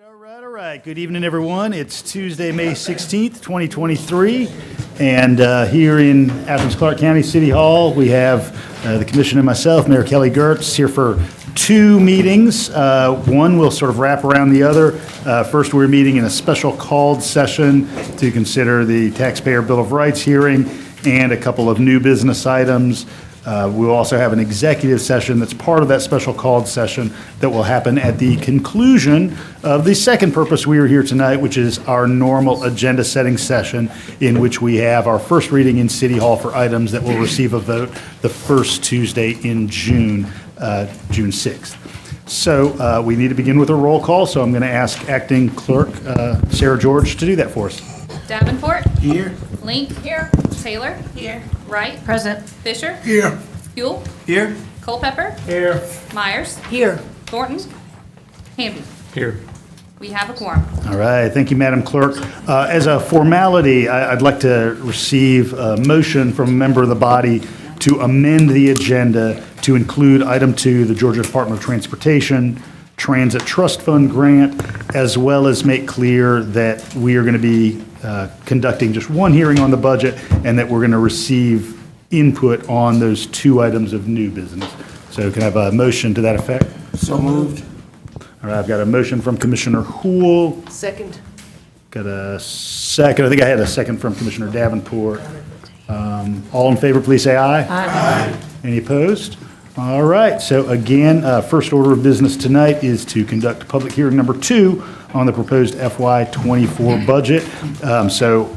All right. Good evening, everyone. It's Tuesday, May 16th, 2023, and here in Athens-Clarke County City Hall, we have the Commission and myself, Mayor Kelly Gertz, here for two meetings. One will sort of wrap around the other. First, we're meeting in a special called session to consider the Taxpayer Bill of Rights hearing and a couple of new business items. We'll also have an executive session that's part of that special called session that will happen at the conclusion of the second purpose we are here tonight, which is our normal agenda setting session in which we have our first reading in City Hall for items that will receive a vote the first Tuesday in June, June 6th. So we need to begin with a roll call, so I'm going to ask Acting Clerk Sarah George to do that for us. Davenport. Here. Link. Here. Taylor. Here. Wright. Present. Fisher. Here. Buell. Here. Culpepper. Here. Myers. Here. Thornton. Hamby. Here. We have a quorum. All right, thank you, Madam Clerk. As a formality, I'd like to receive a motion from a member of the body to amend the agenda to include item 2, the Georgia Department of Transportation Transit Trust Fund grant, as well as make clear that we are going to be conducting just one hearing on the budget and that we're going to receive input on those two items of new business. So can I have a motion to that effect? So moved. All right, I've got a motion from Commissioner Houle. Second. Got a second. I think I had a second from Commissioner Davenport. All in favor, please say aye. Aye. Any opposed? All right. So again, first order of business tonight is to conduct public hearing number 2 on the proposed FY24 budget. So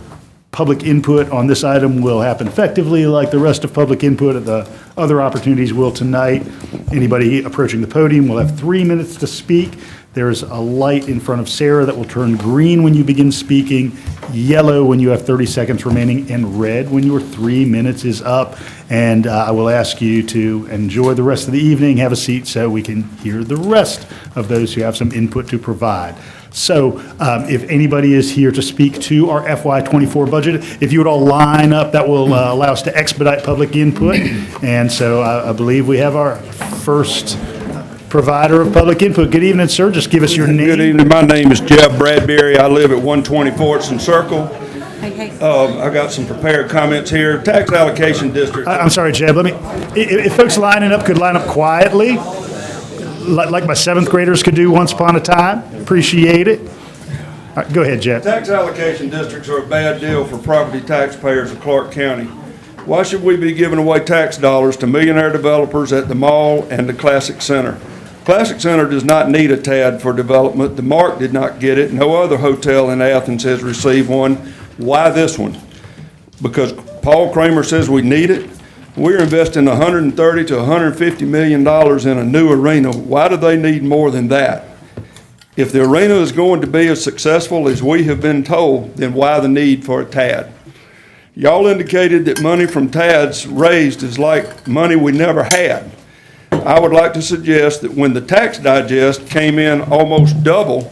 public input on this item will happen effectively like the rest of public input at the other opportunities will tonight. Anybody approaching the podium will have 3 minutes to speak. There's a light in front of Sarah that will turn green when you begin speaking, yellow when you have 30 seconds remaining, and red when your 3 minutes is up. And I will ask you to enjoy the rest of the evening, have a seat so we can hear the rest of those who have some input to provide. So if anybody is here to speak to our FY24 budget, if you would all line up, that will allow us to expedite public input. And so I believe we have our first provider of public input. Good evening, sir. Just give us your name. Good evening. My name is Jeff Bradbury. I live at 124th and Circle. Hey. I got some prepared comments here. Tax allocation district. I'm sorry, Jeb. If folks lining up could line up quietly, like my 7th graders could do once upon a time. Appreciate it. All right, go ahead, Jeb. Tax allocation districts are a bad deal for property taxpayers of Clarke County. Why should we be giving away tax dollars to millionaire developers at the mall and the Classic Center? Classic Center does not need a TAD for development. The Mark did not get it. No other hotel in Athens has received one. Why this one? Because Paul Kramer says we need it. We're investing $130 to $150 million in a new arena. Why do they need more than that? If the arena is going to be as successful as we have been told, then why the need for a TAD? Y'all indicated that money from TADs raised is like money we never had. I would like to suggest that when the tax digest came in almost double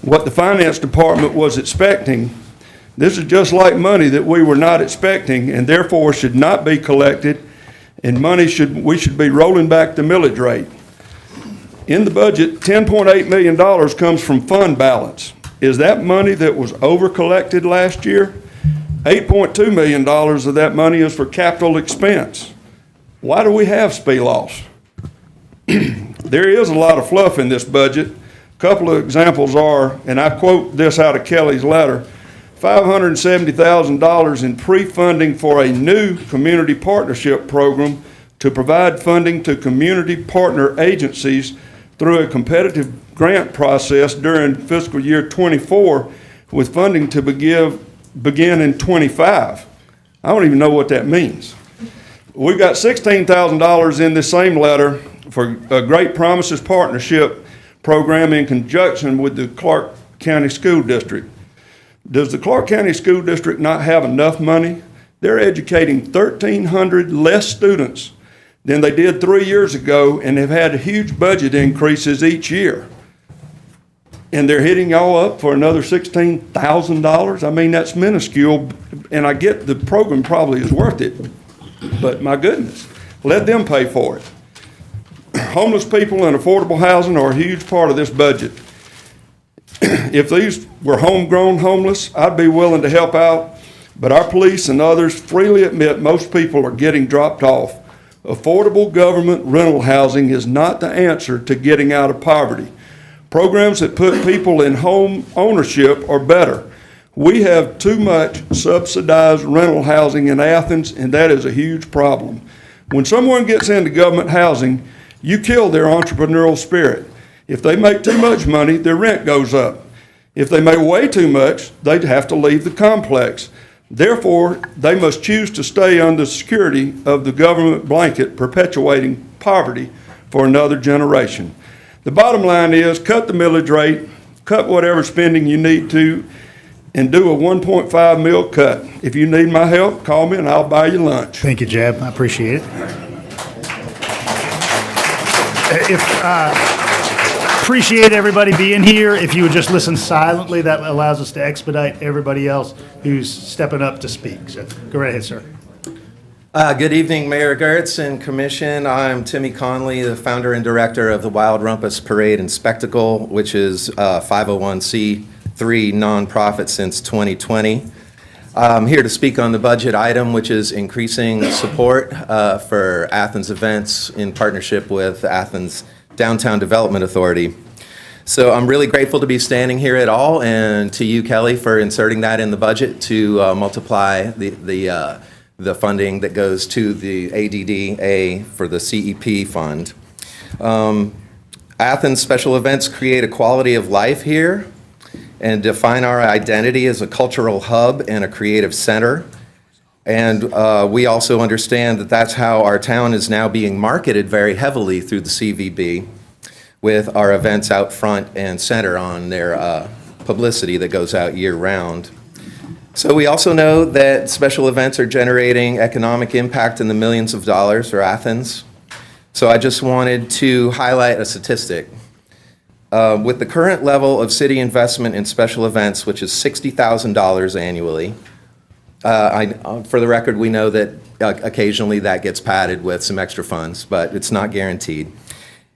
what the finance department was expecting, this is just like money that we were not expecting and therefore should not be collected, and we should be rolling back the millage rate. In the budget, $10.8 million comes from fund balance. Is that money that was over collected last year? $8.2 million of that money is for capital expense. Why do we have SPLOST? There is a lot of fluff in this budget. A couple of examples are, and I quote this out of Kelly's letter, $570,000 in pre-funding for a new community partnership program to provide funding to community partner agencies through a competitive grant process during fiscal year 24 with funding to begin in 25. I don't even know what that means. We've got $16,000 in this same letter for a Great Promises Partnership program in conjunction with the Clarke County School District. Does the Clarke County School District not have enough money? They're educating 1,300 less students than they did 3 years ago and have had huge budget increases each year. And they're hitting y'all up for another $16,000. I mean, that's minuscule, and I get the program probably is worth it. But my goodness, let them pay for it. Homeless people and affordable housing are a huge part of this budget. If these were homegrown homeless, I'd be willing to help out, but our police and others freely admit most people are getting dropped off. Affordable government rental housing is not the answer to getting out of poverty. Programs that put people in home ownership are better. We have too much subsidized rental housing in Athens, and that is a huge problem. When someone gets into government housing, you kill their entrepreneurial spirit. If they make too much money, their rent goes up. If they make way too much, they'd have to leave the complex. Therefore, they must choose to stay under the security of the government blanket, perpetuating poverty for another generation. The bottom line is cut the millage rate, cut whatever spending you need to, and do a 1.5 mil cut. If you need my help, call me and I'll buy you lunch. Thank you, Jeb. I appreciate it. Appreciate everybody being here. If you would just listen silently, that allows us to expedite everybody else who's stepping up to speak. So go right ahead, sir. Good evening, Mayor Gertz and Commission. I'm Timmy Conley, the founder and director of the Wild Rumpus Parade and Spectacle, which is a 501c3 nonprofit since 2020. I'm here to speak on the budget item, which is increasing support for Athens events in partnership with Athens Downtown Development Authority. So I'm really grateful to be standing here at all, and to you, Kelly, for inserting that in the budget to multiply the funding that goes to the ADDA for the CEP fund. Athens special events create a quality of life here and define our identity as a cultural hub and a creative center. And we also understand that that's how our town is now being marketed very heavily through the CVB, with our events out front and center on their publicity that goes out year-round. So we also know that special events are generating economic impact in the millions of dollars for Athens. So I just wanted to highlight a statistic. With the current level of city investment in special events, which is $60,000 annually, for the record, we know that occasionally that gets padded with some extra funds, but it's not guaranteed.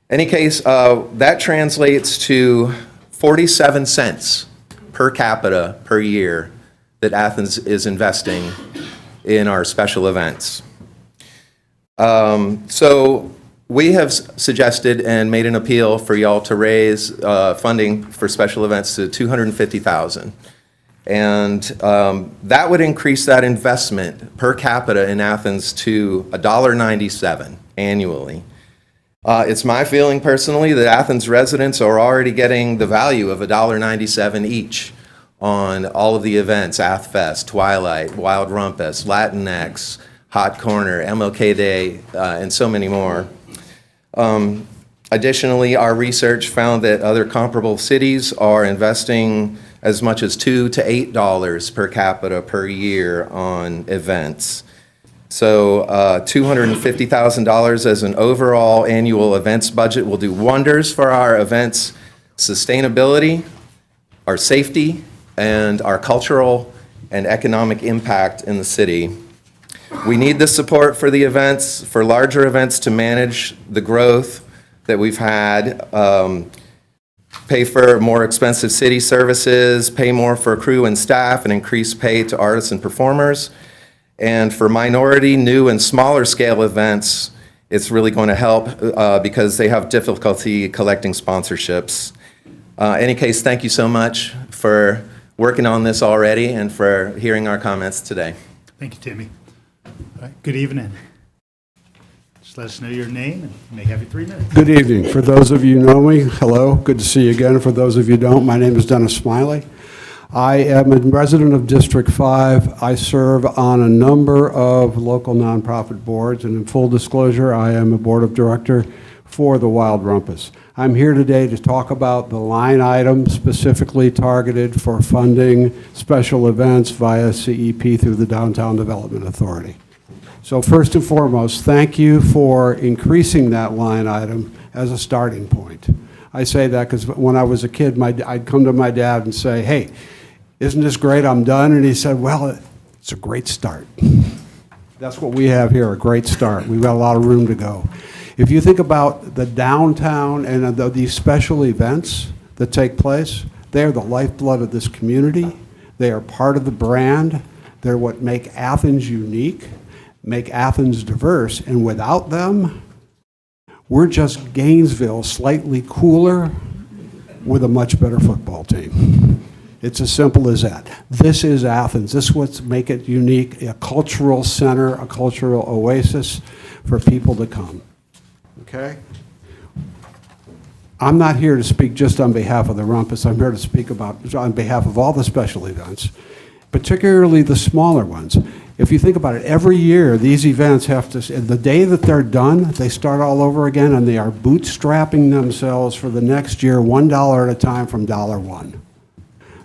In any case, that translates to 47 cents per capita per year that Athens is investing in our special events. So we have suggested and made an appeal for y'all to raise funding for special events to $250,000. And that would increase that investment per capita in Athens to $1.97 annually. It's my feeling personally that Athens residents are already getting the value of $1.97 each on all of the events: AthFest, Twilight, Wild Rumpus, Latinx, Hot Corner, MLK Day, and so many more. Additionally, our research found that other comparable cities are investing as much as $2 to $8 per capita per year on events. So $250,000 as an overall annual events budget will do wonders for our events' sustainability, our safety, and our cultural and economic impact in the city. We need the support for the events, for larger events, to manage the growth that we've had, pay for more expensive city services, pay more for crew and staff, and increase pay to artists and performers. And for minority, new, and smaller scale events, it's really going to help because they have difficulty collecting sponsorships. Any case, thank you so much for working on this already and for hearing our comments today. Thank you, Timmy. All right, good evening. Just let us know your name, and you may have your 3 minutes. Good evening. For those of you who know me, hello. Good to see you again. For those of you who don't, my name is Dennis Smiley. I am a resident of District 5. I serve on a number of local nonprofit boards, and in full disclosure, I am a board of director for the Wild Rumpus. I'm here today to talk about the line item specifically targeted for funding special events via CEP through the Downtown Development Authority. So first and foremost, thank you for increasing that line item as a starting point. I say that because when I was a kid, I'd come to my dad and say, hey, isn't this great? I'm done. And he said, well, it's a great start. That's what we have here, a great start. We've got a lot of room to go. If you think about the downtown and these special events that take place, They are the lifeblood of this community. They are part of the brand. They're what make Athens unique, make Athens diverse, and without them, we're just Gainesville, slightly cooler, with a much better football team. It's as simple as that. This is Athens. This is what makes it unique, a cultural center, a cultural oasis for people to come. Okay? I'm not here to speak just on behalf of the Rumpus. I'm here to speak on behalf of all the special events, particularly the smaller ones. If you think about it, every year these events have to, the day that they're done, they start all over again, and they are bootstrapping themselves for the next year, $1 at a time from $1.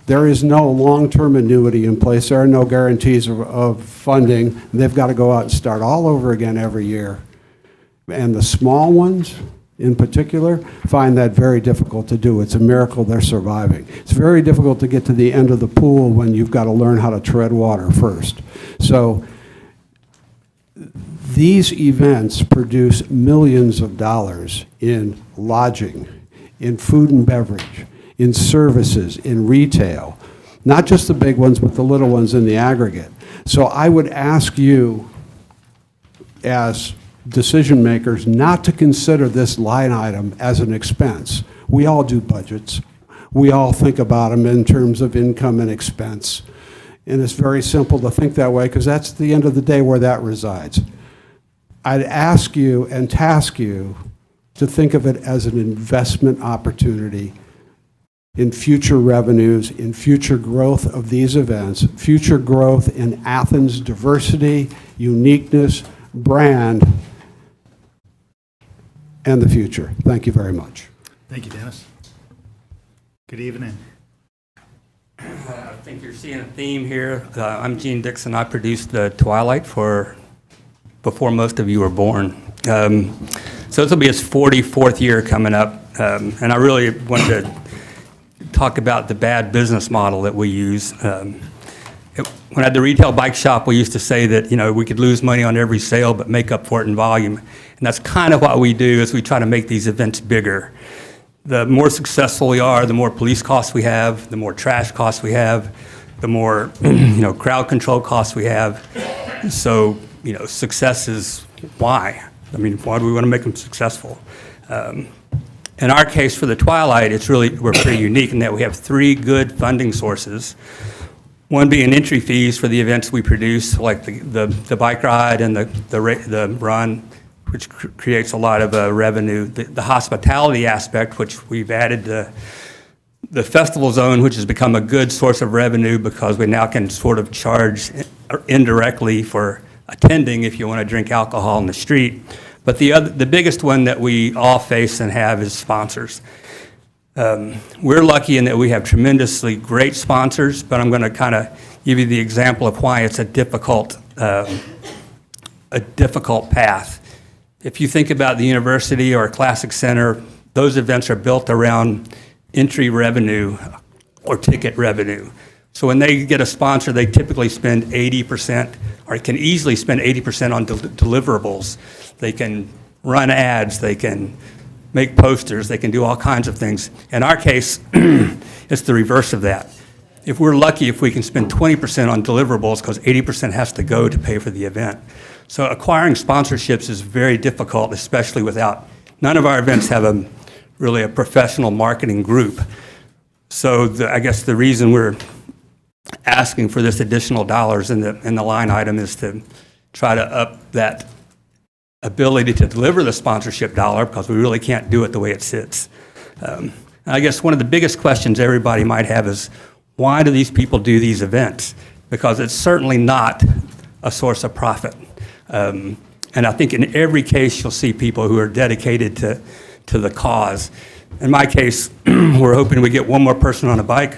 There is no long-term annuity in place. There are no guarantees of funding. They've got to go out and start all over again every year. And the small ones, in particular, find that very difficult to do. It's a miracle they're surviving. It's very difficult to get to the end of the pool when you've got to learn how to tread water first. So these events produce millions of dollars in lodging, in food and beverage, in services, in retail. Not just the big ones, but the little ones in the aggregate. So I would ask you, as decision makers, not to consider this line item as an expense. We all do budgets. We all think about them in terms of income and expense. And it's very simple to think that way because that's the end of the day where that resides. I'd ask you and task you to think of it as an investment opportunity in future revenues, in future growth of these events, future growth in Athens' diversity, uniqueness, brand, and the future. Thank you very much. Thank you, Dennis. Good evening. I think you're seeing a theme here. I'm Gene Dixon. I produced the Twilight before most of you were born. So this will be his 44th year coming up. And I really wanted to talk about the bad business model that we use. When I had the retail bike shop, we used to say that, we could lose money on every sale, but make up for it in volume. And that's kind of what we do, is we try to make these events bigger. The more successful we are, the more police costs we have, the more trash costs we have, the more, crowd control costs we have. So, success is why. Why do we want to make them successful? In our case, for the Twilight, we're pretty unique in that we have 3 good funding sources. One being entry fees for the events we produce, like the bike ride and the run, which creates a lot of revenue. The hospitality aspect, which we've added the festival zone, which has become a good source of revenue because we now can sort of charge indirectly for attending if you want to drink alcohol in the street. But the biggest one that we all face and have is sponsors. We're lucky in that we have tremendously great sponsors, but I'm going to kind of give you the example of why it's a difficult path. If you think about the university or a classic center, those events are built around entry revenue or ticket revenue. So when they get a sponsor, they typically spend 80%, or can easily spend 80% on deliverables. They can run ads, they can make posters, they can do all kinds of things. In our case, it's the reverse of that. If we're lucky, if we can spend 20% on deliverables, because 80% has to go to pay for the event. So acquiring sponsorships is very difficult, especially none of our events have really a professional marketing group. So I guess the reason we're asking for this additional dollars in the line item is to try to up that ability to deliver the sponsorship dollar, because we really can't do it the way it sits. And I guess one of the biggest questions everybody might have is, why do these people do these events? Because it's certainly not a source of profit. And I think in every case you'll see people who are dedicated to the cause. In my case, we're hoping we get one more person on a bike,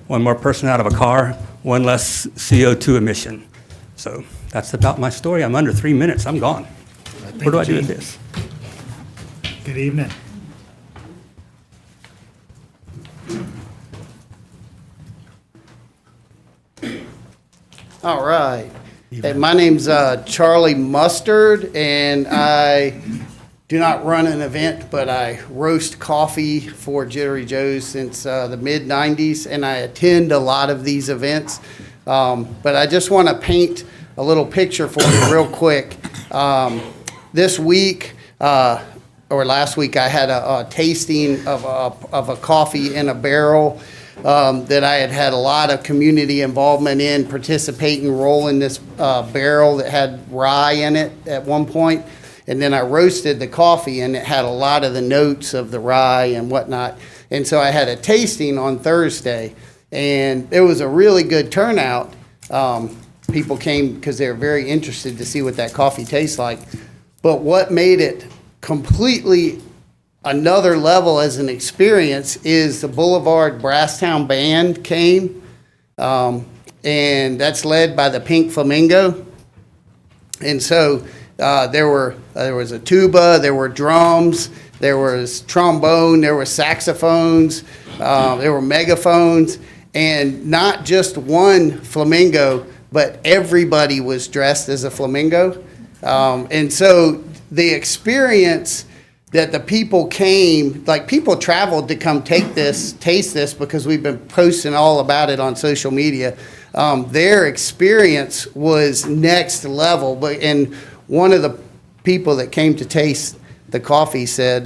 one more person out of a car, one less CO2 emission. So that's about my story. I'm under 3 minutes. I'm gone. What do I do with this? Good evening. All right. Hey, my name's Charlie Mustard, and I do not run an event, but I roast coffee for Jittery Joe's since the mid-'90s, and I attend a lot of these events. But I just want to paint a little picture for you real quick. This week, or last week, I had a tasting of a coffee in a barrel that I had a lot of community involvement in, participating, rolling this barrel that had rye in it at one point. And then I roasted the coffee, and it had a lot of the notes of the rye and whatnot. And so I had a tasting on Thursday, and it was a really good turnout. People came because they were very interested to see what that coffee tastes like. But what made it completely another level as an experience is the Boulevard Brasstown Band came, and that's led by the Pink Flamingo. And so there was a tuba, there were drums, there was trombone, there were saxophones, there were megaphones, and not just one flamingo, but everybody was dressed as a flamingo. And so the experience that the people came, like people traveled to come taste this because we've been posting all about it on social media. Their experience was next level. And one of the people that came to taste the coffee said,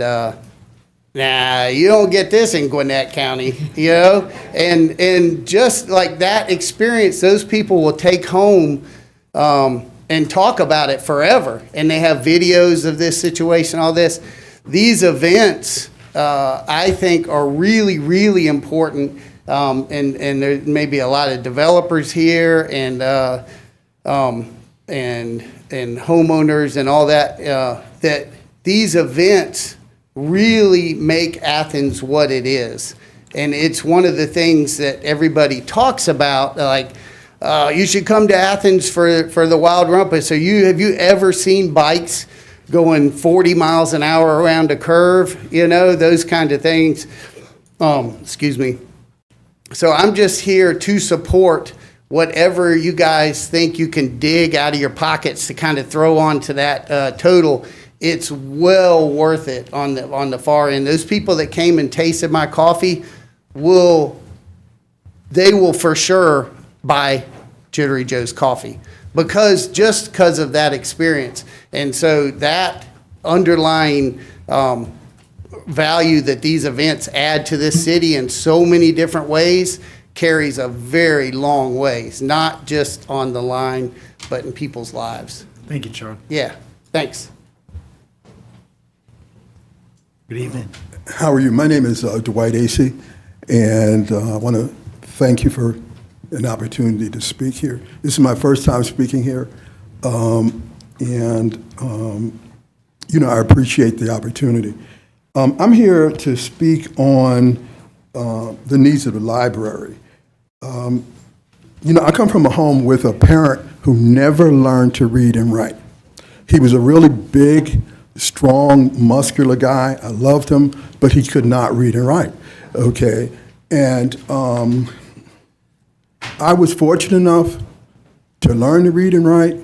nah, you don't get this in Gwinnett County, you know? And just like that experience, those people will take home and talk about it forever. And they have videos of this situation, all this. These events, I think, are really, really important. And there may be a lot of developers here and homeowners and all that, that these events really make Athens what it is. And it's one of the things that everybody talks about, like, you should come to Athens for the Wild Rumpus. Have you ever seen bikes going 40 miles an hour around a curve? You know, those kind of things. Excuse me. So I'm just here to support whatever you guys think you can dig out of your pockets to kind of throw onto that total. It's well worth it on the far end. Those people that came and tasted my coffee will for sure buy Jittery Joe's coffee because of that experience. And so that underlying value that these events add to this city in so many different ways carries a very long ways, not just on the line, but in people's lives. Thank you, Charlie. Yeah, thanks. Good evening. How are you? My name is Dwight Acey, and I want to thank you for an opportunity to speak here. This is my first time speaking here, I appreciate the opportunity. I'm here to speak on the needs of the library. I come from a home with a parent who never learned to read and write. He was a really big, strong, muscular guy. I loved him, but he could not read and write, okay? And I was fortunate enough to learn to read and write,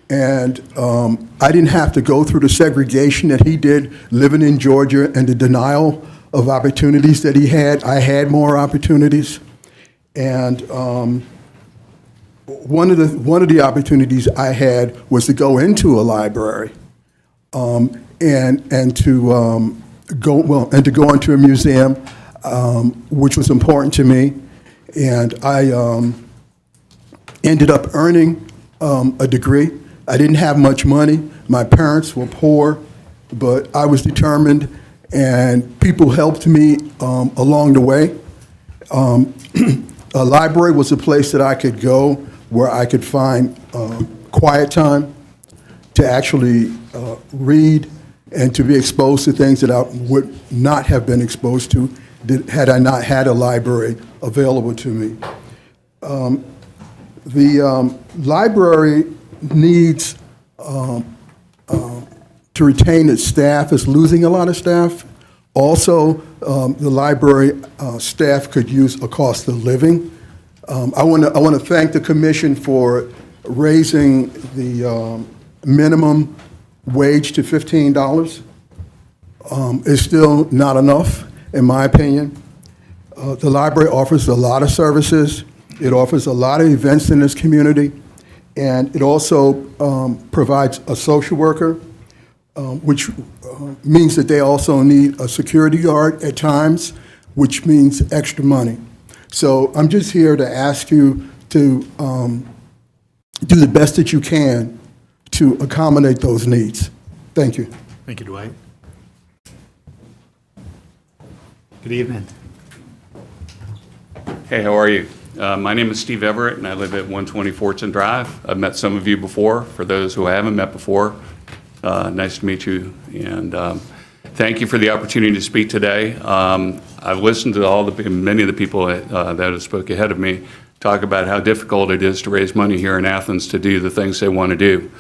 and I didn't have to go through the segregation that he did living in Georgia and the denial of opportunities that he had. I had more opportunities, and one of the opportunities I had was to go into a library and to go into a museum, which was important to me. And I ended up earning a degree. I didn't have much money. My parents were poor, but I was determined, and people helped me along the way. A library was a place that I could go where I could find quiet time to actually read and to be exposed to things that I would not have been exposed to had I not had a library available to me. The library needs to retain its staff. It's losing a lot of staff. Also, the library staff could use a cost of living. I want to thank the commission for raising the minimum wage to $15 is still not enough, in my opinion. The library offers a lot of services. It offers a lot of events in this community, and it also provides a social worker, which means that they also need a security guard at times, which means extra money. So I'm just here to ask you to do the best that you can to accommodate those needs. Thank you. Thank you, Dwight. Good evening. Hey, how are you? My name is Steve Everett, and I live at 120 Fortune Drive. I've met some of you before. For those who I haven't met before, nice to meet you, and thank you for the opportunity to speak today. I've listened to many of the people that have spoke ahead of me talk about how difficult it is to raise money here in Athens to do the things they want to do.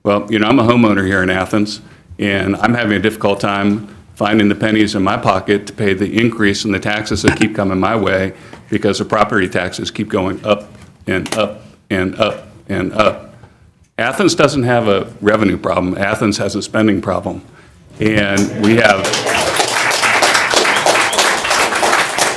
Well, you know, I'm a homeowner here in Athens, and I'm having a difficult time finding the pennies in my pocket to pay the increase in the taxes that keep coming my way because the property taxes keep going up and up and up and up. Athens doesn't have a revenue problem. Athens has a spending problem. And we have...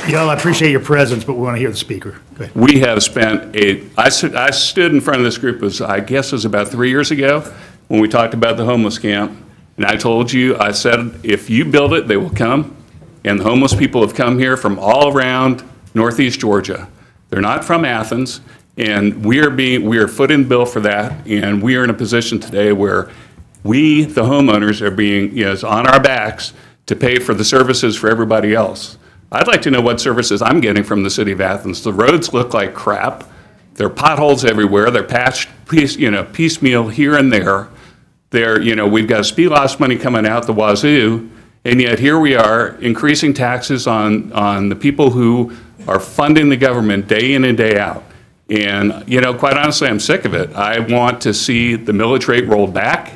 Y'all, I appreciate your presence, but we want to hear the speaker. Go ahead. We have spent I stood in front of this group, I guess it was about 3 years ago, when we talked about the homeless camp. And I told you, I said, if you build it, they will come. And the homeless people have come here from all around Northeast Georgia. They're not from Athens, and we are footing the bill for that. And we are in a position today where we, the homeowners, are being, it's on our backs to pay for the services for everybody else. I'd like to know what services I'm getting from the city of Athens. The roads look like crap. There are potholes everywhere. They're patched, piecemeal here and there. We've got SPLOST money coming out the wazoo, and yet here we are increasing taxes on the people who are funding the government day in and day out. And, quite honestly, I'm sick of it. I want to see the millage rate rolled back.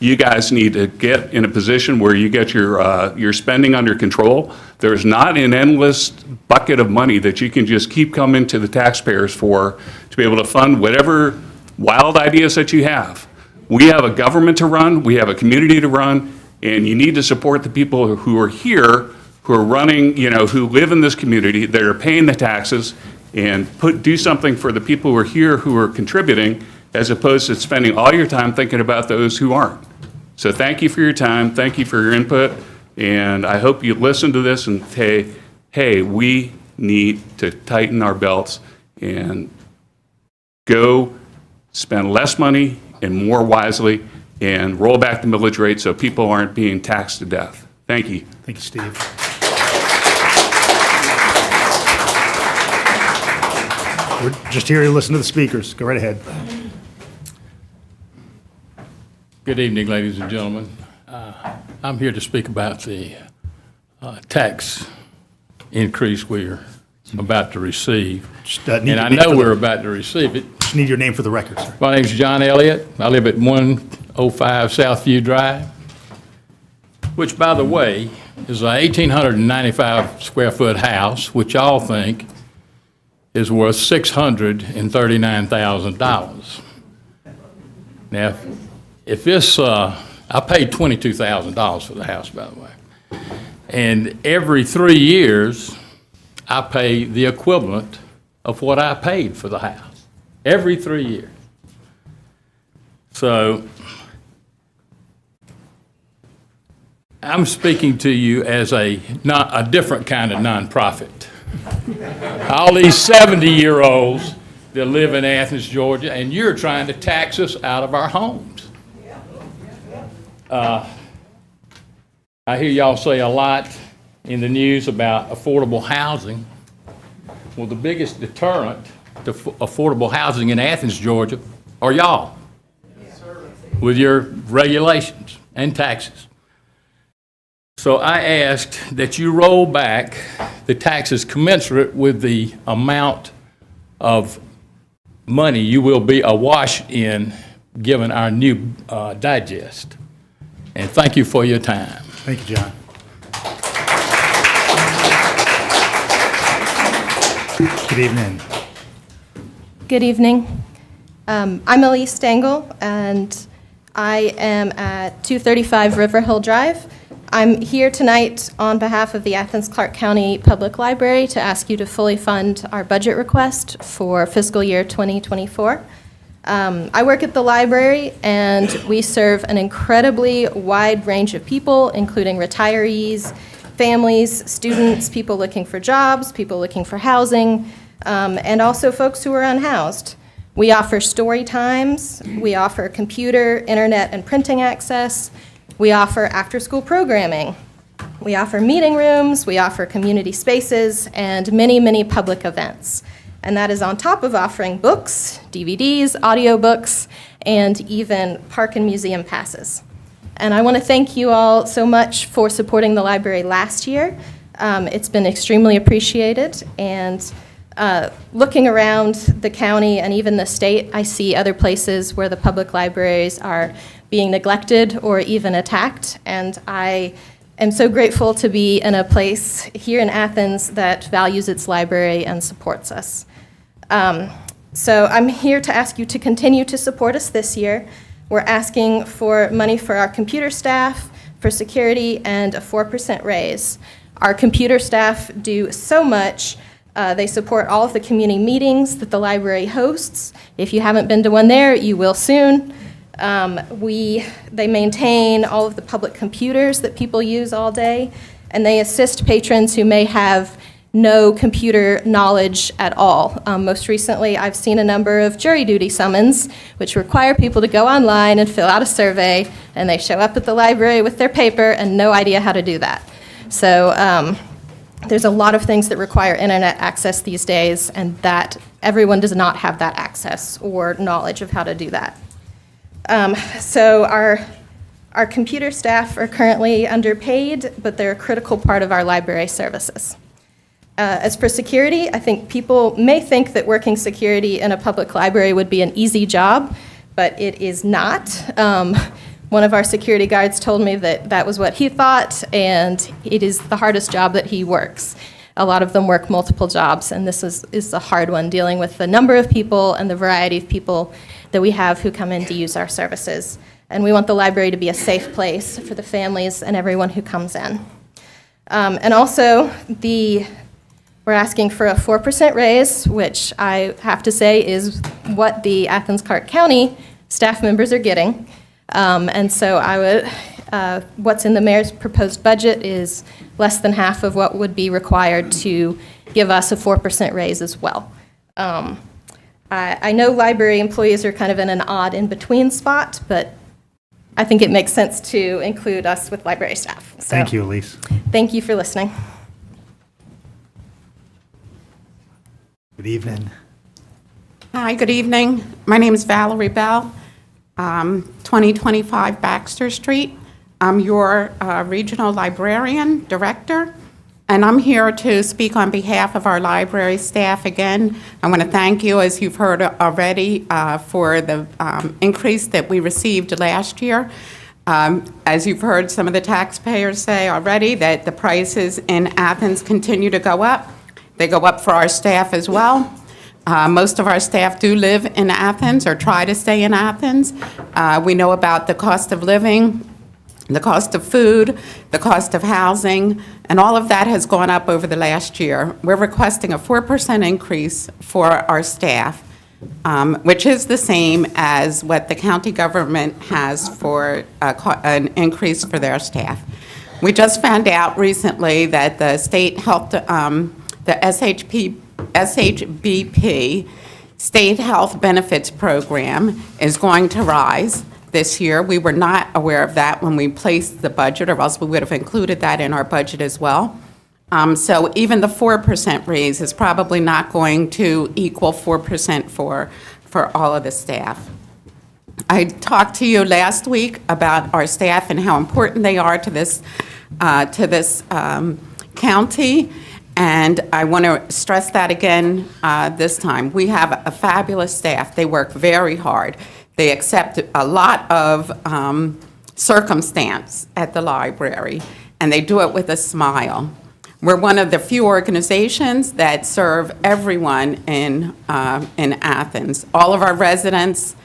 You guys need to get in a position where you get your spending under control. There's not an endless bucket of money that you can just keep coming to the taxpayers for to be able to fund whatever wild ideas that you have. We have a government to run, we have a community to run, and you need to support the people who are here, who are running, who live in this community, that are paying the taxes, and do something for the people who are here who are contributing, as opposed to spending all your time thinking about those who aren't. So thank you for your time, thank you for your input, and I hope you listen to this and say, hey, we need to tighten our belts and go spend less money and more wisely, and roll back the millage rate so people aren't being taxed to death. Thank you. Thank you, Steve. We're just here to listen to the speakers. Go right ahead. Good evening, ladies and gentlemen. I'm here to speak about the tax increase we're about to receive. And I know we're about to receive it. Just need your name for the record, sir. My name's John Elliott. I live at 105 Southview Drive, which, by the way, is a 1,895 square foot house, which y'all think is worth $639,000. Now, if this, I paid $22,000 for the house, by the way. And every 3 years, I pay the equivalent of what I paid for the house. Every 3 years. So I'm speaking to you as a different kind of nonprofit. All these 70-year-olds that live in Athens, Georgia, and you're trying to tax us out of our homes. I hear y'all say a lot in the news about affordable housing. Well, the biggest deterrent to affordable housing in Athens, Georgia, are y'all, with your regulations and taxes. So I asked that you roll back the taxes commensurate with the amount of money you will be awash in given our new digest. And thank you for your time. Thank you, John. Good evening. Good evening. I'm Elise Stengel, and I am at 235 River Hill Drive. I'm here tonight on behalf of the Athens-Clarke County Public Library to ask you to fully fund our budget request for fiscal year 2024. I work at the library, and we serve an incredibly wide range of people, including retirees, families, students, people looking for jobs, people looking for housing, and also folks who are unhoused. We offer story times, we offer computer, internet, and printing access, we offer after-school programming, we offer meeting rooms, we offer community spaces, and many, many public events. And that is on top of offering books, DVDs, audiobooks, and even park and museum passes. And I want to thank you all so much for supporting the library last year. It's been extremely appreciated, and looking around the county and even the state, I see other places where the public libraries are being neglected or even attacked, and I am so grateful to be in a place here in Athens that values its library and supports us. So I'm here to ask you to continue to support us this year. We're asking for money for our computer staff, for security, and a 4% raise. Our computer staff do so much. They support all of the community meetings that the library hosts. If you haven't been to one there, you will soon. They maintain all of the public computers that people use all day, and they assist patrons who may have no computer knowledge at all. Most recently, I've seen a number of jury duty summons, which require people to go online and fill out a survey, and they show up at the library with their paper and no idea how to do that. So there's a lot of things that require internet access these days, and that everyone does not have that access or knowledge of how to do that. So our computer staff are currently underpaid, but they're a critical part of our library services. As for security, I think people may think that working security in a public library would be an easy job, but it is not. One of our security guards told me that that was what he thought, and it is the hardest job that he works. A lot of them work multiple jobs, and this is the hard one, dealing with the number of people and the variety of people that we have who come in to use our services. And we want the library to be a safe place for the families and everyone who comes in. And also, we're asking for a 4% raise, which I have to say is what the Athens-Clarke County staff members are getting. And so what's in the mayor's proposed budget is less than half of what would be required to give us a 4% raise as well. I know library employees are kind of in an odd in-between spot, but I think it makes sense to include us with library staff. So, Thank you, Elise. thank you for listening. Good evening. Hi, good evening. My name is Valerie Bell, 2025 Baxter Street. I'm your regional librarian director, and I'm here to speak on behalf of our library staff again. I want to thank you, as you've heard already, for the increase that we received last year. As you've heard some of the taxpayers say already, that the prices in Athens continue to go up. They go up for our staff as well. Most of our staff do live in Athens or try to stay in Athens. We know about the cost of living, the cost of food, the cost of housing, and all of that has gone up over the last year. We're requesting a 4% increase for our staff, which is the same as what the county government has for an increase for their staff. We just found out recently that the state health, the SHBP, State Health Benefits Program, is going to rise this year. We were not aware of that when we placed the budget, or else we would have included that in our budget as well. So even the 4% raise is probably not going to equal 4% for all of the staff. I talked to you last week about our staff and how important they are to this county. And I want to stress that again this time. We have a fabulous staff. They work very hard. They accept a lot of circumstance at the library, and they do it with a smile. We're one of the few organizations that serve everyone in Athens. All of our residents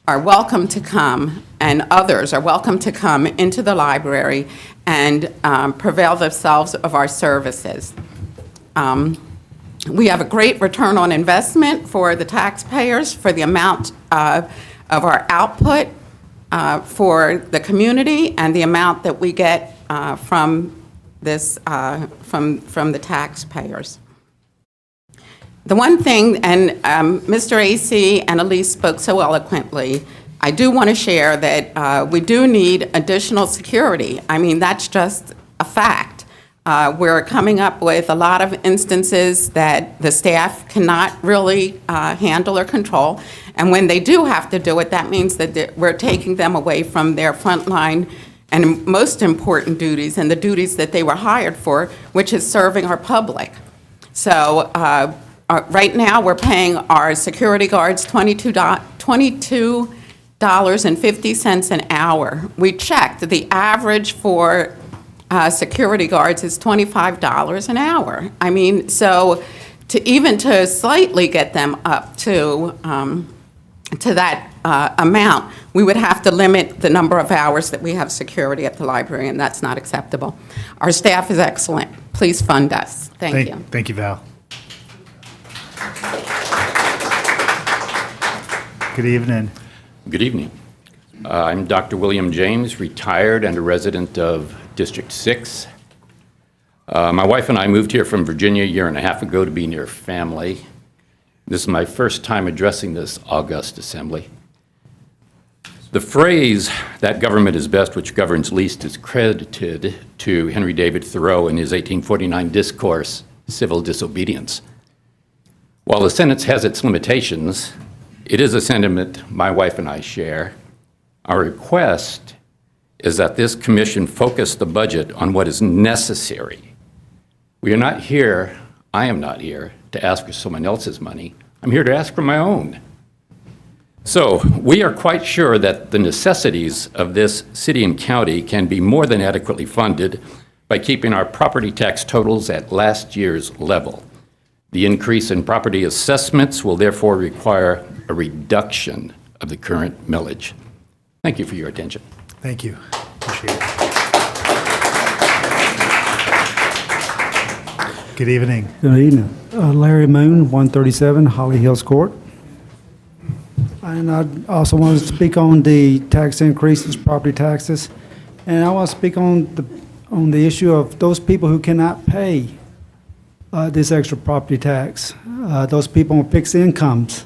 are welcome to come, and others are welcome to come into the library and prevail themselves of our services. We have a great return on investment for the taxpayers for the amount of our output for the community and the amount that we get from this from the taxpayers. The one thing, and Mr. AC and Elise spoke so eloquently, I do want to share that we do need additional security. I mean, that's just a fact. We're coming up with a lot of instances that the staff cannot really handle or control. And when they do have to do it, that means that we're taking them away from their frontline and most important duties, and the duties that they were hired for, which is serving our public. So right now, we're paying our security guards $22.50 an hour. We checked, the average for security guards is $25 an hour. I mean, so to slightly get them up to that amount, we would have to limit the number of hours that we have security at the library, and that's not acceptable. Our staff is excellent. Please fund us. Thank you. Thank you, Val. Good evening. Good evening. I'm Dr. William James, retired and a resident of District 6. My wife and I moved here from Virginia a year and a half ago to be near family. This is my first time addressing this august assembly. The phrase, "that government is best which governs least," is credited to Henry David Thoreau in his 1849 discourse, Civil Disobedience. While the sentence has its limitations, it is a sentiment my wife and I share. Our request is that this commission focus the budget on what is necessary. We are not here, I am not here, to ask for someone else's money. I'm here to ask for my own. So we are quite sure that the necessities of this city and county can be more than adequately funded by keeping our property tax totals at last year's level. The increase in property assessments will therefore require a reduction of the current millage. Thank you for your attention. Thank you. Appreciate it. Good evening. Good evening. Larry Moon, 137 Holly Hills Court. And I also want to speak on the tax increases, property taxes. And I want to speak on the issue of those people who cannot pay this extra property tax, those people on fixed incomes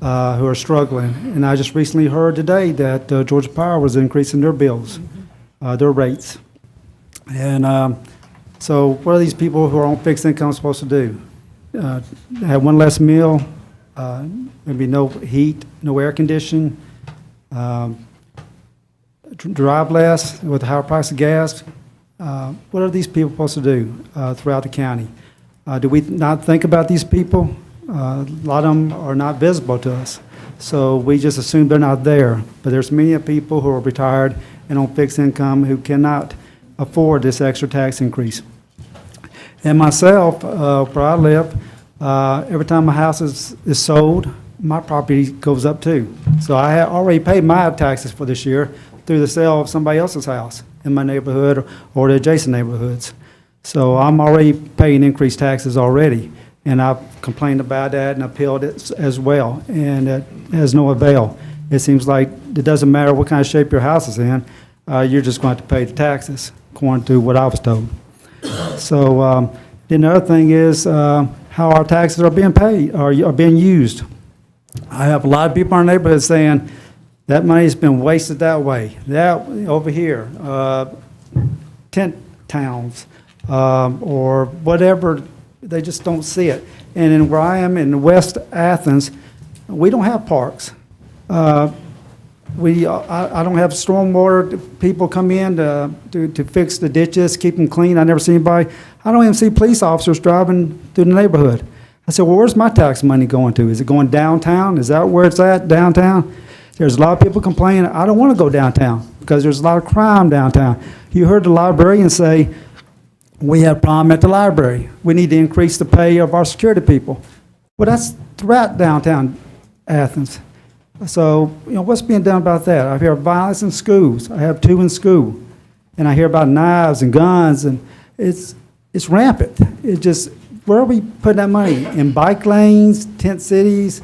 who are struggling. And I just recently heard today that Georgia Power was increasing their bills, their rates. And so what are these people who are on fixed income supposed to do? Have one less meal, maybe no heat, no air conditioning, drive less with the higher price of gas. What are these people supposed to do throughout the county? Do we not think about these people? A lot of them are not visible to us, so we just assume they're not there. But there's many people who are retired and on fixed income who cannot afford this extra tax increase. And myself, where I live, every time my house is sold, my property goes up too. So I have already paid my taxes for this year through the sale of somebody else's house in my neighborhood or the adjacent neighborhoods. So I'm already paying increased taxes already. And I've complained about that and appealed it as well, and it has no avail. It seems like it doesn't matter what kind of shape your house is in, you're just going to pay the taxes, according to what I was told. So then the other thing is how our taxes are being paid, are being used. I have a lot of people in our neighborhood saying that money's been wasted that way, that over here, tent towns, or whatever. They just don't see it. And in where I am in West Athens, we don't have parks. I don't have stormwater people come in to fix the ditches, keep them clean. I never see anybody. I don't even see police officers driving through the neighborhood. I said, well, where's my tax money going to? Is it going downtown? Is that where it's at, downtown? There's a lot of people complaining, I don't want to go downtown because there's a lot of crime downtown. You heard the librarian say, we have a problem at the library. We need to increase the pay of our security people. Well, that's throughout downtown Athens. So, what's being done about that? I hear violence in schools. I have 2 in school. And I hear about knives and guns, and it's rampant. Where are we putting that money? In bike lanes, tent cities?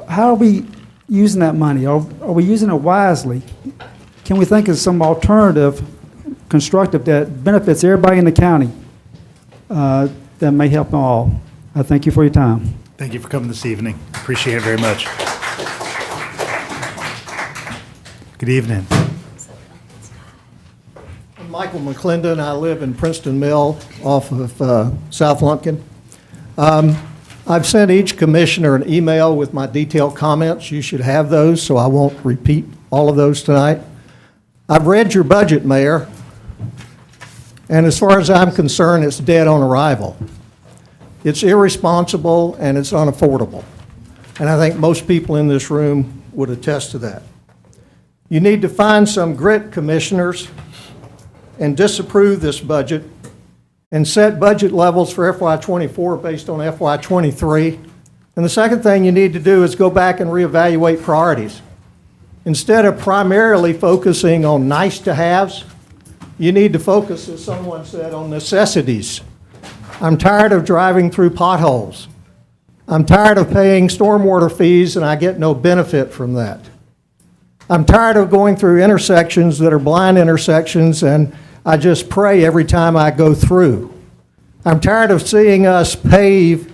How are we using that money? Are we using it wisely? Can we think of some alternative, constructive, that benefits everybody in the county, that may help them all? I thank you for your time. Thank you for coming this evening. Appreciate it very much. Good evening. I'm Michael McClendon. I live in Princeton Mill off of South Lumpkin. I've sent each commissioner an email with my detailed comments. You should have those, so I won't repeat all of those tonight. I've read your budget, Mayor, and as far as I'm concerned, it's dead on arrival. It's irresponsible and it's unaffordable. And I think most people in this room would attest to that. You need to find some grit, commissioners, and disapprove this budget and set budget levels for FY24 based on FY23. And the second thing you need to do is go back and reevaluate priorities. Instead of primarily focusing on nice-to-haves, you need to focus, as someone said, on necessities. I'm tired of driving through potholes. I'm tired of paying stormwater fees and I get no benefit from that. I'm tired of going through intersections that are blind intersections and I just pray every time I go through. I'm tired of seeing us pave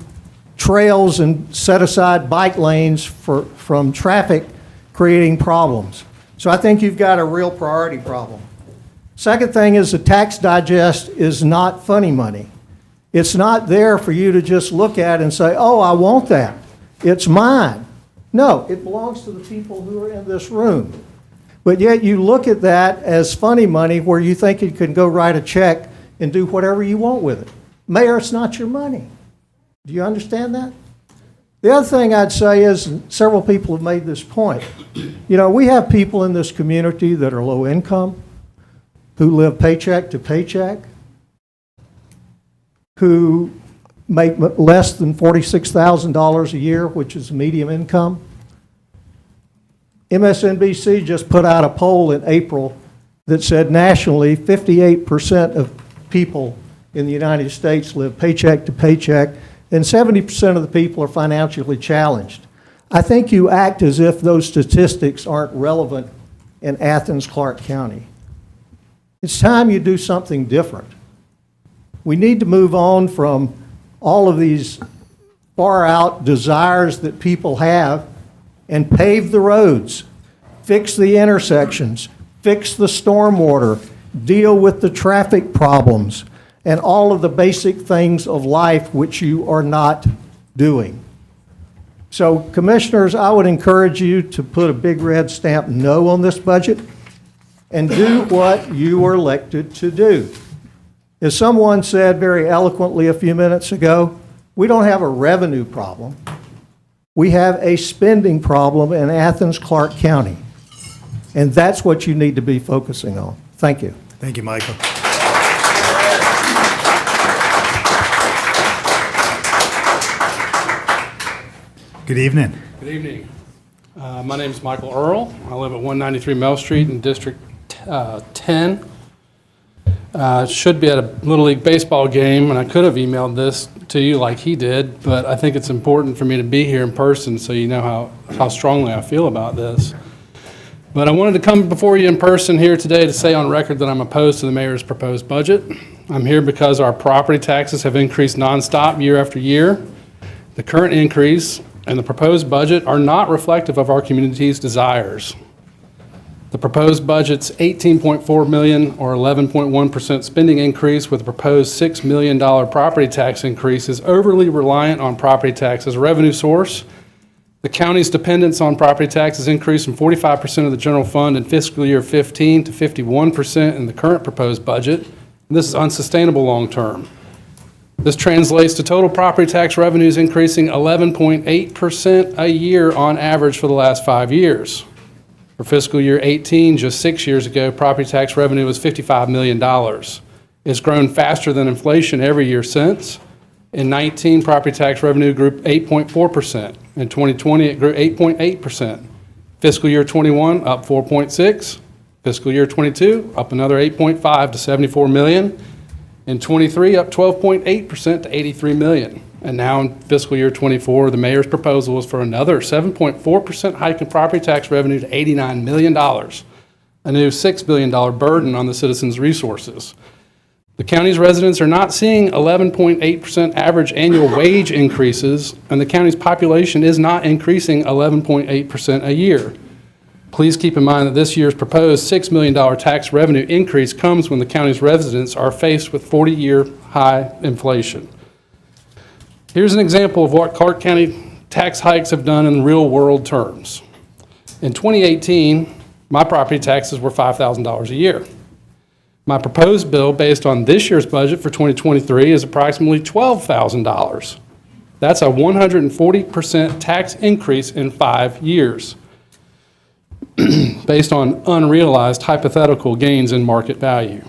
trails and set aside bike lanes from traffic creating problems. So I think you've got a real priority problem. Second thing is the tax digest is not funny money. It's not there for you to just look at and say, oh, I want that. It's mine. No, it belongs to the people who are in this room. But yet you look at that as funny money where you think you can go write a check and do whatever you want with it. Mayor, it's not your money. Do you understand that? The other thing I'd say is, and several people have made this point, we have people in this community that are low income, who live paycheck to paycheck, who make less than $46,000 a year, which is medium income. MSNBC just put out a poll in April that said nationally 58% of people in the United States live paycheck to paycheck, and 70% of the people are financially challenged. I think you act as if those statistics aren't relevant in Athens-Clarke County. It's time you do something different. We need to move on from all of these far-out desires that people have and pave the roads, fix the intersections, fix the stormwater, deal with the traffic problems, and all of the basic things of life which you are not doing. So, commissioners, I would encourage you to put a big red stamp no on this budget and do what you were elected to do. As someone said very eloquently a few minutes ago, we don't have a revenue problem. We have a spending problem in Athens-Clarke County. And that's what you need to be focusing on. Thank you. Thank you, Michael. Good evening. Good evening. My name is Michael Earl. I live at 193 Mel Street in District 10. Should be at a Little League baseball game, and I could have emailed this to you like he did, but I think it's important for me to be here in person so you know how strongly I feel about this. But I wanted to come before you in person here today to say on record that I'm opposed to the mayor's proposed budget. I'm here because our property taxes have increased nonstop year after year. The current increase and the proposed budget are not reflective of our community's desires. The proposed budget's $18.4 million or 11.1% spending increase with a proposed $6 million property tax increase is overly reliant on property tax as a revenue source. The county's dependence on property taxes increased from 45% of the general fund in fiscal year 15 to 51% in the current proposed budget. And this is unsustainable long term. This translates to total property tax revenues increasing 11.8% a year on average for the last 5 years. For fiscal year 18, just 6 years ago, property tax revenue was $55 million. It's grown faster than inflation every year since. In 19, property tax revenue grew 8.4%. In 2020, it grew 8.8%. Fiscal year '21, up 4.6. Fiscal year '22, up another 8.5 to 74 million. In '23, up 12.8% to 83 million. And now in fiscal year '24, the mayor's proposal is for another 7.4% hike in property tax revenue to $89 million, a new $6 billion burden on the citizens' resources. The county's residents are not seeing 11.8% average annual wage increases, and the county's population is not increasing 11.8% a year. Please keep in mind that this year's proposed $6 million tax revenue increase comes when the county's residents are faced with 40-year high inflation. Here's an example of what Clarke County tax hikes have done in real-world terms. In 2018, my property taxes were $5,000 a year. My proposed bill, based on this year's budget for 2023, is approximately $12,000. That's a 140% tax increase in 5 years, based on unrealized hypothetical gains in market value.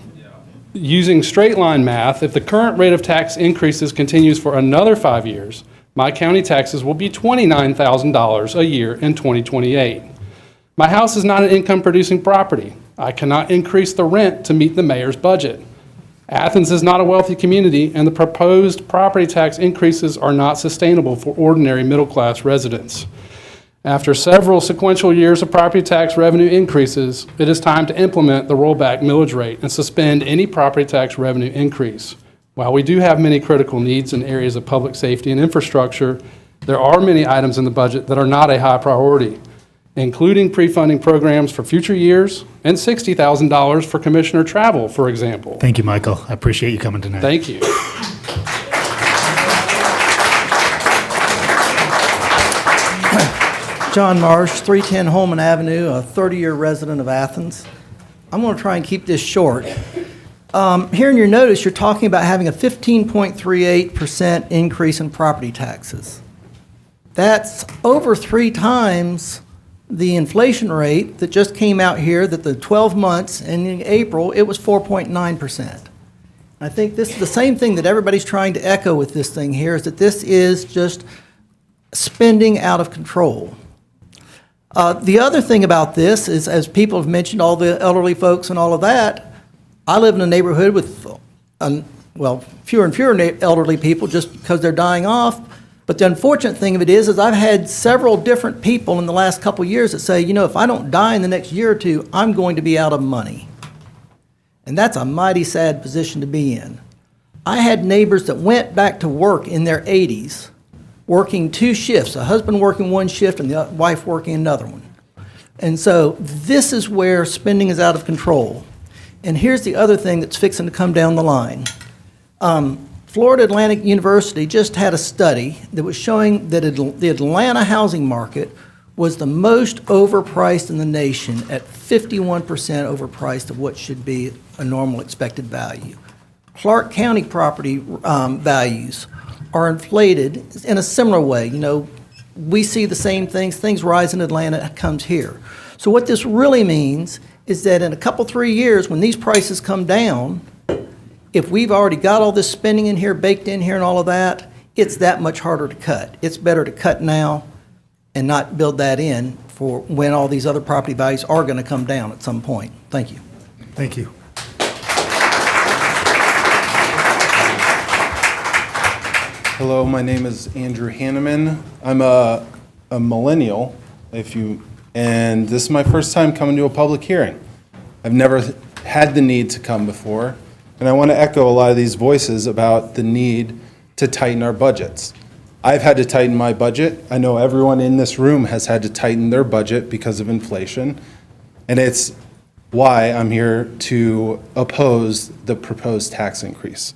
Using straight line math, if the current rate of tax increases continues for another 5 years, my county taxes will be $29,000 a year in 2028. My house is not an income-producing property. I cannot increase the rent to meet the mayor's budget. Athens is not a wealthy community, and the proposed property tax increases are not sustainable for ordinary middle-class residents. After several sequential years of property tax revenue increases, it is time to implement the rollback millage rate and suspend any property tax revenue increase. While we do have many critical needs in areas of public safety and infrastructure, there are many items in the budget that are not a high priority, including pre-funding programs for future years and $60,000 for commissioner travel, for example. Thank you, Michael. I appreciate you coming tonight. Thank you. John Marsh, 310 Holman Avenue, a 30-year resident of Athens. I'm going to try and keep this short. Here in your notice, you're talking about having a 15.38% increase in property taxes. That's over 3 times the inflation rate that just came out here, that the 12 months, and in April, it was 4.9%. I think this is the same thing that everybody's trying to echo with this thing here, is that this is just spending out of control. The other thing about this is, as people have mentioned, all the elderly folks and all of that, I live in a neighborhood with, fewer and fewer elderly people just because they're dying off. But the unfortunate thing of it is I've had several different people in the last couple of years that say, you know, if I don't die in the next year or two, I'm going to be out of money. And that's a mighty sad position to be in. I had neighbors that went back to work in their 80s, working 2 shifts, a husband working 1 shift and the wife working another one. And so this is where spending is out of control. And here's the other thing that's fixing to come down the line. Florida Atlantic University just had a study that was showing that the Atlanta housing market was the most overpriced in the nation at 51% overpriced of what should be a normal expected value. Clarke County property values are inflated in a similar way. You know, we see the same things rise in Atlanta, it comes here. So what this really means is that in a couple, 3 years, when these prices come down, if we've already got all this spending in here, baked in here and all of that, it's that much harder to cut. It's better to cut now and not build that in for when all these other property values are going to come down at some point. Thank you. Thank you. Hello, my name is Andrew Hanneman. I'm a millennial, and this is my first time coming to a public hearing. I've never had the need to come before, and I want to echo a lot of these voices about the need to tighten our budgets. I've had to tighten my budget. I know everyone in this room has had to tighten their budget because of inflation, and it's why I'm here to oppose the proposed tax increase.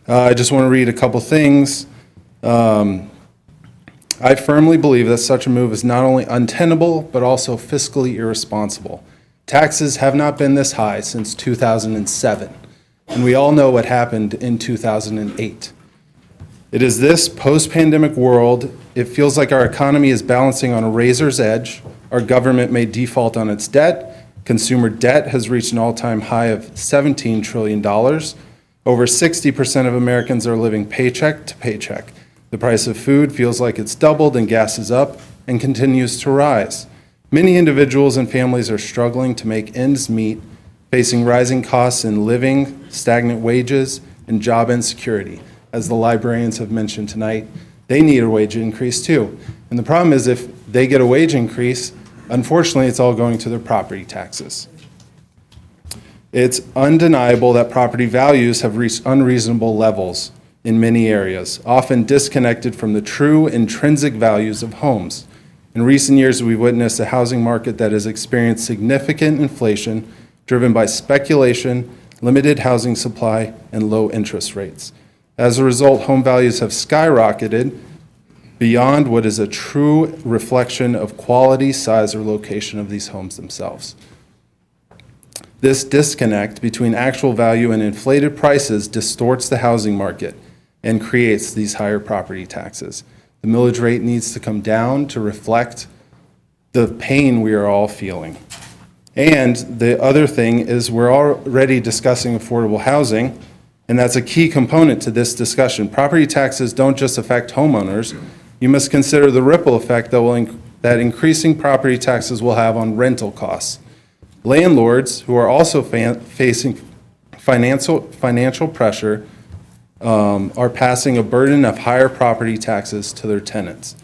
I just want to read a couple things. I firmly believe that such a move is not only untenable, but also fiscally irresponsible. Taxes have not been this high since 2007, and we all know what happened in 2008. It is this post-pandemic world, it feels like our economy is balancing on a razor's edge. Our government may default on its debt. Consumer debt has reached an all-time high of $17 trillion. Over 60% of Americans are living paycheck to paycheck. The price of food feels like it's doubled and gas is up and continues to rise. Many individuals and families are struggling to make ends meet, facing rising costs in living, stagnant wages, and job insecurity. As the librarians have mentioned tonight, they need a wage increase too. And the problem is if they get a wage increase, unfortunately, it's all going to their property taxes. It's undeniable that property values have reached unreasonable levels in many areas, often disconnected from the true intrinsic values of homes. In recent years, we've witnessed a housing market that has experienced significant inflation driven by speculation, limited housing supply, and low interest rates. As a result, home values have skyrocketed beyond what is a true reflection of quality, size, or location of these homes themselves. This disconnect between actual value and inflated prices distorts the housing market and creates these higher property taxes. The millage rate needs to come down to reflect the pain we are all feeling. And the other thing is we're already discussing affordable housing, and that's a key component to this discussion. Property taxes don't just affect homeowners. You must consider the ripple effect that increasing property taxes will have on rental costs. Landlords who are also facing financial pressure are passing a burden of higher property taxes to their tenants.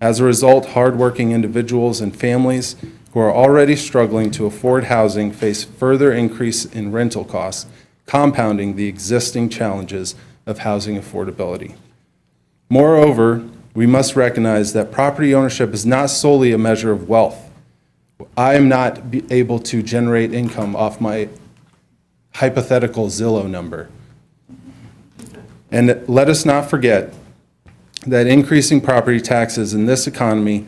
As a result, hardworking individuals and families who are already struggling to afford housing face further increase in rental costs, compounding the existing challenges of housing affordability. Moreover, we must recognize that property ownership is not solely a measure of wealth. I am not able to generate income off my hypothetical Zillow number. And let us not forget that increasing property taxes in this economy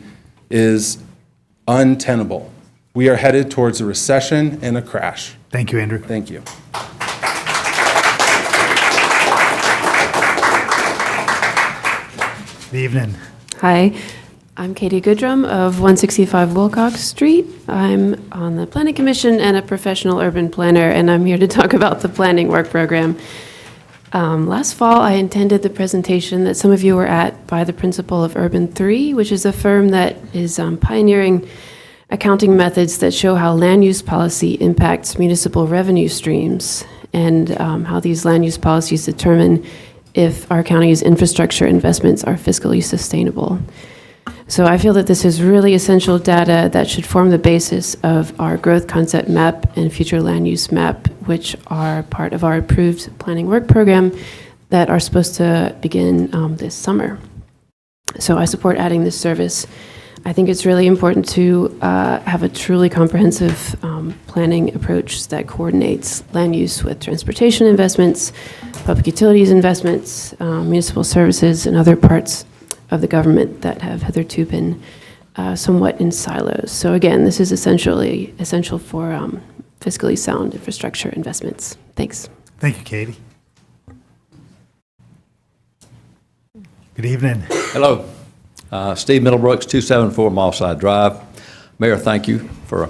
is untenable. We are headed towards a recession and a crash. Thank you, Andrew. Thank you. Good evening. Hi, I'm Katie Goodrum of 165 Wilcox Street. I'm on the Planning Commission and a professional urban planner, and I'm here to talk about the planning work program. Last fall, I attended the presentation that some of you were at by the principal of Urban 3, which is a firm that is pioneering accounting methods that show how land use policy impacts municipal revenue streams and how these land use policies determine if our county's infrastructure investments are fiscally sustainable. So I feel that this is really essential data that should form the basis of our growth concept map and future land use map, which are part of our approved planning work program that are supposed to begin this summer. So I support adding this service. I think it's really important to have a truly comprehensive planning approach that coordinates land use with transportation investments, public utilities investments, municipal services, and other parts of the government that have hitherto been somewhat in silos. So again, this is essential for fiscally sound infrastructure investments. Thanks. Thank you, Katie. Good evening. Hello. Steve Middlebrooks, 274 Mallside Drive. Mayor, thank you for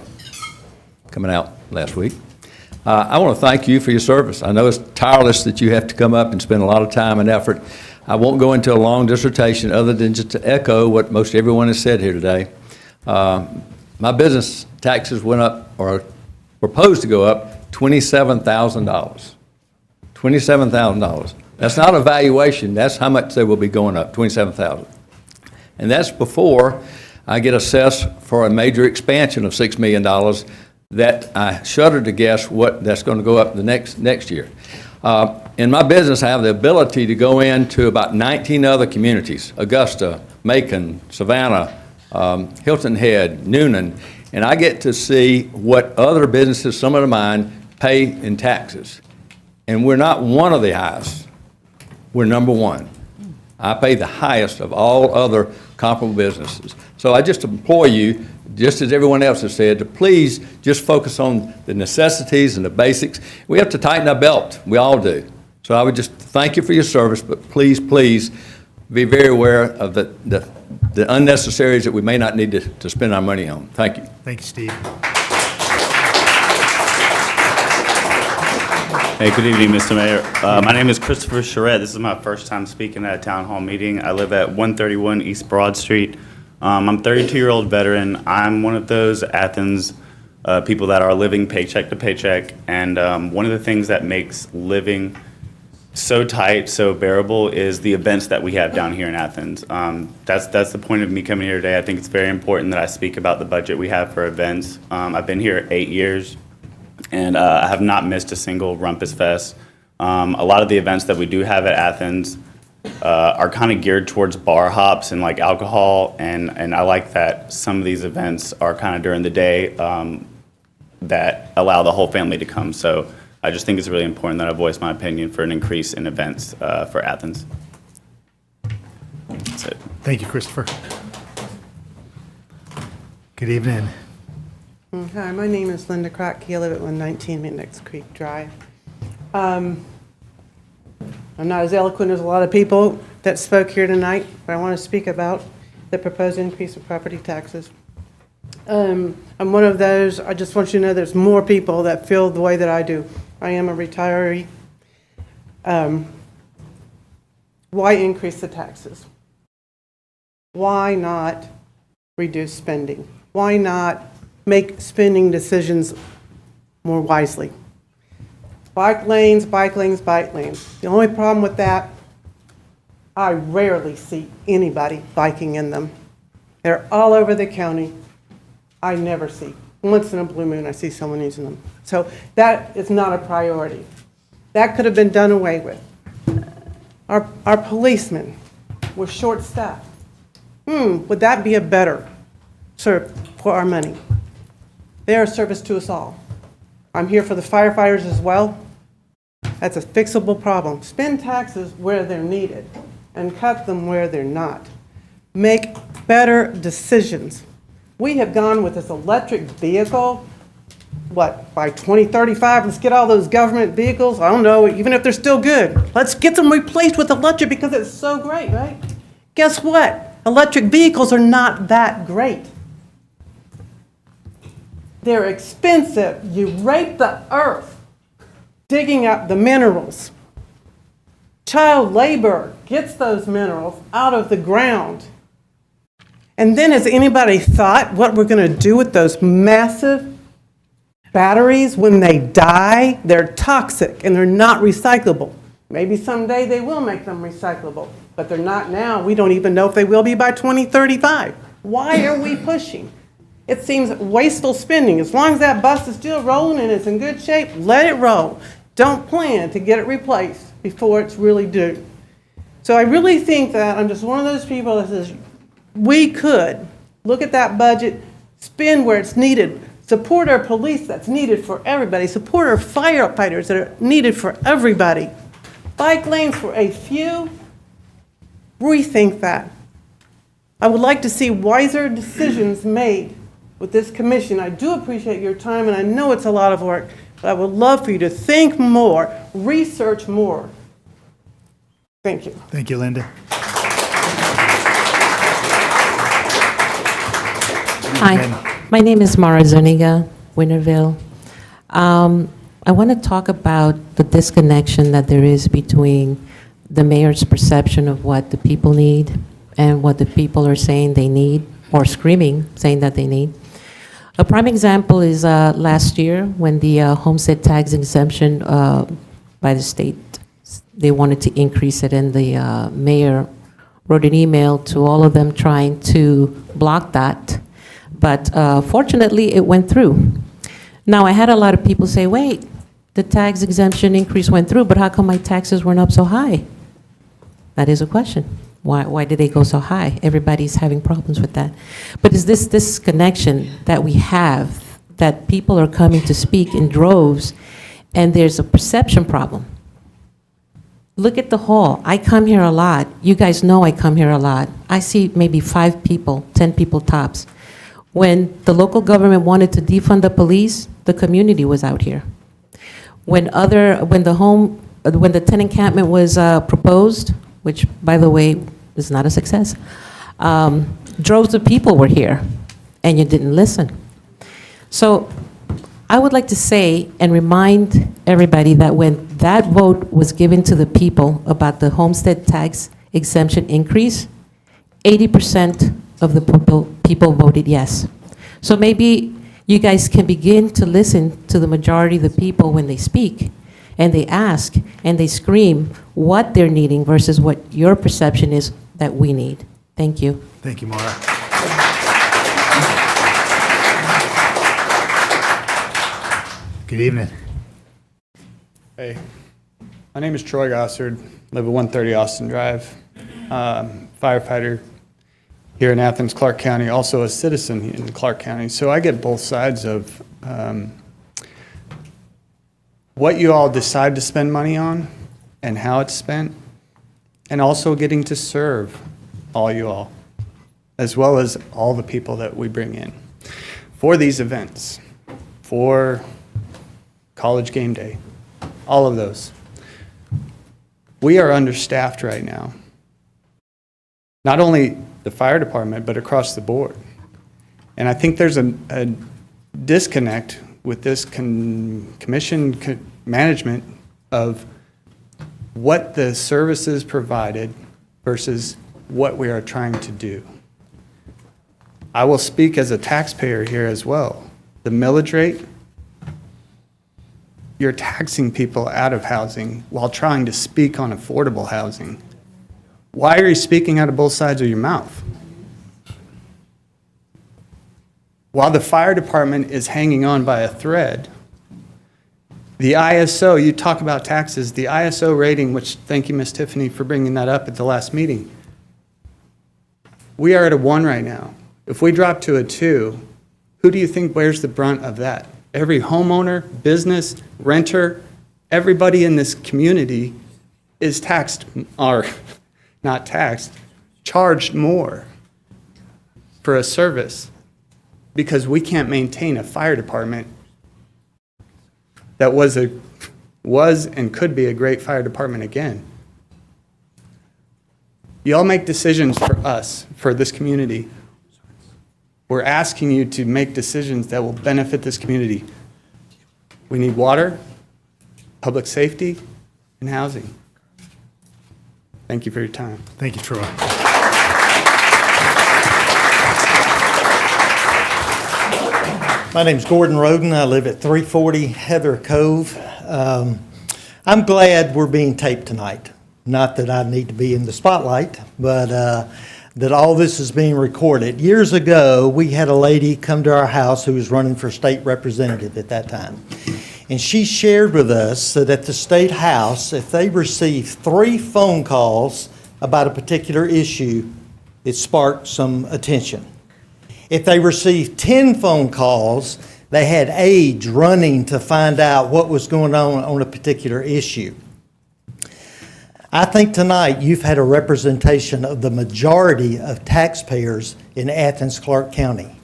coming out last week. I want to thank you for your service. I know it's tireless that you have to come up and spend a lot of time and effort. I won't go into a long dissertation other than just to echo what most everyone has said here today. My business taxes went up, or were proposed to go up, $27,000. $27,000. That's not a valuation. That's how much they will be going up, $27,000. And that's before I get assessed for a major expansion of $6 million that I shudder to guess what that's going to go up the next year. In my business, I have the ability to go into about 19 other communities, Augusta, Macon, Savannah, Hilton Head, Noonan, and I get to see what other businesses, some of mine, pay in taxes. And we're not one of the highest. We're number one. I pay the highest of all other comparable businesses. So I just implore you, just as everyone else has said, to please just focus on the necessities and the basics. We have to tighten our belt. We all do. So I would just thank you for your service, but please, please be very aware of the unnecessaries that we may not need to spend our money on. Thank you. Thank you, Steve. Hey, good evening, Mr. Mayor. My name is Christopher Charette. This is my first time speaking at a town hall meeting. I live at 131 East Broad Street. I'm a 32-year-old veteran. I'm one of those Athens people that are living paycheck to paycheck. And one of the things that makes living so tight, so bearable is the events that we have down here in Athens. That's the point of me coming here today. I think it's very important that I speak about the budget we have for events. I've been here 8 years, and I have not missed a single Rumpus Fest. A lot of the events that we do have at Athens are kind of geared towards bar hops and like alcohol, and I like that some of these events are kind of during the day that allow the whole family to come. So I just think it's really important that I voice my opinion for an increase in events for Athens. That's it. Thank you, Christopher. Good evening. Hi, my name is Linda Krotke. I live at 119 Mindex Creek Drive. I'm not as eloquent as a lot of people that spoke here tonight, but I want to speak about the proposed increase of property taxes. I'm one of those, I just want you to know there's more people that feel the way that I do. I am a retiree. Why increase the taxes? Why not reduce spending? Why not make spending decisions more wisely? Bike lanes, bike lanes, bike lanes. The only problem with that, I rarely see anybody biking in them. They're all over the county. I never see. Once in a blue moon, I see someone using them. So that is not a priority. That could have been done away with. Our policemen were short-staffed. Would that be a better serve for our money? They're a service to us all. I'm here for the firefighters as well. That's a fixable problem. Spend taxes where they're needed and cut them where they're not. Make better decisions. We have gone with this electric vehicle, what, by 2035, let's get all those government vehicles, I don't know, even if they're still good. Let's get them replaced with electric because it's so great, right? Guess what? Electric vehicles are not that great. They're expensive. You rape the earth digging up the minerals. Child labor gets those minerals out of the ground. And then has anybody thought what we're going to do with those massive batteries when they die? They're toxic and they're not recyclable. Maybe someday they will make them recyclable, but they're not now. We don't even know if they will be by 2035. Why are we pushing? It seems wasteful spending. As long as that bus is still rolling and it's in good shape, let it roll. Don't plan to get it replaced before it's really due. So I really think that I'm just one of those people that says, we could look at that budget, spend where it's needed, support our police that's needed for everybody, support our firefighters that are needed for everybody. Bike lanes for a few, rethink that. I would like to see wiser decisions made with this commission. I do appreciate your time, and I know it's a lot of work, but I would love for you to think more, research more. Thank you. Thank you, Linda. Hi, my name is Mara Zuniga, Winterville. I want to talk about the disconnection that there is between the mayor's perception of what the people need and what the people are saying they need, or screaming, saying that they need. A prime example is last year when the homestead tax exemption by the state, they wanted to increase it, and the mayor wrote an email to all of them trying to block that. But fortunately, it went through. Now, I had a lot of people say, wait, the tax exemption increase went through, but how come my taxes weren't up so high? That is a question. Why did they go so high? Everybody's having problems with that. But is this disconnection that we have, that people are coming to speak in droves, and there's a perception problem. Look at the hall. I come here a lot. You guys know I come here a lot. I see maybe 5 people, 10 people tops. When the local government wanted to defund the police, the community was out here. When the tent encampment was proposed, which, by the way, is not a success, droves of people were here, and you didn't listen. So I would like to say and remind everybody that when that vote was given to the people about the homestead tax exemption increase, 80% of the people voted yes. So maybe you guys can begin to listen to the majority of the people when they speak, and they ask, and they scream what they're needing versus what your perception is that we need. Thank you. Thank you, Mara. Good evening. Hey, my name is Troy Gossard, live at 130 Austin Drive, firefighter here in Athens-Clarke County, also a citizen in Clarke County. So I get both sides of what you all decide to spend money on and how it's spent, and also getting to serve all you all, as well as all the people that we bring in for these events, for college game day, all of those. We are understaffed right now. Not only the fire department, but across the board. And I think there's a disconnect with this commission management of what the services provided versus what we are trying to do. I will speak as a taxpayer here as well. The millage rate, you're taxing people out of housing while trying to speak on affordable housing. Why are you speaking out of both sides of your mouth? While the fire department is hanging on by a thread, the ISO, you talk about taxes, the ISO rating, which thank you, Ms. Tiffany, for bringing that up at the last meeting. We are at a 1 right now. If we drop to a 2, who do you think bears the brunt of that? Every homeowner, business, renter, everybody in this community is taxed, or not taxed, charged more for a service because we can't maintain a fire department that was and could be a great fire department again. Y'all make decisions for us, for this community. We're asking you to make decisions that will benefit this community. We need water, public safety, and housing. Thank you for your time. Thank you, Troy. My name's Gordon Roden. I live at 340 Heather Cove. I'm glad we're being taped tonight. Not that I need to be in the spotlight, but that all this is being recorded. Years ago, we had a lady come to our house who was running for state representative at that time. And she shared with us that at the state house, if they received 3 phone calls about a particular issue, it sparked some attention. If they received 10 phone calls, they had aides running to find out what was going on a particular issue. I think tonight you've had a representation of the majority of taxpayers in Athens-Clarke County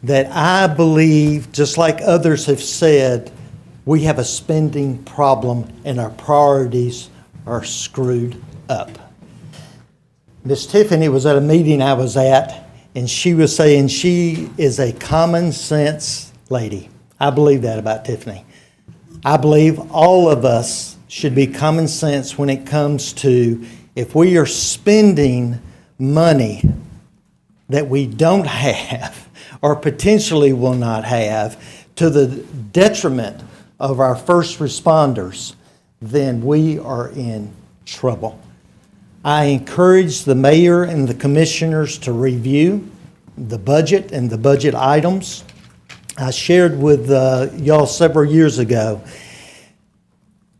that I believe, just like others have said, we have a spending problem and our priorities are screwed up. Miss Tiffany was at a meeting I was at, and she was saying she is a common sense lady. I believe that about Tiffany. I believe all of us should be common sense when it comes to if we are spending money that we don't have or potentially will not have to the detriment of our first responders, then we are in trouble. I encourage the mayor and the commissioners to review the budget and the budget items. I shared with y'all several years ago,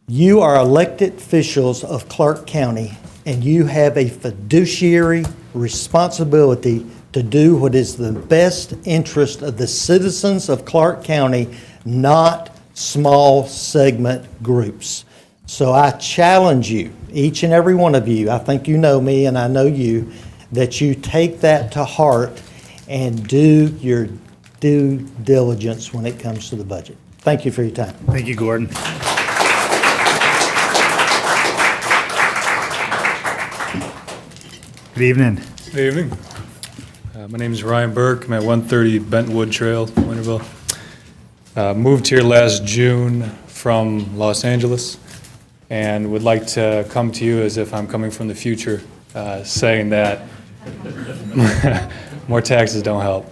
you are elected officials of Clarke County, and you have a fiduciary responsibility to do what is the best interest of the citizens of Clarke County, not small segment groups. So I challenge you, each and every one of you, I think you know me and I know you, that you take that to heart and do your due diligence when it comes to the budget. Thank you for your time. Thank you, Gordon. Good evening. Good evening. My name is Ryan Burke. I'm at 130 Bentwood Trail, Winterville. Moved here last June from Los Angeles and would like to come to you as if I'm coming from the future, saying that more taxes don't help.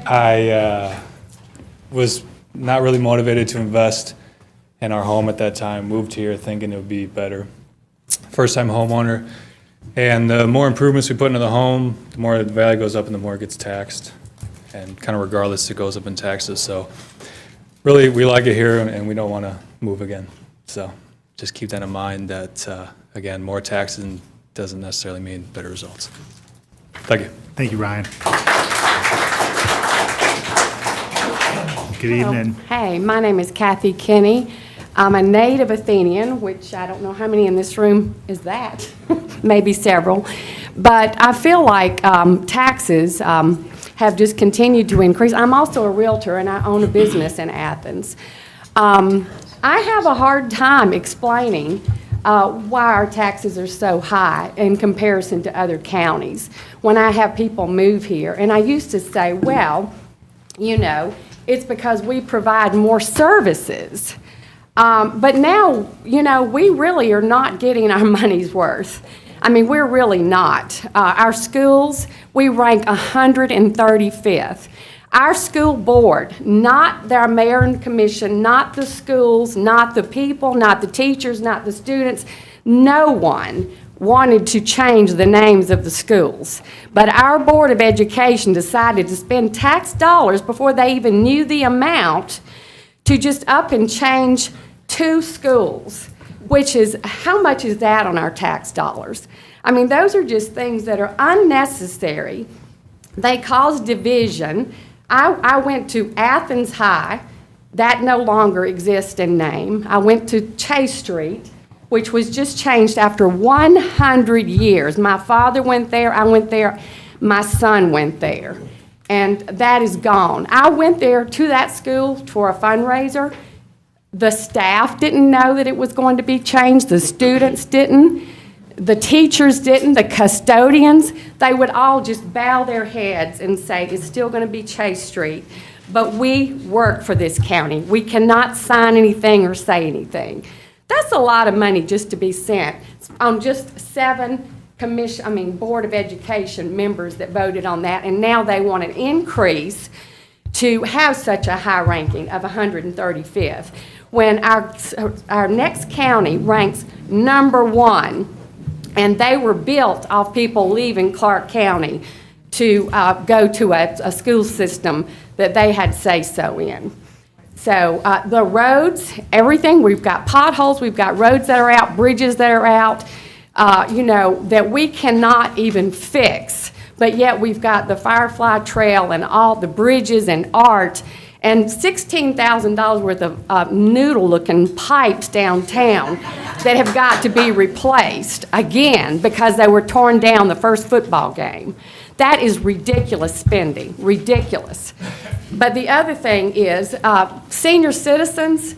I was not really motivated to invest in our home at that time, moved here thinking it would be better. First-time homeowner, and the more improvements we put into the home, the more the value goes up and the more it gets taxed. And kind of regardless, it goes up in taxes. So really, we like it here and we don't want to move again. So just keep that in mind that, again, more taxes doesn't necessarily mean better results. Thank you. Thank you, Ryan. Good evening. Hey, my name is Kathy Kinney. I'm a native Athenian, which I don't know how many in this room is that, maybe several. But I feel like taxes have just continued to increase. I'm also a realtor and I own a business in Athens. I have a hard time explaining why our taxes are so high in comparison to other counties. When I have people move here, and I used to say, well, you know, it's because we provide more services. But now, you know, we really are not getting our money's worth. I mean, we're really not. Our schools, we rank 135th. Our school board, not our mayor and commission, not the schools, not the people, not the teachers, not the students, no one wanted to change the names of the schools. But our Board of Education decided to spend tax dollars before they even knew the amount to just up and change 2 schools, which is, how much is that on our tax dollars? I mean, those are just things that are unnecessary. They cause division. I went to Athens High. That no longer exists in name. I went to Chase Street, which was just changed after 100 years. My father went there, I went there, my son went there, and that is gone. I went there to that school for a fundraiser. The staff didn't know that it was going to be changed, the students didn't, the teachers didn't, the custodians, they would all just bow their heads and say, it's still going to be Chase Street. But we work for this county. We cannot sign anything or say anything. That's a lot of money just to be sent on just 7 Board of Education members that voted on that, and now they want an increase to have such a high ranking of 135th, when our next county ranks #1, and they were built off people leaving Clarke County to go to a school system that they had say-so in. So the roads, everything, we've got potholes, we've got roads that are out, bridges that are out, you know, that we cannot even fix. But yet we've got the Firefly Trail and all the bridges and art and $16,000 worth of noodle-looking pipes downtown that have got to be replaced again because they were torn down the first football game. That is ridiculous spending, ridiculous. But the other thing is senior citizens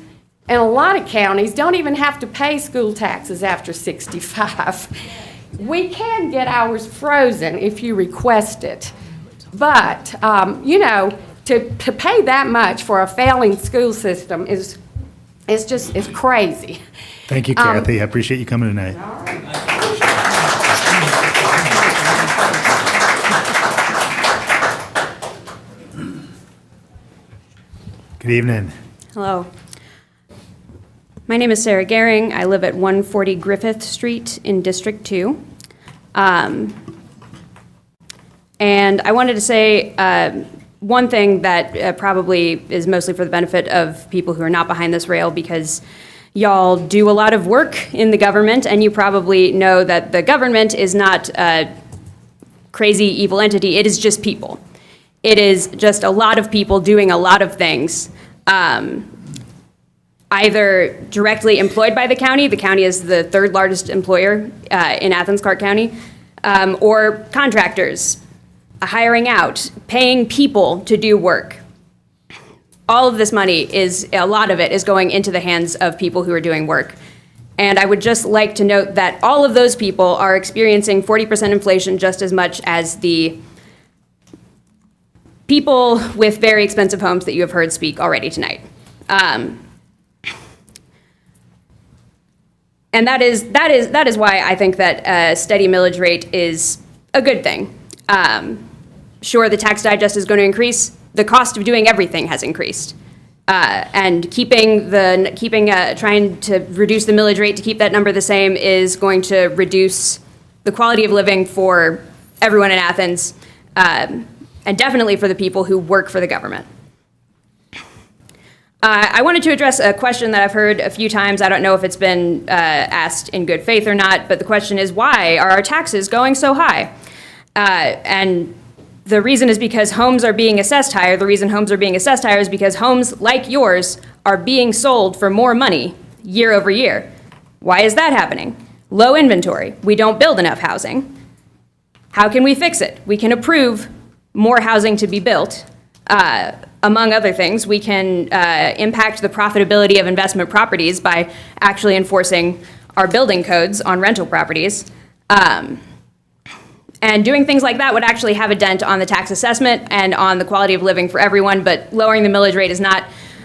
in a lot of counties don't even have to pay school taxes after 65. We can get ours frozen if you request it. But, you know, to pay that much for a failing school system is crazy. Thank you, Kathy. I appreciate you coming tonight. Good evening. Hello. My name is Sarah Gehring. I live at 140 Griffith Street in District 2. And I wanted to say one thing that probably is mostly for the benefit of people who are not behind this rail, because y'all do a lot of work in the government, and you probably know that the government is not a crazy evil entity. It is just people. It is just a lot of people doing a lot of things, either directly employed by the county is the 3rd largest employer in Athens-Clarke County, or contractors, hiring out, paying people to do work. All of this money a lot of it is going into the hands of people who are doing work. And I would just like to note that all of those people are experiencing 40% inflation just as much as the people with very expensive homes that you have heard speak already tonight. And that is why I think that a steady millage rate is a good thing. Sure, the tax digest is going to increase. The cost of doing everything has increased. And trying to reduce the millage rate to keep that number the same is going to reduce the quality of living for everyone in Athens, and definitely for the people who work for the government. I wanted to address a question that I've heard a few times. I don't know if it's been asked in good faith or not, but the question is, why are our taxes going so high? And the reason is because homes are being assessed higher. The reason homes are being assessed higher is because homes like yours are being sold for more money year over year. Why is that happening? Low inventory. We don't build enough housing. How can we fix it? We can approve more housing to be built. Among other things, we can impact the profitability of investment properties by actually enforcing our building codes on rental properties. And doing things like that would actually have a dent on the tax assessment and on the quality of living for everyone, but lowering the millage rate is not.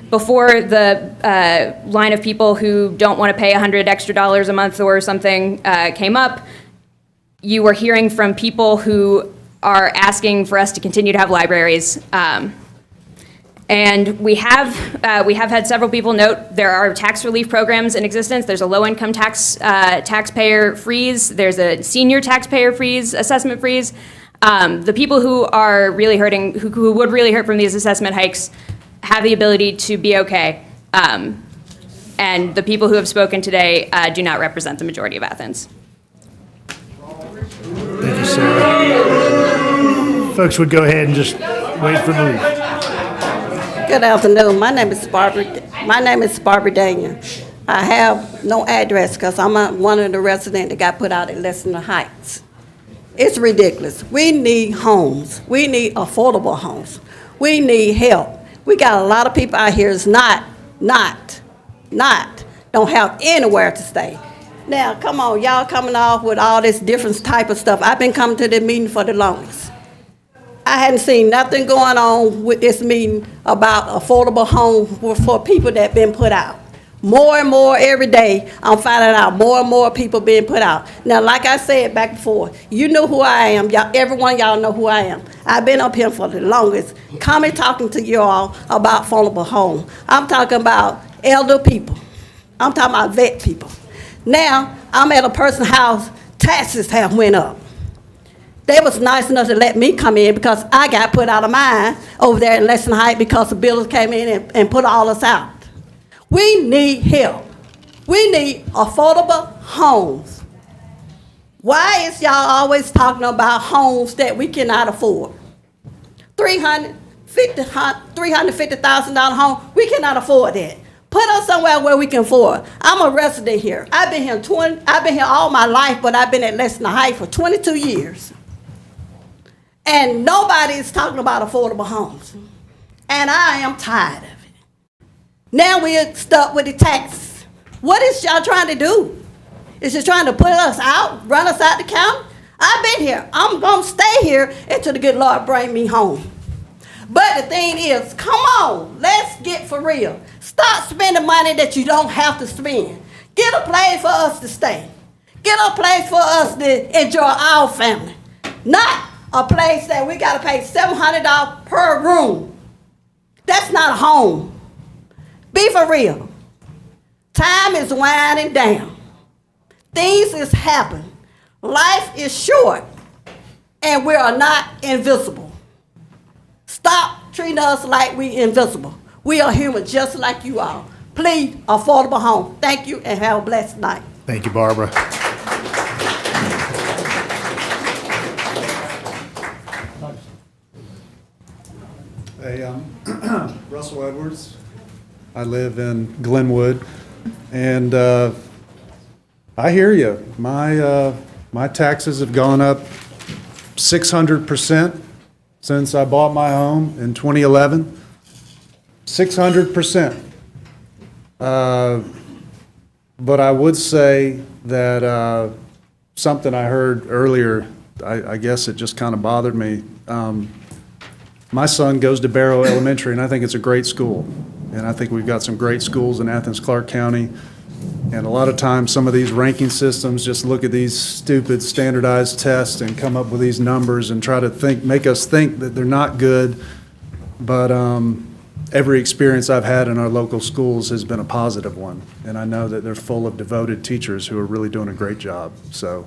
Before the line of people who don't want to pay $100 extra a month or something came up, you were hearing from people who are asking for us to continue to have libraries. And we have had several people note there are tax relief programs in existence. There's a low-income taxpayer freeze. There's a senior taxpayer freeze, assessment freeze. The people who are really hurting, who would really hurt from these assessment hikes, have the ability to be okay. And the people who have spoken today do not represent the majority of Athens. Thank you, Sarah. Folks would go ahead and just wait for the lead. Good afternoon. My name is Barber Daniel. I have no address because I'm one of the residents that got put out at Lexington Heights. It's ridiculous. We need homes. We need affordable homes. We need help. We got a lot of people out here that's don't have anywhere to stay. Now, come on, y'all coming off with all this different type of stuff. I've been coming to the meeting for the longest. I hadn't seen nothing going on with this meeting about affordable homes for people that been put out. More and more every day, I'm finding out more and more people being put out. Now, like I said back before, you know who I am. Everyone y'all know who I am. I've been up here for the longest, coming talking to you all about affordable homes. I'm talking about elder people. I'm talking about vet people. Now, I'm at a person's house, taxes have went up. They was nice enough to let me come in because I got put out of mine over there in Lexington Heights because the builders came in and put all us out. We need help. We need affordable homes. Why is y'all always talking about homes that we cannot afford? $350,000 home, we cannot afford that. Put us somewhere where we can afford. I'm a resident here. I've been here all my life, but I've been at Lexington Heights for 22 years. And nobody is talking about affordable homes. And I am tired of it. Now we're stuck with the taxes. What is y'all trying to do? Is it trying to put us out, run us out the county? I've been here. I'm going to stay here until the good Lord bring me home. But the thing is, come on, let's get for real. Stop spending money that you don't have to spend. Get a place for us to stay. Get a place for us to enjoy our family. Not a place that we got to pay $700 per room. That's not a home. Be for real. Time is winding down. Things is happening. Life is short, and we are not invisible. Stop treating us like we invisible. We are human just like you are. Please, affordable home. Thank you, and have a blessed night. Thank you, Barbara. Hey, I'm Russell Edwards. I live in Glenwood, and I hear you. My taxes have gone up 600% since I bought my home in 2011. 600%. But I would say that something I heard earlier, I guess it just kind of bothered me. My son goes to Barrow Elementary, and I think it's a great school. And I think we've got some great schools in Athens-Clarke County. And a lot of times, some of these ranking systems just look at these stupid standardized tests and come up with these numbers and try to make us think that they're not good. But every experience I've had in our local schools has been a positive one. And I know that they're full of devoted teachers who are really doing a great job. So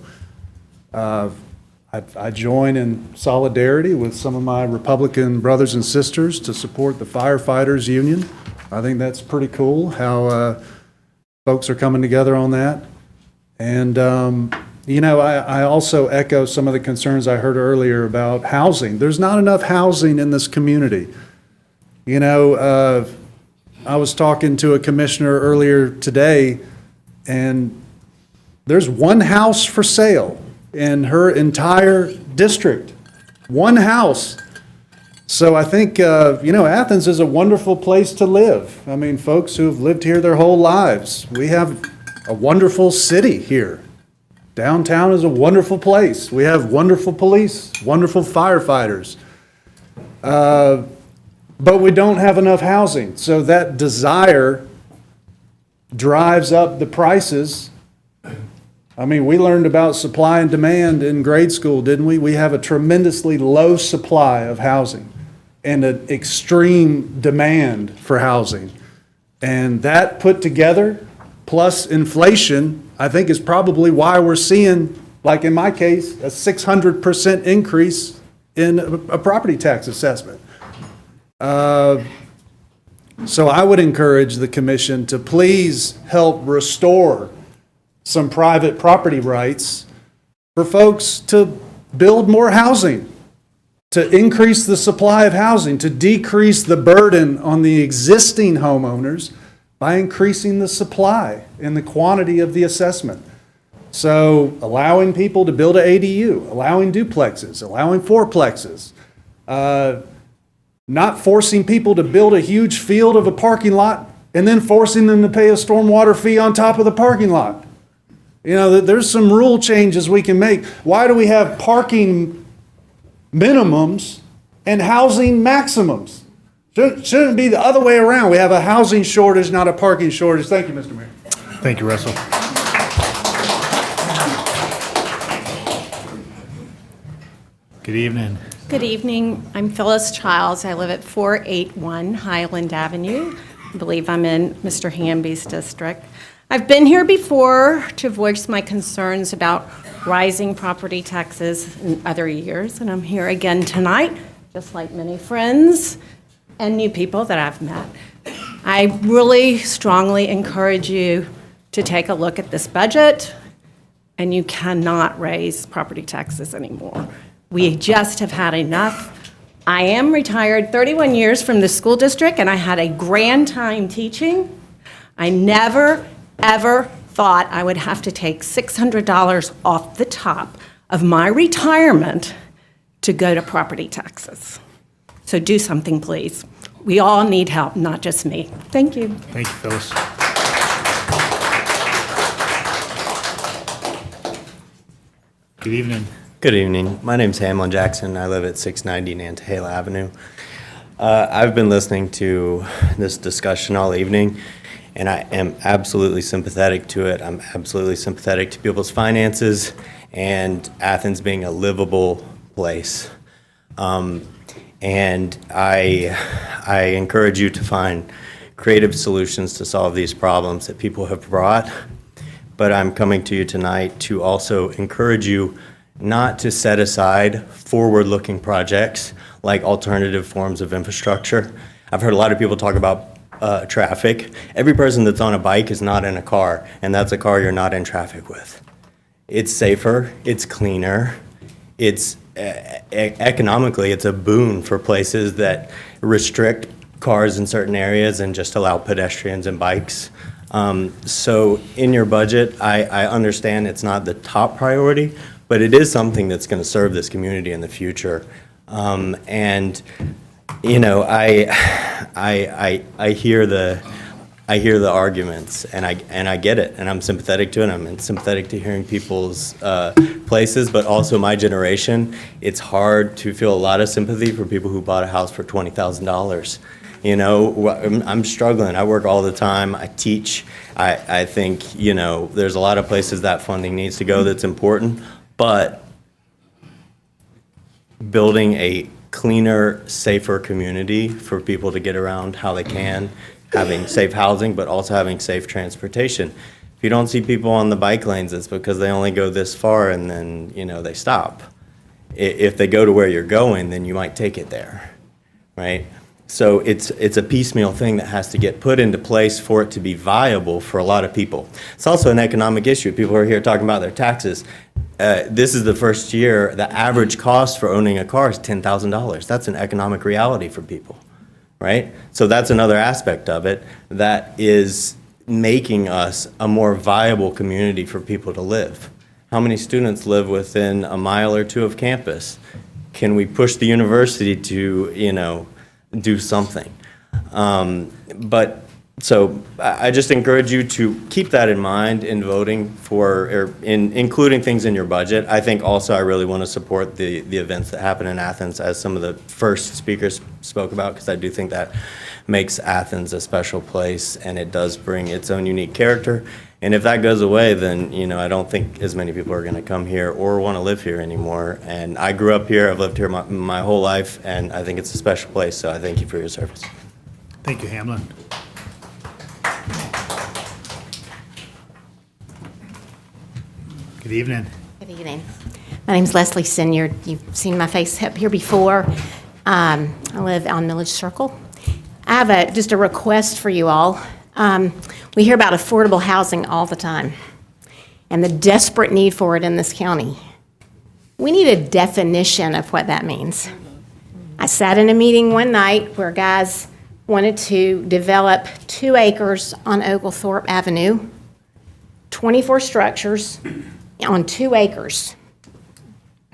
I join in solidarity with some of my Republican brothers and sisters to support the Firefighters Union. I think that's pretty cool how folks are coming together on that. And, I also echo some of the concerns I heard earlier about housing. There's not enough housing in this community. I was talking to a commissioner earlier today, and there's one house for sale in her entire district. One house. So I think, Athens is a wonderful place to live. I mean, folks who have lived here their whole lives. We have a wonderful city here. Downtown is a wonderful place. We have wonderful police, wonderful firefighters. But we don't have enough housing. So that desire drives up the prices. I mean, we learned about supply and demand in grade school, didn't we? We have a tremendously low supply of housing and an extreme demand for housing. And that put together, plus inflation, I think is probably why we're seeing, like in my case, a 600% increase in a property tax assessment. So I would encourage the commission to please help restore some private property rights for folks to build more housing, to increase the supply of housing, to decrease the burden on the existing homeowners by increasing the supply and the quantity of the assessment. So allowing people to build an ADU, allowing duplexes, allowing fourplexes, not forcing people to build a huge field of a parking lot and then forcing them to pay a stormwater fee on top of the parking lot. There's some rule changes we can make. Why do we have parking minimums and housing maximums? Shouldn't it be the other way around? We have a housing shortage, not a parking shortage. Thank you, Mr. Mayor. Thank you, Russell. Good evening. Good evening. I'm Phyllis Childs. I live at 481 Highland Avenue. I believe I'm in Mr. Hamby's district. I've been here before to voice my concerns about rising property taxes in other years, and I'm here again tonight, just like many friends and new people that I've met. I really strongly encourage you to take a look at this budget, and you cannot raise property taxes anymore. We just have had enough. I am retired 31 years from the school district, and I had a grand time teaching. I never, ever thought I would have to take $600 off the top of my retirement to go to property taxes. So do something, please. We all need help, not just me. Thank you. Thank you, Phyllis. Good evening. Good evening. My name's Hamlin Jackson. I live at 690 Nantahala Avenue. I've been listening to this discussion all evening, and I am absolutely sympathetic to it. I'm absolutely sympathetic to people's finances and Athens being a livable place. And I encourage you to find creative solutions to solve these problems that people have brought. But I'm coming to you tonight to also encourage you not to set aside forward-looking projects like alternative forms of infrastructure. I've heard a lot of people talk about traffic. Every person that's on a bike is not in a car, and that's a car you're not in traffic with. It's safer, it's cleaner, it's economically, it's a boon for places that restrict cars in certain areas and just allow pedestrians and bikes. So in your budget, I understand it's not the top priority, but it is something that's going to serve this community in the future. And you know, I hear the arguments, and I get it, and I'm sympathetic to it. I'm sympathetic to hearing people's places, but also my generation. It's hard to feel a lot of sympathy for people who bought a house for $20,000, You know, I'm struggling. I work all the time. I teach. I think, you know, there's a lot of places that funding needs to go that's important, but building a cleaner, safer community for people to get around how they can, having safe housing, but also having safe transportation. If you don't see people on the bike lanes, it's because they only go this far and then, you know, they stop. If they go to where you're going, then you might take it there, right? So it's a piecemeal thing that has to get put into place for it to be viable for a lot of people. It's also an economic issue. People are here talking about their taxes. This is the first year, the average cost for owning a car is $10,000. That's an economic reality for people, right? So that's another aspect of it that is making us a more viable community for people to live. How many students live within a mile or two of campus? Can we push the university to, you know, do something? But so I just encourage you to keep that in mind in voting for, or in including things in your budget. I think also I really want to support the events that happen in Athens, as some of the first speakers spoke about, because I do think that makes Athens a special place, and it does bring its own unique character. And if that goes away, then, you know, I don't think as many people are going to come here or want to live here anymore. And I grew up here. I've lived here my whole life, and I think it's a special place. So I thank you for your service. Thank you, Hamlin. Good evening. Good evening. My name's Leslie Sinyard. You've seen my face up here before. I live on Millage Circle. I have just a request for you all. We hear about affordable housing all the time and the desperate need for it in this county. We need a definition of what that means. I sat in a meeting one night where guys wanted to develop 2 acres on Oglethorpe Avenue, 24 structures on 2 acres.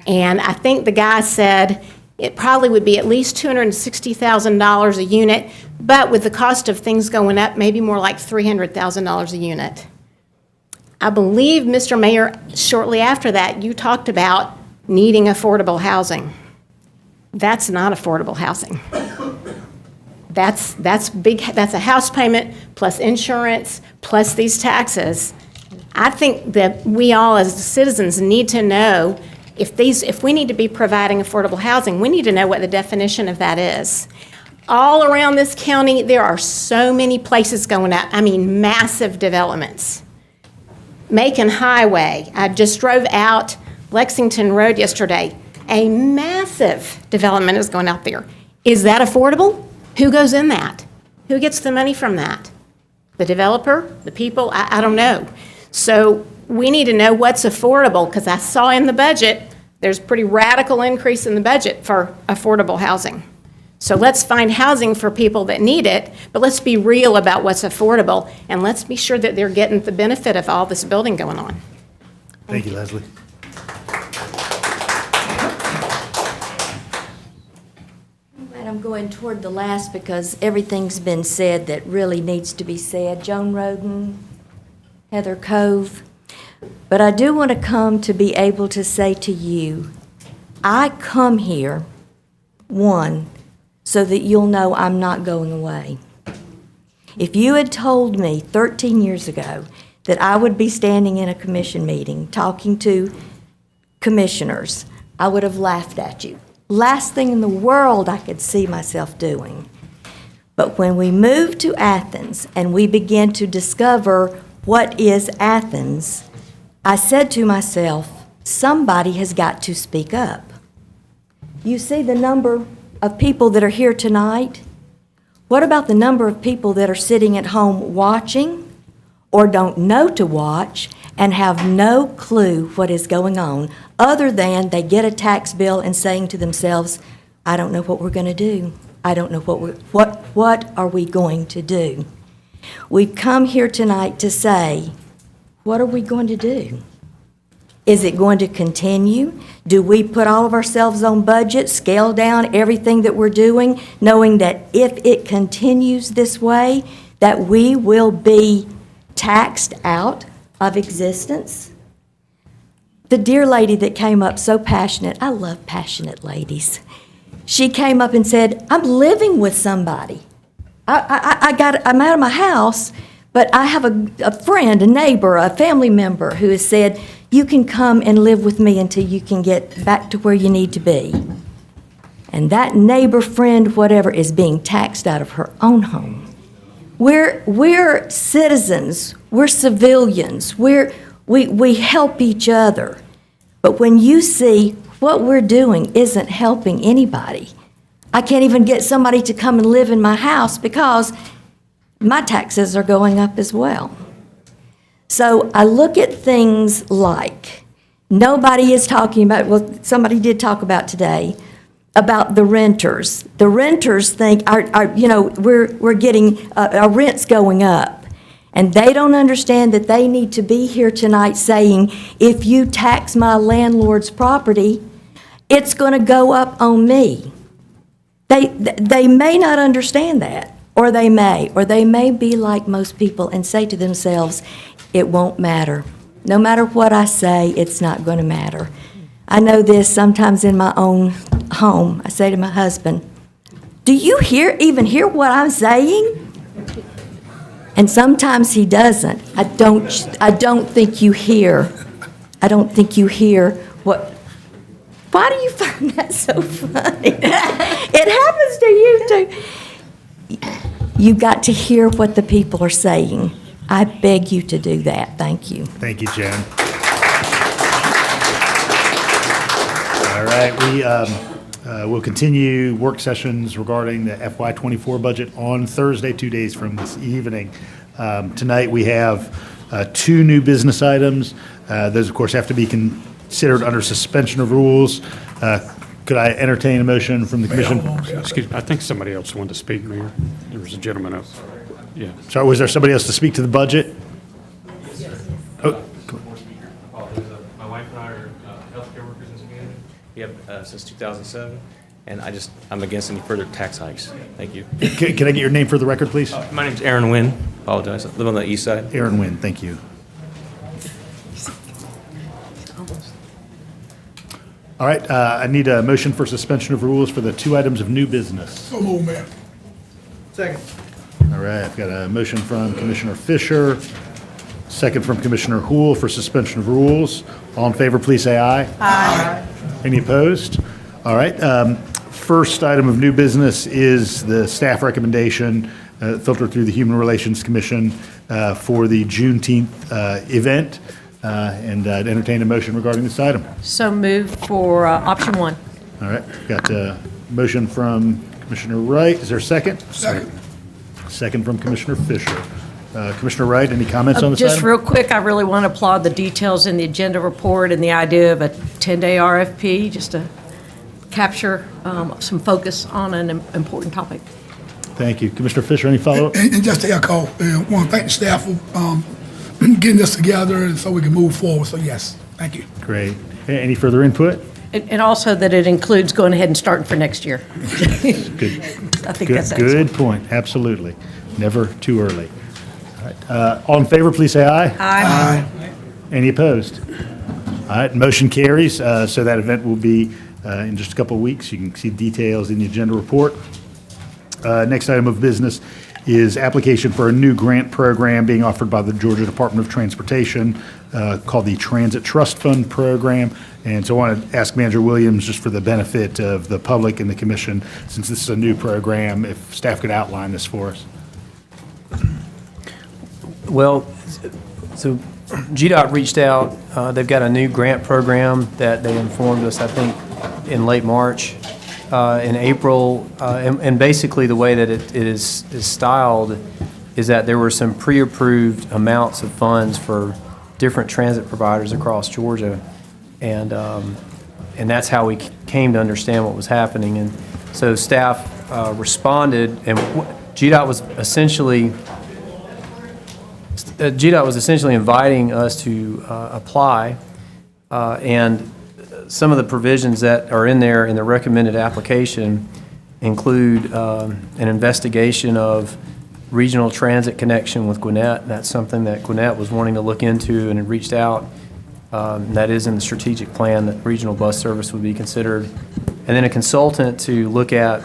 And I think the guy said it probably would be at least $260,000 a unit, but with the cost of things going up, maybe more like $300,000 a unit. I believe, Mr. Mayor, shortly after that, you talked about needing affordable housing. That's not affordable housing. That's big. That's a house payment plus insurance plus these taxes. I think that we all as citizens need to know if we need to be providing affordable housing, we need to know what the definition of that is. All around this county, there are so many places going up. I mean, massive developments. Macon Highway. I just drove out Lexington Road yesterday. A massive development is going out there. Is that affordable? Who goes in that? Who gets the money from that? The developer? The people? I don't know. So we need to know what's affordable, because I saw in the budget, there's a pretty radical increase in the budget for affordable housing. So let's find housing for people that need it, but let's be real about what's affordable, and let's be sure that they're getting the benefit of all this building going on. Thank you, Leslie. I'm going toward the last because everything's been said that really needs to be said. Joan Roden, Heather Cove. But I do want to come to be able to say to you, I come here, one, so that you'll know I'm not going away. If you had told me 13 years ago that I would be standing in a commission meeting talking to commissioners, I would have laughed at you. Last thing in the world I could see myself doing. But when we moved to Athens and we began to discover what is Athens, I said to myself, somebody has got to speak up. You see the number of people that are here tonight? What about the number of people that are sitting at home watching or don't know to watch and have no clue what is going on, other than they get a tax bill and saying to themselves, I don't know what we're going to do. I don't know what are we going to do? We've come here tonight to say, what are we going to do? Is it going to continue? Do we put all of ourselves on budget, scale down everything that we're doing, knowing that if it continues this way, that we will be taxed out of existence? The dear lady that came up so passionate, I love passionate ladies. She came up and said, I'm living with somebody. I'm out of my house, but I have a friend, a neighbor, a family member who has said, you can come and live with me until you can get back to where you need to be. And that neighbor, friend, whatever, is being taxed out of her own home. We're citizens, we're civilians, we help each other. But when you see what we're doing isn't helping anybody, I can't even get somebody to come and live in my house because my taxes are going up as well. So I look at things like, nobody is talking about, well, somebody did talk about today, about the renters. The renters think we're getting our rent's going up, and they don't understand that they need to be here tonight saying, if you tax my landlord's property, it's going to go up on me. They may not understand that, or they may be like most people and say to themselves, it won't matter. No matter what I say, it's not going to matter. I know this sometimes in my own home. I say to my husband, do you even hear what I'm saying? And sometimes he doesn't. I don't think you hear what. Why do you find that so funny? It happens to you too. You got to hear what the people are saying. I beg you to do that. Thank you. Thank you, Jen. All right, we'll continue work sessions regarding the FY24 budget on Thursday, 2 days from this evening. Tonight, we have 2 new business items. Those, of course, have to be considered under suspension of rules. Could I entertain a motion from the commission? Excuse me, I think somebody else wanted to speak, Mayor. There was a gentleman up. Yeah. Sorry, was there somebody else to speak to the budget? Oh, my wife and I are healthcare workers in this community. We have since 2007, and I'm against any further tax hikes. Thank you. Can I get your name for the record, please? My name's Aaron Wynn. Apologize. I live on the east side. Aaron Wynn, thank you. All right, I need a motion for suspension of rules for the 2 items of new business. So move, Mayor. Second. All right, I've got a motion from Commissioner Fisher, second from Commissioner Hool for suspension of rules. All in favor, please say aye. Aye. Any opposed? All right, first item of new business is the staff recommendation filtered through the Human Relations Commission for the Juneteenth event, and I'd entertain a motion regarding this item. So move for option 1. All right, got a motion from Commissioner Wright. Is there a second? Second. Second from Commissioner Fisher. Commissioner Wright, any comments on this Just item? real quick, I really want to applaud the details in the agenda report and the idea of a 10-day RFP, just to capture some focus on an important topic. Thank you. Commissioner Fisher, any follow-up? And just to echo, I want to thank the staff for getting this together and so we can move forward. So yes, thank you. Great. Any further input? And also that it includes going ahead and starting for next year. Good. I think Good, that's excellent. good point. Absolutely. Never too early. All right. All in favor, please say aye. Aye. Any opposed? All right, motion carries. So that event will be in just a couple of weeks. You can see details in the agenda report. Next item of business is application for a new grant program being offered by the Georgia Department of Transportation called the Transit Trust Fund Program. And so I want to ask Manager Williams, just for the benefit of the public and the commission, since this is a new program, if staff could outline this for us. Well, so GDOT reached out. They've got a new grant program that they informed us, I think, in late March. In April, and basically the way that it is styled is that there were some pre-approved amounts of funds for different transit providers across Georgia, and that's how we came to understand what was happening. And so staff responded, and GDOT was essentially inviting us to apply, and some of the provisions that are in there in the recommended application include an investigation of regional transit connection with Gwinnett. That's something that Gwinnett was wanting to look into and had reached out. That is in the strategic plan that regional bus service would be considered. And then a consultant to look at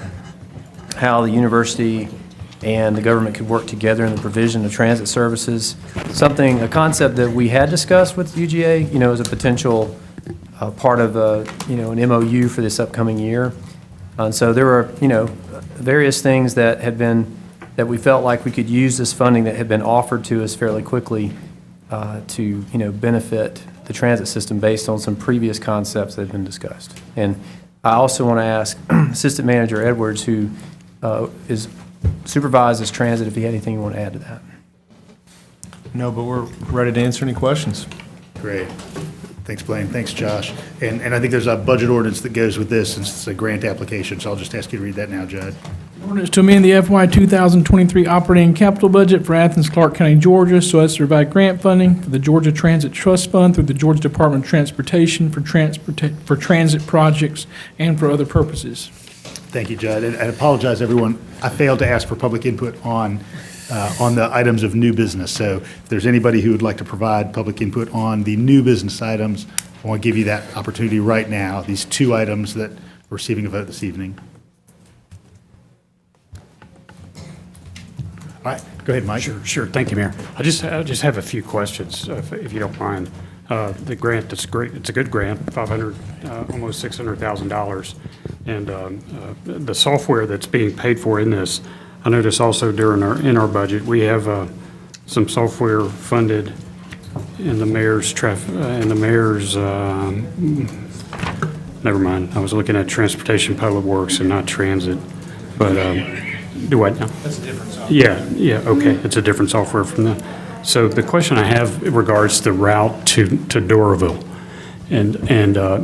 how the university and the government could work together in the provision of transit services. A concept that we had discussed with UGA, as a potential part of an MOU for this upcoming year. And so there were, various things that we felt like we could use this funding that had been offered to us fairly quickly to, benefit the transit system based on some previous concepts that had been discussed. And I also want to ask Assistant Manager Edwards, who supervises transit, if he had anything you want to add to that. No, but we're ready to answer any questions. Great. Thanks, Blaine. Thanks, Josh. And I think there's a budget ordinance that goes with this, since it's a grant application, so I'll just ask you to read that now, Judd. Ordinance to amend the FY 2023 operating capital budget for Athens-Clarke County, Georgia, so as to provide grant funding for the Georgia Transit Trust Fund through the Georgia Department of Transportation for transit projects and for other purposes. Thank you, Judd. And I apologize, everyone. I failed to ask for public input on the items of new business. So if there's anybody who would like to provide public input on the new business items, I want to give you that opportunity right now, these two items that are receiving a vote this evening. All right, go ahead, Mike. Sure. Thank you, Mayor. I just have a few questions, if you don't mind. The grant, that's great. It's a good grant, almost $600,000. And the software that's being paid for in this, I noticed also in our budget, we have some software funded in the mayor's never mind. I was looking at Transportation Public Works and not Transit, but do what now? That's a different software. Yeah, okay. It's a different software from that. So the question I have regards the route to Doraville. And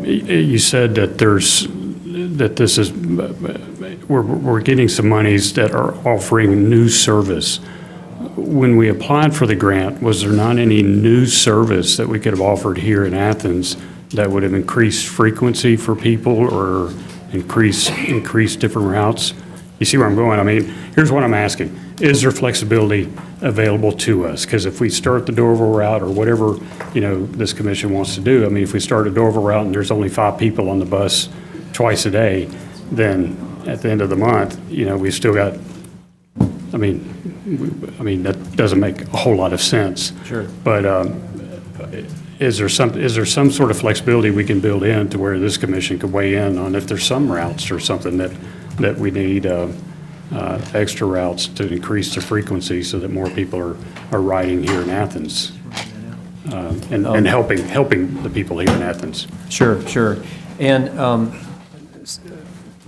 you said that we're getting some monies that are offering new service. When we applied for the grant, was there not any new service that we could have offered here in Athens that would have increased frequency for people or increase different routes? You see where I'm going? I mean, here's what I'm asking. Is there flexibility available to us? Because if we start the Doraville route or whatever, this commission wants to do, I mean, if we start a Doraville route and there's only 5 people on the bus twice a day, then at the end of the month, we've still got, I mean, that doesn't make a whole lot of sense. Sure. But is there some sort of flexibility we can build in to where this commission could weigh in on if there's some routes or something that we need extra routes to increase the frequency so that more people are riding here in Athens and helping the people here in Athens? Sure. And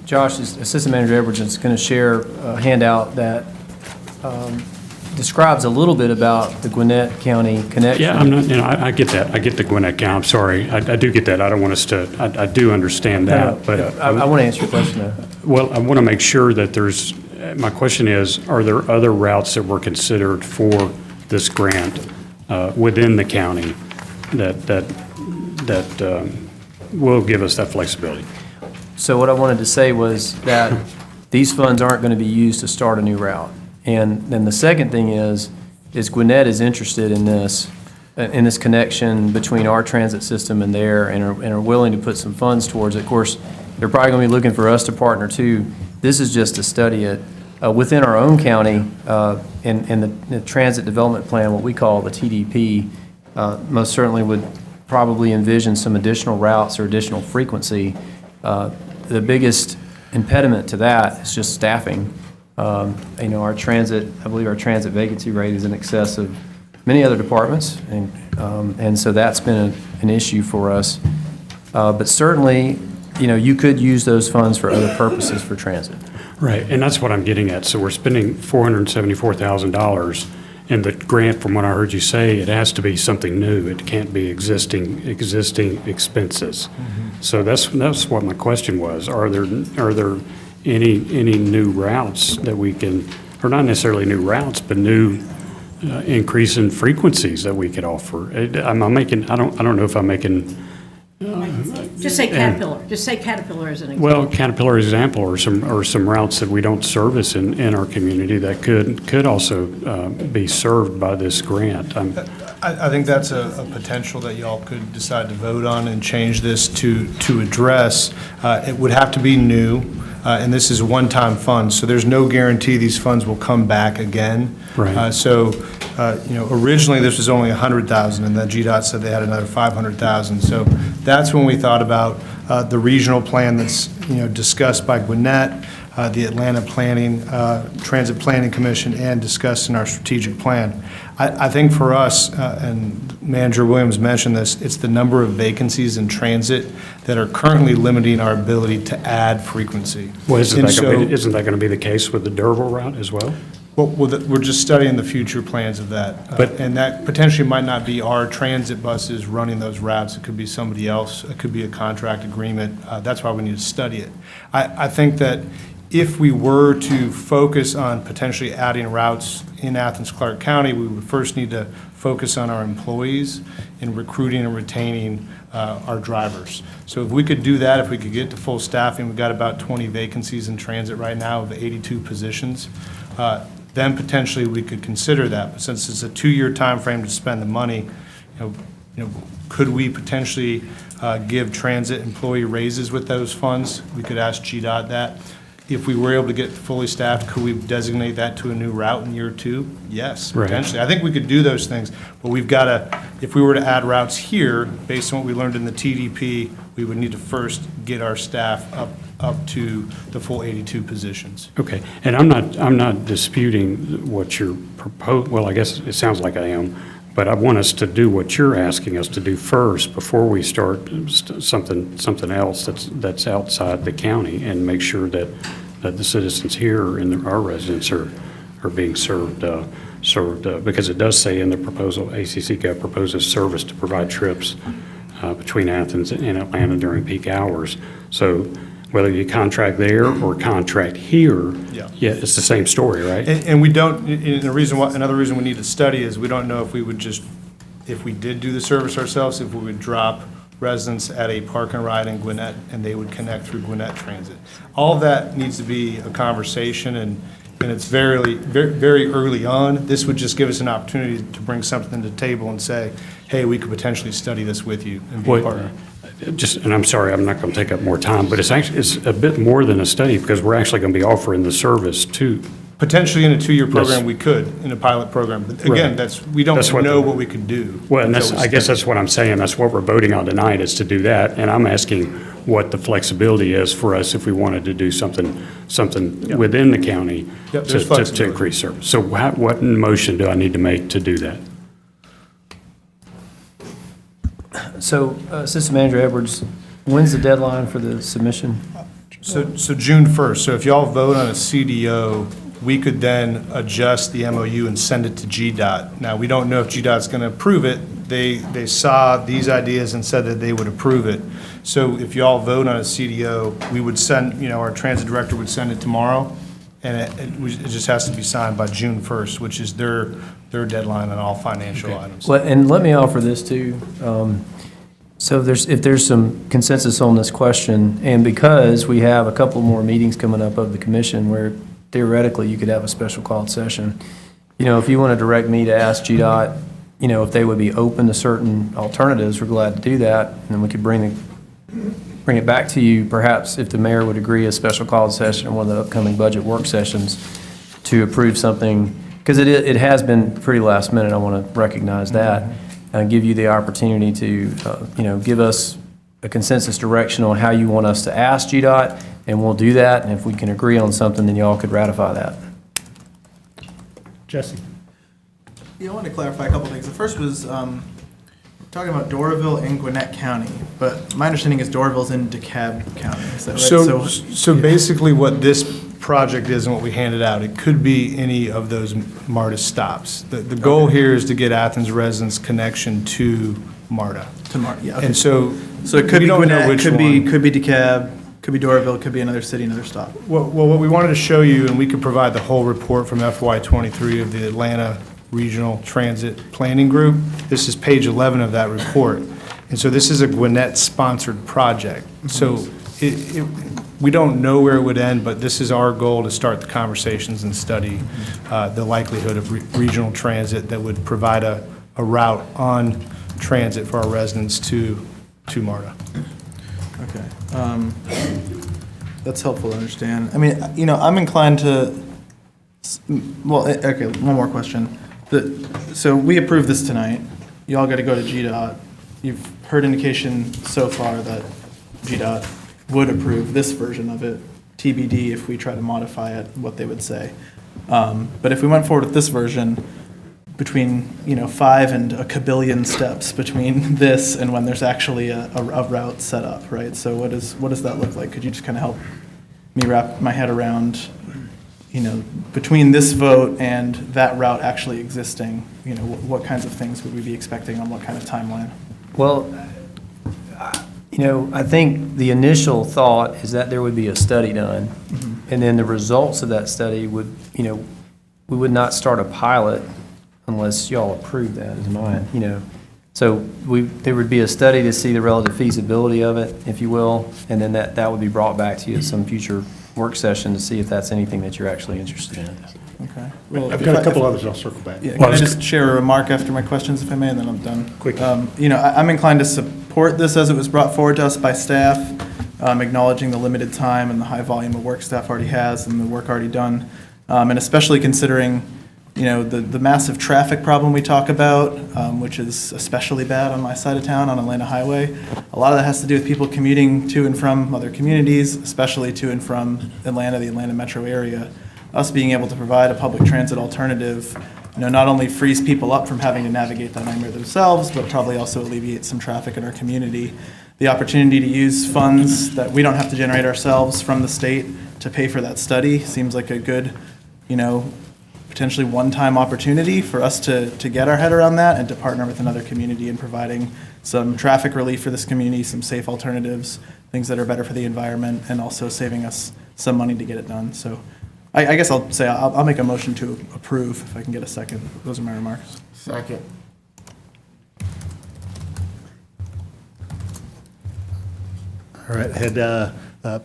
Josh, Assistant Manager Edwards, is going to share a handout that describes a little bit about the Gwinnett County connection. Yeah, I'm not, I get that. I get the Gwinnett County. I'm sorry. I do get that. I don't want us to, I do understand that, but. I want to answer your question, though. Well, I want to make sure that my question is, are there other routes that were considered for this grant within the county that will give us that flexibility? So what I wanted to say was that these funds aren't going to be used to start a new route. And then the second thing is Gwinnett is interested in this connection between our transit system and there, and are willing to put some funds towards it. Of course, they're probably going to be looking for us to partner too. This is just to study it within our own county, in the transit development plan, what we call the TDP, most certainly would probably envision some additional routes or additional frequency. The biggest impediment to that is just staffing. Our transit, I believe our transit vacancy rate is in excess of many other departments, and so that's been an issue for us. But certainly, you could use those funds for other purposes for transit. Right, and that's what I'm getting at. So we're spending $474,000, and the grant, from what I heard you say, it has to be something new. It can't be existing expenses. Mm-hmm. So that's what my question was. Are there any new routes that we can, or not necessarily new routes, but new increase in frequencies that we could offer? I don't know if I'm making. Just say Caterpillar. Just say Caterpillar as an example. Well, Caterpillar example, or some routes that we don't service in our community that could also be served by this grant. I think that's a potential that y'all could decide to vote on and change this to address. It would have to be new. and this is one-time funds, so there's no guarantee these funds will come back again. Right. Originally, this was only 100,000, and then GDOT said they had another 500,000. So that's when we thought about the regional plan that's, discussed by Gwinnett, the Atlanta Transit Planning Commission, and discussed in our strategic plan. I think for us, and Manager Williams mentioned this, it's the number of vacancies in transit that are currently limiting our ability to add frequency. Well, isn't that going to be the case with the Durville route as well? Well, we're just studying the future plans of that. And that potentially might not be our transit buses running those routes. It could be somebody else. It could be a contract agreement. That's why we need to study it. I think that if we were to focus on potentially adding routes in Athens-Clarke County, we would first need to focus on our employees in recruiting and retaining our drivers. So if we could do that, if we could get to full staffing, we've got about 20 vacancies in transit right now of 82 positions. Then potentially we could consider that. But since it's a 2-year time frame to spend the money, could we potentially give transit employee raises with those funds? We could ask GDOT that. If we were able to get fully staffed, could we designate that to a new route in year 2? Yes, potentially. I think we could do those things, but we've got to, if we were to add routes here, based on what we learned in the TDP, we would need to first get our staff up to the full 82 positions. Okay, and I'm not disputing what you're proposing. Well, I guess it sounds like I am, but I want us to do what you're asking us to do first before we start something else that's outside the county, and make sure that the citizens here and our residents are being served, because it does say in the proposal, ACC Gov proposes service to provide trips between Athens and Atlanta during peak hours. So whether you contract there or contract here, yeah, it's the same story, right? And we don't, another reason we need to study is we don't know if we would if we did do the service ourselves, if we would drop residents at a park and ride in Gwinnett and they would connect through Gwinnett Transit. All of that needs to be a conversation, and it's very, very early on. This would just give us an opportunity to bring something to the table and say, hey, we could potentially study this with you and be a partner. And I'm sorry, I'm not going to take up more time, but it's a bit more than a study, because we're actually going to be offering the service to. Potentially in a 2-year program, we could, in a pilot program. But again, we don't know what we could do. Well, and I guess that's what I'm saying. That's what we're voting on tonight, is to do that. And I'm asking what the flexibility is for us if we wanted to do something within the county to increase service. So what motion do I need to make to do that? So, Assistant Manager Edwards, when's the deadline for the submission? So June 1st. So if y'all vote on a CDO, we could then adjust the MOU and send it to GDOT. Now, we don't know if GDOT's going to approve it. They saw these ideas and said that they would approve it. So if y'all vote on a CDO, we would send, our transit director would send it tomorrow, and it just has to be signed by June 1st, which is their deadline on all financial items. Well, and let me offer this too. So if there's some consensus on this question, and because we have a couple more meetings coming up of the commission where theoretically you could have a special called session, if you want to direct me to ask GDOT, if they would be open to certain alternatives, we're glad to do that, and then we could bring it back to you, perhaps if the mayor would agree a special called session in one of the upcoming budget work sessions to approve something, because it has been pretty last minute. I want to recognize that. Give you the opportunity to, give us a consensus direction on how you want us to ask GDOT, and we'll do that. And if we can agree on something, then y'all could ratify that. Jesse. Yeah, I want to clarify a couple things. The first was we're talking about Doraville in Gwinnett County, but my understanding is Doraville's in DeKalb County. Is that right? So basically what this project is and what we handed out, it could be any of those MARTA stops. The goal here is to get Athens residents connection to MARTA. To MARTA, yeah. Okay. And so it could be Gwinnett, could be DeKalb, could be Doraville, could be another city, another stop. Well, what we wanted to show you, and we could provide the whole report from FY23 of the Atlanta Regional Transit Planning Group. This is page 11 of that report. And so this is a Gwinnett-sponsored project. So we don't know where it would end, but this is our goal to start the conversations and study the likelihood of regional transit that would provide a route on transit for our residents to MARTA. Okay. That's helpful to understand. I mean, you know, I'm inclined to, well, okay, one more question. So we approve this tonight. You all got to go to GDOT. You've heard indication so far that GDOT would approve this version of it, TBD if we try to modify it, what they would say. But if we went forward with this version, between, you know, 5 and a kabillion steps between this and when there's actually a route set up, right? So what does that look like? Could you just kind of help me wrap my head around, you know, between this vote and that route actually existing, you know, what kinds of things would we be expecting on what kind of timeline? Well, you know, I think the initial thought is that there would be a study done, and then the results of that study would, you know, we would not start a pilot unless y'all approve that, is mine, you know. So there would be a study to see the relative feasibility of it, if you will, and then that would be brought back to you at some future work session to see if that's anything that you're actually interested in. Okay. I've got a couple others, I'll circle back. Yeah, can I just share a remark after my questions, if I may, and then I'm done? Quick. You know, I'm inclined to support this as it was brought forward to us by staff, acknowledging the limited time and the high volume of work staff already has and the work already done, and especially considering, you know, the massive traffic problem we talk about, which is especially bad on my side of town on Atlanta Highway. A lot of that has to do with people commuting to and from other communities, especially to and from Atlanta, the Atlanta metro area. Us being able to provide a public transit alternative, you know, not only frees people up from having to navigate that nightmare themselves, but probably also alleviates some traffic in our community. The opportunity to use funds that we don't have to generate ourselves from the state to pay for that study seems like a good, you know, potentially one-time opportunity for us to get our head around that and to partner with another community in providing some traffic relief for this community, some safe alternatives, things that are better for the environment, and also saving us some money to get it done. So I guess I'll say I'll make a motion to approve if I can get a second. Those are my remarks. Second. All right,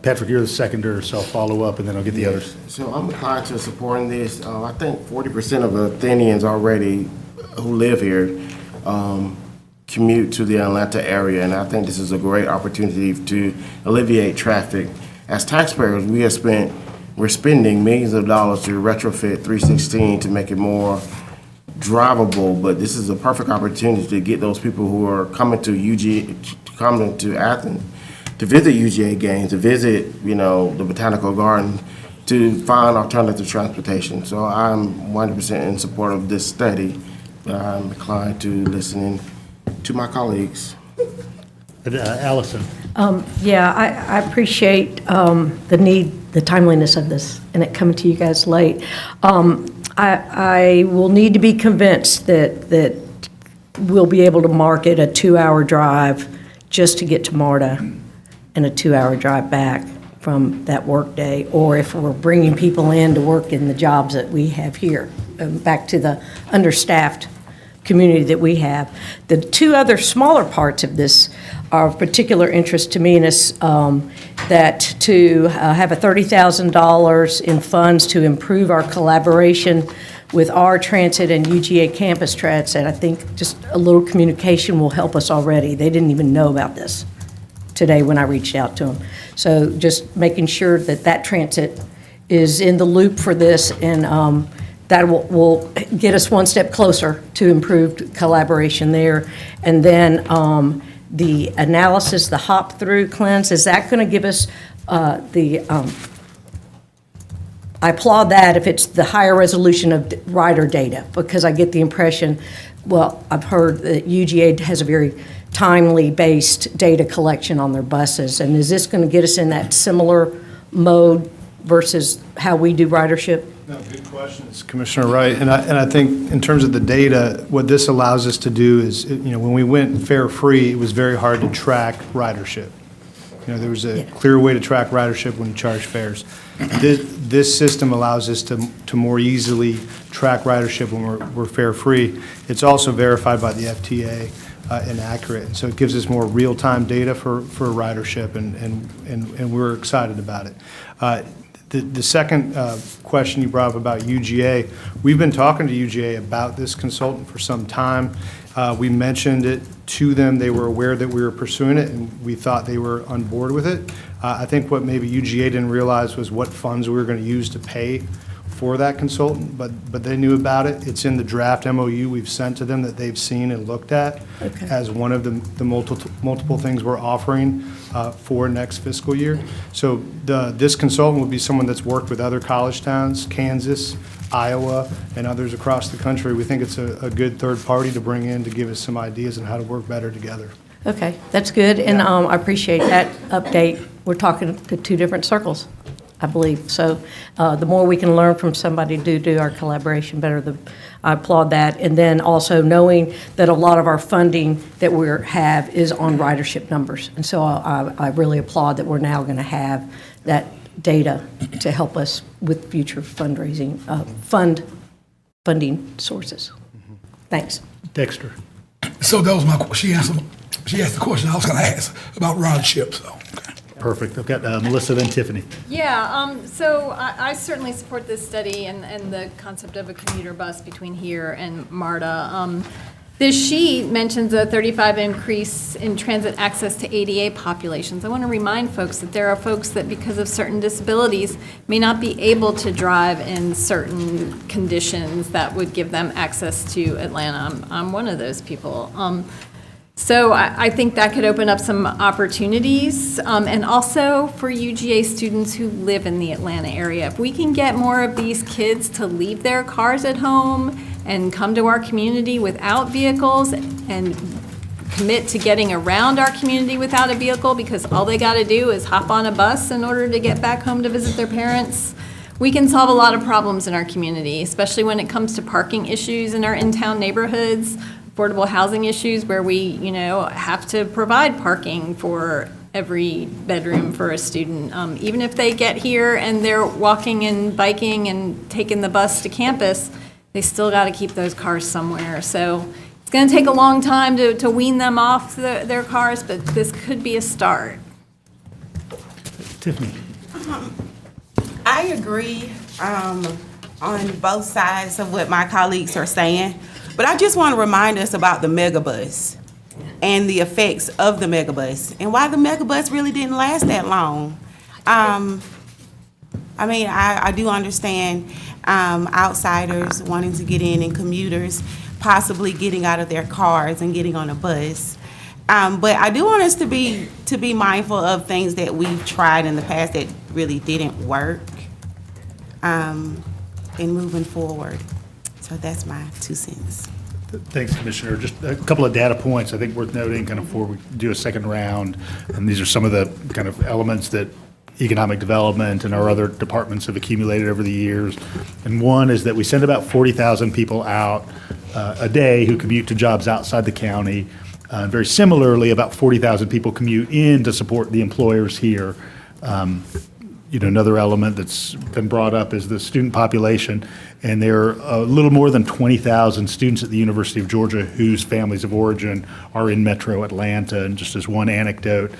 Patrick, you're the seconder, so I'll follow up, and then I'll get the others. So I'm inclined to supporting this. I think 40% of Athenians already who live here commute to the Atlanta area, and I think this is a great opportunity to alleviate traffic. As taxpayers, we're spending millions of dollars to retrofit 316 to make it more drivable, but this is a perfect opportunity to get those people who are coming to Athens to visit UGA games, to visit, you know, the Botanical Garden, to find alternative transportation. So I'm 100% in support of this study, but I'm inclined to listening to my colleagues. Allison. Yeah, I appreciate the timeliness of this, and it coming to you guys late. I will need to be convinced that we'll be able to market a 2-hour drive just to get to MARTA and a 2-hour drive back from that workday, or if we're bringing people in to work in the jobs that we have here, back to the understaffed community that we have. The two other smaller parts of this are of particular interest to me, and it's that to have a $30,000 in funds to improve our collaboration with our transit and UGA campus transit. I think just a little communication will help us already. They didn't even know about this today when I reached out to them. So just making sure that transit is in the loop for this, and that will get us one step closer to improved collaboration there. And then the analysis, the hop through cleanse, is that going to give us I applaud that if it's the higher resolution of rider data, because I get the impression, well, I've heard that UGA has a very timely based data collection on their buses. And is this going to get us in that similar mode versus how we do ridership? No, good questions, Commissioner Wright. And I think in terms of the data, what this allows us to do is, you know, when we went fare-free, it was very hard to track ridership. You know, there was a clear way to track ridership when you charge fares. This system allows us to more easily track ridership when we're fare-free. It's also verified by the FTA and accurate. And so it gives us more real-time data for ridership, and we're excited about it. The second question you brought up about UGA, we've been talking to UGA about this consultant for some time. We mentioned it to them. They were aware that we were pursuing it, and we thought they were on board with it. I think what maybe UGA didn't realize was what funds we were going to use to pay for that consultant, but they knew about it. It's in the draft MOU we've sent to them that they've seen and looked at as one of the multiple things we're offering for next fiscal year. So this consultant will be someone that's worked with other college towns, Kansas, Iowa, and others across the country. We think it's a good third party to bring in to give us some ideas on how to work better together. Okay, that's good, and I appreciate that update. We're talking to two different circles, I believe. So the more we can learn from somebody to do our collaboration better, I applaud that. And then also knowing that a lot of our funding that we have is on ridership numbers. And so I really applaud that we're now going to have that data to help us with future fundraising, funding sources. Thanks. Dexter. So that was my question. She asked the question I was going to ask about ridership, so. Perfect. I've got Melissa, then Tiffany. Yeah, so I certainly support this study and the concept of a commuter bus between here and MARTA. This sheet mentions a 35% increase in transit access to ADA populations. I want to remind folks that there are folks that, because of certain disabilities, may not be able to drive in certain conditions that would give them access to Atlanta. I'm one of those people. So I think that could open up some opportunities, and also for UGA students who live in the Atlanta area. If we can get more of these kids to leave their cars at home and come to our community without vehicles and commit to getting around our community without a vehicle because all they got to do is hop on a bus in order to get back home to visit their parents, we can solve a lot of problems in our community, especially when it comes to parking issues in our in-town neighborhoods, affordable housing issues where we, have to provide parking for every bedroom for a student. Even if they get here and they're walking and biking and taking the bus to campus, they still got to keep those cars somewhere. So it's going to take a long time to wean them off their cars, but this could be a start. Tiffany. I agree on both sides of what my colleagues are saying. But I just want to remind us about the megabus and the effects of the megabus and why the megabus really didn't last that long. I do understand outsiders wanting to get in and commuters possibly getting out of their cars and getting on a bus. But I do want us to be mindful of things that we've tried in the past that really didn't work in moving forward. So that's my 2 cents. Thanks, Commissioner. Just a couple of data points I think worth noting kind of before we do a second round. And these are some of the kind of elements that economic development and our other departments have accumulated over the years. And one is that we send about 40,000 people out a day who commute to jobs outside the county. And very similarly, about 40,000 people commute in to support the employers here. Another element that's been brought up is the student population, and there are a little more than 20,000 students at the University of Georgia whose families of origin are in Metro Atlanta. And just as one anecdote,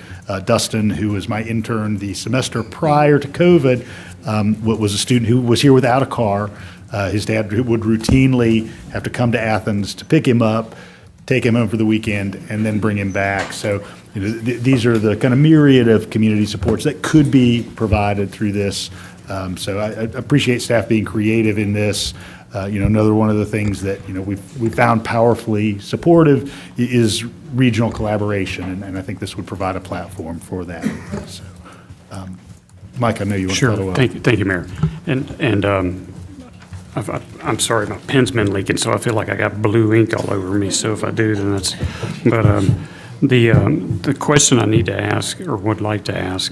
Dustin, who was my intern the semester prior to COVID, was a student who was here without a car. His dad would routinely have to come to Athens to pick him up, take him home for the weekend, and then bring him back. So these are the kind of myriad of community supports that could be provided through this. So I appreciate staff being creative in this. Another one of the things that we found powerfully supportive is regional collaboration, and I think this would provide a platform for that. So, Mike, I know you want to follow up. Thank you, Mayor. And I'm sorry, my pen's been leaking, so I feel like I got blue ink all over me. So if I do, then that's. But the question I need to ask, or would like to ask,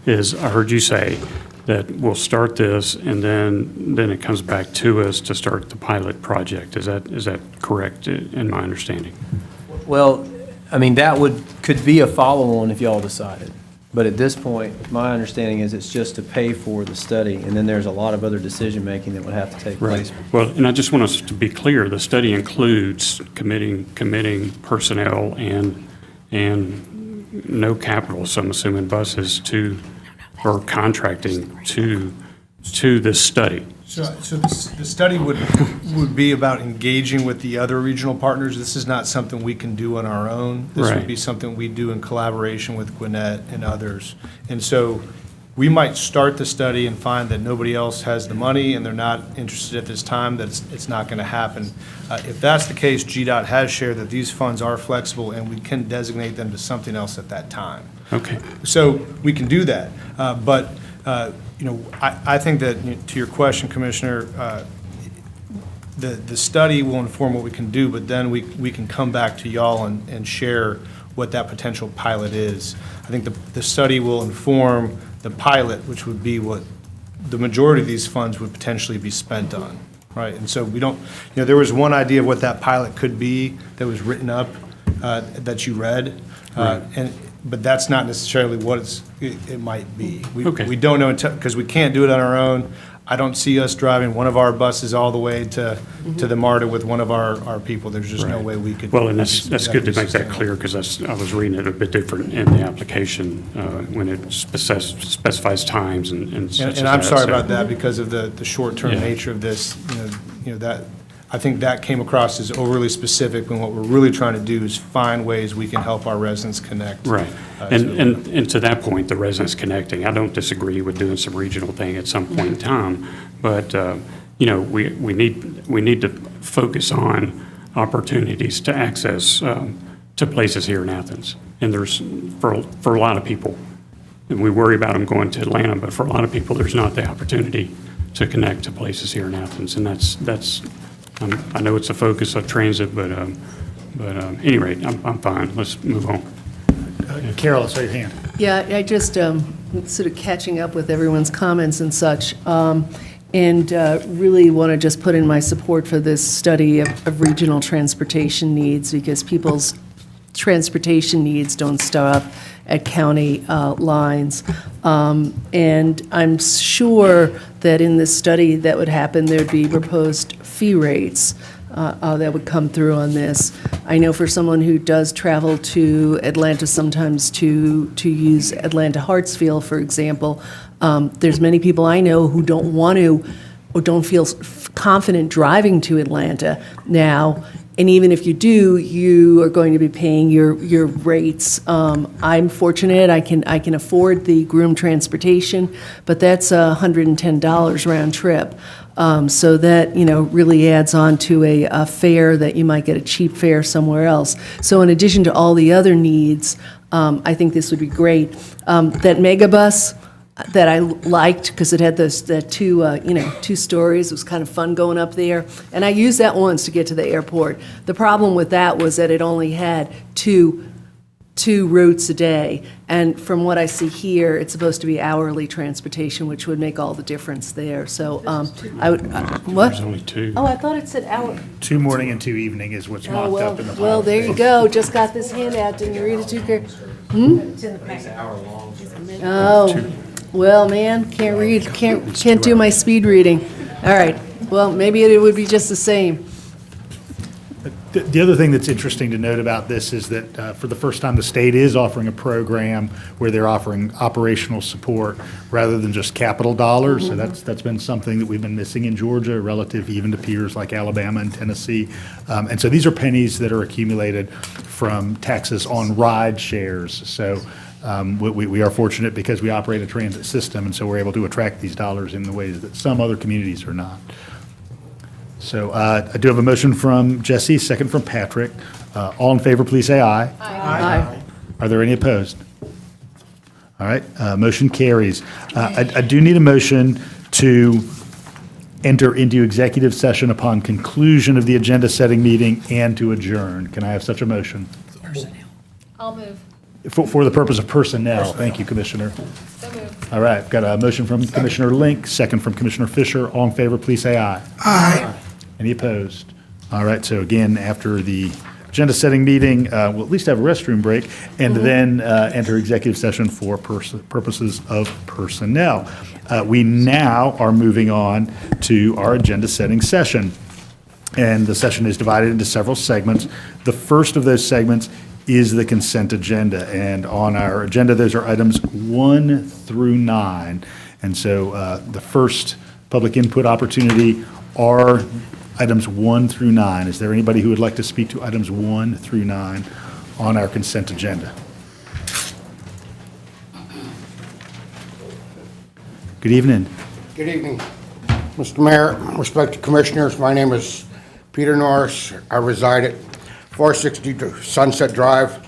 is I heard you say that we'll start this, and then it comes back to us to start the pilot project. Is that correct in my understanding? Well, that could be a follow-on if y'all decided. But at this point, my understanding is it's just to pay for the study, and then there's a lot of other decision-making that would have to take place. Well, and I just want us to be clear, the study includes committing personnel and no capital, so I'm assuming buses or contracting to to this study? So the study would be about engaging with the other regional partners. This is not something we can do on our own. This would Right. be something we do in collaboration with Gwinnett and others. And so we might start the study and find that nobody else has the money and they're not interested at this time, that it's not going to happen. If that's the case, GDOT has shared that these funds are flexible and we can designate them to something else at that time. Okay. So we can do that. But I think that, to your question, Commissioner, the study will inform what we can do, but then we can come back to y'all and share what that potential pilot is. I think the study will inform the pilot, which would be what the majority of these funds would potentially be spent on, right? And so we don't, there was one idea of what that pilot could be that was written up that you read, but that's not necessarily what it might be. We don't know because we can't do it on our own. I don't see us driving one of our buses all the way to the MARTA with one of our people. There's just no way we could. Well, and that's good to make that clear, because I was reading it a bit different in the application when it specifies times and such as And I'm that, sorry so- about that because of the short-term Yeah. nature of this, that, I think that came across as overly specific when what we're really trying to do is find ways we can help our residents connect. Right. And to that point, the residents connecting, I don't disagree with doing some regional thing at some point in time, but, we need to focus on opportunities to access to places here in Athens. And there's, for a lot of people, and we worry about them going to Atlanta, but for a lot of people, there's not the opportunity to connect to places here in Athens. And that's I know it's a focus of transit, but at any rate, I'm fine. Let's move on. Carol, I saw your hand. Yeah, I just sort of catching up with everyone's comments and such, and really want to just put in my support for this study of regional transportation needs, because people's transportation needs don't stop at county lines. And I'm sure that in this study that would happen, there'd be proposed fee rates that would come through on this. I know for someone who does travel to Atlanta sometimes to use Atlanta-Hartsfield, for example, there's many people I know who don't want to or don't feel confident driving to Atlanta now. And even if you do, you are going to be paying your rates. I'm fortunate, I can afford the groom transportation, but that's $110 round trip. So that, really adds on to a fare that you might get a cheap fare somewhere else. So in addition to all the other needs, I think this would be great. That megabus that I liked, because it had that two stories, it was kind of fun going up there. And I used that once to get to the airport. The problem with that was that it only had two routes a day. And from what I see here, it's supposed to be hourly transportation, which would make all the difference there. So I would, what? There's only two. Oh, I thought it said hour. 2 morning and 2 evening is what's Oh, mocked up in the well, file. there you go. Just got this handout. Didn't you read it too carefully? Oh, well, man, can't read, can't do my speed reading. All right, well, maybe it would be just the same. The other thing that's interesting to note about this is that for the first time, the state is offering a program where they're offering operational support rather than just capital dollars. So that's been something that we've been missing in Georgia relative even to peers like Alabama and Tennessee. And so these are pennies that are accumulated from taxes on ride shares. So we are fortunate because we operate a transit system, and so we're able to attract these dollars in the ways that some other communities are not. So I do have a motion from Jesse, second from Patrick. All in favor, please say aye. Aye. Are there any opposed? All right, motion carries. I do need a motion to enter into executive session upon conclusion of the agenda-setting meeting and to adjourn. Can I have such a motion? I'll move. For the purpose of personnel. Thank you, Commissioner. So moved. All right, got a motion from Commissioner Link, second from Commissioner Fisher. All in favor, please say aye. Aye. Any opposed? All right, so again, after the agenda-setting meeting, we'll at least have a restroom break, and then enter executive session for purposes of personnel. We now are moving on to our agenda-setting session, and the session is divided into several segments. The first of those segments is the consent agenda, and on our agenda, those are items 1 through 9. And so the first public input opportunity are items 1 through 9. Is there anybody who would like to speak to items 1 through 9 on our consent agenda? Good evening. Good evening, Mr. Mayor, respected commissioners. My name is Peter Norris. I reside at 460 Sunset Drive.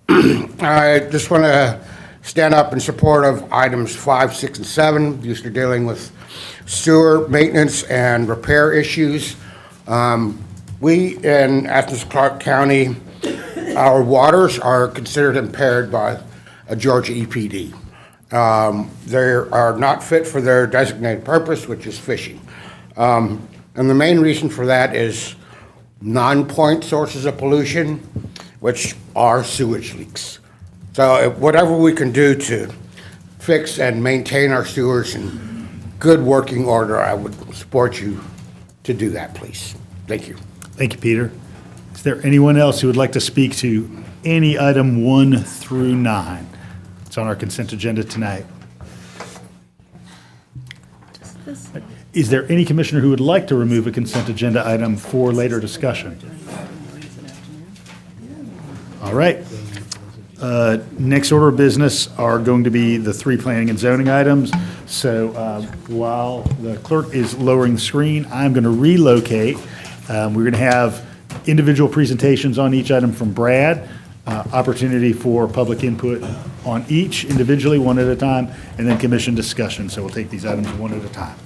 I just want to stand up in support of items 5, 6, and 7. Used to dealing with sewer maintenance and repair issues. We in Athens-Clarke County, our waters are considered impaired by a Georgia EPD. They are not fit for their designated purpose, which is fishing. And the main reason for that is non-point sources of pollution, which are sewage leaks. So whatever we can do to fix and maintain our sewers in good working order, I would support you to do that, please. Thank you. Thank you, Peter. Is there anyone else who would like to speak to any item 1 through 9? It's on our consent agenda tonight. Is there any commissioner who would like to remove a consent agenda item for later discussion? All right. Next order of business are going to be the 3 planning and zoning items. So while the clerk is lowering the screen, I'm going to relocate. We're going to have individual presentations on each item from Brad, opportunity for public input on each individually, one at a time, and then commission discussion. So we'll take these items one at a time.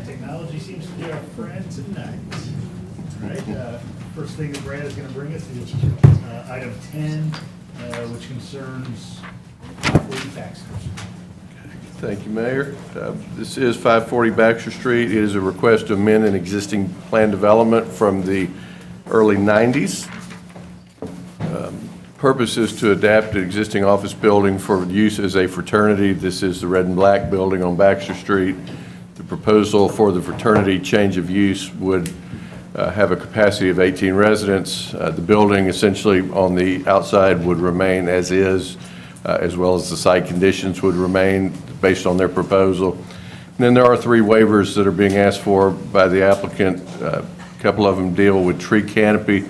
Technology seems to be our friend tonight. All right, first thing that Brad is going to bring us is item 10, which concerns 540 Baxter Street. Thank you, Mayor. This is 540 Baxter Street. It is a request to amend an existing plan development from the early 90s. Purpose is to adapt an existing office building for use as a fraternity. This is the red and black building on Baxter Street. The proposal for the fraternity change of use would have a capacity of 18 residents. The building essentially on the outside would remain as is, as well as the site conditions would remain based on their proposal. And then there are 3 waivers that are being asked for by the applicant. A couple of them deal with tree canopy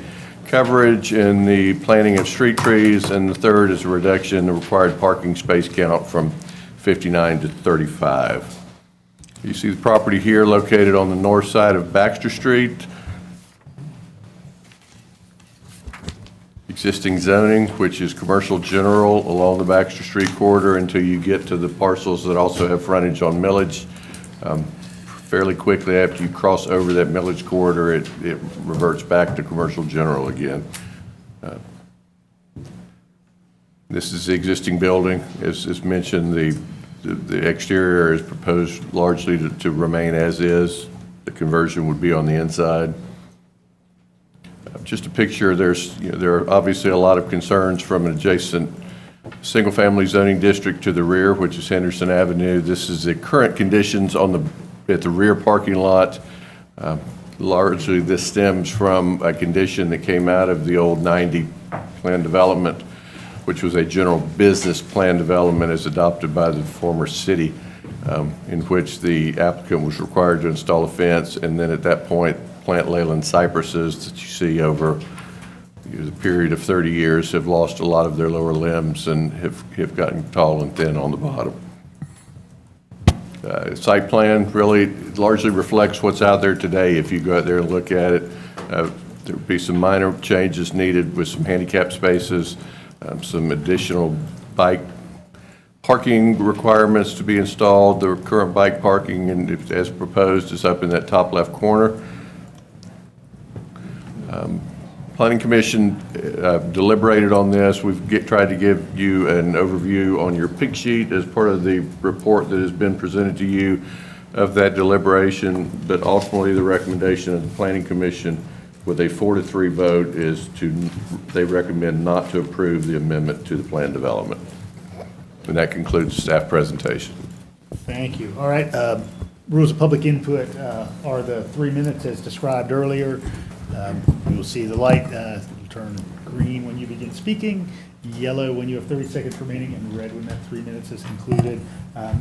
coverage and the planting of street trees, and the third is a reduction in the required parking space count from 59 to 35. You see the property here located on the north side of Baxter Street. Existing zoning, which is commercial general along the Baxter Street corridor until you get to the parcels that also have frontage on millage. Fairly quickly after you cross over that millage corridor, it reverts back to commercial general again. This is the existing building. As mentioned, the exterior is proposed largely to remain as is. The conversion would be on the inside. Just a picture, there are obviously a lot of concerns from an adjacent single-family zoning district to the rear, which is Henderson Avenue. This is the current conditions at the rear parking lot. Largely, this stems from a condition that came out of the old 90 plan development, which was a general business plan development as adopted by the former city, in which the applicant was required to install a fence, and then at that point, plant Leyland cypresses that you see over the period of 30 years have lost a lot of their lower limbs and have gotten tall and thin on the bottom. Site plan really largely reflects what's out there today. If you go out there and look at it, there would be some minor changes needed with some handicap spaces, some additional bike parking requirements to be installed. The current bike parking, and as proposed, is up in that top left corner. Planning Commission deliberated on this. We've tried to give you an overview on your pick sheet as part of the report that has been presented to you of that deliberation, but ultimately the recommendation of the Planning Commission with a 4-3 vote is they recommend not to approve the amendment to the plan development. And that concludes the staff presentation. Thank you. All right, rules of public input are the 3 minutes as described earlier. You will see the light will turn green when you begin speaking, yellow when you have 30 seconds remaining, and red when that 3 minutes is concluded.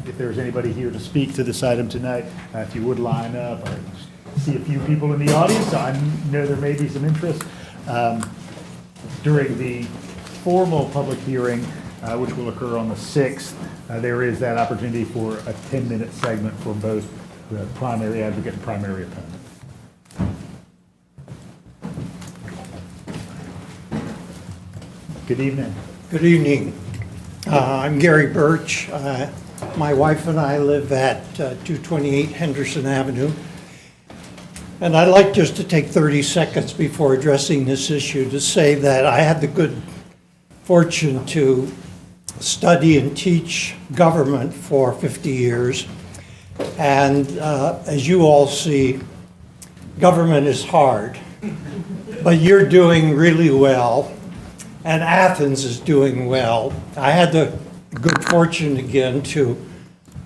If there's anybody here to speak to this item tonight, if you would line up. I see a few people in the audience, so I know there may be some interest. During the formal public hearing, which will occur on the 6th, there is that opportunity for a 10-minute segment for both the primary advocate and primary opponent. Good evening. Good evening. I'm Gary Birch. My wife and I live at 228 Henderson Avenue. And I'd like just to take 30 seconds before addressing this issue to say that I had the good fortune to study and teach government for 50 years. And as you all see, government is hard. But you're doing really well. And Athens is doing well. I had the good fortune again to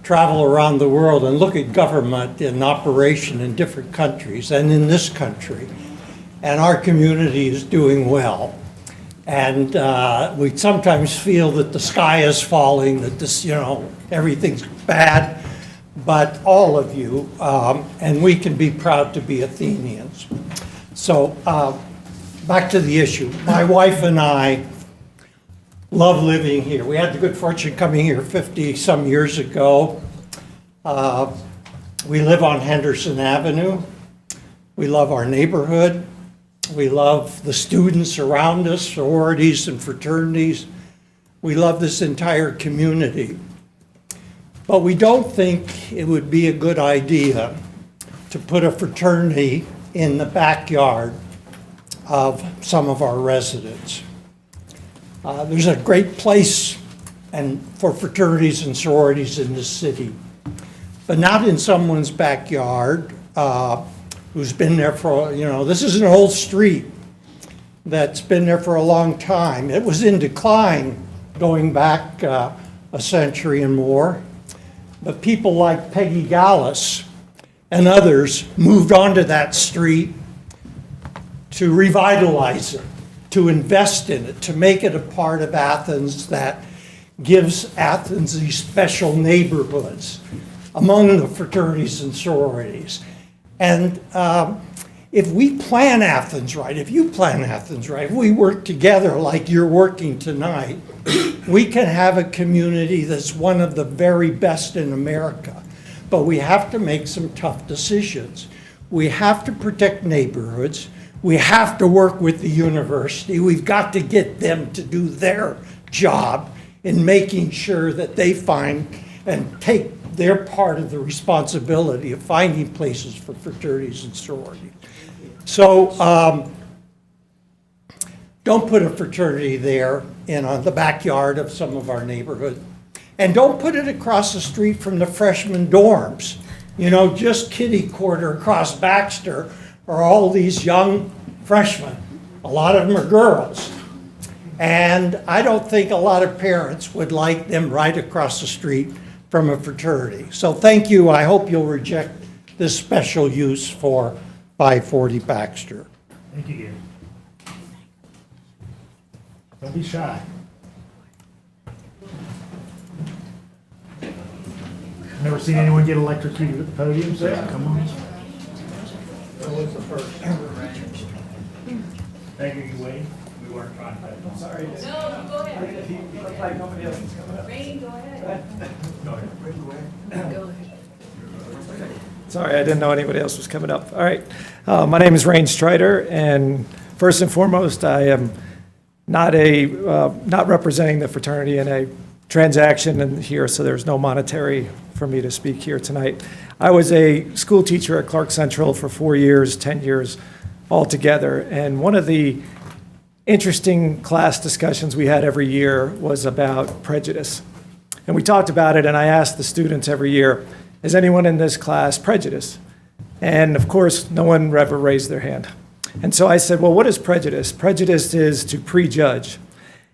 travel around the world and look at government in operation in different countries and in this country. And our community is doing well. And we sometimes feel that the sky is falling, that this, everything's bad. But all of you, and we can be proud to be Athenians. So, back to the issue. My wife and I love living here. We had the good fortune coming here 50-some years ago. We live on Henderson Avenue. We love our neighborhood. We love the students around us, sororities and fraternities. We love this entire community. But we don't think it would be a good idea to put a fraternity in the backyard of some of our residents. There's a great place for fraternities and sororities in this city, but not in someone's backyard who's been there for, this is an old street that's been there for a long time. It was in decline going back a century and more, but people like Peggy Gallus and others moved onto that street to revitalize it, to invest in it, to make it a part of Athens that gives Athens these special neighborhoods among the fraternities and sororities. And if we plan Athens right, if you plan Athens right, if we work together like you're working tonight, we can have a community that's one of the very best in America. But we have to make some tough decisions. We have to protect neighborhoods. We have to work with the university. We've got to get them to do their job in making sure that they find and take their part of the responsibility of finding places for fraternities and sororities. So don't put a fraternity there in the backyard of some of our neighborhood. And don't put it across the street from the freshman dorms. Just kitty corner across Baxter are all these young freshmen. A lot of them are girls. And I don't think a lot of parents would like them right across the street from a fraternity. So thank you. I hope you'll reject this special use for 540 Baxter. Thank you, Gary. Don't be shy. Never seen anyone get electrocuted at the podium, so come on. That was the first. Thank you, Wayne. We weren't trying to. I'm sorry. No, go ahead. Looks like nobody else is coming up. Rain, go ahead. Go ahead. Go ahead. Sorry, I didn't know anybody else was coming up. All right. My name is Rain Strider, and first and foremost, I am not representing the fraternity in a transaction in here, so there's no monetary for me to speak here tonight. I was a school teacher at Clark Central for 4 years, 10 years altogether, and one of the interesting class discussions we had every year was about prejudice. And we talked about it, and I asked the students every year, is anyone in this class prejudiced? And of course, no one ever raised their hand. And so I said, well, what is prejudice? Prejudice is to prejudge.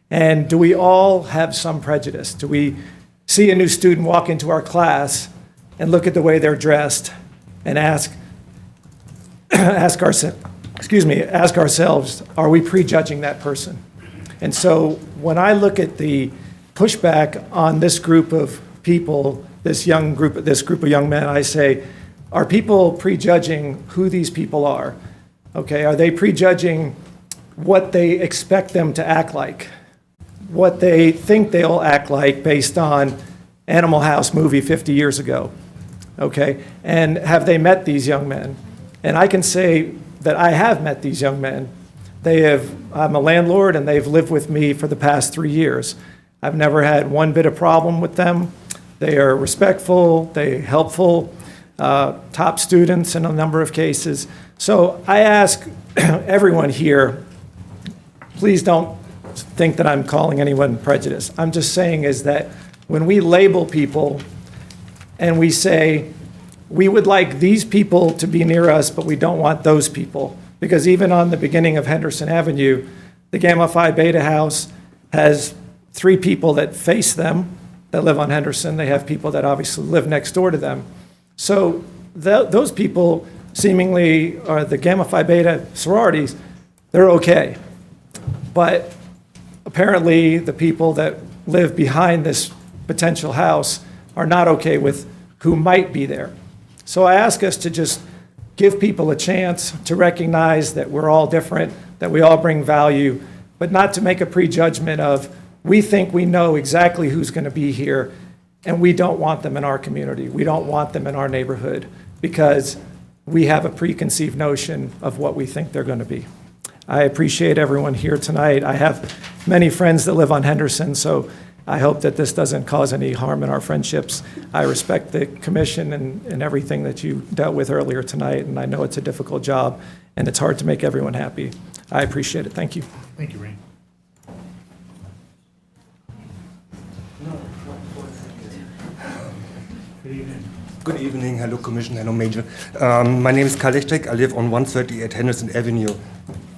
And do we all have some prejudice? Do we see a new student walk into our class and look at the way they're dressed and ask ourselves, are we prejudging that person? And so when I look at the pushback on this group of people, this group of young men, I say, are people prejudging who these people are? Okay, are they prejudging what they expect them to act like? What they think they'll act like based on Animal House movie 50 years ago? Okay, and have they met these young men? And I can say that I have met these young men. I'm a landlord, and they've lived with me for the past 3 years. I've never had one bit of problem with them. They are respectful, they're helpful, top students in a number of cases. So I ask everyone here, please don't think that I'm calling anyone prejudiced. I'm just saying is that when we label people and we say, we would like these people to be near us, but we don't want those people. Because even on the beginning of Henderson Avenue, the Gamma Phi Beta house has 3 people that face them that live on Henderson. They have people that obviously live next door to them. So those people seemingly are the Gamma Phi Beta sororities, they're okay. But apparently the people that live behind this potential house are not okay with who might be there. So I ask us to just give people a chance to recognize that we're all different, that we all bring value, but not to make a prejudgment of, we think we know exactly who's going to be here, and we don't want them in our community. We don't want them in our neighborhood because we have a preconceived notion of what we think they're going to be. I appreciate everyone here tonight. I have many friends that live on Henderson, so I hope that this doesn't cause any harm in our friendships. I respect the commission and everything that you dealt with earlier tonight, and I know it's a difficult job, and it's hard to make everyone happy. I appreciate it. Thank you. Thank you, Rain. Good evening. Hello, Commission. Hello, Major. My name is Kalechtek. I live on 138 Henderson Avenue.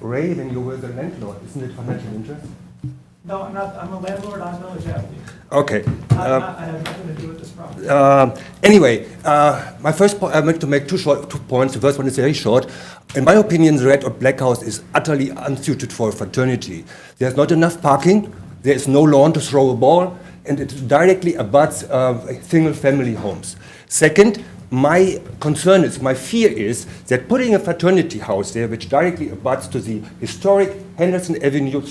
Ray, when you were the landlord, isn't it financial interest? No, I'm not. I'm a landlord on Village Avenue. Okay. I have nothing to do with this property. Anyway, my first point, I want to make two points. The first one is very short. In my opinion, the red or black house is utterly unsuited for a fraternity. There's not enough parking. There is no lawn to throw a ball, and it directly abuts single-family homes. Second, my concern is, my fear is that putting a fraternity house there, which directly abuts to the historic Henderson Avenue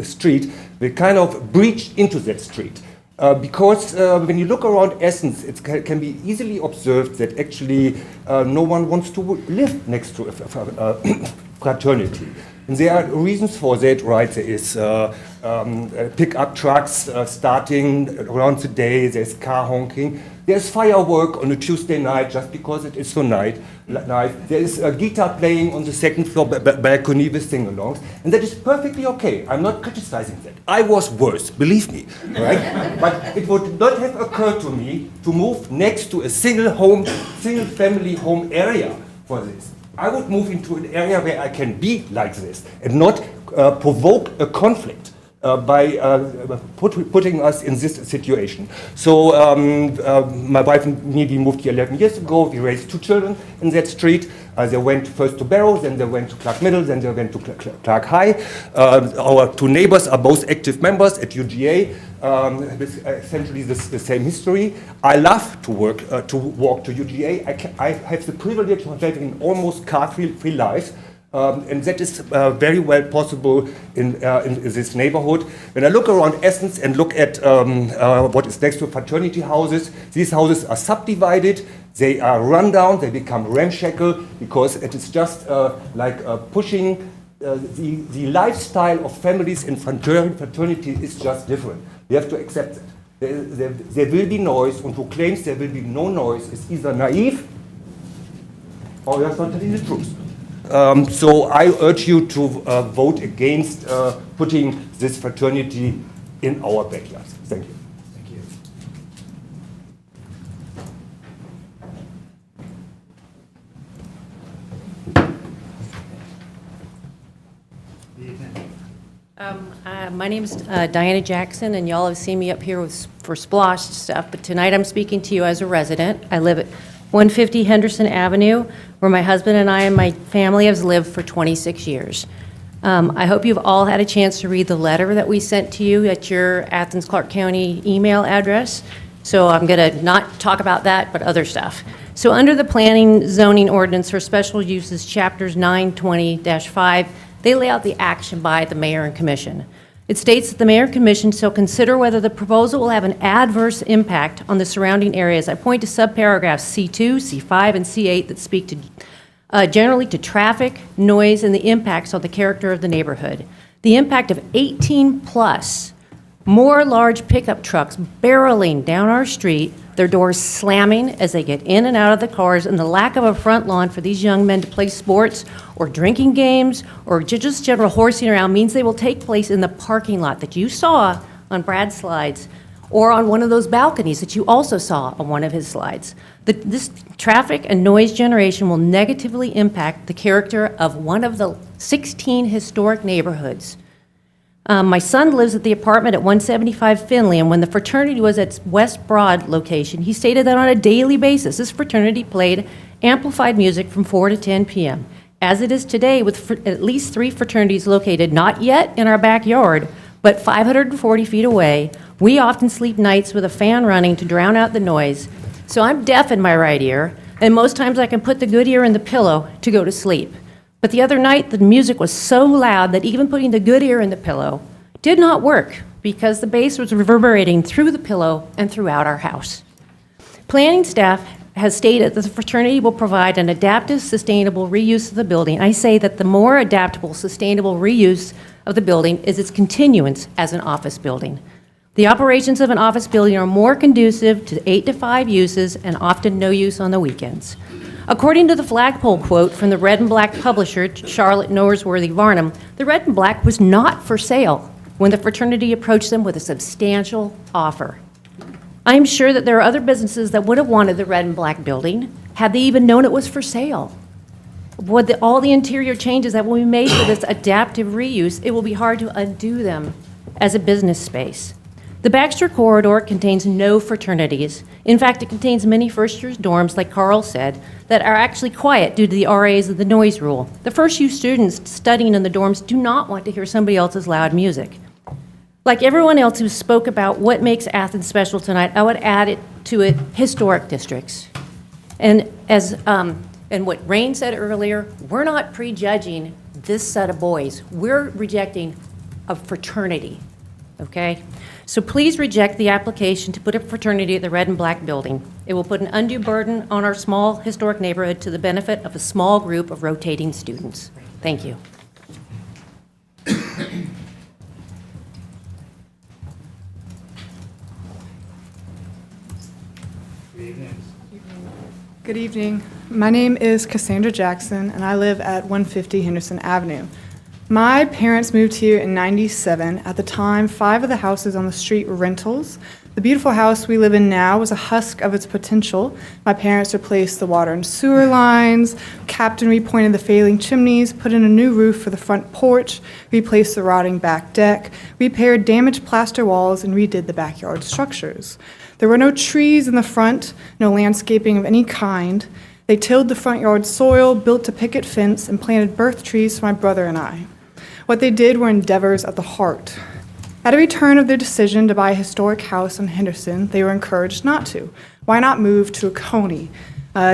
street, will kind of breach into that street. Because when you look around Athens, it can be easily observed that actually no one wants to live next to a fraternity. And there are reasons for that, right? There is pickup trucks starting around the day, there's car honking, there's firework on a Tuesday night just because it is so night. There is a guitar playing on the second floor balcony with sing-alongs, and that is perfectly okay. I'm not criticizing that. I was worse, believe me, right? But it would not have occurred to me to move next to a single-family home area for this. I would move into an area where I can be like this and not provoke a conflict by putting us in this situation. So my wife and me, we moved here 11 years ago. We raised 2 children in that street. They went first to Barrow, then they went to Clarke Middle, then they went to Clarke High. Our 2 neighbors are both active members at UGA, with essentially the same history. I love to walk to UGA. I have the privilege of having almost car-free life. And that is very well possible in this neighborhood. When I look around Athens and look at what is next to fraternity houses, these houses are subdivided, they are run down, they become ramshackle, because it is just like pushing the lifestyle of families in fraternity is just different. We have to accept that. There will be noise, and who claims there will be no noise is either naive or just not telling the truth. So I urge you to vote against putting this fraternity in our backyard. Thank you. My name is Diana Jackson, and y'all have seen me up here for SPLOST stuff, but tonight I'm speaking to you as a resident. I live at 150 Henderson Avenue, where my husband and I and my family have lived for 26 years. I hope you've all had a chance to read the letter that we sent to you at your Athens-Clarke County email address. So I'm going to not talk about that, but other stuff. So under the Planning Zoning Ordinance for Special Uses, Chapters 920-5, they lay out the action by the mayor and commission. It states that the mayor and commission shall consider whether the proposal will have an adverse impact on the surrounding areas. I point to subparagraphs C2, C5, and C8 that speak to generally to traffic, noise, and the impacts on the character of the neighborhood. The impact of 18+ more large pickup trucks barreling down our street, their doors slamming as they get in and out of the cars, and the lack of a front lawn for these young men to play sports or drinking games or just general horsing around means they will take place in the parking lot that you saw on Brad's slides or on one of those balconies that you also saw on one of his slides. This traffic and noise generation will negatively impact the character of one of the 16 historic neighborhoods. My son lives at the apartment at 175 Finley, and when the fraternity was at West Broad location, he stated that on a daily basis, this fraternity played amplified music from 4 to 10 p.m. As it is today, with at least 3 fraternities located not yet in our backyard, but 540 feet away, we often sleep nights with a fan running to drown out the noise. So I'm deaf in my right ear, and most times I can put the good ear in the pillow to go to sleep. But the other night, the music was so loud that even putting the good ear in the pillow did not work because the bass was reverberating through the pillow and throughout our house. Planning staff has stated that the fraternity will provide an adaptive, sustainable reuse of the building. I say that the more adaptable, sustainable reuse of the building is its continuance as an office building. The operations of an office building are more conducive to 8 to 5 uses and often no use on the weekends. According to the flagpole quote from the Red and Black publisher, Charlotte Norsworthy Varnum, the Red and Black was not for sale when the fraternity approached them with a substantial offer. I am sure that there are other businesses that would have wanted the Red and Black building had they even known it was for sale. With all the interior changes that will be made for this adaptive reuse, it will be hard to undo them as a business space. The Baxter corridor contains no fraternities. In fact, it contains many first-year dorms, like Carl said, that are actually quiet due to the RAs of the noise rule. The first-year students studying in the dorms do not want to hear somebody else's loud music. Like everyone else who spoke about what makes Athens special tonight, I would add to it historic districts. And and what Rain said earlier, we're not prejudging this set of boys. We're rejecting a fraternity, okay? So please reject the application to put a fraternity at the Red and Black building. It will put an undue burden on our small historic neighborhood to the benefit of a small group of rotating students. Thank you. Good evening. My name is Cassandra Jackson, and I live at 150 Henderson Avenue. My parents moved here in '97. At the time, 5 of the houses on the street were rentals. The beautiful house we live in now was a husk of its potential. My parents replaced the water and sewer lines, capped and repointed the failing chimneys, put in a new roof for the front porch, replaced the rotting back deck, repaired damaged plaster walls, and redid the backyard structures. There were no trees in the front, no landscaping of any kind. They tilled the front yard soil, built a picket fence, and planted birth trees for my brother and I. What they did were endeavors of the heart. At a return of their decision to buy a historic house in Henderson, they were encouraged not to. Why not move to Coney?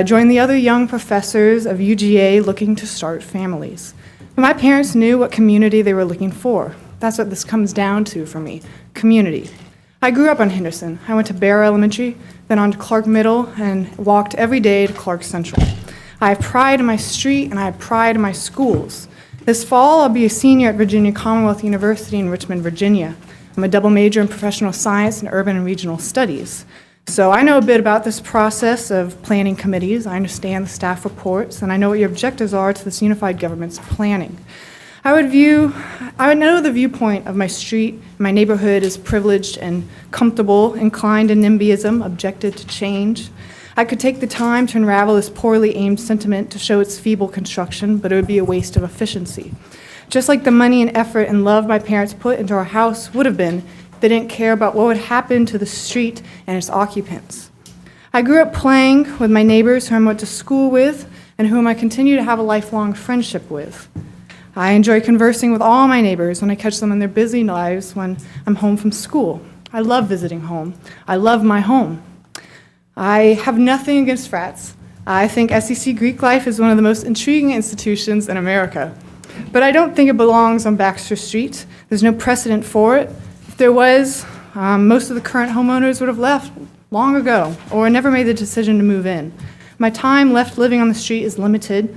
Join the other young professors of UGA looking to start families. But my parents knew what community they were looking for. That's what this comes down to for me, community. I grew up on Henderson. I went to Bear Elementary, then on to Clarke Middle, and walked every day to Clarke Central. I have pride in my street, and I have pride in my schools. This fall, I'll be a senior at Virginia Commonwealth University in Richmond, Virginia. I'm a double major in professional science and urban and regional studies. So I know a bit about this process of planning committees. I understand the staff reports, and I know what your objectives are to this unified government's planning. I would know the viewpoint of my street, my neighborhood is privileged and comfortable, inclined to NIMBYism, objected to change. I could take the time to unravel this poorly aimed sentiment to show its feeble construction, but it would be a waste of efficiency. Just like the money and effort and love my parents put into our house would have been if they didn't care about what would happen to the street and its occupants. I grew up playing with my neighbors whom I went to school with and whom I continue to have a lifelong friendship with. I enjoy conversing with all my neighbors when I catch them in their busy lives when I'm home from school. I love visiting home. I love my home. I have nothing against frats. I think SEC Greek life is one of the most intriguing institutions in America. But I don't think it belongs on Baxter Street. There's no precedent for it. If there was, most of the current homeowners would have left long ago or never made the decision to move in. My time left living on the street is limited.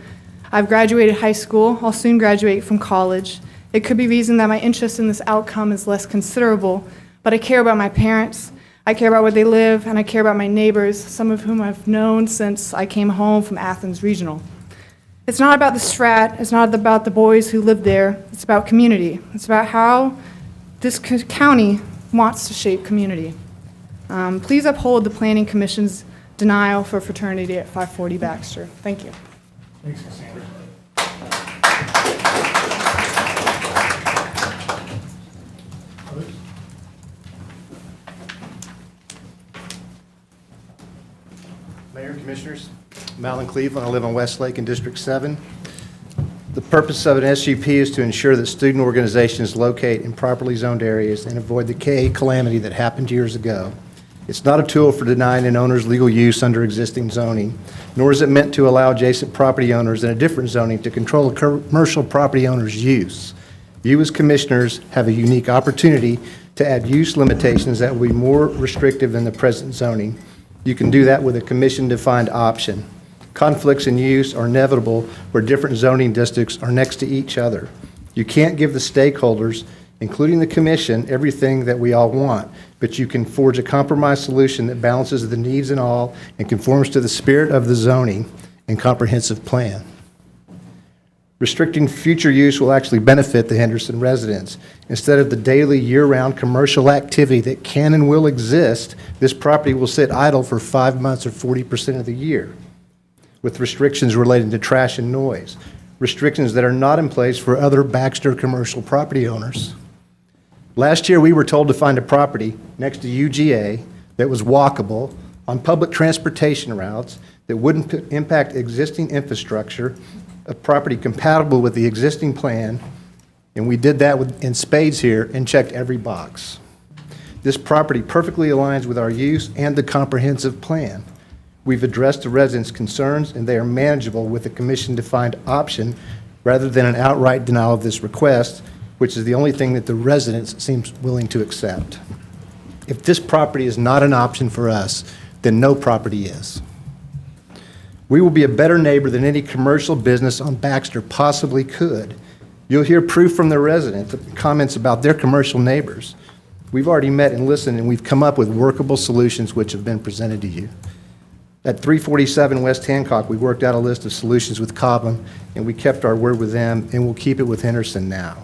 I've graduated high school. I'll soon graduate from college. It could be reason that my interest in this outcome is less considerable, but I care about my parents. I care about where they live, and I care about my neighbors, some of whom I've known since I came home from Athens Regional. It's not about the strat. It's not about the boys who live there. It's about community. It's about how this county wants to shape community. Please uphold the Planning Commission's denial for fraternity at 540 Baxter. Thank you. Thanks, Cassandra. Mayor, Commissioners, I'm Alan Cleveland. I live on Westlake in District 7. The purpose of an SUP is to ensure that student organizations locate in properly zoned areas and avoid the KA calamity that happened years ago. It's not a tool for denying an owner's legal use under existing zoning, nor is it meant to allow adjacent property owners in a different zoning to control a commercial property owner's use. You as commissioners have a unique opportunity to add use limitations that will be more restrictive than the present zoning. You can do that with a commission-defined option. Conflicts in use are inevitable where different zoning districts are next to each other. You can't give the stakeholders, including the commission, everything that we all want, but you can forge a compromise solution that balances the needs in all and conforms to the spirit of the zoning and comprehensive plan. Restricting future use will actually benefit the Henderson residents. Instead of the daily year-round commercial activity that can and will exist, this property will sit idle for 5 months or 40% of the year, with restrictions related to trash and noise, restrictions that are not in place for other Baxter commercial property owners. Last year, we were told to find a property next to UGA that was walkable on public transportation routes that wouldn't impact existing infrastructure, a property compatible with the existing plan, and we did that in spades here and checked every box. This property perfectly aligns with our use and the comprehensive plan. We've addressed the residents' concerns, and they are manageable with a commission-defined option rather than an outright denial of this request, which is the only thing that the residents seem willing to accept. If this property is not an option for us, then no property is. We will be a better neighbor than any commercial business on Baxter possibly could. You'll hear proof from the residents, comments about their commercial neighbors. We've already met and listened, and we've come up with workable solutions which have been presented to you. At 347 West Hancock, we worked out a list of solutions with Cobham, and we kept our word with them, and we'll keep it with Henderson now.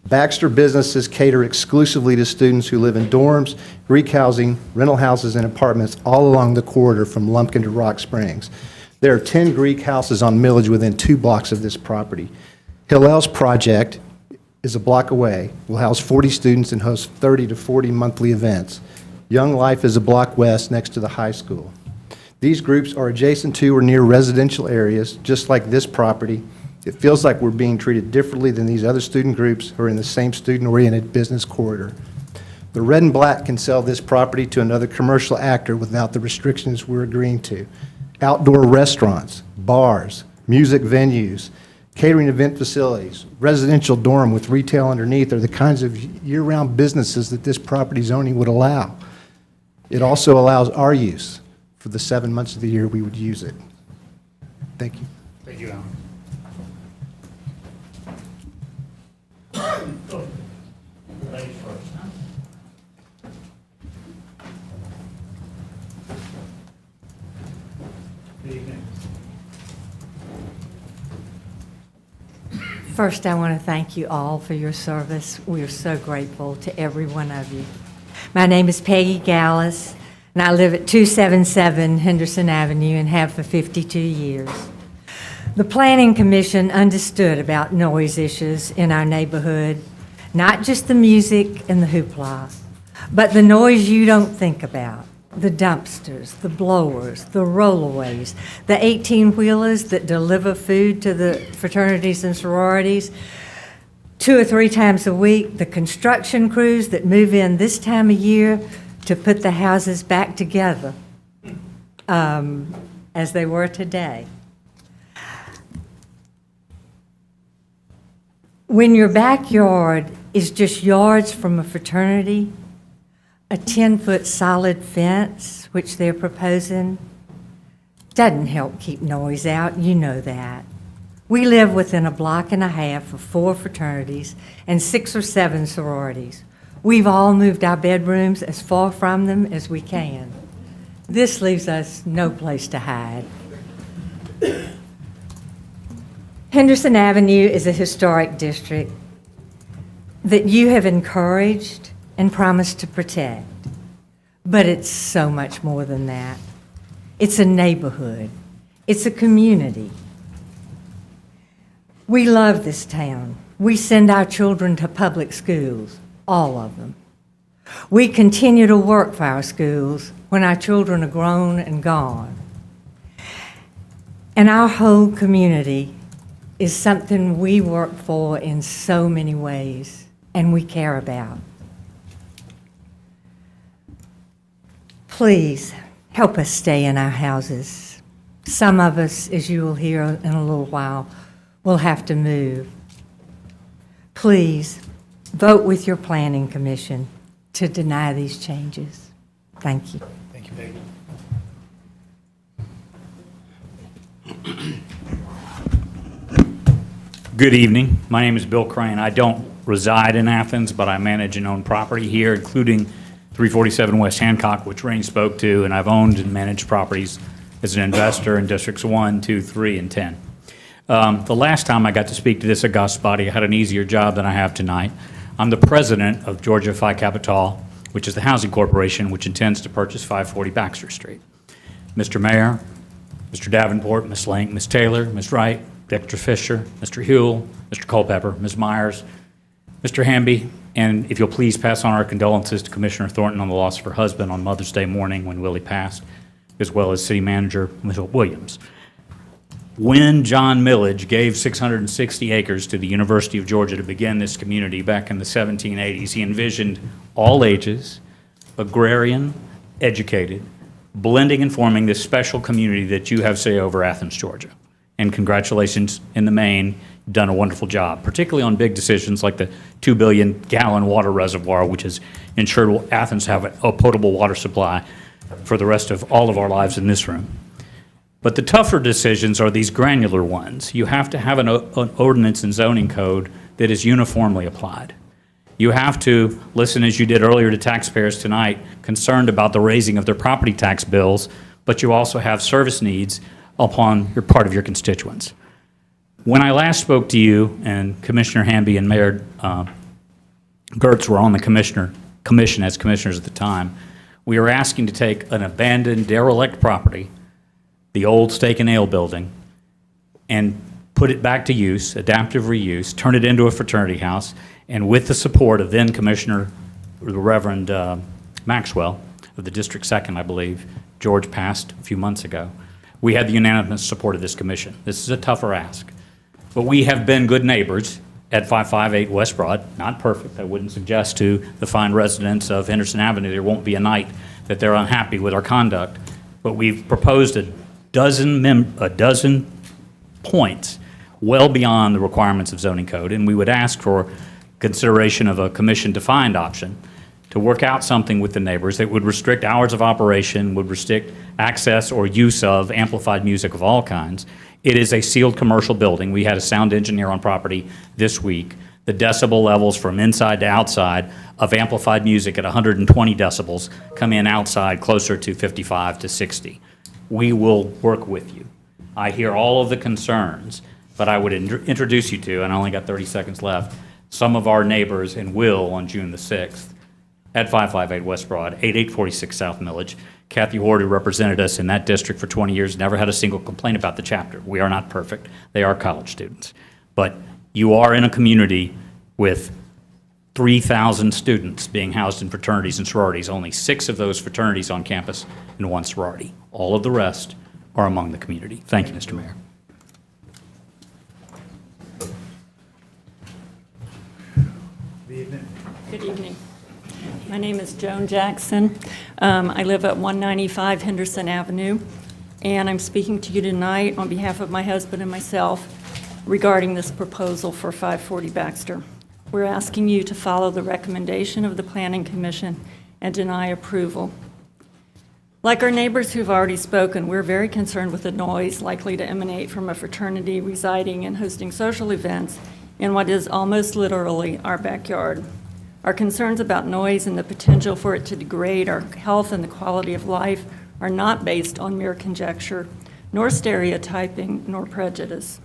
Baxter businesses cater exclusively to students who live in dorms, Greek housing, rental houses, and apartments all along the corridor from Lumpkin to Rock Springs. There are 10 Greek houses on millage within 2 blocks of this property. Hillel's project is a block away, will house 40 students and host 30 to 40 monthly events. Young Life is a block west next to the high school. These groups are adjacent to or near residential areas, just like this property. It feels like we're being treated differently than these other student groups who are in the same student-oriented business corridor. The Red and Black can sell this property to another commercial actor without the restrictions we're agreeing to. Outdoor restaurants, bars, music venues, catering event facilities, residential dorm with retail underneath are the kinds of year-round businesses that this property zoning would allow. It also allows our use for the 7 months of the year we would use it. Thank you. Thank you, Alan. First, I want to thank you all for your service. We are so grateful to every one of you. My name is Peggy Gallus, and I live at 277 Henderson Avenue and have for 52 years. The Planning Commission understood about noise issues in our neighborhood, not just the music and the hoopla, but the noise you don't think about. The dumpsters, the blowers, the rollaways, the 18-wheelers that deliver food to the fraternities and sororities 2 or 3 times a week, the construction crews that move in this time of year to put the houses back together as they were today. When your backyard is just yards from a fraternity, a 10-foot solid fence, which they're proposing, doesn't help keep noise out. You know that. We live within a block and a half of 4 fraternities and 6 or 7 sororities. We've all moved our bedrooms as far from them as we can. This leaves us no place to hide. Henderson Avenue is a historic district that you have encouraged and promised to protect. But it's so much more than that. It's a neighborhood. It's a community. We love this town. We send our children to public schools, all of them. We continue to work for our schools when our children are grown and gone. And our whole community is something we work for in so many ways and we care about. Please help us stay in our houses. Some of us, as you will hear in a little while, will have to move. Please vote with your planning commission to deny these changes. Thank you. Thank you, Peggy. Good evening. My name is Bill Crane. I don't reside in Athens, but I manage and own property here, including 347 West Hancock, which Rain spoke to, and I've owned and managed properties as an investor in Districts 1, 2, 3, and 10. The last time I got to speak to this august body, I had an easier job than I have tonight. I'm the president of Georgia Phi Capital, which is the housing corporation which intends to purchase 540 Baxter Street. Mr. Mayor, Mr. Davenport, Ms. Link, Ms. Taylor, Ms. Wright, Dr. Fisher, Mr. Huell, Mr. Culpepper, Ms. Myers, Mr. Hamby, and if you'll please pass on our condolences to Commissioner Thornton on the loss of her husband on Mother's Day morning when Willie passed, as well as City Manager Ms. Williams. When John Millage gave 660 acres to the University of Georgia to begin this community back in the 1780s, he envisioned all ages, agrarian, educated, blending and forming this special community that you have say over Athens, Georgia. And congratulations in the main. You've done a wonderful job, particularly on big decisions like the 2 billion gallon water reservoir, which has ensured Athens have a potable water supply for the rest of all of our lives in this room. But the tougher decisions are these granular ones. You have to have an ordinance and zoning code that is uniformly applied. You have to listen, as you did earlier, to taxpayers tonight concerned about the raising of their property tax bills, but you also have service needs upon your part of your constituents. When I last spoke to you, and Commissioner Hamby and Mayor Gertz were on the commission as commissioners at the time, we were asking to take an abandoned, derelict property, the old Steak and Ale building, and put it back to use, adaptive reuse, turn it into a fraternity house, and with the support of then Commissioner, the Reverend Maxwell, of the District 2nd, I believe, George passed a few months ago, we had the unanimous support of this commission. This is a tougher ask. But we have been good neighbors at 558 West Broad. Not perfect. I wouldn't suggest to the fine residents of Henderson Avenue there won't be a night that they're unhappy with our conduct. But we've proposed a dozen points well beyond the requirements of zoning code, and we would ask for consideration of a commission-defined option to work out something with the neighbors that would restrict hours of operation, would restrict access or use of amplified music of all kinds. It is a sealed commercial building. We had a sound engineer on property this week. The decibel levels from inside to outside of amplified music at 120 decibels come in outside closer to 55 to 60. We will work with you. I hear all of the concerns, but I would introduce you to, and I only got 30 seconds left, some of our neighbors and will on June the 6th at 558 West Broad, 8846 South Millage. Kathy Ward, who represented us in that district for 20 years, never had a single complaint about the chapter. We are not perfect. They are college students. But you are in a community with 3,000 students being housed in fraternities and sororities. Only 6 of those fraternities on campus and 1 sorority. All of the rest are among the community. Thank you, Mr. Mayor. Good evening. My name is Joan Jackson. I live at 195 Henderson Avenue, and I'm speaking to you tonight on behalf of my husband and myself regarding this proposal for 540 Baxter. We're asking you to follow the recommendation of the Planning Commission and deny approval. Like our neighbors who've already spoken, we're very concerned with the noise likely to emanate from a fraternity residing and hosting social events in what is almost literally our backyard. Our concerns about noise and the potential for it to degrade our health and the quality of life are not based on mere conjecture, nor stereotyping, nor prejudice.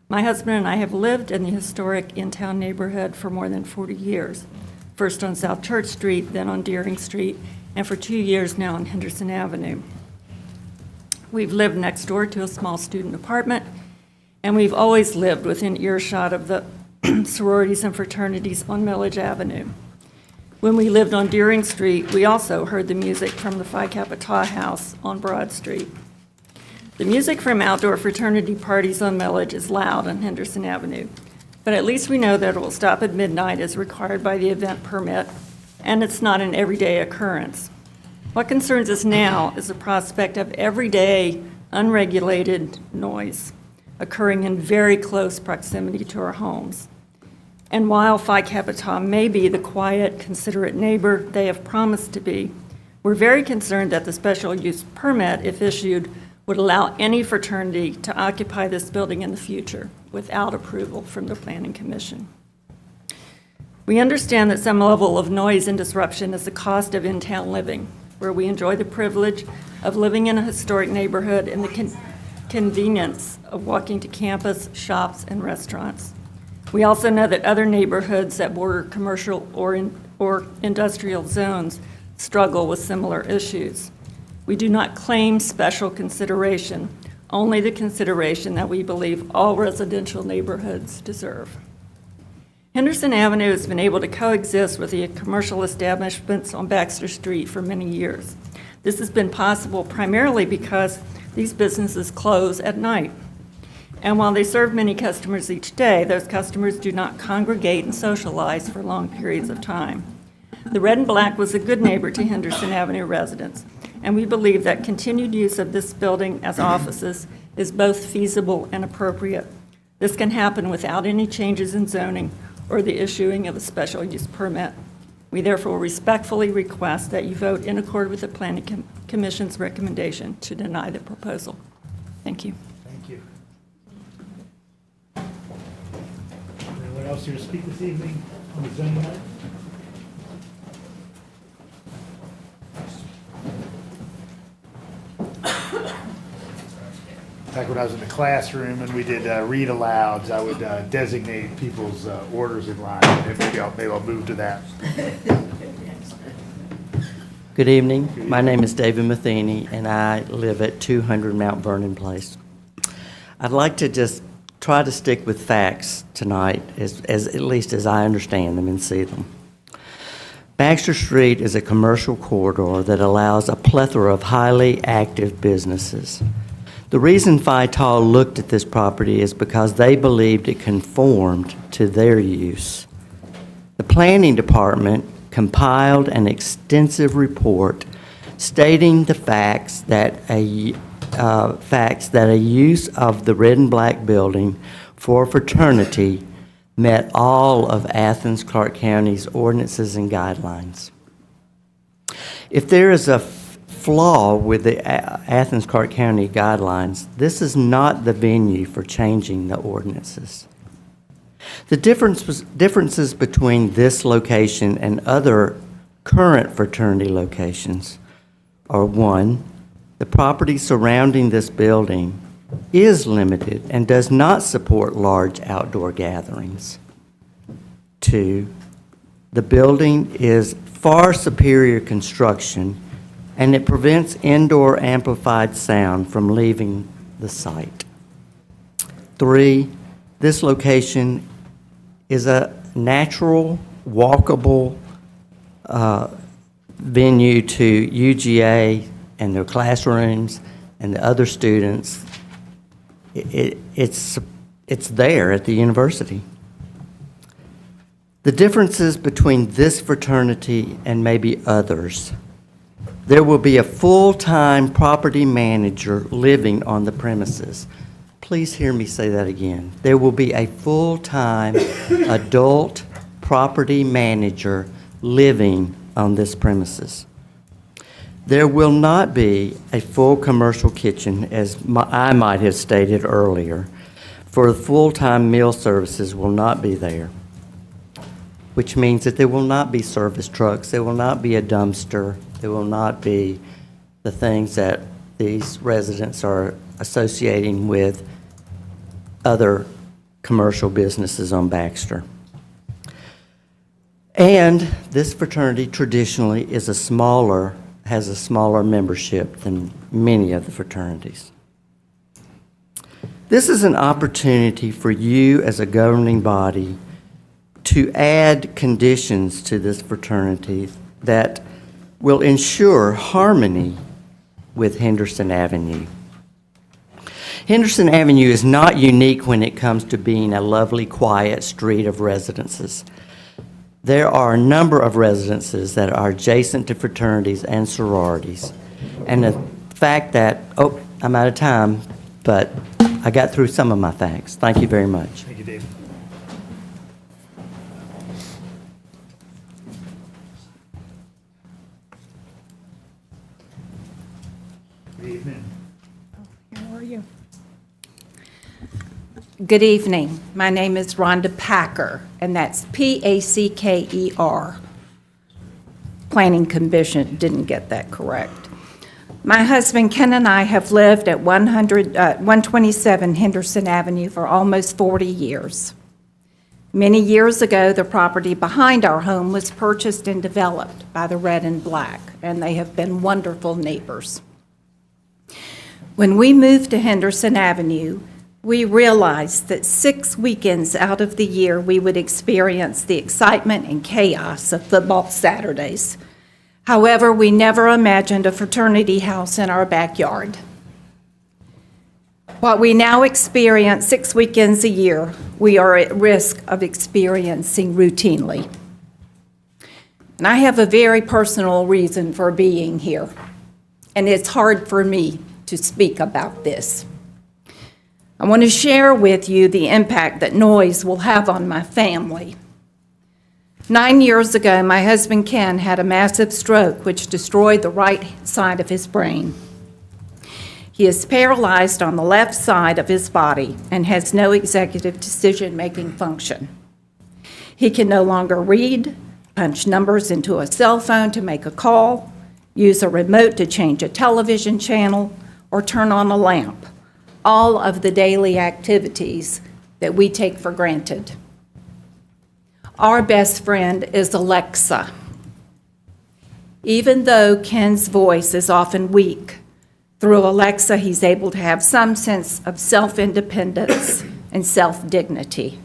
My husband and I have lived in the historic in-town neighborhood for more than 40 years, first on South Church Street, then on Deering Street, and for 2 years now on Henderson Avenue. We've lived next door to a small student apartment, and we've always lived within earshot of the sororities and fraternities on Millage Avenue. When we lived on Deering Street, we also heard the music from the Phi Kappa Tau House on Broad Street. The music from outdoor fraternity parties on Millage is loud on Henderson Avenue, but at least we know that it will stop at midnight as required by the event permit, and it's not an everyday occurrence. What concerns us now is the prospect of everyday, unregulated noise occurring in very close proximity to our homes. And while Phi Kappa Tau may be the quiet, considerate neighbor they have promised to be, we're very concerned that the special use permit, if issued, would allow any fraternity to occupy this building in the future without approval from the Planning Commission. We understand that some level of noise and disruption is the cost of in-town living, where we enjoy the privilege of living in a historic neighborhood and the convenience of walking to campus, shops, and restaurants. We also know that other neighborhoods that border commercial or industrial zones struggle with similar issues. We do not claim special consideration, only the consideration that we believe all residential neighborhoods deserve. Henderson Avenue has been able to coexist with the commercial establishments on Baxter Street for many years. This has been possible primarily because these businesses close at night. And while they serve many customers each day, those customers do not congregate and socialize for long periods of time. The Red and Black was a good neighbor to Henderson Avenue residents, and we believe that continued use of this building as offices is both feasible and appropriate. This can happen without any changes in zoning or the issuing of a special use permit. We therefore respectfully request that you vote in accord with the Planning Commission's recommendation to deny the proposal. Thank you. Thank you. Anyone else here to speak this evening on the zoning matter? Back when I was in the classroom and we did read alouds, I would designate people's orders in line. Maybe I'll move to that. Good evening. My name is David Matheny, and I live at 200 Mount Vernon Place. I'd like to just try to stick with facts tonight, as at least as I understand them and see them. Baxter Street is a commercial corridor that allows a plethora of highly active businesses. The reason Phi Tau looked at this property is because they believed it conformed to their use. The planning department compiled an extensive report stating the facts that a use of the Red and Black building for fraternity met all of Athens-Clarke County's ordinances and guidelines. If there is a flaw with the Athens-Clarke County guidelines, this is not the venue for changing the ordinances. The differences between this location and other current fraternity locations are: one, the property surrounding this building is limited and does not support large outdoor gatherings. 2, the building is far superior construction and it prevents indoor amplified sound from leaving the site. 3, this location is a natural, walkable venue to UGA and their classrooms and the other students. It's there at the university. The differences between this fraternity and maybe others: there will be a full-time property manager living on the premises. Please hear me say that again. There will be a full-time adult property manager living on this premises. There will not be a full commercial kitchen, as I might have stated earlier, for full-time meal services will not be there, which means that there will not be service trucks, there will not be a dumpster, there will not be the things that these residents are associating with other commercial businesses on Baxter. And this fraternity traditionally has a smaller membership than many of the fraternities. This is an opportunity for you as a governing body to add conditions to this fraternity that will ensure harmony with Henderson Avenue. Henderson Avenue is not unique when it comes to being a lovely, quiet street of residences. There are a number of residences that are adjacent to fraternities and sororities. And the fact that, I'm out of time, but I got through some of my facts. Thank you very much. Thank you, David. Evening. How are you? Good evening. My name is Rhonda Packer, and that's Packer. Planning Commission didn't get that correct. My husband Ken and I have lived at 127 Henderson Avenue for almost 40 years. Many years ago, the property behind our home was purchased and developed by the Red and Black, and they have been wonderful neighbors. When we moved to Henderson Avenue, we realized that 6 weekends out of the year we would experience the excitement and chaos of football Saturdays. However, we never imagined a fraternity house in our backyard. What we now experience 6 weekends a year, we are at risk of experiencing routinely. And I have a very personal reason for being here, and it's hard for me to speak about this. I want to share with you the impact that noise will have on my family. 9 years ago, my husband Ken had a massive stroke which destroyed the right side of his brain. He is paralyzed on the left side of his body and has no executive decision-making function. He can no longer read, punch numbers into a cell phone to make a call, use a remote to change a television channel, or turn on a lamp, all of the daily activities that we take for granted. Our best friend is Alexa. Even though Ken's voice is often weak, through Alexa he's able to have some sense of self-independence and self-dignity.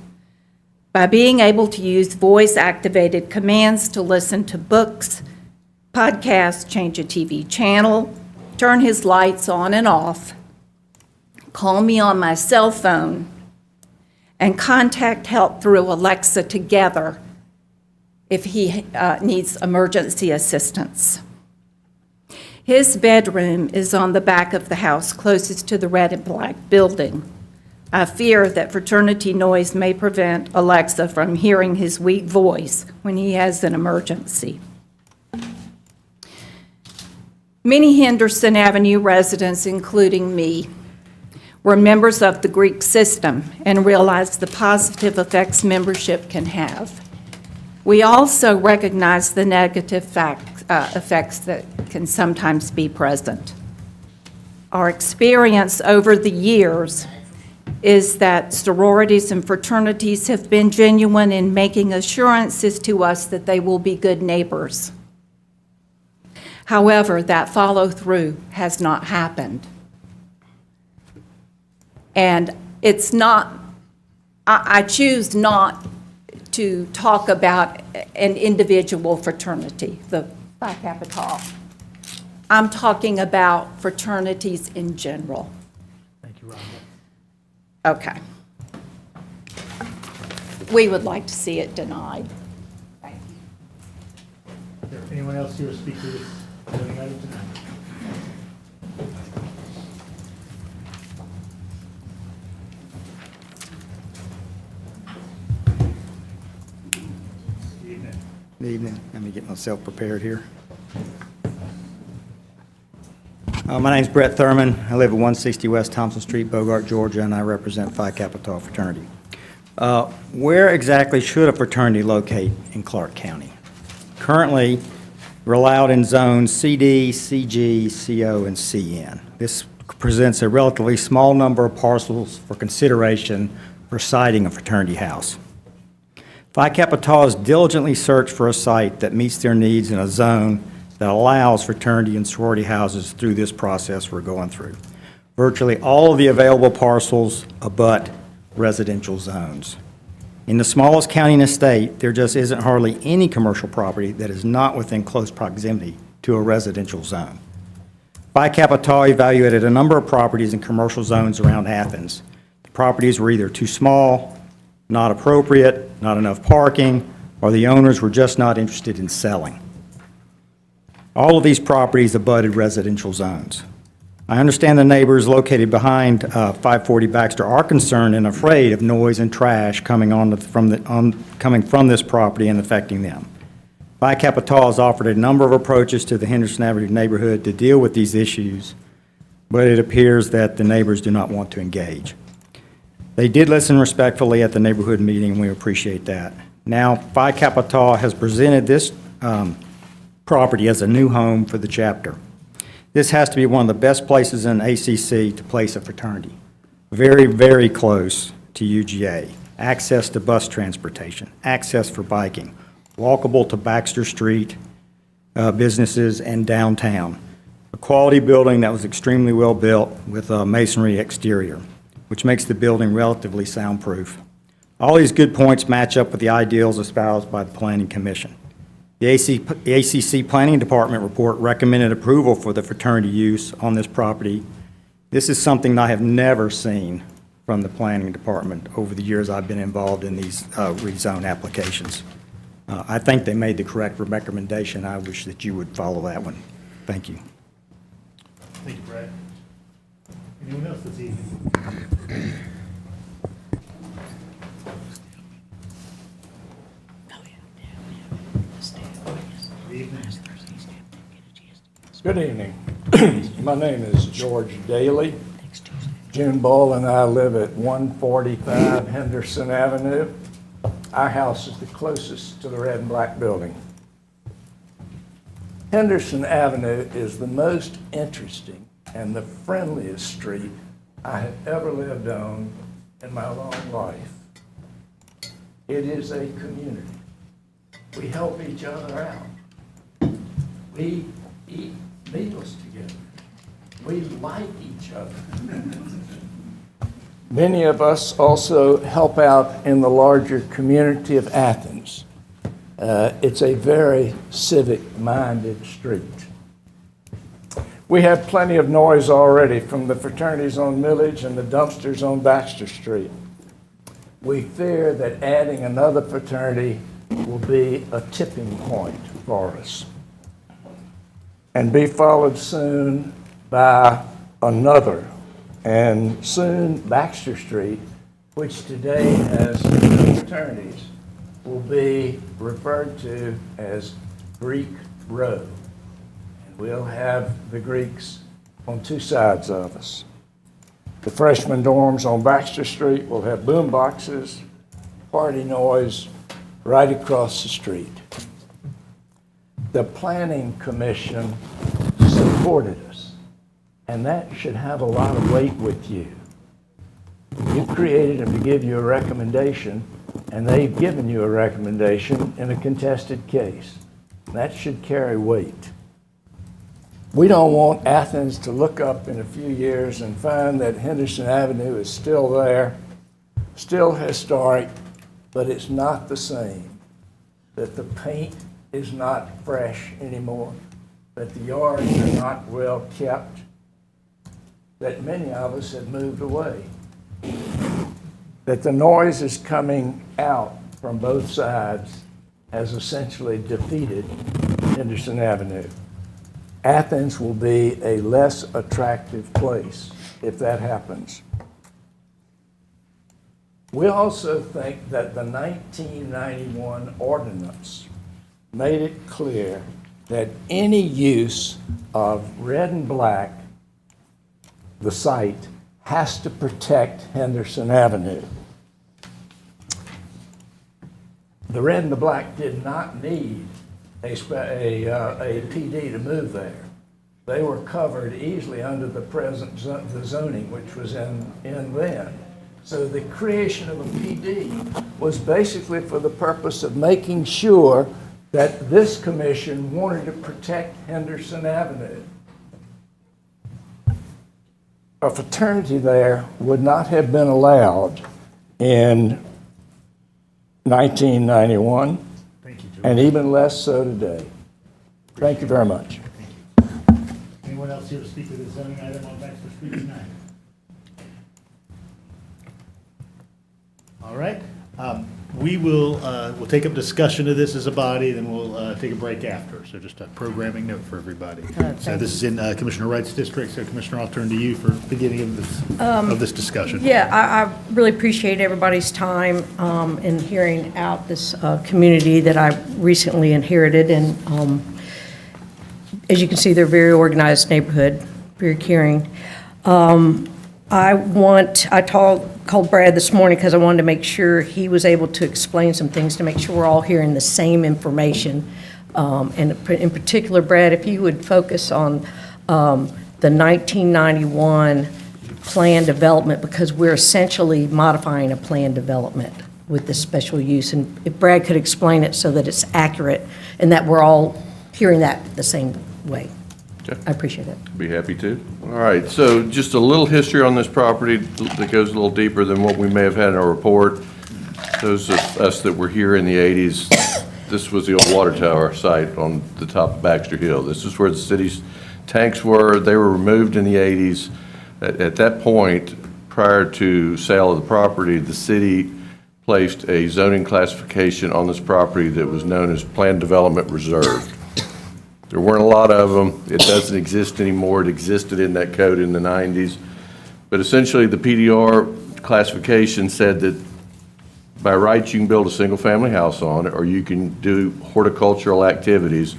By being able to use voice-activated commands to listen to books, podcasts, change a TV channel, turn his lights on and off, call me on my cell phone, and contact help through Alexa together if he needs emergency assistance. His bedroom is on the back of the house closest to the Red and Black building. I fear that fraternity noise may prevent Alexa from hearing his weak voice when he has an emergency. Many Henderson Avenue residents, including me, were members of the Greek system and realized the positive effects membership can have. We also recognize the negative effects that can sometimes be present. our experience over the years is that sororities and fraternities have been genuine in making assurances to us that they will be good neighbors. However, that follow-through has not happened. And it's not, I choose not to talk about an individual fraternity, the Phi Kappa Tau. I'm talking about fraternities in general. Thank you, Rhonda. Okay. We would like to see it denied. Thank you. Is there anyone else here to speak to this voting item tonight? Good evening. Let me get myself prepared here. My name's Brett Thurman. I live at 160 West Thompson Street, Bogart, Georgia, and I represent Phi Kappa Tau fraternity. Where exactly should a fraternity locate in Clarke County? Currently, we're allowed in zones CD, CG, CO, and CN. This presents a relatively small number of parcels for consideration for siting a fraternity house. Phi Kappa Tau has diligently searched for a site that meets their needs in a zone that allows fraternity and sorority houses through this process we're going through. Virtually all of the available parcels abut residential zones. In the smallest county in the state, there just isn't hardly any commercial property that is not within close proximity to a residential zone. Phi Kappa Tau evaluated a number of properties in commercial zones around Athens. The properties were either too small, not appropriate, not enough parking, or the owners were just not interested in selling. All of these properties abutted residential zones. I understand the neighbors located behind 540 Baxter are concerned and afraid of noise and trash coming from this property and affecting them. Phi Kappa Tau has offered a number of approaches to the Henderson Avenue neighborhood to deal with these issues, but it appears that the neighbors do not want to engage. They did listen respectfully at the neighborhood meeting, and we appreciate that. Now, Phi Kappa Tau has presented this property as a new home for the chapter. This has to be one of the best places in ACC to place a fraternity. Very, very close to UGA. Access to bus transportation, access for biking, walkable to Baxter Street, businesses, and downtown. A quality building that was extremely well built with a masonry exterior, which makes the building relatively soundproof. All these good points match up with the ideals espoused by the Planning Commission. The ACC Planning Department report recommended approval for the fraternity use on this property. This is something I have never seen from the Planning Department over the years I've been involved in these rezone applications. I think they made the correct recommendation. I wish that you would follow that one. Thank you. Thank you, Brad. Anyone else this evening? Good evening. My name is George Daly. June Bull and I live at 145 Henderson Avenue. Our house is the closest to the red and black building. Henderson Avenue is the most interesting and the friendliest street I have ever lived on in my long life. It is a community. We help each other out. We eat meals together. We like each other. Many of us also help out in the larger community of Athens. It's a very civic-minded street. We have plenty of noise already from the fraternities on Millage and the dumpsters on Baxter Street. We fear that adding another fraternity will be a tipping point for us and be followed soon by another. And soon Baxter Street, which today has two fraternities, will be referred to as Greek Road. And we'll have the Greeks on two sides of us. The freshman dorms on Baxter Street will have boom boxes, party noise right across the street. The Planning Commission supported us. and that should have a lot of weight with you. You created them to give you a recommendation, and they've given you a recommendation in a contested case. That should carry weight. We don't want Athens to look up in a few years and find that Henderson Avenue is still there, still historic, but it's not the same. That the paint is not fresh anymore, that the yards are not well kept, that many of us have moved away, that the noise is coming out from both sides has essentially defeated Henderson Avenue. Athens will be a less attractive place if that happens. We also think that the 1991 ordinance made it clear that any use of red and black, the site, has to protect Henderson Avenue. The red and the black did not need a PD to move there. They were covered easily under the present the zoning, which was in then. So the creation of a PD was basically for the purpose of making sure that this commission wanted to protect Henderson Avenue. A fraternity there would not have been allowed in 1991, and even less so today. Thank you very much. Anyone else here to speak to the zoning item on Baxter Street tonight? All right. We will we'll take up discussion of this as a body, then we'll take a break after. So just a programming note for everybody. So this is in Commissioner Wright's district. So Commissioner, I'll turn to you for beginning of this discussion. Yeah, I really appreciate everybody's time in hearing out this community that I recently inherited. And as you can see, they're a very organized neighborhood, very caring. I called Brad this morning because I wanted to make sure he was able to explain some things to make sure we're all hearing the same information. And in particular, Brad, if you would focus on the 1991 plan development, because we're essentially modifying a plan development with this special use. And if Brad could explain it so that it's accurate and that we're all hearing that the same way. Okay. I appreciate it. Be happy to. All right, so just a little history on this property that goes a little deeper than what we may have had in our report. Those of us that were here in the 80s, this was the old water tower site on the top of Baxter Hill. This is where the city's tanks were. They were removed in the 80s. At that point, prior to sale of the property, the city placed a zoning classification on this property that was known as Planned Development Reserve. There weren't a lot of them. It doesn't exist anymore. It existed in that code in the 90s. But essentially, the PDR classification said that by rights, you can build a single-family house on it, or you can do horticultural activities.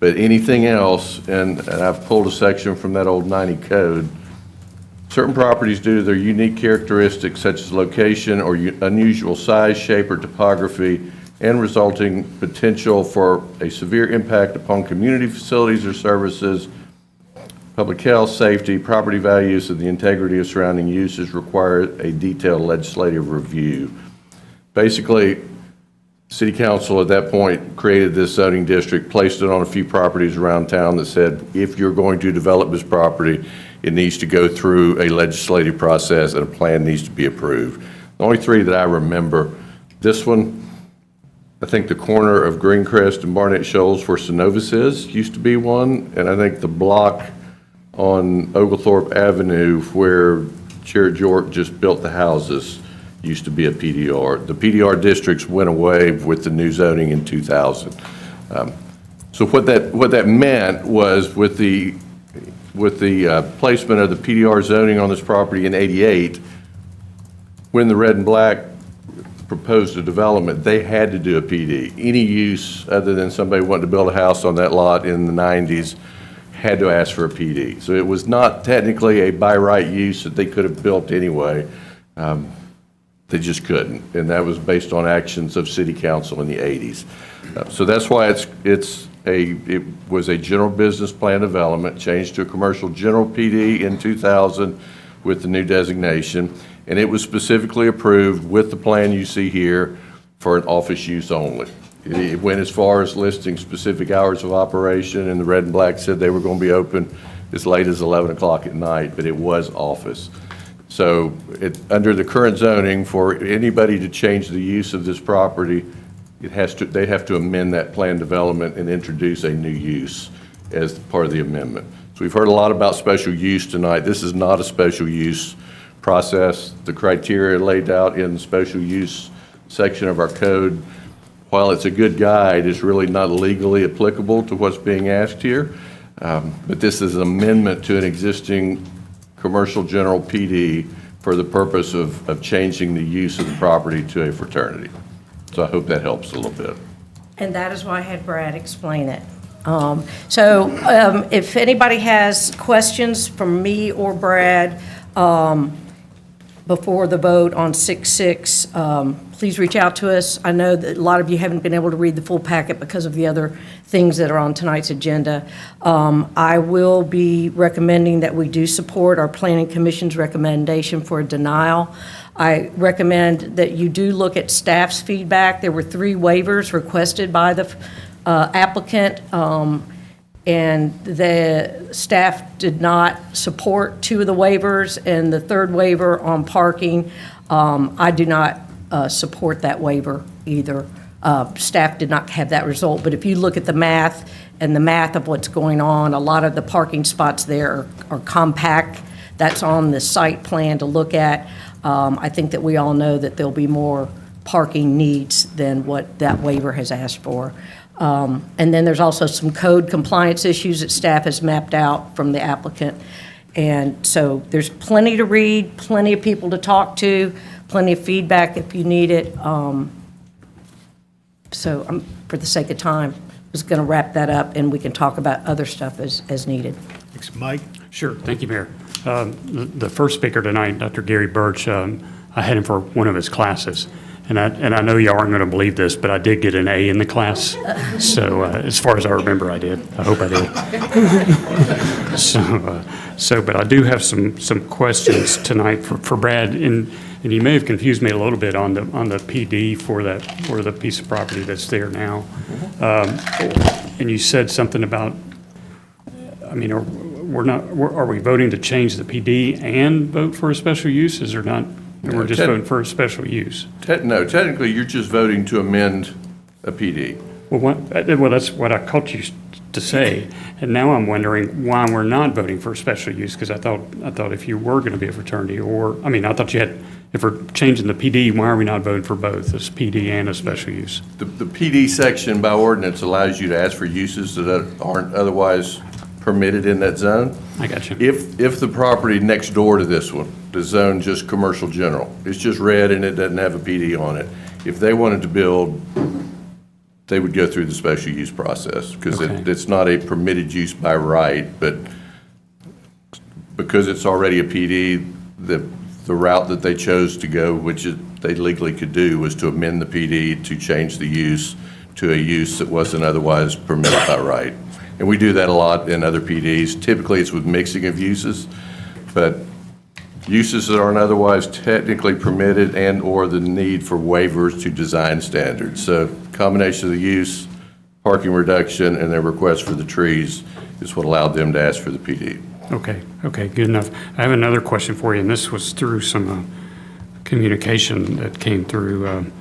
But anything else, and I've pulled a section from that old 90 code, certain properties, due to their unique characteristics such as location or unusual size, shape, or topography, and resulting potential for a severe impact upon community facilities or services, public health, safety, property values, and the integrity of surrounding uses require a detailed legislative review. Basically, City Council at that point created this zoning district, placed it on a few properties around town that said, if you're going to develop this property, it needs to go through a legislative process and a plan needs to be approved. The only three that I remember, this one, I think the corner of Greencrest and Barnett Shoals where Synovus is used to be one, and I think the block on Oglethorpe Avenue where Jared York just built the houses used to be a PDR. The PDR districts went away with the new zoning in 2000. So what that meant was with the placement of the PDR zoning on this property in '88, when the red and black proposed a development, they had to do a PD. Any use other than somebody wanting to build a house on that lot in the 90s had to ask for a PD. So it was not technically a by right use that they could have built anyway. They just couldn't, and that was based on actions of City Council in the 80s. So that's why it's it was a general business plan development, changed to a commercial general PD in 2000 with the new designation, and it was specifically approved with the plan you see here for an office use only. It went as far as listing specific hours of operation, and the red and black said they were going to be open as late as 11 o'clock at night, but it was office. So under the current zoning, for anybody to change the use of this property, they have to amend that plan development and introduce a new use as part of the amendment. So we've heard a lot about special use tonight. This is not a special use process. The criteria laid out in the special use section of our code, while it's a good guide, it's really not legally applicable to what's being asked here. But this is an amendment to an existing commercial general PD for the purpose of changing the use of the property to a fraternity. So I hope that helps a little bit. And that is why I had Brad explain it. If anybody has questions from me or Brad before the vote on 6-6, please reach out to us. I know that a lot of you haven't been able to read the full packet because of the other things that are on tonight's agenda. I will be recommending that we do support our Planning Commission's recommendation for a denial. I recommend that you do look at staff's feedback. There were 3 waivers requested by the applicant, and the staff did not support 2 of the waivers, and the 3rd waiver on parking, I do not support that waiver either. Staff did not have that result, but if you look at the math and the math of what's going on, a lot of the parking spots there are compact. That's on the site plan to look at. I think that we all know that there'll be more parking needs than what that waiver has asked for. And then there's also some code compliance issues that staff has mapped out from the applicant. And so there's plenty to read, plenty of people to talk to, plenty of feedback if you need it. So for the sake of time, I was going to wrap that up, and we can talk about other stuff as needed. Thanks, Mike. Sure. Thank you, Mayor. The first speaker tonight, Dr. Gary Birch, I had him for one of his classes. And I know y'all aren't going to believe this, but I did get an A in the class. So as far as I remember, I did. I hope I did. But I do have some questions tonight for Brad. And you may have confused me a little bit on the PD for the piece of property that's there now. And you said something about, I mean, are we voting to change the PD and vote for a special use? Is there not? No, We're just voting for a special use. No, technically, you're just voting to amend a PD. Well, that's what I caught you to say, and now I'm wondering why we're not voting for a special use, because I thought if you were going to be a fraternity, I thought you had, if we're changing the PD, why are we not voting for both, this PD and a special use? The PD section by ordinance allows you to ask for uses that aren't otherwise permitted in that zone. I got you. If the property next door to this one, the zone just commercial general, it's just red and it doesn't have a PD on it. If they wanted to build, they would go through the special use process, because it's not a permitted use by right, but because it's already a PD, the route that they chose to go, which they legally could do, was to amend the PD to change the use to a use that wasn't otherwise permitted by right. And we do that a lot in other PDs. Typically, it's with mixing of uses, but uses that aren't otherwise technically permitted and/or the need for waivers to design standards. So combination of the use, parking reduction, and their request for the trees is what allowed them to ask for the PD. Okay, good enough. I have another question for you, and this was through some communication that came through.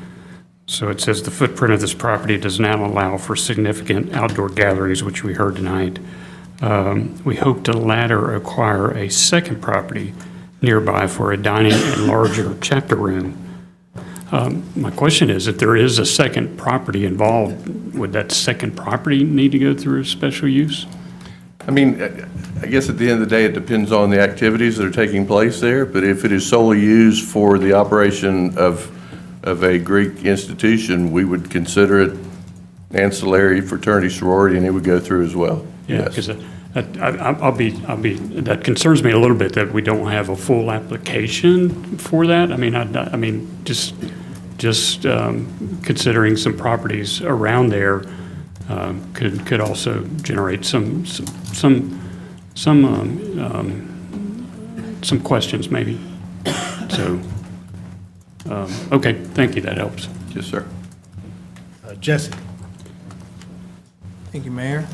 So it says the footprint of this property does not allow for significant outdoor gatherings, which we heard tonight. We hope to later acquire a second property nearby for a dining and larger chapter room. My question is, if there is a second property involved, would that second property need to go through a special use? I mean, I guess at the end of the day, it depends on the activities that are taking place there, but if it is solely used for the operation of a Greek institution, we would consider it ancillary fraternity sorority, and it would go through as well. Yeah, because that concerns me a little bit that we don't have a full application for that. I mean, just considering some properties around there, could also generate some questions maybe. So, okay, thank you, that helps. Yes, sir. Jesse? Thank you, Mayor.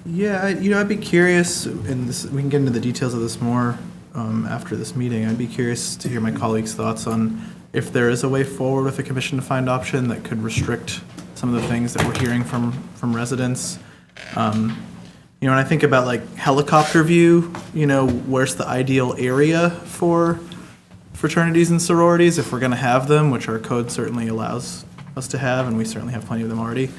Yeah, I'd be curious, and we can get into the details of this more after this meeting. I'd be curious to hear my colleagues' thoughts on if there is a way forward with a commission-defined option that could restrict some of the things that we're hearing from residents. When I think about like helicopter view, where's the ideal area for fraternities and sororities if we're going to have them, which our code certainly allows us to have, and we certainly have plenty of them already.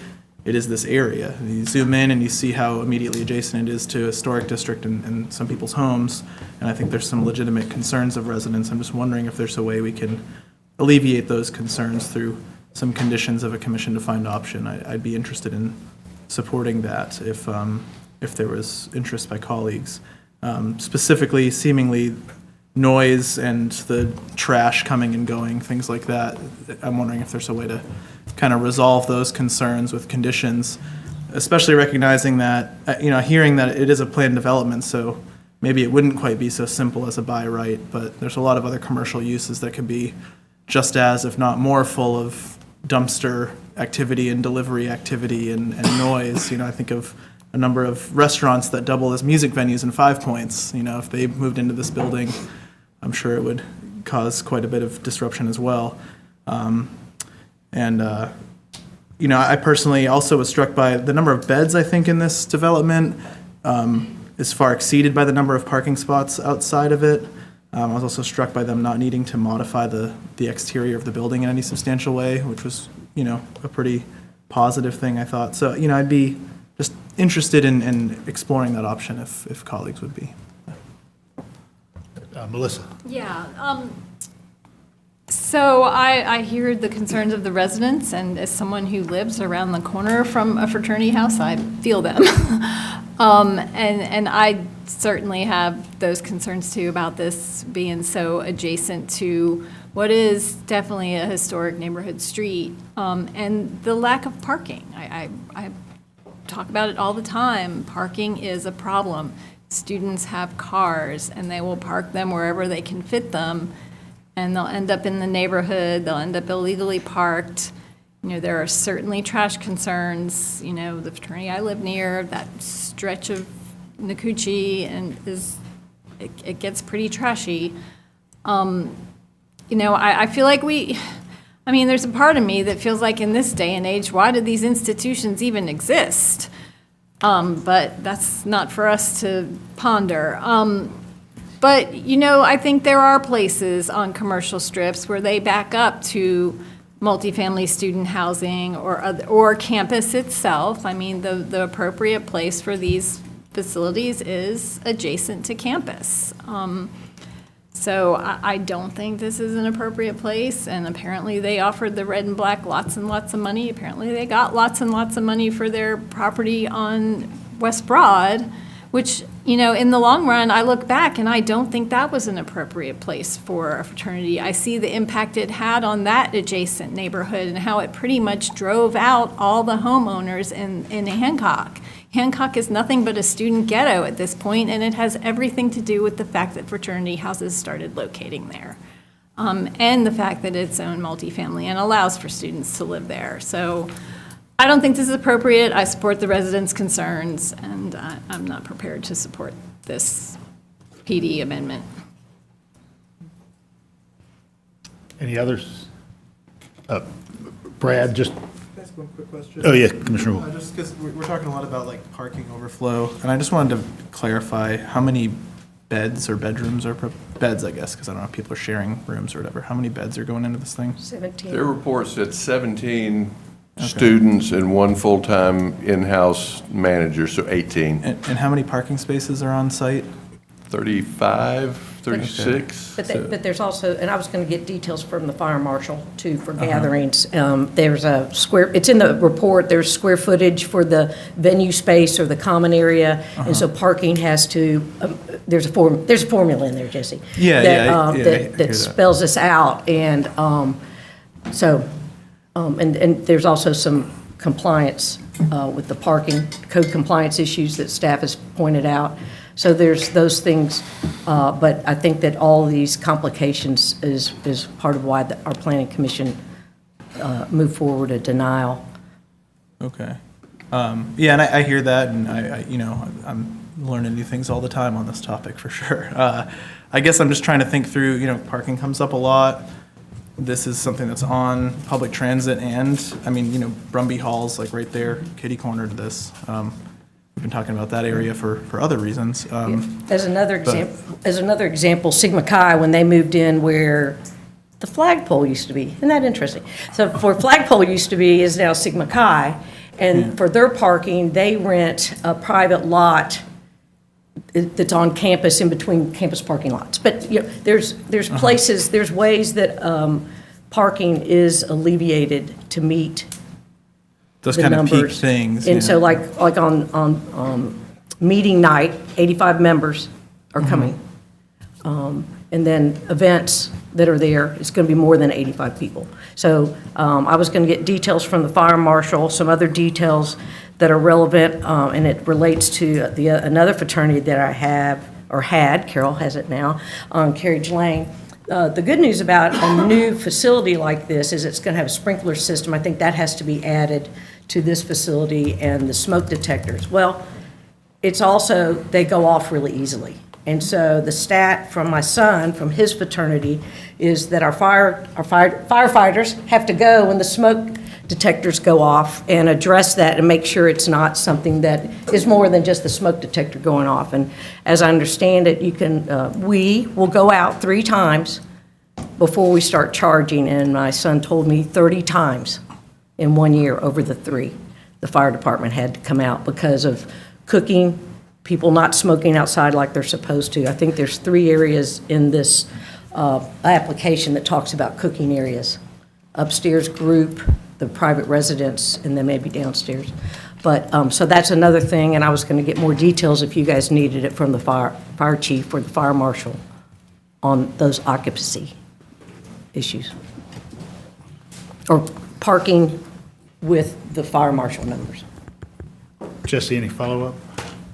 It is this area. You zoom in and you see how immediately adjacent it is to a historic district and some people's homes, and I think there's some legitimate concerns of residents. I'm just wondering if there's a way we can alleviate those concerns through some conditions of a commission-defined option. I'd be interested in supporting that if there was interest by colleagues. Specifically, seemingly, noise and the trash coming and going, things like that. I'm wondering if there's a way to kind of resolve those concerns with conditions, especially recognizing that, hearing that it is a planned development, so maybe it wouldn't quite be so simple as a by right, but there's a lot of other commercial uses that could be just as, if not more, full of dumpster activity and delivery activity and noise. I think of a number of restaurants that double as music venues in 5 Points. If they moved into this building, I'm sure it would cause quite a bit of disruption as well. I personally also was struck by the number of beds, I think, in this development is far exceeded by the number of parking spots outside of it. I was also struck by them not needing to modify the exterior of the building in any substantial way, which was, a pretty positive thing, I thought. So, I'd be just interested in exploring that option if colleagues would be. Melissa? Yeah. So I hear the concerns of the residents, and as someone who lives around the corner from a fraternity house, I feel them. And I certainly have those concerns too about this being so adjacent to what is definitely a historic neighborhood street, and the lack of parking. I talk about it all the time. Parking is a problem. Students have cars, and they will park them wherever they can fit them, and they'll end up in the neighborhood. They'll end up illegally parked. There are certainly trash concerns. The fraternity I live near, that stretch of Nakuchi, and it gets pretty trashy. I feel like there's a part of me that feels like in this day and age, why do these institutions even exist? But that's not for us to ponder. But, I think there are places on commercial strips where they back up to multifamily student housing or campus itself. The appropriate place for these facilities is adjacent to campus. So I don't think this is an appropriate place, and apparently they offered the red and black lots and lots of money. Apparently they got lots and lots of money for their property on West Broad, which, in the long run, I look back and I don't think that was an appropriate place for a fraternity. I see the impact it had on that adjacent neighborhood and how it pretty much drove out all the homeowners in Hancock. Hancock is nothing but a student ghetto at this point, and it has everything to do with the fact that fraternity houses started locating there, and the fact that it's owned multifamily and allows for students to live there. So I don't think this is appropriate. I support the residents' concerns, and I'm not prepared to support this PD amendment. Any others? Brad, just... Ask one quick question. Oh, yeah, Commissioner Wu. Just because we're talking a lot about parking overflow, and I just wanted to clarify how many beds or bedrooms or beds, I guess, because I don't know if people are sharing rooms or whatever. How many beds are going into this thing? 17. There are reports that 17 students and one full-time in-house manager, so 18. And how many parking spaces are on site? 35, 36. But there's also, and I was going to get details from the fire marshal too for gatherings. There's it's in the report, there's square footage for the venue space or the common area. And so parking has to, there's a formula in there, Jesse. That spells this out. And and there's also some compliance with the parking, code compliance issues that staff has pointed out. So there's those things, but I think that all these complications is part of why our planning commission moved forward a denial. Okay. Yeah, and I hear that, and I'm learning new things all the time on this topic for sure. I guess I'm just trying to think through, parking comes up a lot. This is something that's on public transit and, Brumby Hall's like right there, kitty corner to this. We've been talking about that area for other reasons. As another example, Sigma Chi, when they moved in where the flagpole used to be, isn't that interesting? So where flagpole used to be is now Sigma Chi, and for their parking, they rent a private lot that's on campus in between campus parking lots. But there's places, there's ways that parking is alleviated to meet those the kind numbers. of peak things. And so like on meeting night, 85 members are coming. And then events that are there, it's going to be more than 85 people. So I was going to get details from the fire marshal, some other details that are relevant, and it relates to another fraternity that I have, or had, Carol has it now, on Carriage Lane. The good news about a new facility like this is it's going to have a sprinkler system. I think that has to be added to this facility, and the smoke detectors. Well, it's also, they go off really easily. And so the stat from my son, from his fraternity, is that our firefighters have to go when the smoke detectors go off and address that and make sure it's not something that is more than just the smoke detector going off. And as I understand it, we will go out 3 times before we start charging, and my son told me 30 times in 1 year over the 3. The fire department had to come out because of cooking, people not smoking outside like they're supposed to. I think there's 3 areas in this application that talks about cooking areas. Upstairs group, the private residence, and then maybe downstairs. But, so that's another thing, and I was going to get more details if you guys needed it from the fire chief or the fire marshal on those occupancy issues. Or parking with the fire marshal numbers. Jesse, any follow-up?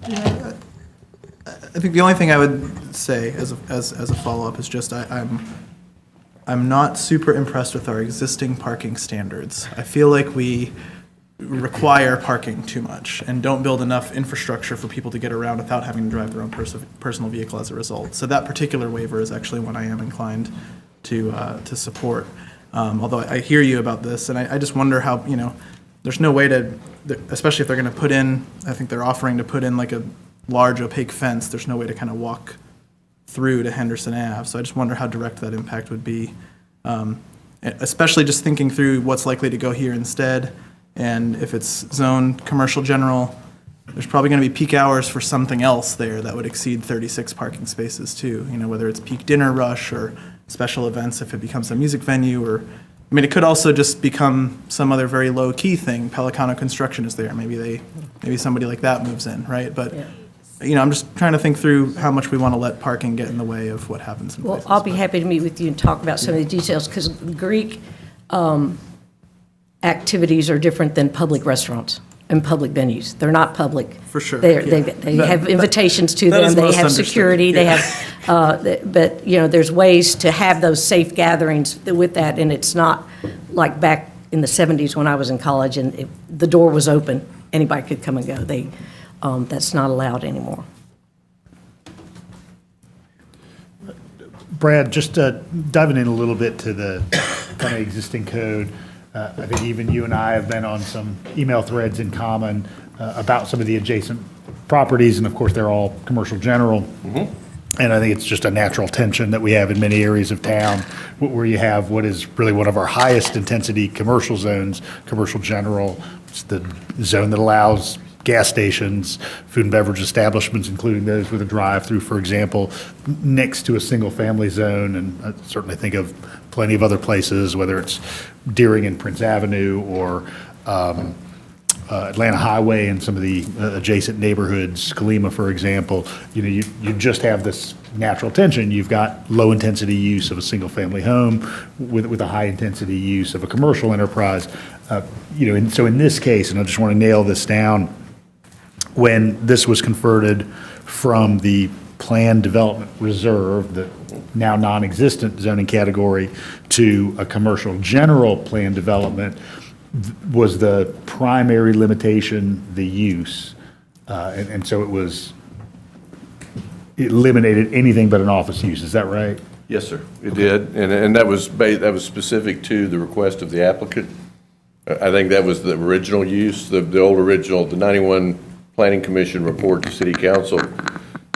I think the only thing I would say as a follow-up is just I'm not super impressed with our existing parking standards. I feel like we require parking too much and don't build enough infrastructure for people to get around without having to drive their own personal vehicle as a result. So that particular waiver is actually one I am inclined to support. Although I hear you about this, and I just wonder how, there's no way to, especially if they're going to put in, I think they're offering to put in like a large opaque fence, there's no way to kind of walk through to Henderson Ave. So I just wonder how direct that impact would be, especially just thinking through what's likely to go here instead. And if it's zoned commercial general, there's probably going to be peak hours for something else there that would exceed 36 parking spaces too. Whether it's peak dinner rush or special events if it becomes a music venue, or it could also just become some other very low key thing. Pelicano Construction is there. Maybe somebody like that moves in, right? But I'm just trying to think through how much we want to let parking get in the way of what happens in places. Well, I'll be happy to meet with you and talk about some of the details, because Greek activities are different than public restaurants and public venues. They're not public. For sure. They have invitations to them. They have security. They have, but there's ways to have those safe gatherings with that, and it's not like back in the 70s when I was in college and the door was open, anybody could come and go. That's not allowed anymore. Brad, just diving in a little bit to the kind of existing code, I think even you and I have been on some email threads in common about some of the adjacent properties, and of course, they're all commercial general. And I think it's just a natural tension that we have in many areas of town where you have what is really one of our highest intensity commercial zones, commercial general. It's the zone that allows gas stations, food and beverage establishments, including those with a drive-through, for example, next to a single-family zone. And I certainly think of plenty of other places, whether it's Deering and Prince Avenue or Atlanta Highway and some of the adjacent neighborhoods, Kalima, for example. You just have this natural tension. You've got low-intensity use of a single-family home with a high-intensity use of a commercial enterprise. And so in this case, and I just want to nail this down, when this was converted from the planned development reserve, the now non-existent zoning category, to a commercial general plan development, was the primary limitation the use. And so it eliminated anything but an office use. Is that right? Yes, sir, it did. And that was specific to the request of the applicant. I think that was the original use, the old original, the 91 Planning Commission report to City Council,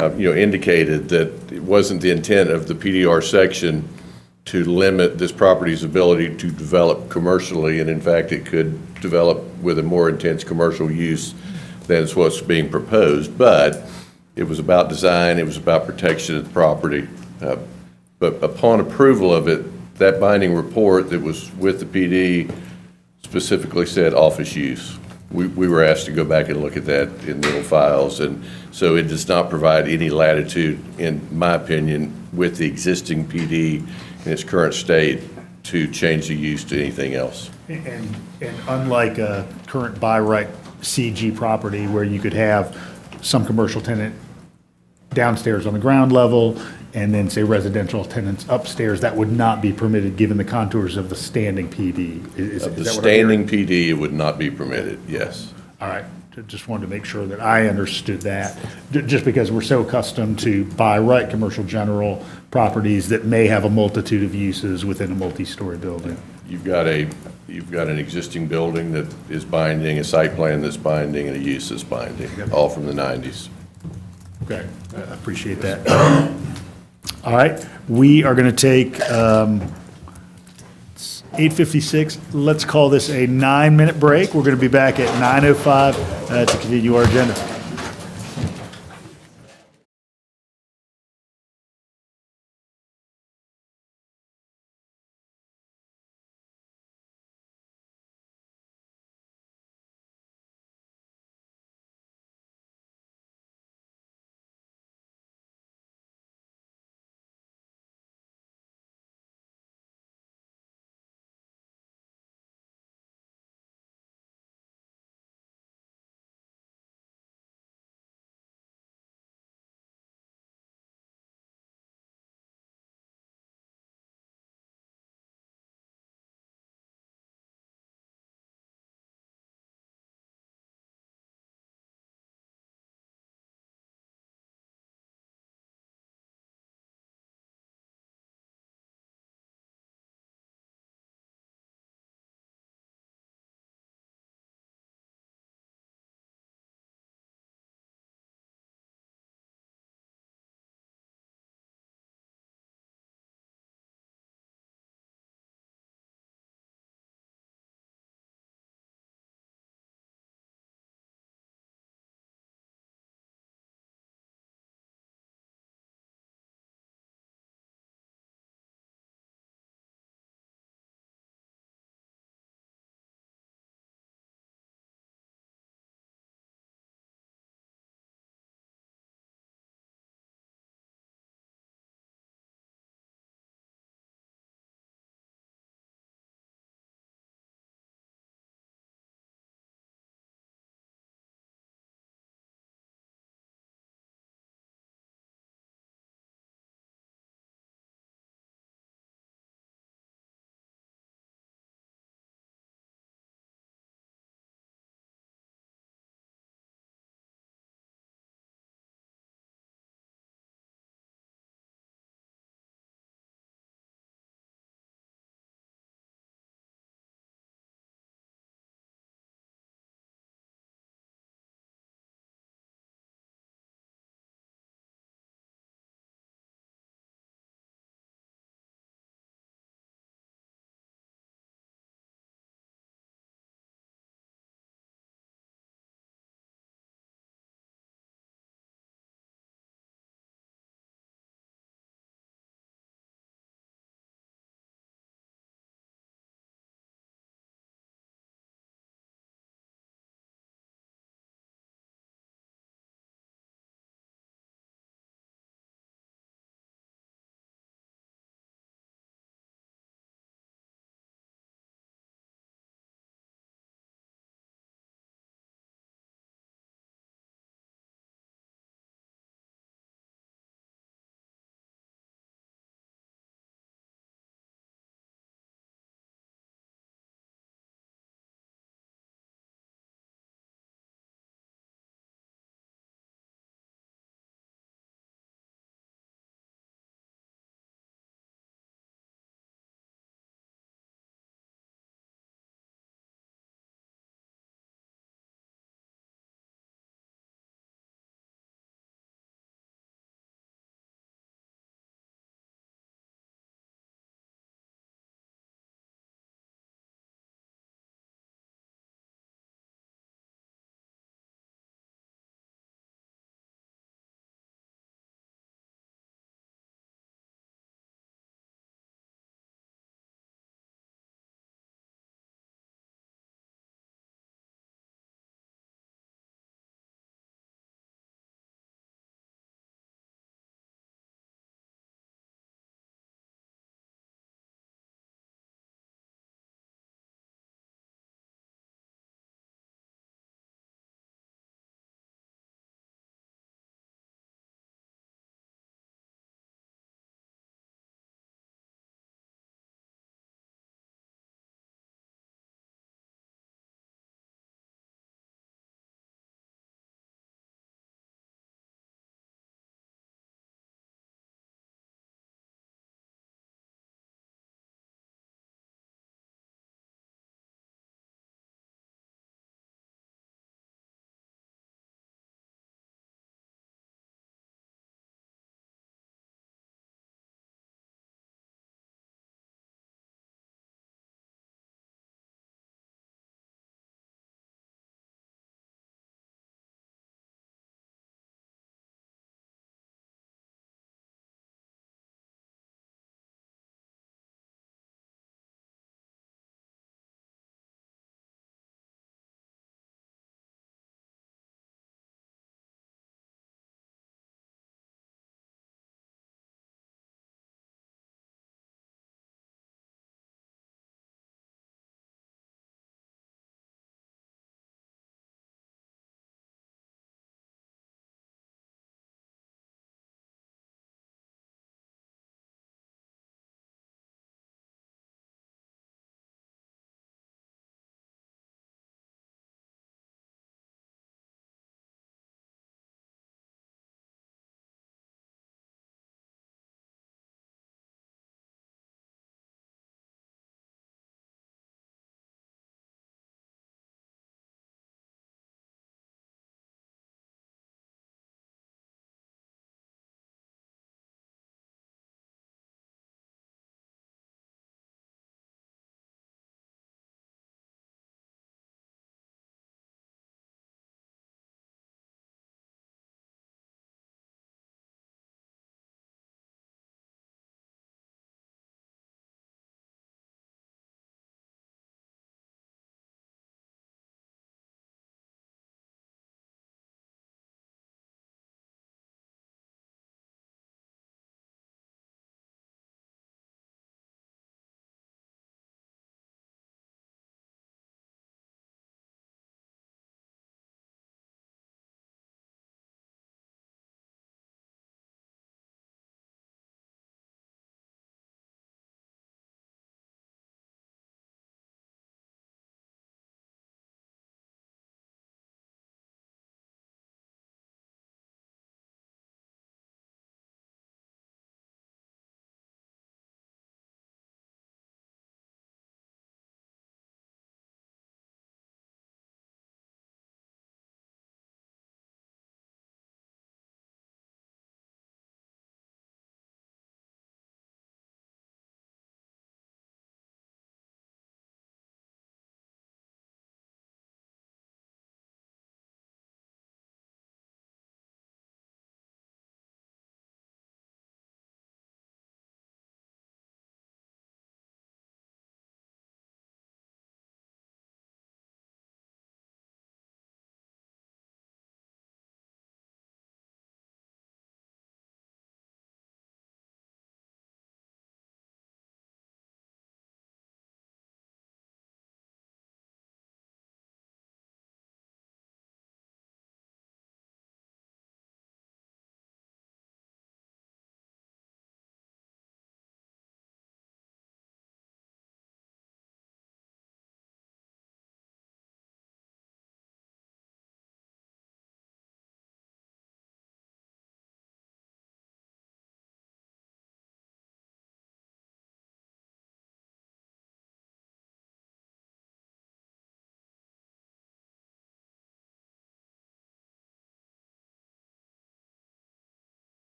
indicated that it wasn't the intent of the PDR section to limit this property's ability to develop commercially, and in fact, it could develop with a more intense commercial use than is what's being proposed. But it was about design, it was about protection of the property. But upon approval of it, that binding report that was with the PD specifically said office use. We were asked to go back and look at that in little files, and so it does not provide any latitude, in my opinion, with the existing PD in its current state to change the use to anything else. And unlike a current by right CG property where you could have some commercial tenant downstairs on the ground level and then say residential tenants upstairs, that would not be permitted given the contours of the standing PD. Of the standing PD, it would not be permitted, yes. All right, just wanted to make sure that I understood that, just because we're so accustomed to by right commercial general properties that may have a multitude of uses within a multi-story building. You've got an existing building that is binding, a site plan that's binding, and a use that's binding, all from the 90s. Okay, I appreciate that. All right, we are going to take 8:56. Let's call this a 9-minute break. We're going to be back at 9:05 to continue our agenda.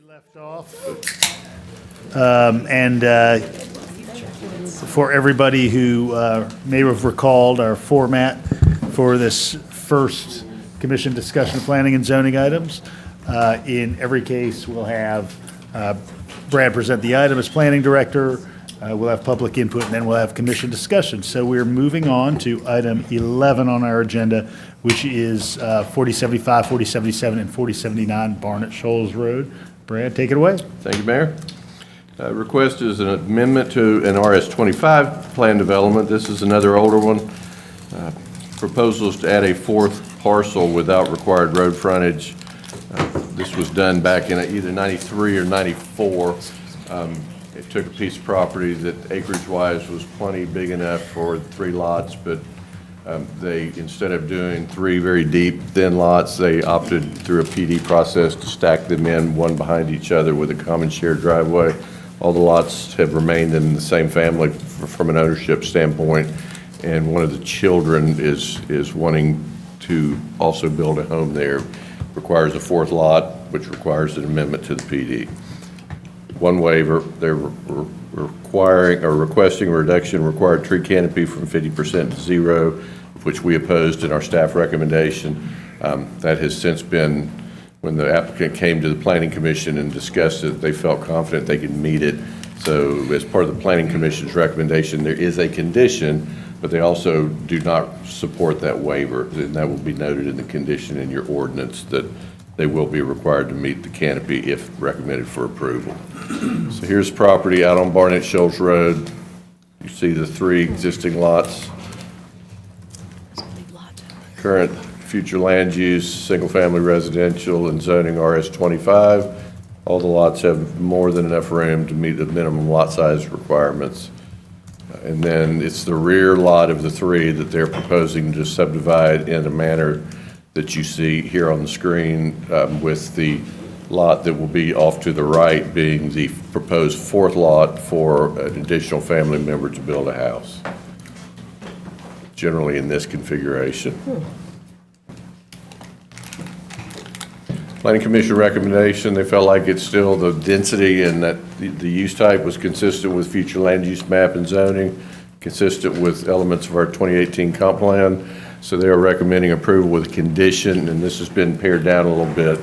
Left off. For everybody who may have recalled our format for this first commission discussion of planning and zoning items, in every case, we'll have Brad present the item as planning director, we'll have public input, and then we'll have commission discussion. So we're moving on to item 11 on our agenda, which is 4075, 4077, and 4079 Barnett Shoals Road. Brad, take it away. Thank you, Mayor. Request is an amendment to an RS-25 plan development. This is another older one. Proposal is to add a fourth parcel without required road frontage. This was done back in either 93 or 94. It took a piece of property that acreage-wise was plenty big enough for 3 lots, but they, instead of doing 3 very deep, thin lots, they opted through a PD process to stack them in one behind each other with a common shared driveway. All the lots have remained in the same family from an ownership standpoint, and one of the children is wanting to also build a home there. Requires a 4th lot, which requires an amendment to the PD. One waiver, they're requesting a reduction in required tree canopy from 50% to 0, which we opposed in our staff recommendation. That has since been, when the applicant came to the Planning Commission and discussed it, they felt confident they could meet it. So as part of the Planning Commission's recommendation, there is a condition, but they also do not support that waiver, and that will be noted in the condition in your ordinance that they will be required to meet the canopy if recommended for approval. So here's property out on Barnett Shoals Road. You see the 3 existing lots. Current future land use, single-family residential, and zoning RS-25. All the lots have more than enough room to meet the minimum lot size requirements. And then it's the rear lot of the 3 that they're proposing to subdivide in a manner that you see here on the screen, with the lot that will be off to the right being the proposed 4th lot for an additional family member to build a house. Generally in this configuration. Planning Commission recommendation, they felt like it's still the density and that the use type was consistent with future land use map and zoning, consistent with elements of our 2018 comp plan. So they are recommending approval with a condition, and this has been pared down a little bit.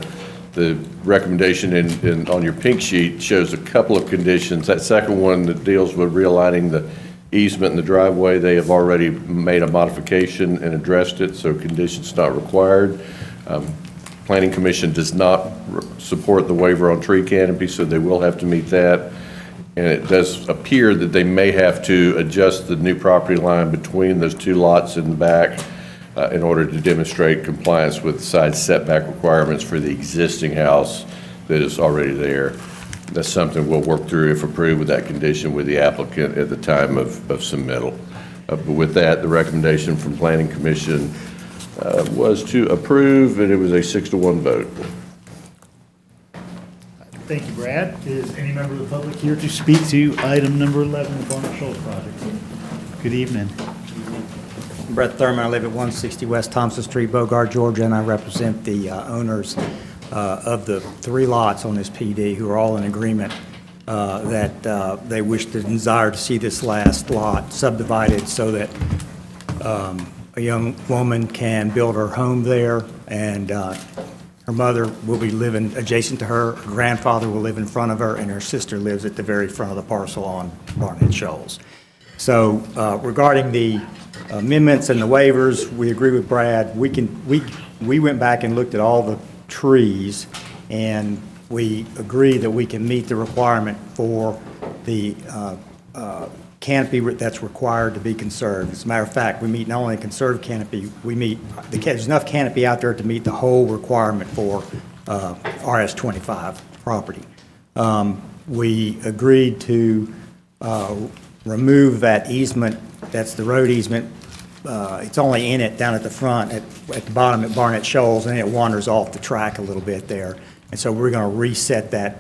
The recommendation on your pink sheet shows a couple of conditions. That second one that deals with realigning the easement in the driveway, they have already made a modification and addressed it, so conditions not required. Planning Commission does not support the waiver on tree canopy, so they will have to meet that. And it does appear that they may have to adjust the new property line between those 2 lots in the back in order to demonstrate compliance with side setback requirements for the existing house that is already there. That's something we'll work through, if approved, with that condition with the applicant at the time of submittal. But with that, the recommendation from Planning Commission was to approve, and it was a 6-to-1 vote. Thank you, Brad. Is any member of the public here to speak to item number 11, the Barnett Shoals project? Good evening. Brett Thurman, I live at 160 West Thompson Street, Bogart, Georgia, and I represent the owners of the 3 lots on this PD who are all in agreement that they wish to desire to see this last lot subdivided so that a young woman can build her home there, and her mother will be living adjacent to her grandfather will live in front of her, and her sister lives at the very front of the parcel on Barnett Shoals. So regarding the amendments and the waivers, we agree with Brad. We went back and looked at all the trees, and we agree that we can meet the requirement for the canopy that's required to be conserved. As a matter of fact, we meet not only a conserved canopy, there's enough canopy out there to meet the whole requirement for RS-25 property. We agreed to remove that easement, that's the road easement. It's only in it down at the front, at the bottom at Barnett Shoals, and it wanders off the track a little bit there. And so we're going to reset that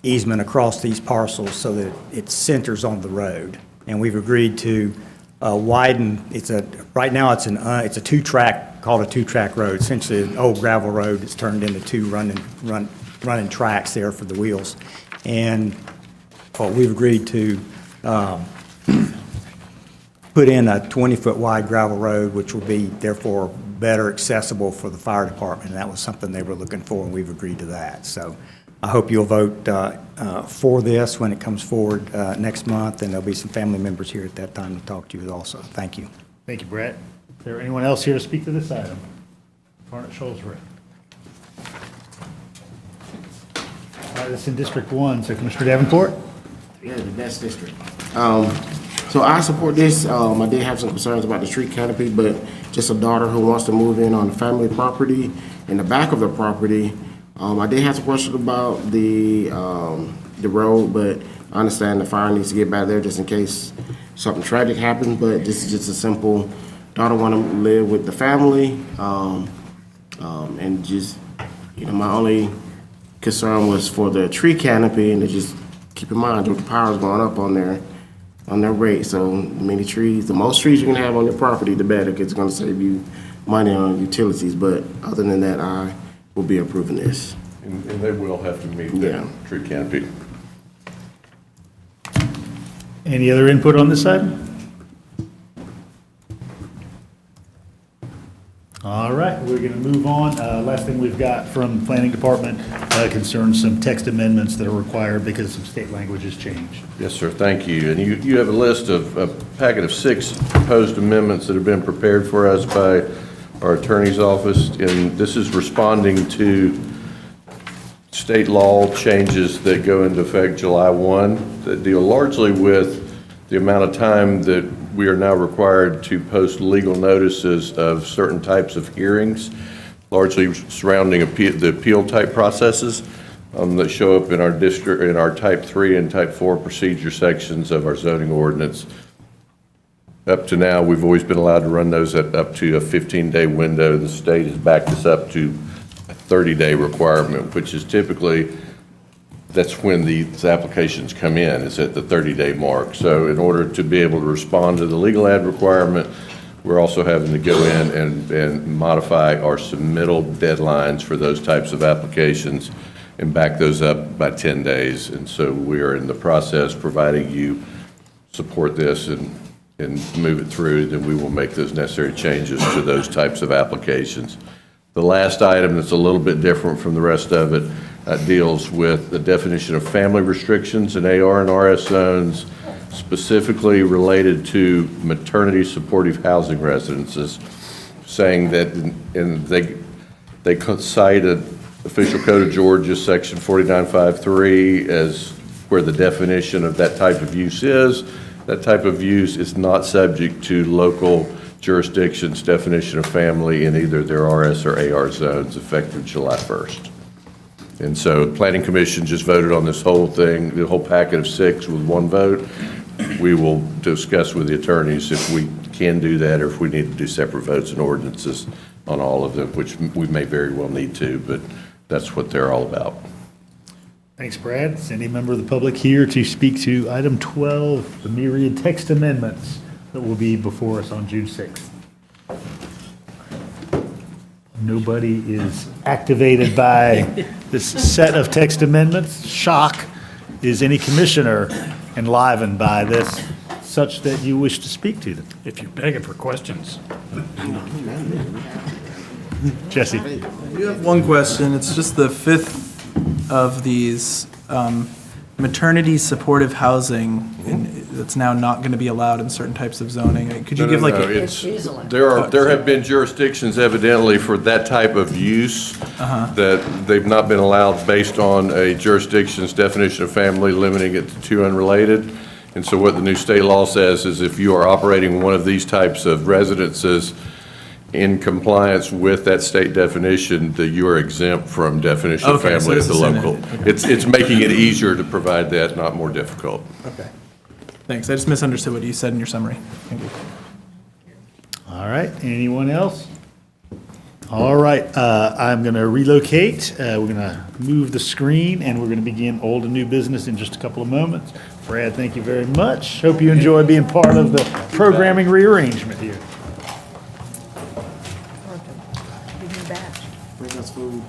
easement across these parcels so that it centers on the road. And we've agreed to widen, right now it's a 2-track, called a 2-track road, essentially an old gravel road that's turned into 2 running tracks there for the wheels. And we've agreed to put in a 20-foot wide gravel road, which will be therefore better accessible for the fire department. And that was something they were looking for, and we've agreed to that. So I hope you'll vote for this when it comes forward next month, and there'll be some family members here at that time to talk to you also. Thank you. Thank you, Brett. Is there anyone else here to speak to this item? Barnett Shoals Road. All right, it's in District 1, so Commissioner Davenport? Yeah, the best district. So I support this. I did have some concerns about the street canopy, but just a daughter who wants to move in on family property in the back of the property. I did have some questions about the road, but I understand the fire needs to get back there just in case something tragic happens. But this is just a simple daughter want to live with the family, and just my only concern was for the tree canopy, and to just keep in mind the power's going up on their rate. So many trees, the most trees you can have on your property, the better, because it's going to save you money on utilities. But other than that, I will be approving this. And they will have to meet that tree canopy. Any other input on this item? All right, we're going to move on. Last thing we've got from the Planning Department concerns some text amendments that are required because some state language has changed. Yes, sir, thank you. And you have a list of a packet of 6 proposed amendments that have been prepared for us by our attorney's office, and this is responding to state law changes that go into effect July 1 that deal largely with the amount of time that we are now required to post legal notices of certain types of hearings, largely surrounding the appeal type processes that show up in our district, in our type 3 and type 4 procedure sections of our zoning ordinance. Up to now, we've always been allowed to run those at up to a 15-day window. The state has backed us up to a 30-day requirement, which is typically, that's when these applications come in, is at the 30-day mark. So in order to be able to respond to the legal ad requirement, we're also having to go in and modify our submittal deadlines for those types of applications and back those up by 10 days. And so we are in the process, providing you support this and move it through, then we will make those necessary changes to those types of applications. The last item that's a little bit different from the rest of it deals with the definition of family restrictions in AR and RS zones, specifically related to maternity supportive housing residences, saying that they cited Official Code of Georgia, Section 4953, as where the definition of that type of use is. That type of use is not subject to local jurisdictions' definition of family in either their RS or AR zones effective July 1st. And so the Planning Commission just voted on this whole thing, the whole packet of 6 with 1 vote. We will discuss with the attorneys if we can do that or if we need to do separate votes and ordinances on all of them, which we may very well need to, but that's what they're all about. Thanks, Brad. Is any member of the public here to speak to item 12, the myriad text amendments that will be before us on June 6th? Nobody is activated by this set of text amendments. Shock. Is any commissioner enlivened by this such that you wish to speak to them? If you're begging for questions. Jesse. You have one question. It's just the 5th of these maternity supportive housing that's now not going to be allowed in certain types of zoning. Could you give like there have been jurisdictions evidently for that type of use that they've not been allowed based on a jurisdiction's definition of family, limiting it to 2 unrelated. And so what the new state law says is if you are operating one of these types of residences in compliance with that state definition, that you are exempt from definition of family at the local. It's making it easier to provide that, not more difficult. Okay. Thanks. I just misunderstood what you said in your summary. Thank you. All right. Anyone else? All right. I'm going to relocate. We're going to move the screen, and we're going to begin old and new business in just a couple of moments. Brad, thank you very much. Hope you enjoy being part of the programming rearrangement here. Bring us food.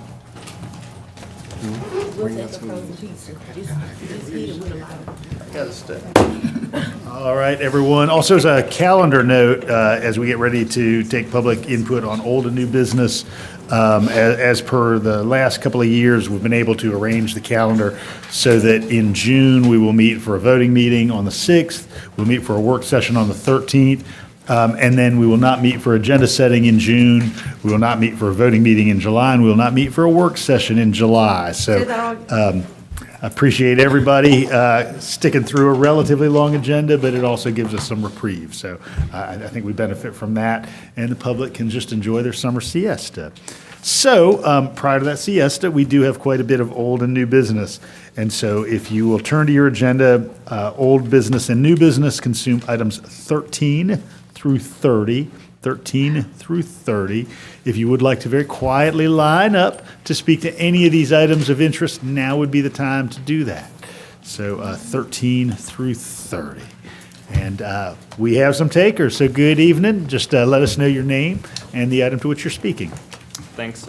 All right, everyone. Also, as a calendar note, as we get ready to take public input on old and new business, as per the last couple of years, we've been able to arrange the calendar so that in June, we will meet for a voting meeting on the 6th, we'll meet for a work session on the 13th, and then we will not meet for agenda setting in June, we will not meet for a voting meeting in July, and we will not meet for a work session in July. So I appreciate everybody sticking through a relatively long agenda, but it also gives us some reprieve. So I think we benefit from that, and the public can just enjoy their summer siesta. So prior to that siesta, we do have quite a bit of old and new business. And so if you will turn to your agenda, old business and new business consume items 13 through 30. 13 through 30. If you would like to very quietly line up to speak to any of these items of interest, now would be the time to do that. So 13 through 30. And we have some takers, so good evening. Just let us know your name and the item to which you're speaking. Thanks.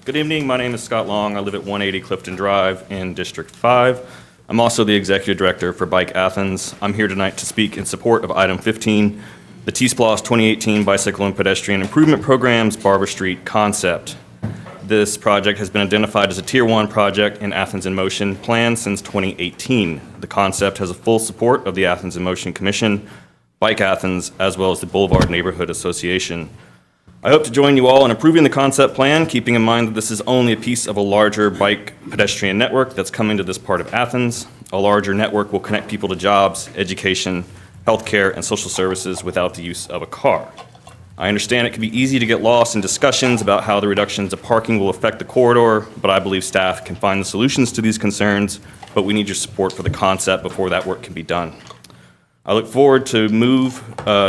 Good evening. My name is Scott Long. I live at 180 Clifton Drive in District 5. I'm also the Executive Director for Bike Athens. I'm here tonight to speak in support of item 15, the TSPLOST 2018 Bicycle and Pedestrian Improvement Program's Barber Street concept. This project has been identified as a Tier 1 project in Athens in Motion plan since 2018. The concept has a full support of the Athens in Motion Commission, Bike Athens, as well as the Boulevard Neighborhood Association. I hope to join you all in approving the concept plan, keeping in mind that this is only a piece of a larger bike pedestrian network that's coming to this part of Athens. A larger network will connect people to jobs, education, healthcare, and social services without the use of a car. I understand it can be easy to get lost in discussions about how the reductions of parking will affect the corridor, but I believe staff can find the solutions to these concerns, but we need your support for the concept before that work can be done. I look forward to move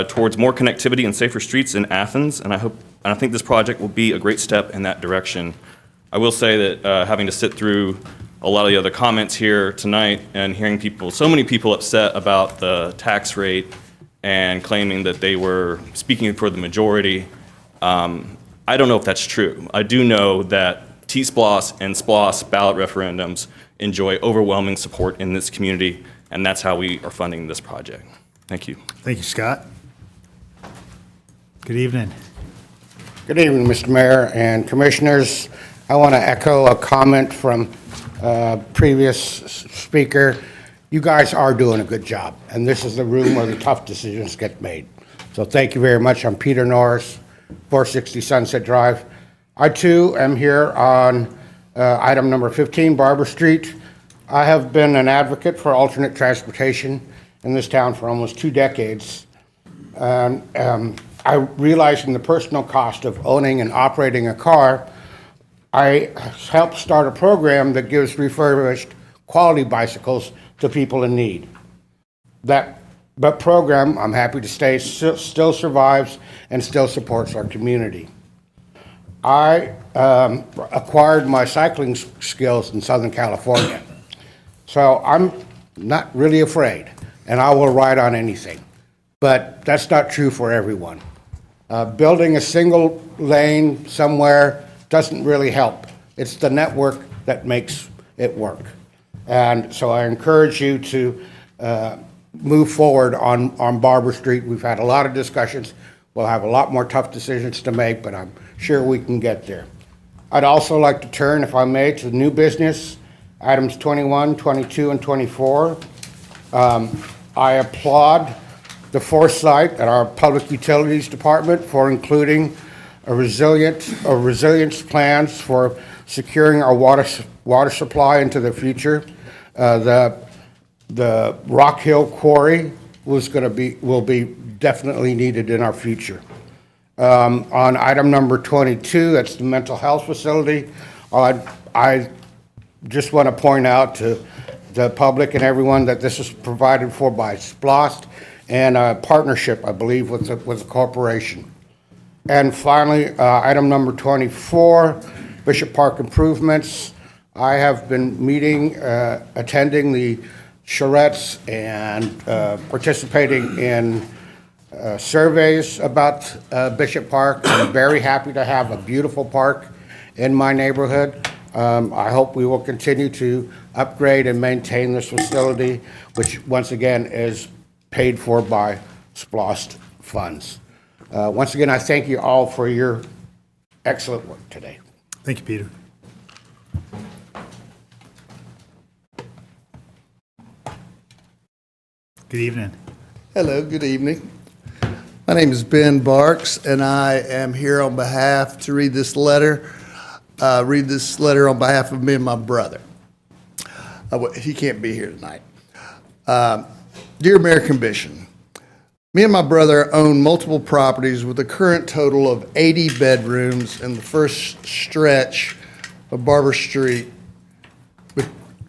towards more connectivity and safer streets in Athens, and I think this project will be a great step in that direction. I will say that having to sit through a lot of the other comments here tonight and hearing so many people upset about the tax rate and claiming that they were speaking for the majority, I don't know if that's true. I do know that TSPLOST and SPLOST ballot referendums enjoy overwhelming support in this community, and that's how we are funding this project. Thank you. Thank you, Scott. Good evening. Good evening, Mr. Mayor and Commissioners. I want to echo a comment from previous speaker. You guys are doing a good job, and this is the room where the tough decisions get made. So thank you very much. I'm Peter Norris, 460 Sunset Drive. I too am here on item number 15, Barber Street. I have been an advocate for alternate transportation in this town for almost 2 decades. I realizing the personal cost of owning and operating a car, I helped start a program that gives refurbished quality bicycles to people in need. That program, I'm happy to say, still survives and still supports our community. I acquired my cycling skills in Southern California, so I'm not really afraid, and I will ride on anything. But that's not true for everyone. Building a single lane somewhere doesn't really help. It's the network that makes it work. And so I encourage you to move forward on Barber Street. We've had a lot of discussions. We'll have a lot more tough decisions to make, but I'm sure we can get there. I'd also like to turn, if I may, to new business, items 21, 22, and 24. I applaud the foresight at our Public Utilities Department for including resilience plans for securing our water supply into the future. The Rock Hill Quarry will be definitely needed in our future. On item number 22, that's the mental health facility. I just want to point out to the public and everyone that this is provided for by SPLOST and a partnership, I believe, with the corporation. And finally, item number 24, Bishop Park improvements. I have been attending the charrettes and participating in surveys about Bishop Park. I'm very happy to have a beautiful park in my neighborhood. I hope we will continue to upgrade and maintain this facility, which once again is paid for by SPLOST funds. Once again, I thank you all for your excellent work today. Thank you, Peter. Good evening. Hello, good evening. My name is Ben Barks, and I am here on behalf to read this letter on behalf of me and my brother. He can't be here tonight. Dear Mayor Commission, me and my brother own multiple properties with a current total of 80 bedrooms in the first stretch of Barber Street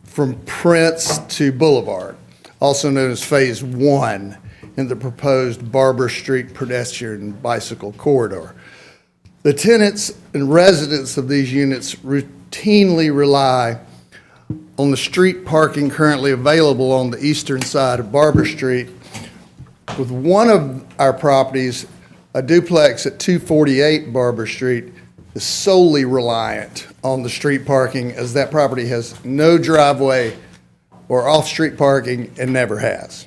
from Prince to Boulevard, also known as Phase 1 in the proposed Barber Street pedestrian bicycle corridor. The tenants and residents of these units routinely rely on the street parking currently available on the eastern side of Barber Street. With one of our properties, a duplex at 248 Barber Street, is solely reliant on the street parking, as that property has no driveway or off-street parking and never has.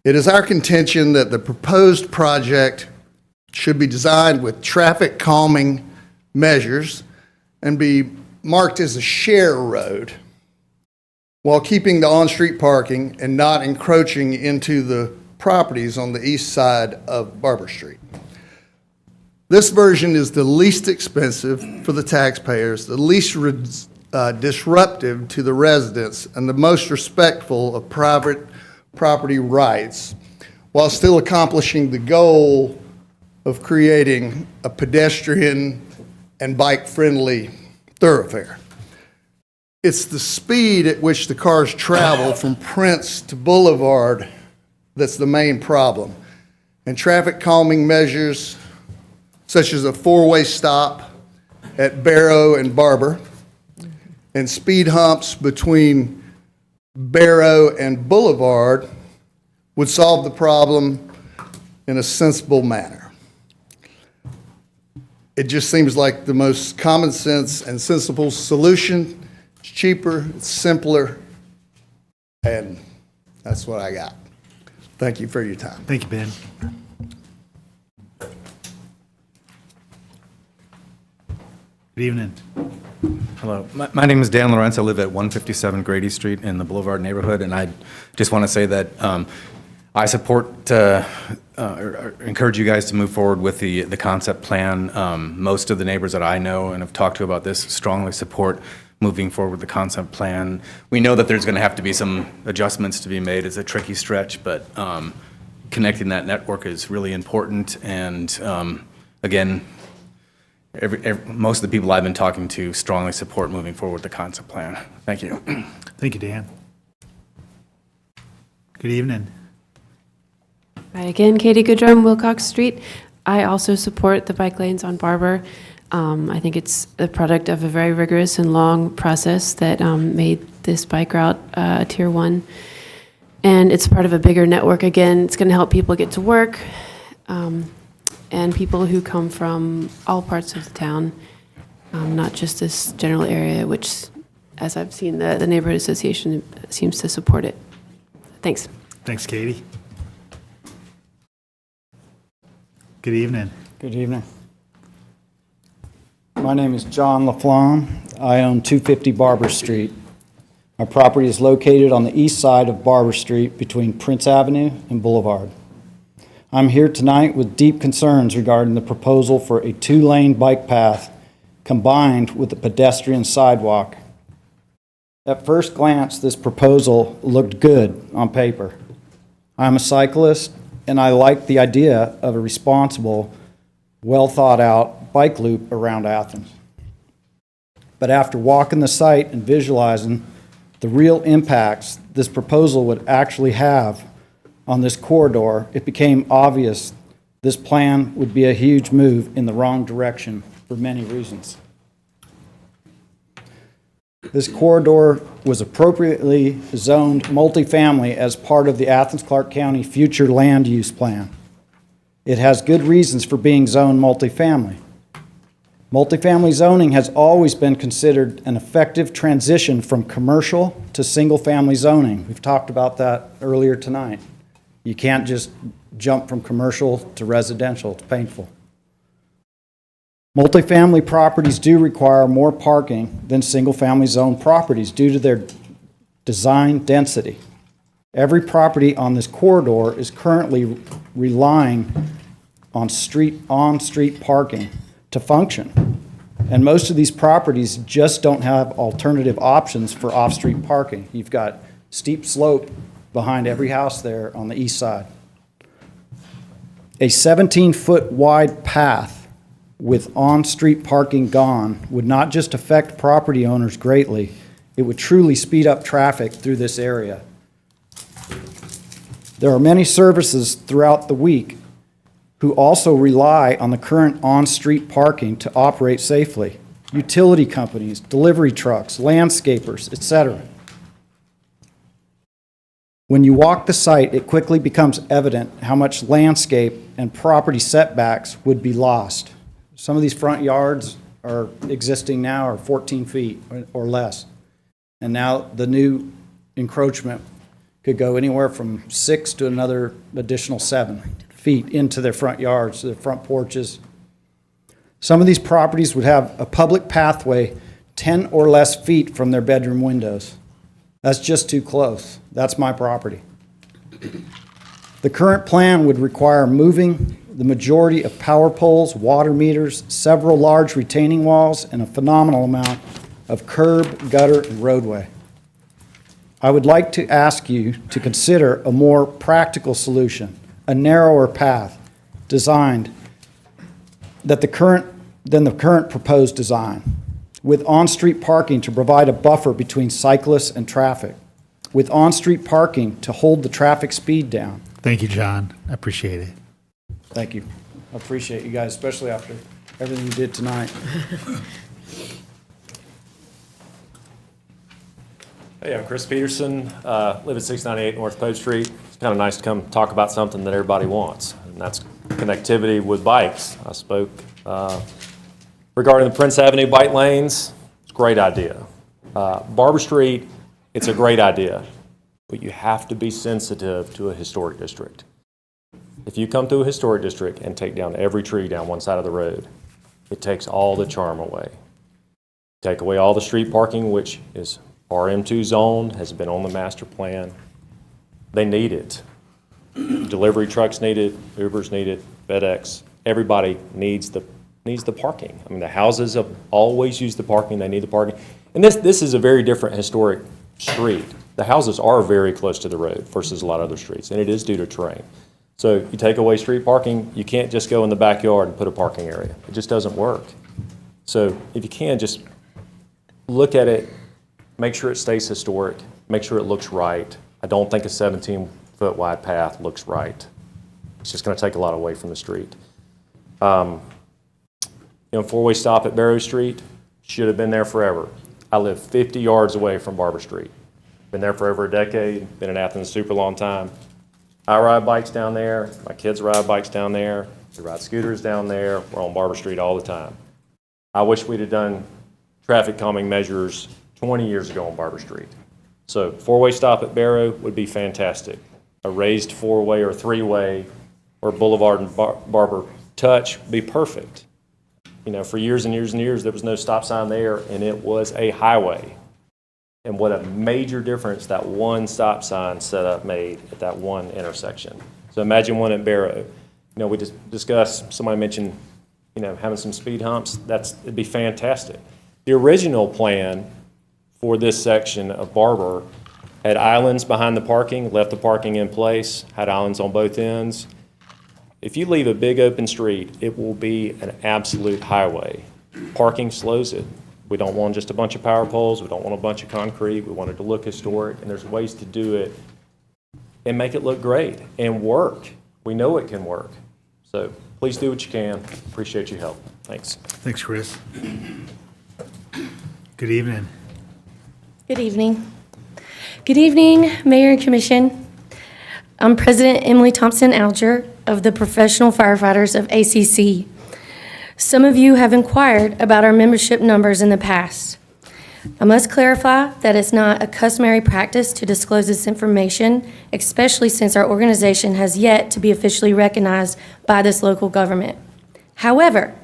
It is our contention that the proposed project should be designed with traffic calming measures and be marked as a share road while keeping the on-street parking and not encroaching into the properties on the east side of Barber Street. This version is the least expensive for the taxpayers, the least disruptive to the residents, and the most respectful of private property rights, while still accomplishing the goal of creating a pedestrian and bike-friendly thoroughfare. It's the speed at which the cars travel from Prince to Boulevard that's the main problem. And traffic calming measures such as a four-way stop at Barrow and Barber and speed humps between Barrow and Boulevard would solve the problem in a sensible manner. It just seems like the most common sense and sensible solution. It's cheaper, it's simpler, and that's what I got. Thank you for your time. Thank you, Ben. Good evening. Hello, my name is Dan Lawrence. I live at 157 Grady Street in the Boulevard neighborhood, and I just want to say that I support, or encourage you guys to move forward with the concept plan. Most of the neighbors that I know and have talked to about this strongly support moving forward with the concept plan. We know that there's going to have to be some adjustments to be made. It's a tricky stretch, but connecting that network is really important. And again, most of the people I've been talking to strongly support moving forward with the concept plan. Thank you. Thank you, Dan. Good evening. Hi again, Katie Goodrum, Wilcox Street. I also support the bike lanes on Barber. I think it's the product of a very rigorous and long process that made this bike route Tier 1. And it's part of a bigger network. Again, it's going to help people get to work and people who come from all parts of the town, not just this general area, which, as I've seen, the neighborhood association seems to support it. Thanks. Thanks, Katie. Good evening. Good evening. My name is John LaFlamme. I own 250 Barber Street. My property is located on the east side of Barber Street between Prince Avenue and Boulevard. I'm here tonight with deep concerns regarding the proposal for a two-lane bike path combined with a pedestrian sidewalk. At first glance, this proposal looked good on paper. I'm a cyclist, and I like the idea of a responsible, well-thought-out bike loop around Athens. But after walking the site and visualizing the real impacts this proposal would actually have on this corridor, it became obvious this plan would be a huge move in the wrong direction for many reasons. This corridor was appropriately zoned multifamily as part of the Athens-Clarke County Future Land Use Plan. It has good reasons for being zoned multifamily. Multifamily zoning has always been considered an effective transition from commercial to single-family zoning. We've talked about that earlier tonight. You can't just jump from commercial to residential. It's painful. Multifamily properties do require more parking than single-family zone properties due to their design density. Every property on this corridor is currently relying on on-street parking to function. And most of these properties just don't have alternative options for off-street parking. You've got steep slope behind every house there on the east side. A 17-foot wide path with on-street parking gone would not just affect property owners greatly, it would truly speed up traffic through this area. There are many services throughout the week who also rely on the current on-street parking to operate safely. Utility companies, delivery trucks, landscapers, etc. When you walk the site, it quickly becomes evident how much landscape and property setbacks would be lost. Some of these front yards are existing now are 14 feet or less. And now the new encroachment could go anywhere from 6 to another additional 7 feet into their front yards, their front porches. Some of these properties would have a public pathway 10 or less feet from their bedroom windows. That's just too close. That's my property. The current plan would require moving the majority of power poles, water meters, several large retaining walls, and a phenomenal amount of curb, gutter, and roadway. I would like to ask you to consider a more practical solution, a narrower path designed than the current proposed design, with on-street parking to provide a buffer between cyclists and traffic, with on-street parking to hold the traffic speed down. Thank you, John. I appreciate it. Thank you. I appreciate you guys, especially after everything you did tonight. Hey, I'm Chris Peterson, live at 698 North Post Street. It's kind of nice to come talk about something that everybody wants, and that's connectivity with bikes. I spoke regarding the Prince Avenue bike lanes. It's a great idea. Barber Street, it's a great idea, but you have to be sensitive to a historic district. If you come to a historic district and take down every tree down one side of the road, it takes all the charm away. Take away all the street parking, which is RM2 zone, has been on the master plan. They need it. Delivery trucks need it, Ubers need it, FedEx. Everybody needs the parking. I mean, the houses have always used the parking. They need the parking. And this is a very different historic street. The houses are very close to the road versus a lot of other streets, and it is due to terrain. So you take away street parking, you can't just go in the backyard and put a parking area. It just doesn't work. So if you can, just look at it, make sure it stays historic, make sure it looks right. I don't think a 17-foot wide path looks right. It's just going to take a lot away from the street. Four-way stop at Barrow Street should have been there forever. I live 50 yards away from Barber Street. Been there for over a decade, been in Athens a super long time. I ride bikes down there, my kids ride bikes down there, we ride scooters down there, we're on Barber Street all the time. I wish we'd have done traffic calming measures 20 years ago on Barber Street. So four-way stop at Barrow would be fantastic. A raised four-way or three-way or Boulevard and Barber touch would be perfect. For years and years and years, there was no stop sign there, and it was a highway. And what a major difference that one stop sign setup made at that one intersection. So imagine one at Barrow. We just discussed, somebody mentioned, having some speed humps. It'd be fantastic. The original plan for this section of Barber had islands behind the parking, left the parking in place, had islands on both ends. If you leave a big open street, it will be an absolute highway. Parking slows it. We don't want just a bunch of power poles. We don't want a bunch of concrete. We want it to look historic, and there's ways to do it and make it look great and work. We know it can work. So please do what you can. Appreciate your help. Thanks. Thanks, Chris. Good evening. Good evening. Good evening, Mayor and Commission. I'm President Emily Thompson Alger of the Professional Firefighters of ACC. Some of you have inquired about our membership numbers in the past. I must clarify that it's not a customary practice to disclose this information, especially since our organization has yet to be officially recognized by this local government. However,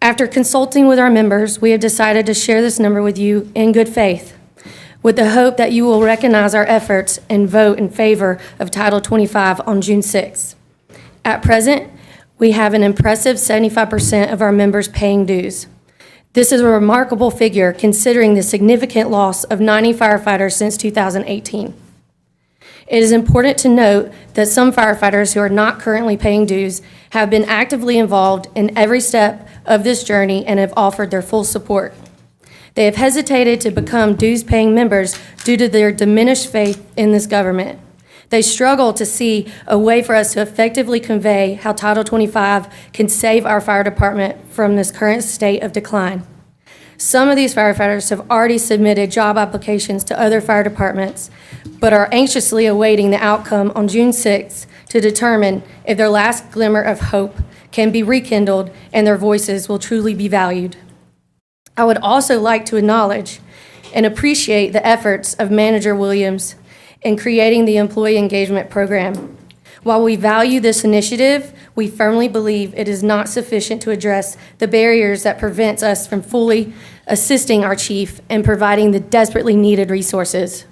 after consulting with our members, we have decided to share this number with you in good faith, with the hope that you will recognize our efforts and vote in favor of Title 25 on June 6th. At present, we have an impressive 75% of our members paying dues. This is a remarkable figure considering the significant loss of 90 firefighters since 2018. It is important to note that some firefighters who are not currently paying dues have been actively involved in every step of this journey and have offered their full support. They have hesitated to become dues-paying members due to their diminished faith in this government. They struggle to see a way for us to effectively convey how Title 25 can save our fire department from this current state of decline. Some of these firefighters have already submitted job applications to other fire departments, but are anxiously awaiting the outcome on June 6th to determine if their last glimmer of hope can be rekindled and their voices will truly be valued. I would also like to acknowledge and appreciate the efforts of Manager Williams in creating the Employee Engagement Program. While we value this initiative, we firmly believe it is not sufficient to address the barriers that prevents us from fully assisting our chief and providing the desperately needed resources.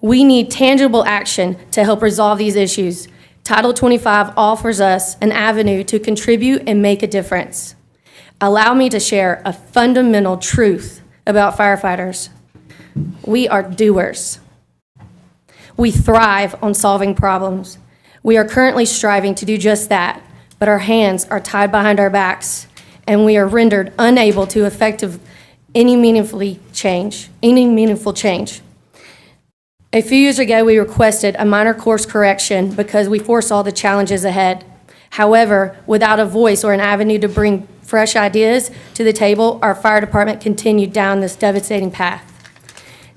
We need tangible action to help resolve these issues. Title 25 offers us an avenue to contribute and make a difference. Allow me to share a fundamental truth about firefighters. We are doers. We thrive on solving problems. We are currently striving to do just that, but our hands are tied behind our backs, and we are rendered unable to effect any meaningful change. A few years ago, we requested a minor course correction because we foresaw the challenges ahead. However, without a voice or an avenue to bring fresh ideas to the table, our fire department continued down this devastating path.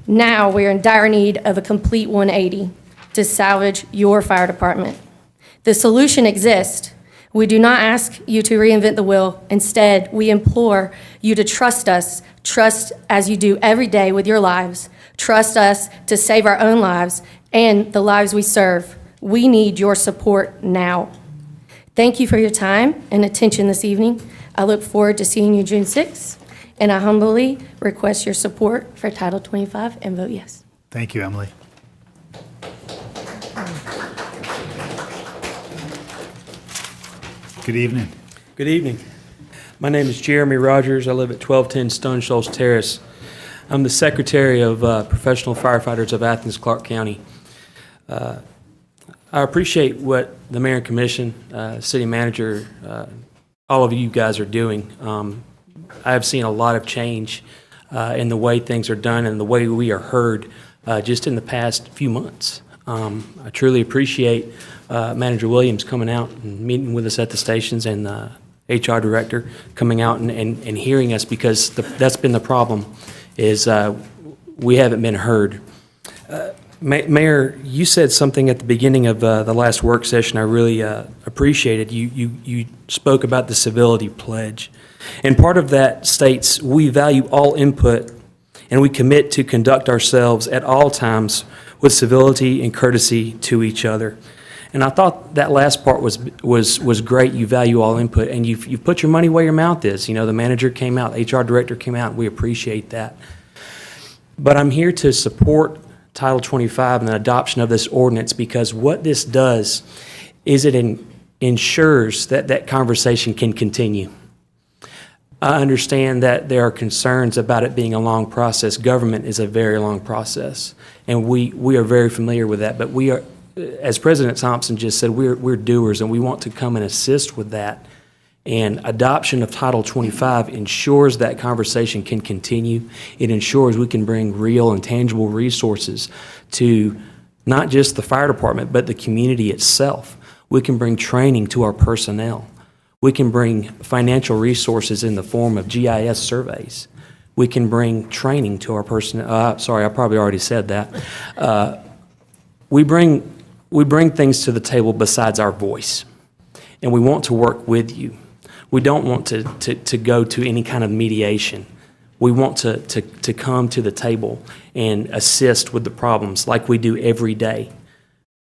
Now we are in dire need of a complete 180 to salvage your fire department. The solution exists. We do not ask you to reinvent the wheel. Instead, we implore you to trust us, trust as you do every day with your lives. Trust us to save our own lives and the lives we serve. We need your support now. Thank you for your time and attention this evening. I look forward to seeing you June 6th, and I humbly request your support for Title 25 and vote yes. Thank you, Emily. Good evening. Good evening. My name is Jeremy Rogers. I live at 1210 Stone Shoals Terrace. I'm the Secretary of Professional Firefighters of Athens-Clarke County. I appreciate what the Mayor and Commission, City Manager, all of you guys are doing. I have seen a lot of change in the way things are done and the way we are heard just in the past few months. I truly appreciate Manager Williams coming out and meeting with us at the stations, and the HR Director coming out and hearing us, because that's been the problem, is we haven't been heard. Mayor, you said something at the beginning of the last work session I really appreciated. You spoke about the civility pledge. And part of that states, we value all input and we commit to conduct ourselves at all times with civility and courtesy to each other. And I thought that last part was great. You value all input, and you've put your money where your mouth is. You know, the manager came out, HR Director came out, and we appreciate that. But I'm here to support Title 25 and the adoption of this ordinance, because what this does is it ensures that that conversation can continue. I understand that there are concerns about it being a long process. Government is a very long process, and we are very familiar with that. But we are, as President Thompson just said, we're doers, and we want to come and assist with that. And adoption of Title 25 ensures that conversation can continue. It ensures we can bring real and tangible resources to not just the fire department, but the community itself. We can bring training to our personnel. We can bring financial resources in the form of GIS surveys. We can bring training to our personnel. Sorry, I probably already said that. We bring things to the table besides our voice, and we want to work with you. We don't want to go to any kind of mediation. We want to come to the table and assist with the problems like we do every day.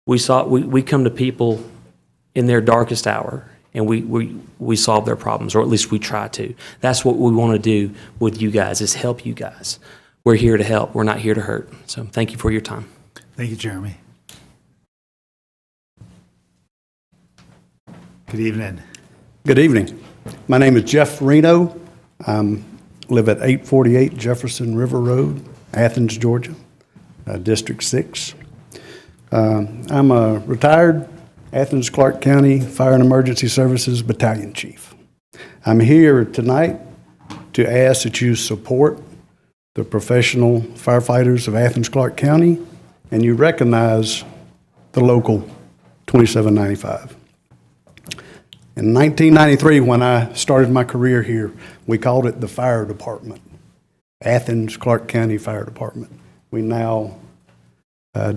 We come to people in their darkest hour, and we solve their problems, or at least we try to. That's what we want to do with you guys, is help you guys. We're here to help. We're not here to hurt. So thank you for your time. Thank you, Jeremy. Good evening. Good evening. My name is Jeff Reno. I live at 848 Jefferson River Road, Athens, Georgia, District 6. I'm a retired Athens-Clarke County Fire and Emergency Services Battalion Chief. I'm here tonight to ask that you support the professional firefighters of Athens-Clarke County, and you recognize the local 2795. In 1993, when I started my career here, we called it the Fire Department, Athens-Clarke County Fire Department. We now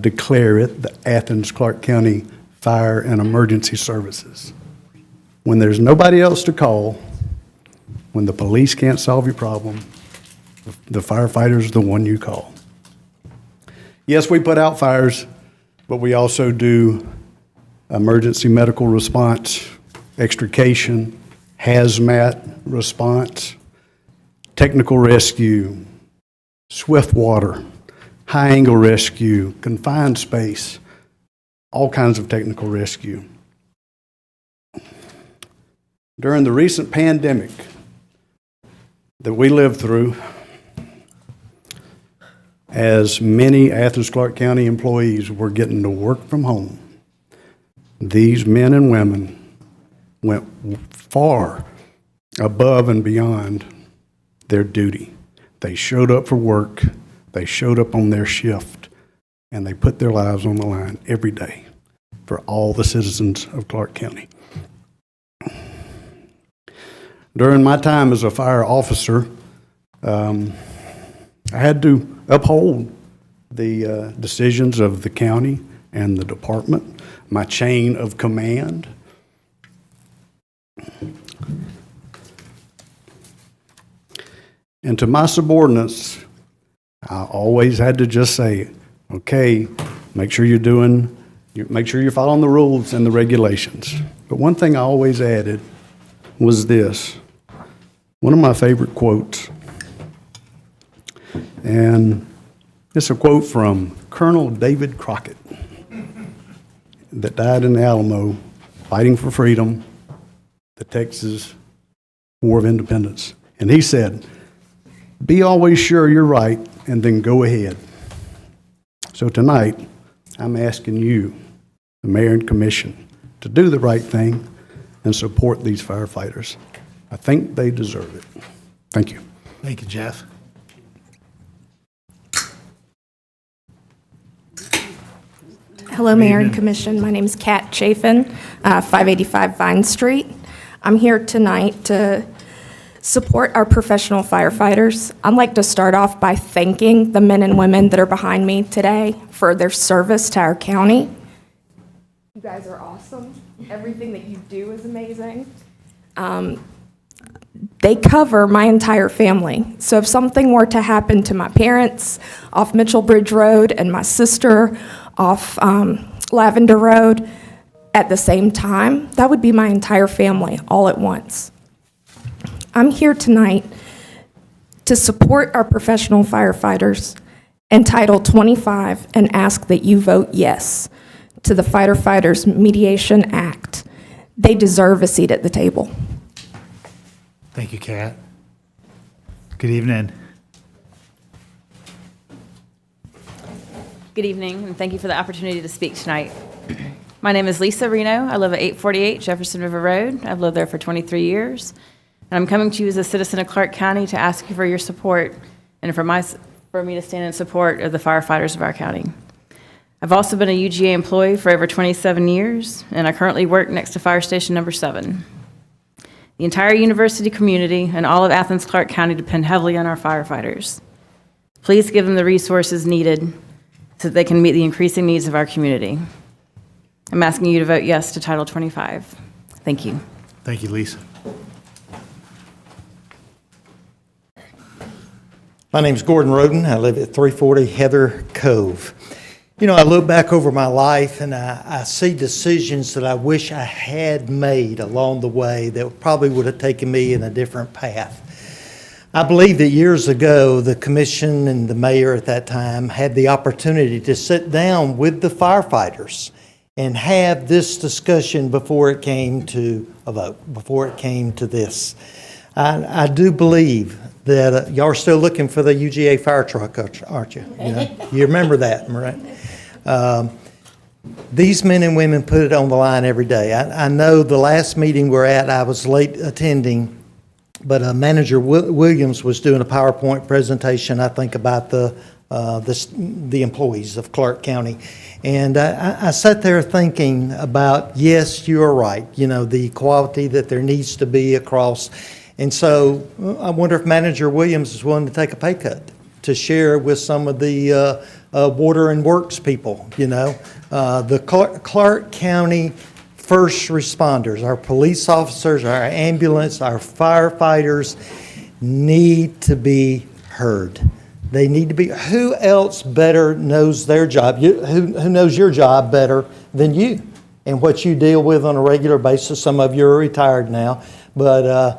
declare it the Athens-Clarke County Fire and Emergency Services. When there's nobody else to call, when the police can't solve your problem, the firefighter's the one you call. Yes, we put out fires, but we also do emergency medical response, extrication, hazmat response, technical rescue, swift water, high-angle rescue, confined space, all kinds of technical rescue. During the recent pandemic that we lived through, as many Athens-Clarke County employees were getting to work from home, these men and women went far above and beyond their duty. They showed up for work, they showed up on their shift, and they put their lives on the line every day for all the citizens of Clarke County. During my time as a fire officer, I had to uphold the decisions of the county and the department, my chain of command. And to my subordinates, I always had to just say, okay, make sure you're following the rules and the regulations. But one thing I always added was this, one of my favorite quotes. And it's a quote from Colonel David Crockett that died in the Alamo fighting for freedom, the Texas War of Independence. And he said, "Be always sure you're right and then go ahead." So tonight, I'm asking you, the mayor and commission, to do the right thing and support these firefighters. I think they deserve it. Thank you. Thank you, Jeff. Hello, Mayor and Commission. My name is Kat Chafin, 585 Vine Street. I'm here tonight to support our professional firefighters. I'd like to start off by thanking the men and women that are behind me today for their service to our county. You guys are awesome. Everything that you do is amazing. They cover my entire family. So if something were to happen to my parents off Mitchell Bridge Road and my sister off Lavender Road at the same time, that would be my entire family all at once. I'm here tonight to support our professional firefighters and Title 25 and ask that you vote yes to the Firefighters Mediation Act. They deserve a seat at the table. Thank you, Kat. Good evening. Good evening, and thank you for the opportunity to speak tonight. My name is Lisa Reno. I live at 848 Jefferson River Road. I've lived there for 23 years. And I'm coming to you as a citizen of Clarke County to ask you for your support and for me to stand in support of the firefighters of our county. I've also been a UGA employee for over 27 years, and I currently work next to Fire Station Number 7. The entire university community and all of Athens-Clarke County depend heavily on our firefighters. Please give them the resources needed so that they can meet the increasing needs of our community. I'm asking you to vote yes to Title 25. Thank you. Thank you, Lisa. My name's Gordon Roden. I live at 340 Heather Cove. You know, I look back over my life and I see decisions that I wish I had made along the way that probably would have taken me in a different path. I believe that years ago, the commission and the mayor at that time had the opportunity to sit down with the firefighters and have this discussion before it came to a vote, before it came to this. I do believe that y'all are still looking for the UGA fire truck, aren't you? You remember that, right? These men and women put it on the line every day. I know the last meeting we're at, I was late attending, but Manager Williams was doing a PowerPoint presentation, I think, about the employees of Clarke County. And I sat there thinking about, yes, you're right, you know, the equality that there needs to be across. And so I wonder if Manager Williams is willing to take a pay cut to share with some of the water and works people, you know. The Clarke County first responders, our police officers, our ambulance, our firefighters need to be heard. They need to be, who else better knows their job? Who knows your job better than you and what you deal with on a regular basis? Some of you are retired now, but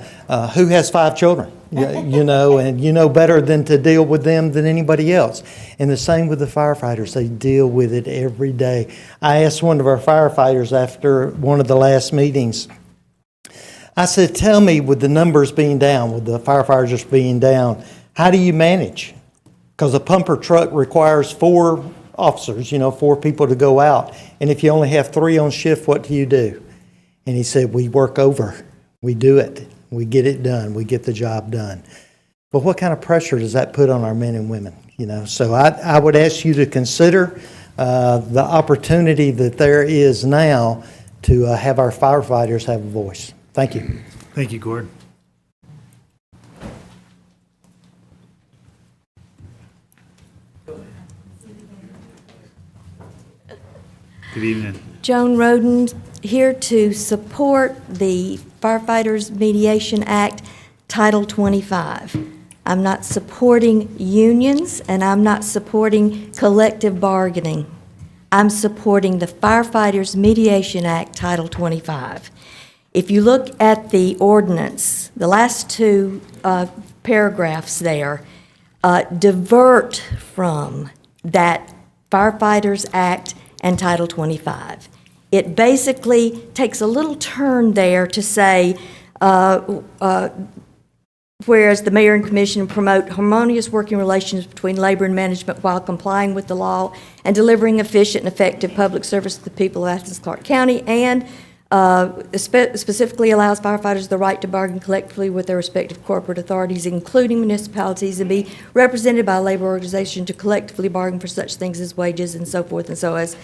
who has 5 children? You know, and you know better than to deal with them than anybody else. And the same with the firefighters. They deal with it every day. I asked one of our firefighters after one of the last meetings, I said, tell me, with the numbers being down, with the firefighters being down, how do you manage? Because a pumper truck requires 4 officers, you know, 4 people to go out. And if you only have 3 on shift, what do you do? And he said, we work over. We do it. We get it done. We get the job done. But what kind of pressure does that put on our men and women? You know, so I would ask you to consider the opportunity that there is now to have our firefighters have a voice. Thank you. Thank you, Gord. Good evening. Joan Roden, here to support the Firefighters Mediation Act, Title 25. I'm not supporting unions, and I'm not supporting collective bargaining. I'm supporting the Firefighters Mediation Act, Title 25. If you look at the ordinance, the last 2 paragraphs there divert from that Firefighters Act and Title 25. It basically takes a little turn there to say, whereas the mayor and commission promote harmonious working relations between labor and management while complying with the law and delivering efficient and effective public service to the people of Athens-Clarke County, and specifically allows firefighters the right to bargain collectively with their respective corporate authorities, including municipalities, and be represented by a labor organization to collectively bargain for such things as wages and so forth and so as.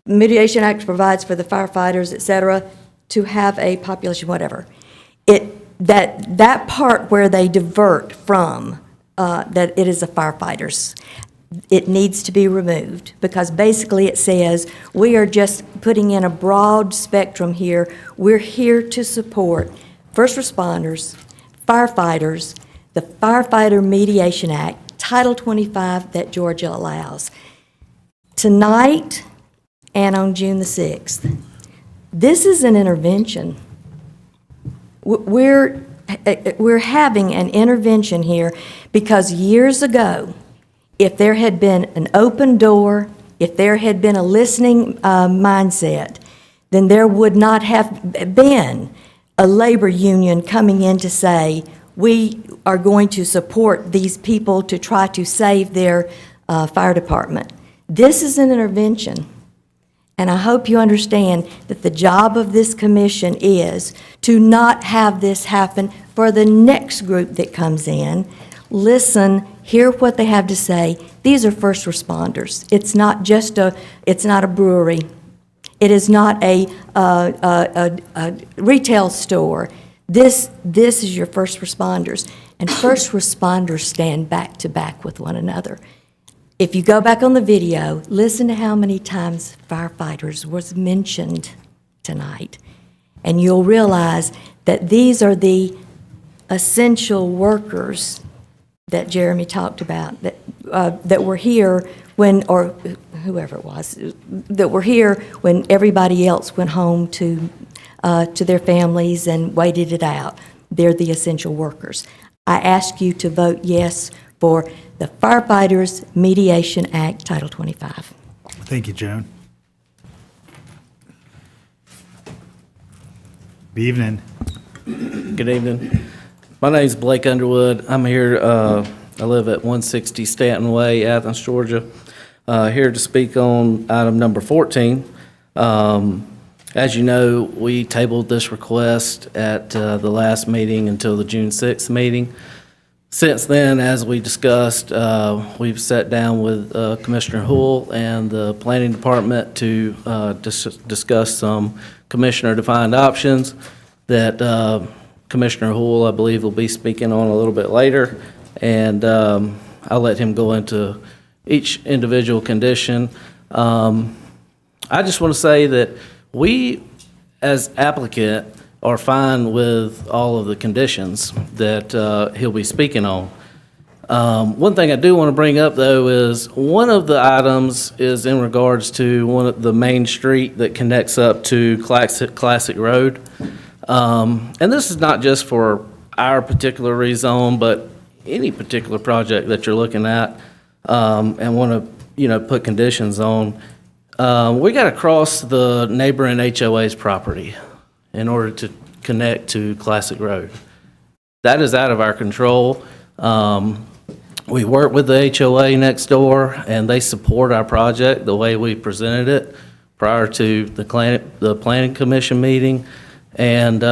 Mediation Act provides for the firefighters, et cetera, to have a population, whatever. That part where they divert from that it is the firefighters, it needs to be removed, because basically it says we are just putting in a broad spectrum here. We're here to support first responders, firefighters, the Firefighter Mediation Act, Title 25 that Georgia allows. Tonight and on June the 6th, this is an intervention. We're having an intervention here because years ago, if there had been an open door, if there had been a listening mindset, then there would not have been a labor union coming in to say, we are going to support these people to try to save their fire department. This is an intervention. And I hope you understand that the job of this commission is to not have this happen for the next group that comes in. Listen, hear what they have to say. These are first responders. It's not just it's not a brewery. It is not a retail store. This is your first responders. And first responders stand back to back with one another. If you go back on the video, listen to how many times firefighters was mentioned tonight, and you'll realize that these are the essential workers that Jeremy talked about, that were here when, or whoever it was, that were here when everybody else went home to their families and waited it out. They're the essential workers. I ask you to vote yes for the Firefighters Mediation Act, Title 25. Thank you, Joan. Good evening. Good evening. My name's Blake Underwood. I'm here, I live at 160 Stanton Way, Athens, Georgia. Here to speak on item number 14. As you know, we tabled this request at the last meeting until the June 6th meeting. Since then, as we discussed, we've sat down with Commissioner Houle and the Planning Department to discuss some commissioner-defined options that Commissioner Houle, I believe, will be speaking on a little bit later. And I'll let him go into each individual condition. I just want to say that we, as applicant, are fine with all of the conditions that he'll be speaking on. One thing I do want to bring up, though, is one of the items is in regards to one of the main street that connects up to Classic Road. And this is not just for our particular rezone, but any particular project that you're looking at and want to, put conditions on. We got to cross the neighboring HOA's property in order to connect to Classic Road. That is out of our control. We work with the HOA next door, and they support our project the way we presented it prior to the Planning Commission meeting. And,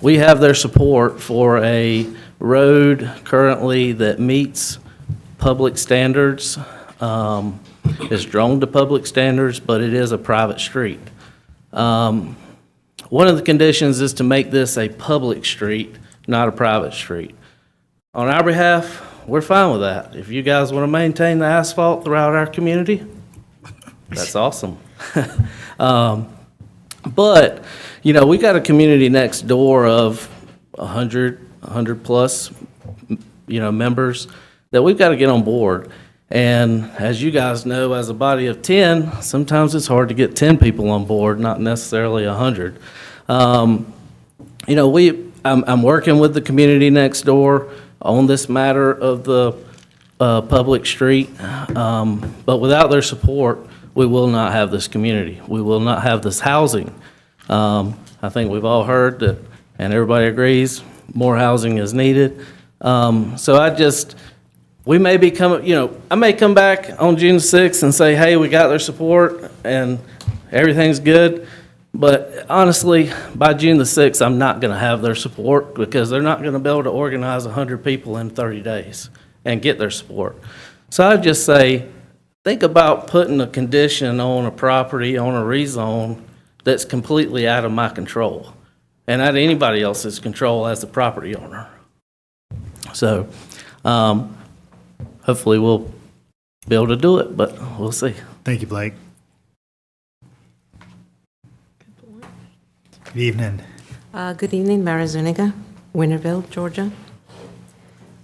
we have their support for a road currently that meets public standards, is drawn to public standards, but it is a private street. One of the conditions is to make this a public street, not a private street. On our behalf, we're fine with that. If you guys want to maintain the asphalt throughout our community, that's awesome. But, we got a community next door of 100 plus, members that we've got to get on board. And as you guys know, as a body of 10, sometimes it's hard to get 10 people on board, not necessarily 100. I'm working with the community next door on this matter of the public street, but without their support, we will not have this community. We will not have this housing. I think we've all heard that, and everybody agrees, more housing is needed. We may be coming, I may come back on June 6th and say, hey, we got their support and everything's good. But honestly, by June the 6th, I'm not going to have their support because they're not going to be able to organize 100 people in 30 days and get their support. So I'd just say, think about putting a condition on a property, on a rezone that's completely out of my control and out of anybody else's control as the property owner. So, hopefully we'll be able to do it, but we'll see. Thank you, Blake. Good evening. Good evening, Mara Zuniga, Winterville, Georgia.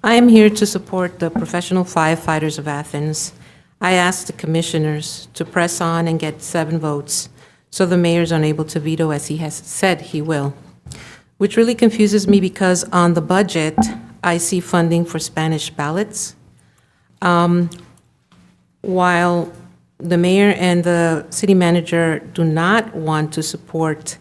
I am here to support the professional firefighters of Athens. I ask the commissioners to press on and get 7 votes so the mayor is unable to veto as he has said he will, which really confuses me because on the budget, I see funding for Spanish ballots. While the mayor and the city manager do not want to support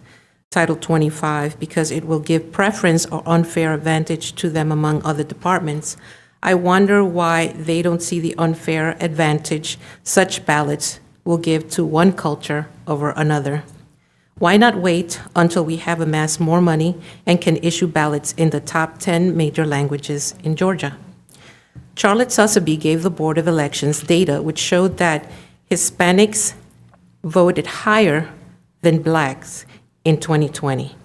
Title 25 because it will give preference or unfair advantage to them among other departments, I wonder why they don't see the unfair advantage such ballots will give to one culture over another. Why not wait until we have amassed more money and can issue ballots in the top 10 major languages in Georgia? Charlotte Sotheby gave the Board of Elections data which showed that Hispanics voted higher than blacks in 2020.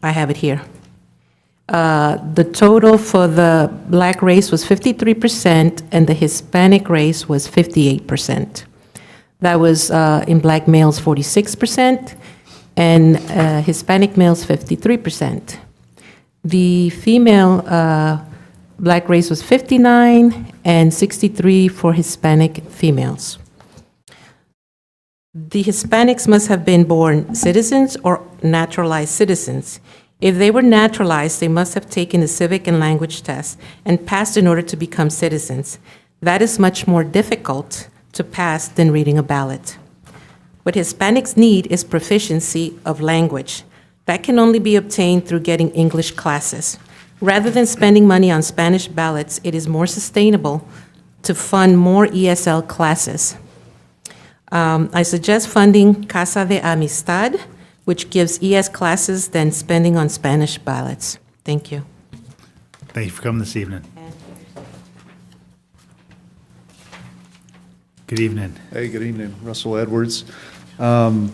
I have it here. The total for the black race was 53% and the Hispanic race was 58%. That was in black males 46% and Hispanic males 53%. The female Black race was 59, and 63 for Hispanic females. The Hispanics must have been born citizens or naturalized citizens. If they were naturalized, they must have taken the civic and language test and passed in order to become citizens. That is much more difficult to pass than reading a ballot. What Hispanics need is proficiency of language. That can only be obtained through getting English classes. Rather than spending money on Spanish ballots, it is more sustainable to fund more ESL classes. I suggest funding Casa de Amistad, which gives ES classes, than spending on Spanish ballots. Thank you. Thank you for coming this evening. Good evening. Hey, good evening. Russell Edwards. I'm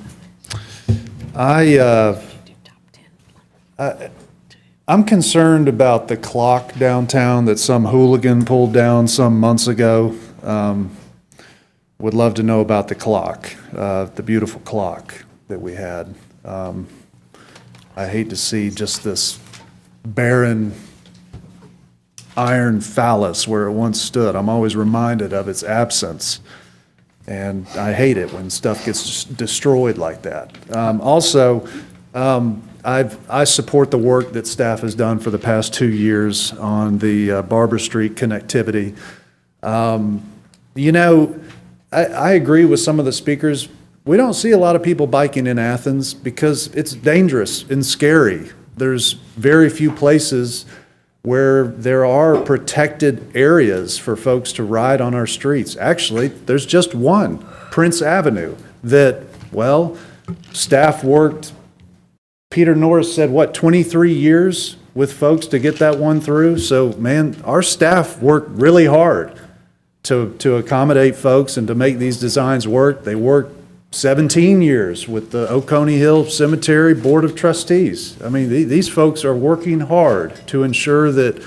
concerned about the clock downtown that some hooligan pulled down some months ago. Would love to know about the clock, the beautiful clock that we had. I hate to see just this barren iron phallus where it once stood. I'm always reminded of its absence. And I hate it when stuff gets destroyed like that. I support the work that staff has done for the past 2 years on the Barber Street connectivity. I agree with some of the speakers. We don't see a lot of people biking in Athens because it's dangerous and scary. There's very few places where there are protected areas for folks to ride on our streets. Actually, there's just one, Prince Avenue, that, well, staff worked, Peter Norris said, 23 years with folks to get that one through? So, man, our staff worked really hard to accommodate folks and to make these designs work. They worked 17 years with the Oconee Hill Cemetery Board of Trustees. I mean, these folks are working hard to ensure that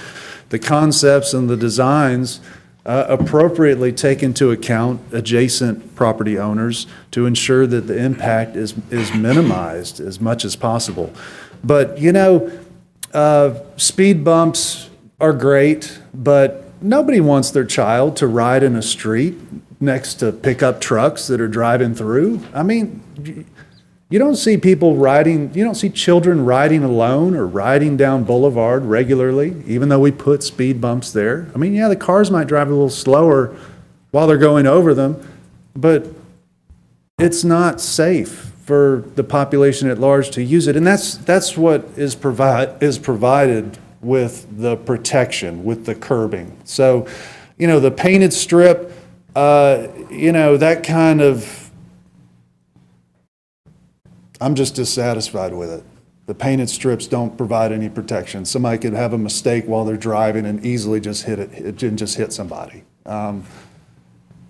the concepts and the designs appropriately take into account adjacent property owners to ensure that the impact is minimized as much as possible. But, speed bumps are great, but nobody wants their child to ride in a street next to pickup trucks that are driving through. I mean, you don't see people riding, you don't see children riding alone or riding down Boulevard regularly, even though we put speed bumps there. I mean, yeah, the cars might drive a little slower while they're going over them, but it's not safe for the population at large to use it. And that's what is provided with the protection, with the curbing. So, the painted strip, that kind of, I'm just dissatisfied with it. The painted strips don't provide any protection. Somebody could have a mistake while they're driving and easily just hit somebody.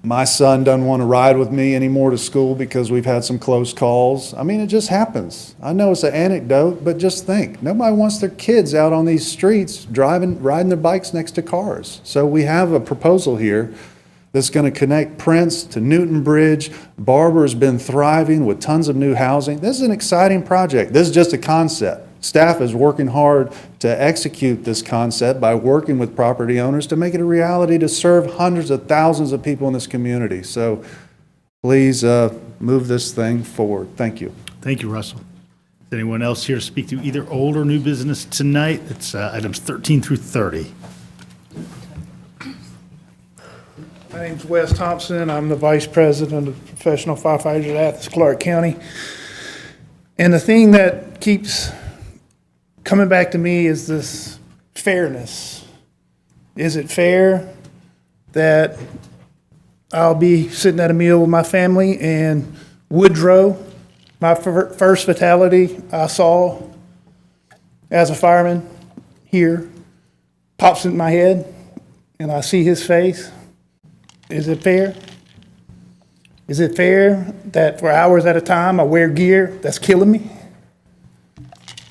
My son doesn't want to ride with me anymore to school because we've had some close calls. I mean, it just happens. I know it's an anecdote, but just think, nobody wants their kids out on these streets riding their bikes next to cars. So we have a proposal here that's going to connect Prince to Newton Bridge. Barber's been thriving with tons of new housing. This is an exciting project. This is just a concept. Staff is working hard to execute this concept by working with property owners to make it a reality to serve hundreds of thousands of people in this community. So please move this thing forward. Thank you. Thank you, Russell. Is anyone else here to speak to either old or new business tonight? It's items 13 through 30. My name's Wes Thompson. I'm the Vice President of Professional Firefighters at Athens-Clarke County. And the thing that keeps coming back to me is this fairness. Is it fair that I'll be sitting at a meal with my family and Woodrow, my first fatality I saw as a fireman here, pops into my head and I see his face? Is it fair? Is it fair that for hours at a time I wear gear that's killing me?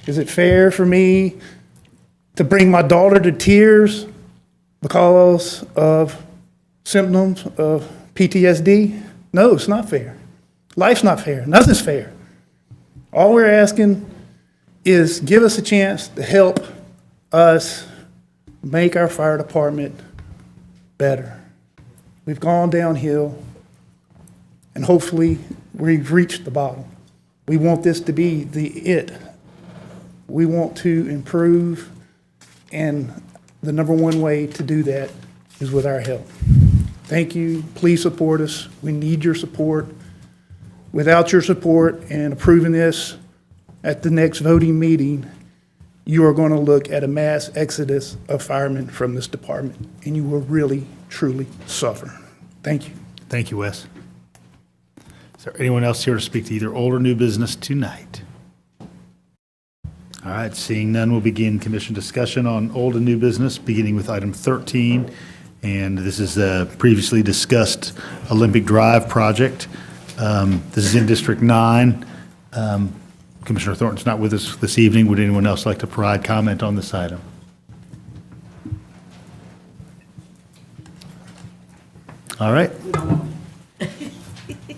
Is it fair for me to bring my daughter to tears because of symptoms of PTSD? No, it's not fair. Life's not fair. Nothing's fair. All we're asking is give us a chance to help us make our fire department better. We've gone downhill, and hopefully we've reached the bottom. We want this to be it. We want to improve, and the number one way to do that is with our help. Thank you. Please support us. We need your support. Without your support and approving this at the next voting meeting, you are going to look at a mass exodus of firemen from this department, and you will really, truly suffer. Thank you. Thank you, Wes. Is there anyone else here to speak to either old or new business tonight? All right, seeing none, we'll begin commission discussion on old and new business, beginning with item 13. And this is the previously discussed Olympic Drive project. This is in District 9. Commissioner Thornton's not with us this evening. Would anyone else like to provide comment on this item? All right.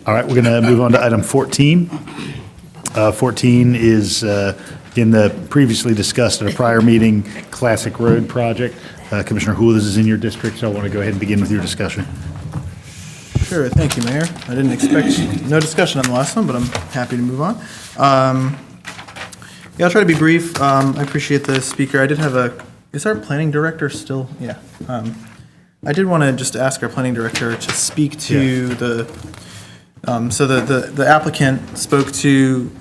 All right, we're going to move on to item 14. 14 is in the previously discussed at a prior meeting, Classic Road project. Commissioner Houle, this is in your district, so I want to go ahead and begin with your discussion. Sure, thank you, Mayor. I didn't expect no discussion on the last one, but I'm happy to move on. Yeah, I'll try to be brief. I appreciate the speaker. I did have is our planning director still? Yeah. I did want to just ask our planning director to speak to so the applicant spoke to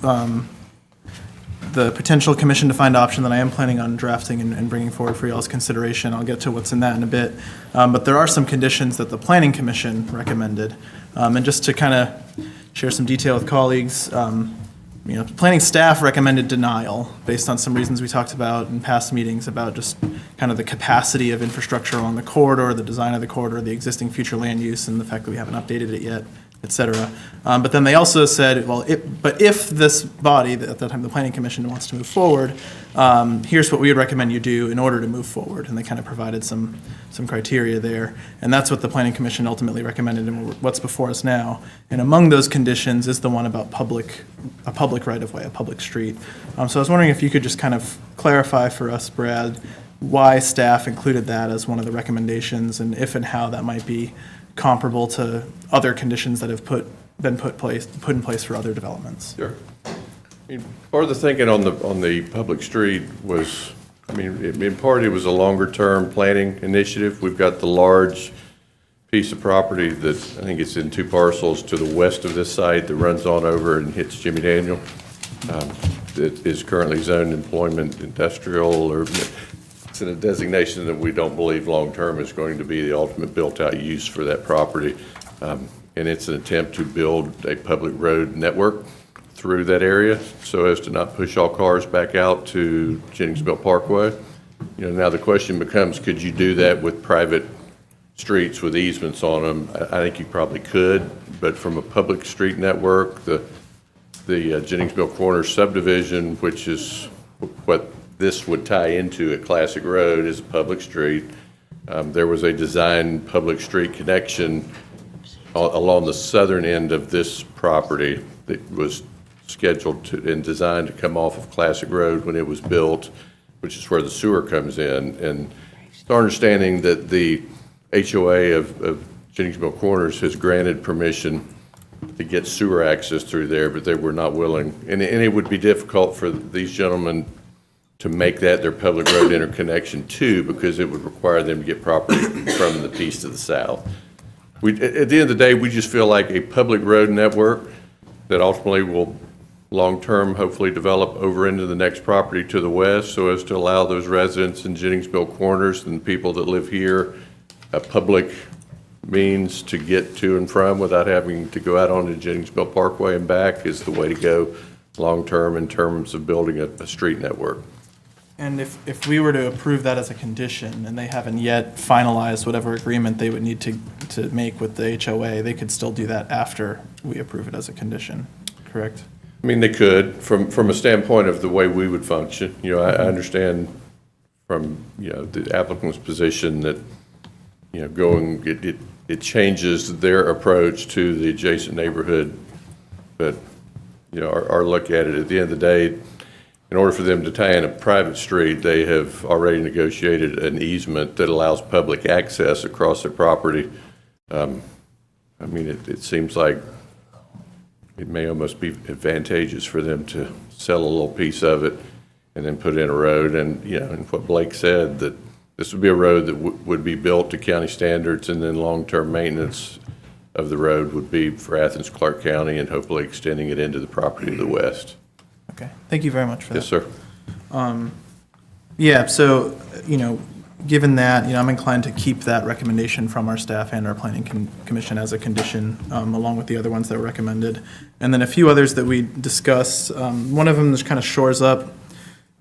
the potential commission-defined option that I am planning on drafting and bringing forward for y'all's consideration. I'll get to what's in that in a bit. But there are some conditions that the Planning Commission recommended. And just to kind of share some detail with colleagues, planning staff recommended denial based on some reasons we talked about in past meetings about just kind of the capacity of infrastructure along the corridor, the design of the corridor, the existing future land use, and the fact that we haven't updated it yet, et cetera. But then they also said, well, but if this body, at that time the Planning Commission, wants to move forward, here's what we would recommend you do in order to move forward. And they kind of provided some criteria there. And that's what the Planning Commission ultimately recommended and what's before us now. And among those conditions is the one about a public right-of-way, a public street. So I was wondering if you could just kind of clarify for us, Brad, why staff included that as one of the recommendations, and if and how that might be comparable to other conditions that have been put in place for other developments. Sure. I mean, part of the thinking on the public street was, I mean, in part it was a longer-term planning initiative. We've got the large piece of property that I think it's in 2 parcels to the west of this site that runs on over and hits Jimmy Daniel. That is currently zoned employment industrial, or it's in a designation that we don't believe long-term is going to be the ultimate built-out use for that property. And it's an attempt to build a public road network through that area so as to not push all cars back out to Jenningsville Parkway. Now the question becomes, could you do that with private streets with easements on them? I think you probably could, but from a public street network, the Jenningsville Corner subdivision, which is what this would tie into at Classic Road, is a public street. There was a designed public street connection along the southern end of this property that was scheduled and designed to come off of Classic Road when it was built, which is where the sewer comes in. And it's our understanding that the HOA of Jenningsville Corners has granted permission to get sewer access through there, but they were not willing. And it would be difficult for these gentlemen to make that their public road interconnection too, because it would require them to get property from the east to the south. At the end of the day, we just feel like a public road network that ultimately will long-term hopefully develop over into the next property to the west, so as to allow those residents in Jenningsville Corners and people that live here a public means to get to and from without having to go out onto Jenningsville Parkway and back is the way to go long-term in terms of building a street network. And if we were to approve that as a condition, and they haven't yet finalized whatever agreement they would need to make with the HOA, they could still do that after we approve it as a condition, correct? I mean, they could, from a standpoint of the way we would function. I understand from, the applicant's position that, it changes their approach to the adjacent neighborhood. But, our look at it, at the end of the day, in order for them to tie in a private street, they have already negotiated an easement that allows public access across their property. I mean, it seems like it may almost be advantageous for them to sell a little piece of it and then put in a road. And, you know, and what Blake said, that this would be a road that would be built to county standards, and then long-term maintenance of the road would be for Athens-Clarke County, and hopefully extending it into the property to the west. Okay, thank you very much for that. Yes, sir. Yeah, so, you know, given that, you know, I'm inclined to keep that recommendation from our staff and our planning commission as a condition, along with the other ones that were recommended. And then a few others that we discussed. One of them just kind of shores up,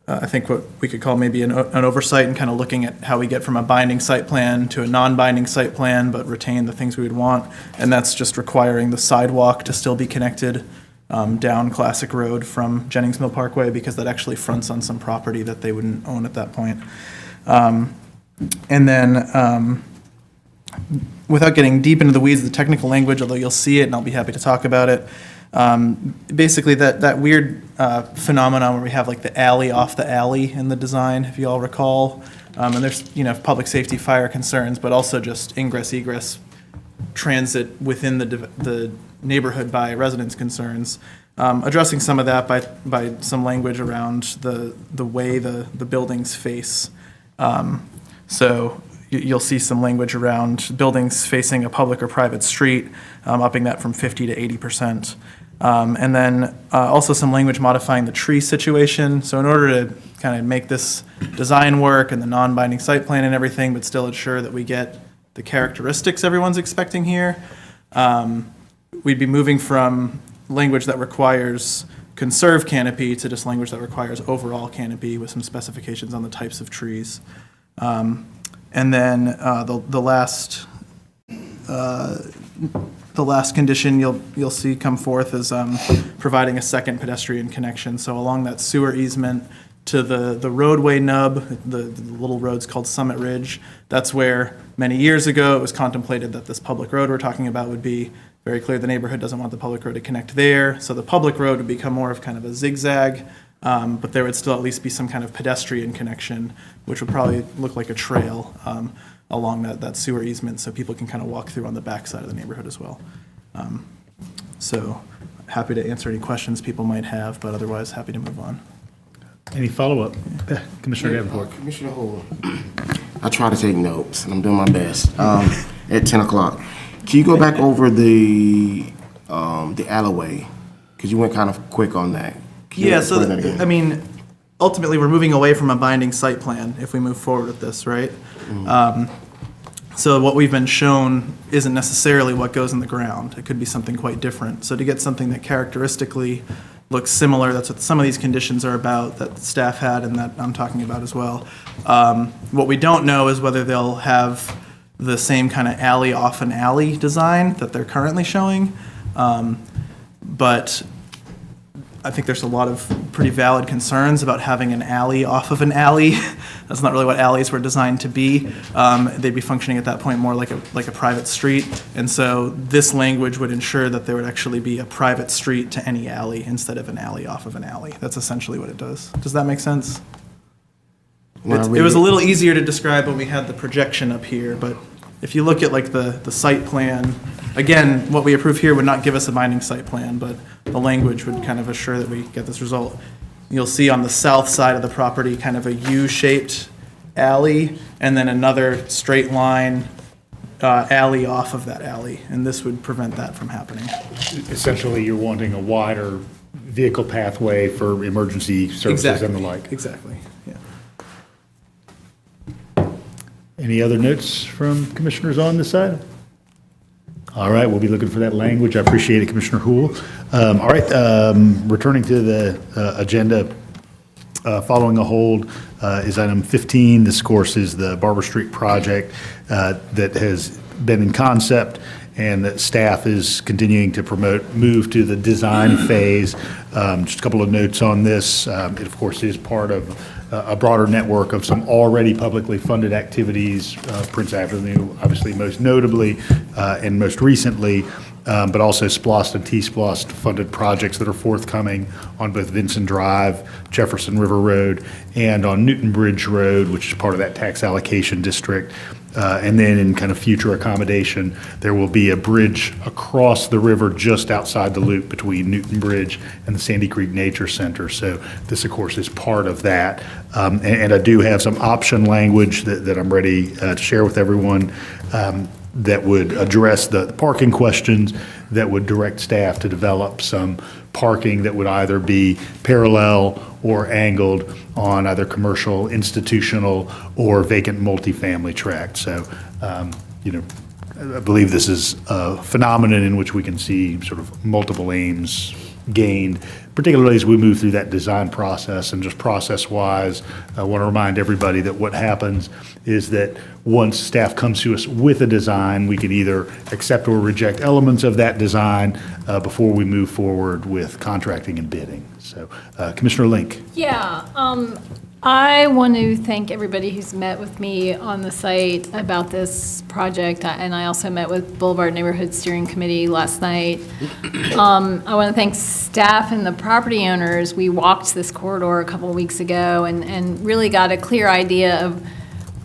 I think, what we could call maybe an oversight, and kind of looking at how we get from a binding site plan to a non-binding site plan, but retain the things we would want. And that's just requiring the sidewalk to still be connected down Classic Road from Jennings Mill Parkway, because that actually fronts on some property that they wouldn't own at that point. And then, without getting deep into the weeds of the technical language, although you'll see it and I'll be happy to talk about it, basically that weird phenomenon where we have like the alley off the alley in the design, if you all recall. And there's, you know, public safety, fire concerns, but also just ingress, egress, transit within the neighborhood by residents' concerns. Addressing some of that by some language around the way the buildings face. So you'll see some language around buildings facing a public or private street, upping that from 50 to 80%. And then also some language modifying the tree situation. So in order to kind of make this design work and the non-binding site plan and everything, but still ensure that we get the characteristics everyone's expecting here, we'd be moving from language that requires conserve canopy to just language that requires overall canopy with some specifications on the types of trees. And then the last condition you'll see come forth is providing a second pedestrian connection. So along that sewer easement to the roadway nub, the little road's called Summit Ridge. That's where many years ago it was contemplated that this public road we're talking about would be very clear. The neighborhood doesn't want the public road to connect there, so the public road would become more of kind of a zigzag. But there would still at least be some kind of pedestrian connection, which would probably look like a trail along that sewer easement, so people can kind of walk through on the backside of the neighborhood as well. So happy to answer any questions people might have, but otherwise happy to move on. Any follow-up? Commissioner Davenport. Commissioner Hall, I try to take notes, and I'm doing my best. At 10 o'clock, can you go back over the alleyway? Because you went kind of quick on that. Yeah, so, I mean, ultimately, we're moving away from a binding site plan if we move forward with this, right? So what we've been shown isn't necessarily what goes in the ground. It could be something quite different. So to get something that characteristically looks similar, that's what some of these conditions are about that staff had and that I'm talking about as well. What we don't know is whether they'll have the same kind of alley off an alley design that they're currently showing. But I think there's a lot of pretty valid concerns about having an alley off of an alley. That's not really what alleys were designed to be. They'd be functioning at that point more like a private street. And so this language would ensure that there would actually be a private street to any alley instead of an alley off of an alley. That's essentially what it does. Does that make sense? It was a little easier to describe when we had the projection up here, but if you look at like the site plan, again, what we approve here would not give us a binding site plan, but the language would kind of assure that we get this result. You'll see on the south side of the property kind of a U-shaped alley and then another straight line alley off of that alley, and this would prevent that from happening. Essentially, you're wanting a wider vehicle pathway for emergency services and the like. Exactly, yeah. Any other notes from commissioners on this side? All right, we'll be looking for that language. I appreciate it, Commissioner Houle. All right, returning to the agenda, following a hold is item 15. This, of course, is the Barber Street project that has been in concept and that staff is continuing to move to the design phase. Just a couple of notes on this. It, of course, is part of a broader network of some already publicly funded activities, Prince Avenue, obviously most notably, and most recently, but also SPLOST and TSPLOST funded projects that are forthcoming on both Vincent Drive, Jefferson River Road, and on Newton Bridge Road, which is part of that tax allocation district. And then in kind of future accommodation, there will be a bridge across the river just outside the loop between Newton Bridge and the Sandy Creek Nature Center. So this, of course, is part of that. And I do have some option language that I'm ready to share with everyone that would address the parking questions, that would direct staff to develop some parking that would either be parallel or angled on either commercial, institutional, or vacant multifamily tract. So, I believe this is a phenomenon in which we can see sort of multiple aims gained, particularly as we move through that design process. And just process-wise, I want to remind everybody that what happens is that once staff comes to us with a design, we can either accept or reject elements of that design before we move forward with contracting and bidding. So, Commissioner Link. Yeah, I want to thank everybody who's met with me on the site about this project, and I also met with Boulevard Neighborhood Steering Committee last night. I want to thank staff and the property owners. We walked this corridor a couple of weeks ago and really got a clear idea of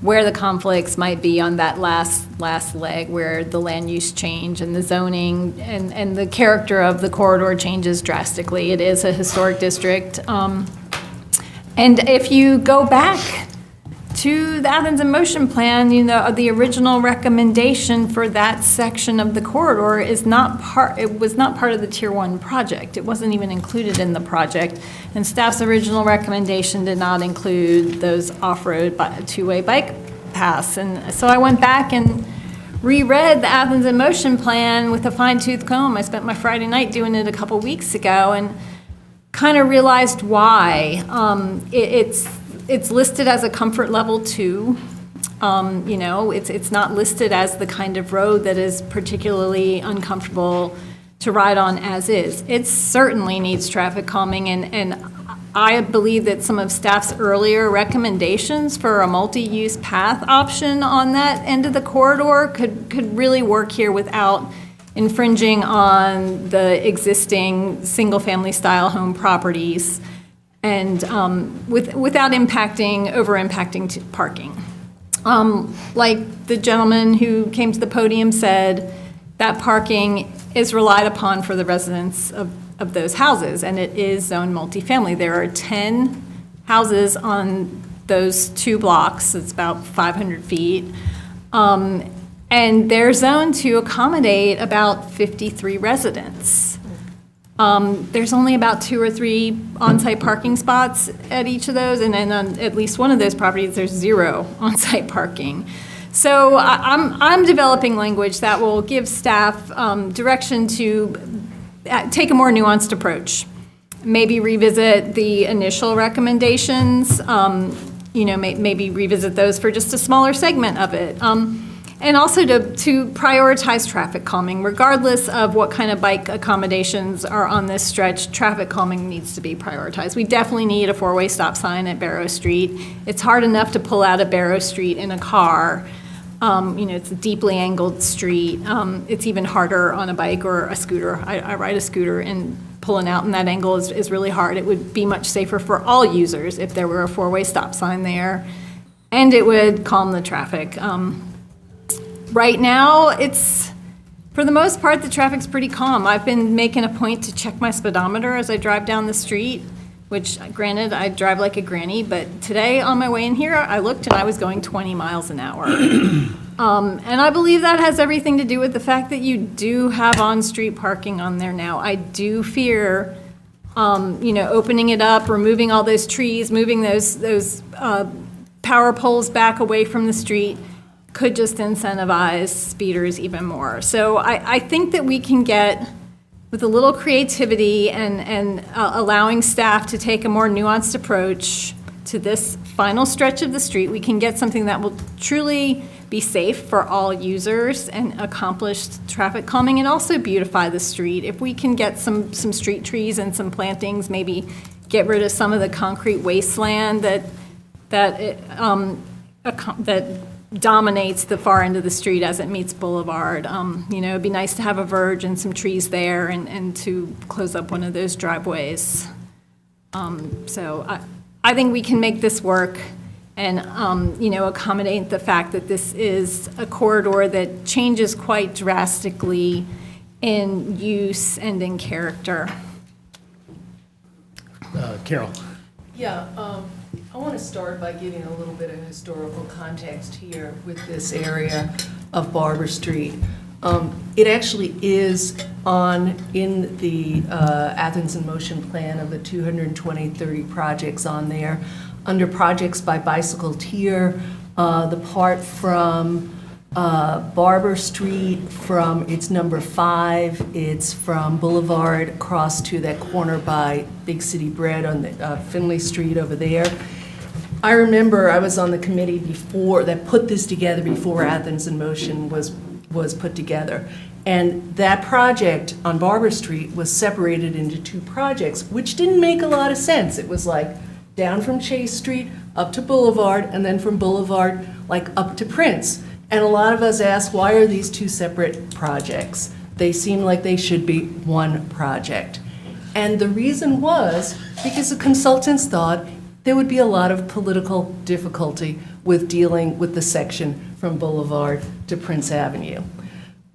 where the conflicts might be on that last leg, where the land use change and the zoning and the character of the corridor changes drastically. It is a historic district. And if you go back to the Athens in Motion Plan, the original recommendation for that section of the corridor was not part of the Tier 1 project. It wasn't even included in the project. And staff's original recommendation did not include those off-road two-way bike paths. And so I went back and reread the Athens in Motion Plan with a fine-tooth comb. I spent my Friday night doing it a couple weeks ago and kind of realized why. It's listed as a comfort level 2. It's not listed as the kind of road that is particularly uncomfortable to ride on as is. It certainly needs traffic calming, and I believe that some of staff's earlier recommendations for a multi-use path option on that end of the corridor could really work here without infringing on the existing single-family style home properties and without over-impacting parking. Like the gentleman who came to the podium said, that parking is relied upon for the residents of those houses, and it is zoned multifamily. There are 10 houses on those 2 blocks. It's about 500 feet. And they're zoned to accommodate about 53 residents. There's only about 2 or 3 on-site parking spots at each of those, and then on at least one of those properties, there's 0 on-site parking. So I'm developing language that will give staff direction to take a more nuanced approach. Maybe revisit the initial recommendations, maybe revisit those for just a smaller segment of it. And also to prioritize traffic calming. Regardless of what kind of bike accommodations are on this stretch, traffic calming needs to be prioritized. We definitely need a 4-way stop sign at Barrow Street. It's hard enough to pull out of Barrow Street in a car. It's a deeply angled street. It's even harder on a bike or a scooter. I ride a scooter, and pulling out in that angle is really hard. It would be much safer for all users if there were a 4-way stop sign there, and it would calm the traffic. Right now, for the most part, the traffic's pretty calm. I've been making a point to check my speedometer as I drive down the street, which granted, I drive like a granny, but today on my way in here, I looked and I was going 20 miles an hour. And I believe that has everything to do with the fact that you do have on-street parking on there now. I do fear, opening it up, removing all those trees, moving those power poles back away from the street could just incentivize speeders even more. So I think that we can get, with a little creativity and allowing staff to take a more nuanced approach to this final stretch of the street, we can get something that will truly be safe for all users and accomplish traffic calming and also beautify the street. If we can get some street trees and some plantings, maybe get rid of some of the concrete wasteland that dominates the far end of the street as it meets Boulevard. You know, it'd be nice to have a verge and some trees there and to close up one of those driveways. So I think we can make this work and, you know, accommodate the fact that this is a corridor that changes quite drastically in use and in character. Carol. Yeah, I want to start by giving a little bit of historical context here with this area of Barber Street. It actually is in the Athens in Motion plan of the 220-30 projects on there. Under projects by bicycle tier, the part from Barber Street, it's number 5, it's from Boulevard across to that corner by Big City Bread on the Finley Street over there. I remember I was on the committee before, that put this together before Athens in Motion was put together. And that project on Barber Street was separated into 2 projects, which didn't make a lot of sense. It was like down from Chase Street up to Boulevard, and then from Boulevard like up to Prince. And a lot of us asked, why are these 2 separate projects? They seem like they should be one project. And the reason was because the consultants thought there would be a lot of political difficulty with dealing with the section from Boulevard to Prince Avenue.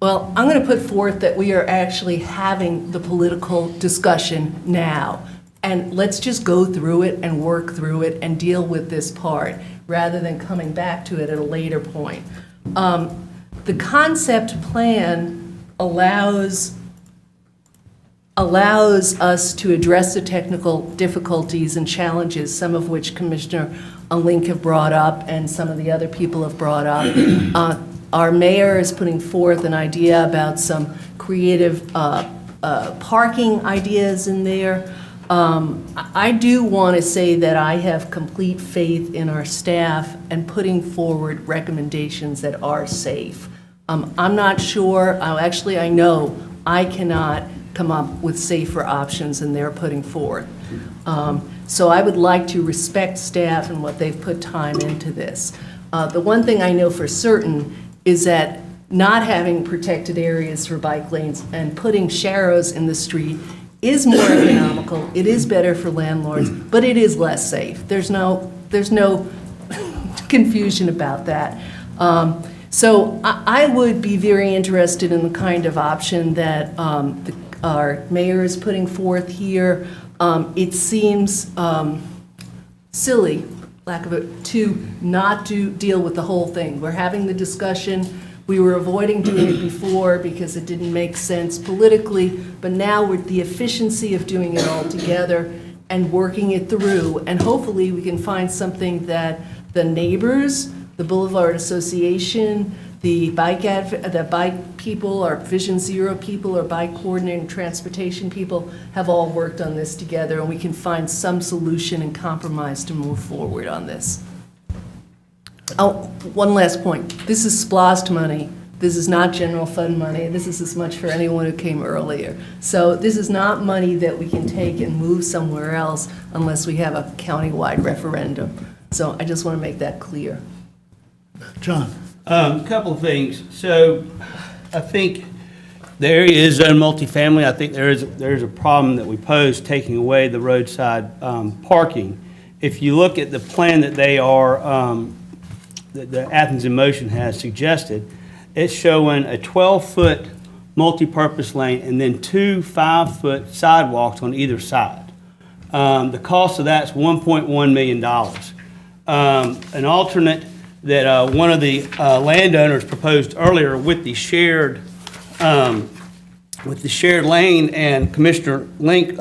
Well, I'm going to put forth that we are actually having the political discussion now. And let's just go through it and work through it and deal with this part rather than coming back to it at a later point. The concept plan allows us to address the technical difficulties and challenges, some of which Commissioner Link have brought up and some of the other people have brought up. Our mayor is putting forth an idea about some creative parking ideas in there. I do want to say that I have complete faith in our staff and putting forward recommendations that are safe. I'm not sure, actually I know I cannot come up with safer options than they're putting forth. So I would like to respect staff and what they've put time into this. The one thing I know for certain is that not having protected areas for bike lanes and putting sharrows in the street is more economical, it is better for landlords, but it is less safe. There's no confusion about that. So I would be very interested in the kind of option that our mayor is putting forth here. It seems silly, lack of it, to not deal with the whole thing. We're having the discussion. We were avoiding doing it before because it didn't make sense politically, but now with the efficiency of doing it all together and working it through, and hopefully we can find something that the neighbors, the Boulevard Association, the bike people, our Vision Zero people, or bike coordinating transportation people have all worked on this together, and we can find some solution and compromise to move forward on this. Oh, one last point. This is SPLOST money. This is not general fund money. This is as much for anyone who came earlier. So this is not money that we can take and move somewhere else unless we have a countywide referendum. So I just want to make that clear. John. A couple of things. So I think the area is zoned multifamily. I think there is a problem that we pose taking away the roadside parking. If you look at the plan that they are, that the Athens in Motion has suggested, it's showing a 12-foot multi-purpose lane and then 2 5-foot sidewalks on either side. The cost of that is $1.1 million. An alternate that one of the landowners proposed earlier with the shared lane, and Commissioner Link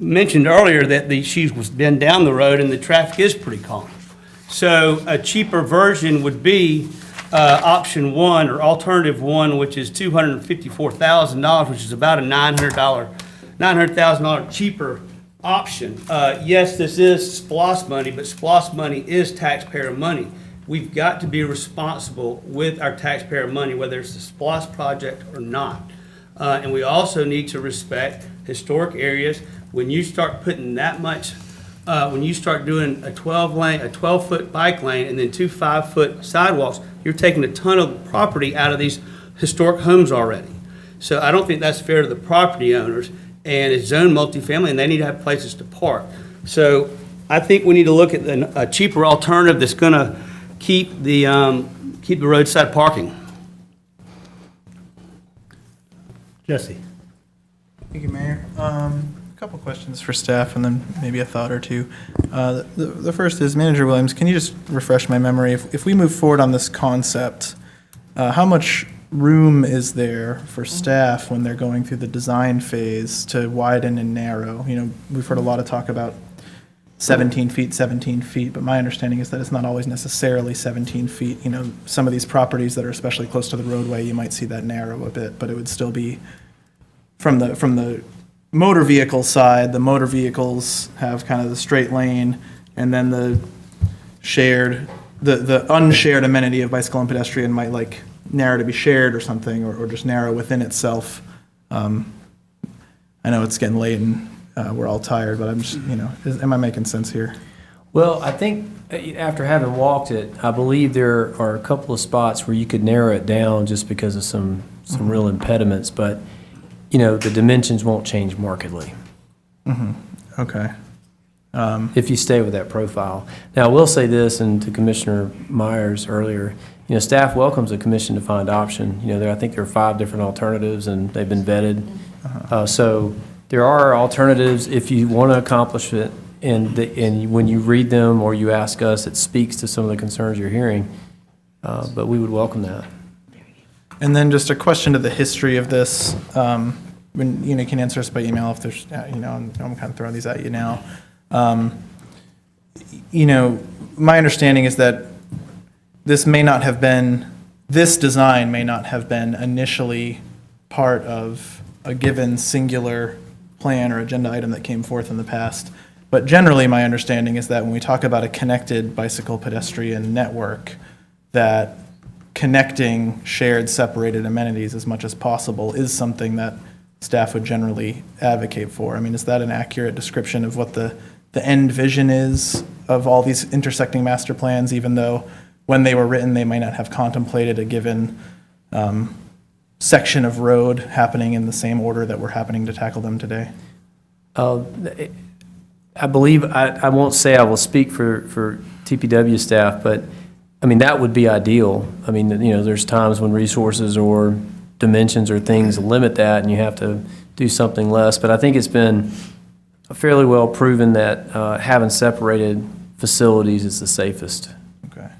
mentioned earlier that she's been down the road and the traffic is pretty calm. So a cheaper version would be option 1 or alternative 1, which is $254,000, which is about a $900,000 cheaper option. Yes, this is SPLOST money, but SPLOST money is taxpayer money. We've got to be responsible with our taxpayer money, whether it's a SPLOST project or not. And we also need to respect historic areas. When you start putting that much when you start doing a 12-foot bike lane and then 2 5-foot sidewalks, you're taking a ton of property out of these historic homes already. So I don't think that's fair to the property owners, and it's zoned multifamily, and they need to have places to park. So I think we need to look at a cheaper alternative that's going to keep the roadside parking. Jesse. Thank you, Mayor. A couple questions for staff and then maybe a thought or two. The first is, Manager Williams, can you just refresh my memory? If we move forward on this concept, how much room is there for staff when they're going through the design phase to widen and narrow? You know, we've heard a lot of talk about 17 feet, but my understanding is that it's not always necessarily 17 feet. You know, some of these properties that are especially close to the roadway, you might see that narrow a bit, but it would still be from the motor vehicle side. The motor vehicles have kind of the straight lane, and then the unshared amenity of bicycle and pedestrian might like narrow to be shared or something, or just narrow within itself. I know it's getting late and we're all tired, but I'm just, am I making sense here? Well, I think after having walked it, I believe there are a couple of spots where you could narrow it down just because of some real impediments, but, the dimensions won't change markedly. Mm-hmm. Okay. If you stay with that profile. Now, I will say this, and to Commissioner Myers earlier, staff welcomes a commission-defined option. I think there are 5 different alternatives, and they've been vetted. So there are alternatives if you want to accomplish it, and when you read them or you ask us, it speaks to some of the concerns you're hearing, but we would welcome that. And then just a question to the history of this. When you can answer us by email if there's, I'm kind of throwing these at you now. My understanding is that this design may not have been initially part of a given singular plan or agenda item that came forth in the past. But generally, my understanding is that when we talk about a connected bicycle pedestrian network, that connecting shared separated amenities as much as possible is something that staff would generally advocate for. I mean, is that an accurate description of what the end vision is of all these intersecting master plans, even though when they were written, they might not have contemplated a given section of road happening in the same order that we're happening to tackle them today? I believe, I won't say I will speak for TPW staff, but I mean, that would be ideal. I mean, there's times when resources or dimensions or things limit that and you have to do something less. But I think it's been fairly well proven that having separated facilities is the safest. Okay.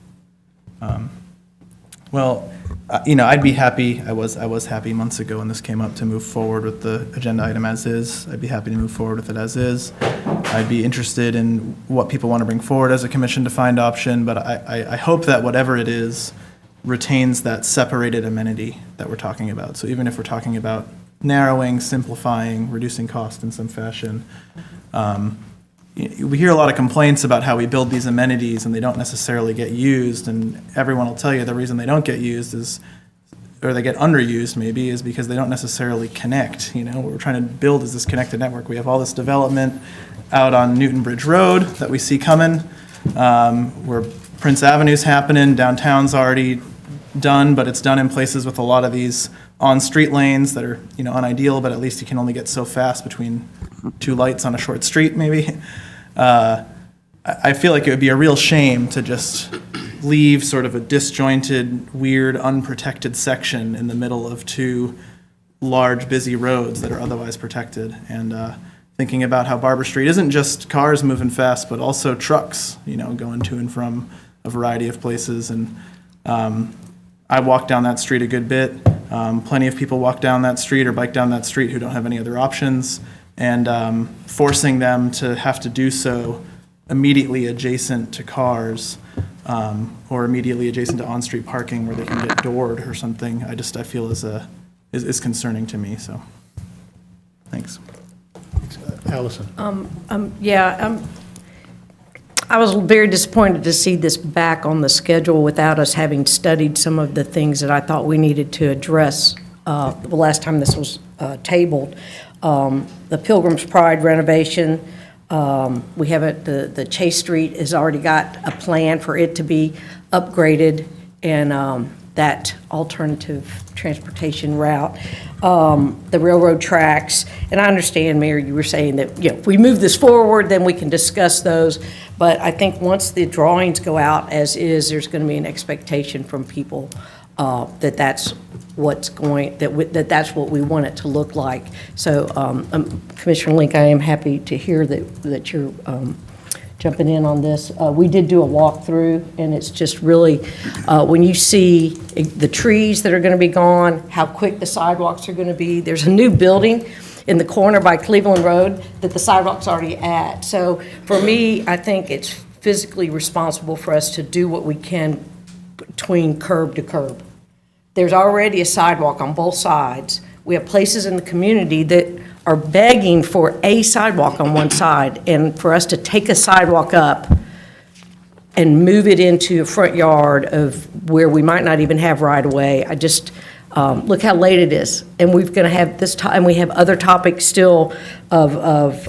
Well, I'd be happy. I was happy months ago when this came up to move forward with the agenda item as is. I'd be happy to move forward with it as is. I'd be interested in what people want to bring forward as a commission-defined option, but I hope that whatever it is retains that separated amenity that we're talking about. So even if we're talking about narrowing, simplifying, reducing cost in some fashion, we hear a lot of complaints about how we build these amenities and they don't necessarily get used, and everyone will tell you the reason they don't get used is, or they get underused maybe, is because they don't necessarily connect. What we're trying to build is this connected network. We have all this development out on Newton Bridge Road that we see coming, where Prince Avenue's happening, downtown's already done, but it's done in places with a lot of these on-street lanes that are, unideal, but at least you can only get so fast between 2 lights on a short street, maybe. I feel like it would be a real shame to just leave sort of a disjointed, weird, unprotected section in the middle of 2 large, busy roads that are otherwise protected. And thinking about how Barber Street isn't just cars moving fast, but also trucks, going to and from a variety of places. And I walk down that street a good bit. Plenty of people walk down that street or bike down that street who don't have any other options. And forcing them to have to do so immediately adjacent to cars or immediately adjacent to on-street parking where they can get doored or something, I feel is concerning to me. So, thanks. Allison. I was very disappointed to see this back on the schedule without us having studied some of the things that I thought we needed to address the last time this was tabled. The Pilgrim's Pride renovation, We have the Chase Street has already got a plan for it to be upgraded, and that alternative transportation route, the railroad tracks. And I understand, Mayor, you were saying that, if we move this forward, then we can discuss those. But I think once the drawings go out as is, there's going to be an expectation from people that that's what's going, that's what we want it to look like. So, Commissioner Link, I am happy to hear that you're jumping in on this. We did do a walkthrough, and it's just really, when you see the trees that are going to be gone, how quick the sidewalks are going to be. There's a new building in the corner by Cleveland Road that the sidewalk's already at. So for me, I think it's physically responsible for us to do what we can between curb to curb. There's already a sidewalk on both sides. We have places in the community that are begging for a sidewalk on one side, and for us to take a sidewalk up and move it into a front yard of where we might not even have right of way. I just, look how late it is, and we're going to have this, and we have other topics still of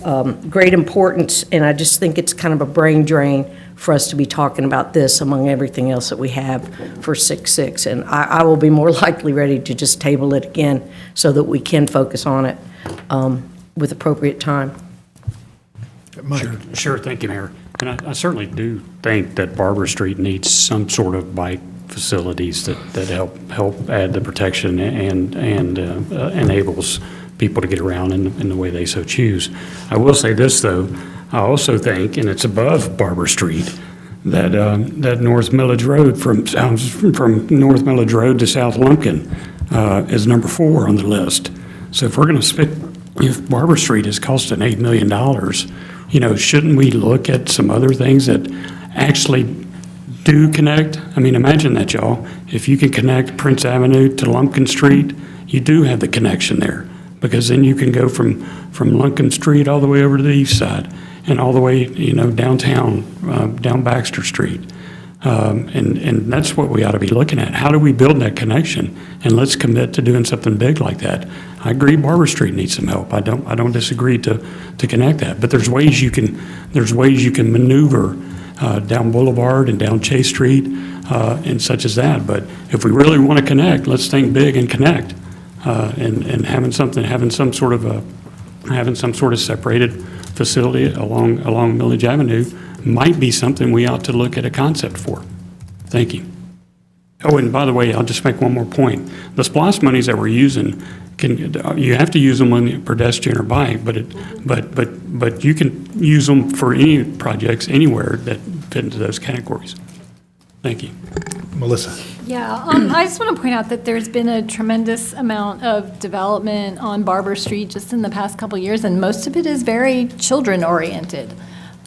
great importance, and I just think it's kind of a brain drain for us to be talking about this among everything else that we have for 6/6. And I will be more likely ready to just table it again so that we can focus on it with appropriate time. Sure, thank you, Mayor. And I certainly do think that Barber Street needs some sort of bike facilities that help add the protection and enables people to get around in the way they so choose. I will say this, though. I also think, and it's above Barber Street, that North Millage Road from North Millage Road to South Lumpkin is number 4 on the list. So if we're going to if Barber Street is costing $8 million, shouldn't we look at some other things that actually do connect? I mean, imagine that, y'all. If you can connect Prince Avenue to Lumpkin Street, you do have the connection there, because then you can go from Lumpkin Street all the way over to the east side and all the way, downtown, down Baxter Street. And that's what we ought to be looking at. How do we build that connection? And let's commit to doing something big like that. I agree Barber Street needs some help. I don't disagree to connect that. But there's ways you can maneuver down Boulevard and down Chase Street and such as that. But if we really want to connect, let's think big and connect. And having some sort of separated facility along Village Avenue might be something we ought to look at a concept for. Thank you. Oh, and by the way, I'll just make one more point. The SPLOST monies that we're using, you have to use them on pedestrian or bike, but you can use them for any projects anywhere that fit into those categories. Thank you. Melissa. Yeah, I just want to point out that there's been a tremendous amount of development on Barber Street just in the past couple of years, and most of it is very children-oriented.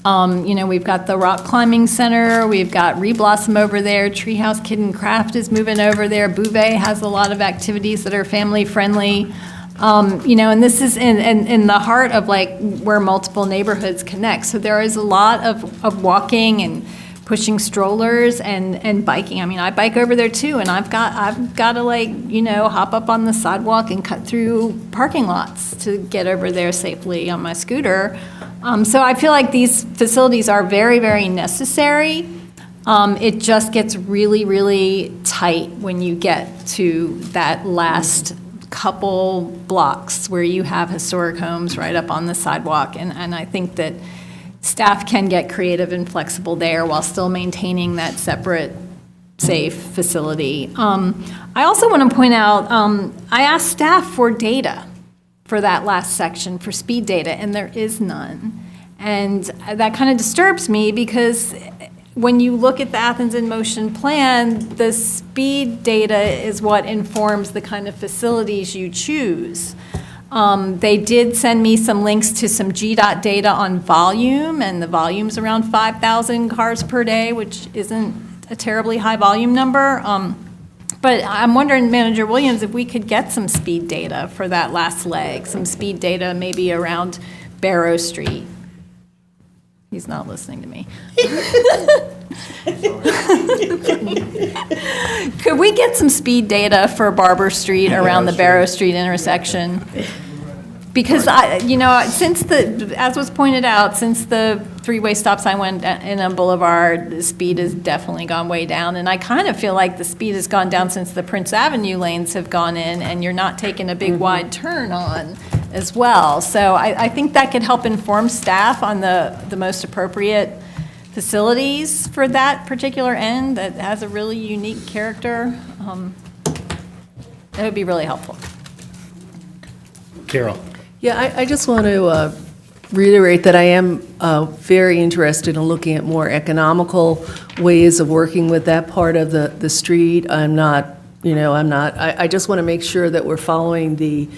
We've got the rock climbing center, we've got Reblossom over there, Treehouse Kid and Craft is moving over there, Bouvet has a lot of activities that are family-friendly. And this is in the heart of where multiple neighborhoods connect. So there is a lot of walking and pushing strollers and biking. I mean, I bike over there too, and I've got to hop up on the sidewalk and cut through parking lots to get over there safely on my scooter. So I feel like these facilities are very, very necessary. It just gets really, really tight when you get to that last couple blocks where you have historic homes right up on the sidewalk, and I think that staff can get creative and flexible there while still maintaining that separate, safe facility. I also want to point out, I asked staff for data for that last section, for speed data, and there is none. And that kind of disturbs me because when you look at the Athens in Motion plan, the speed data is what informs the kind of facilities you choose. They did send me some links to some GDOT data on volume, and the volume's around 5,000 cars per day, which isn't a terribly high volume number. But I'm wondering, Manager Williams, if we could get some speed data for that last leg, some speed data maybe around Barrow Street. He's not listening to me. Could we get some speed data for Barber Street around the Barrow Street intersection? Because as was pointed out, since the three-way stop sign went in on Boulevard, the speed has definitely gone way down. And I kind of feel like the speed has gone down since the Prince Avenue lanes have gone in, and you're not taking a big wide turn on as well. So I think that could help inform staff on the most appropriate facilities for that particular end that has a really unique character. That would be really helpful. Carol. Yeah, I just want to reiterate that I am very interested in looking at more economical ways of working with that part of the street. I just want to make sure that we're following the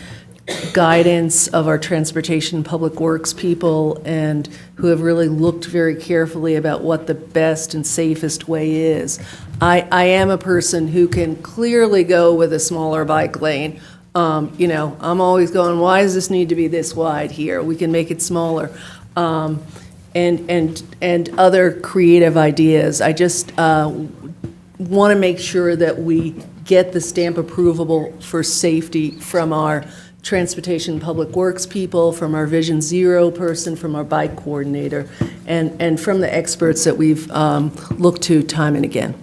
guidance of our transportation public works people and who have really looked very carefully about what the best and safest way is. I am a person who can clearly go with a smaller bike lane. I'm always going, why does this need to be this wide here? We can make it smaller. And other creative ideas. I just want to make sure that we get the stamp approval for safety from our transportation public works people, from our Vision Zero person, from our bike coordinator, and from the experts that we've looked to time and again.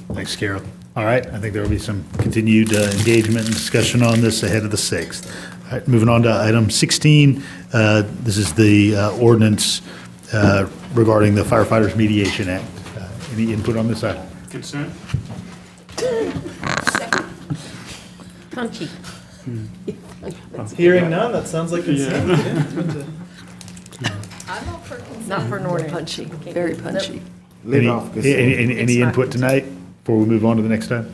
Thanks, Carol. All right, I think there will be some continued engagement and discussion on this ahead of the 6th. All right, moving on to item 16. This is the ordinance regarding the Firefighters Mediation Act. Any input on this item? Consent. Punchy. Hearing none, that sounds like consent. Not for an order. Punchy, very punchy. Any input tonight before we move on to the next item?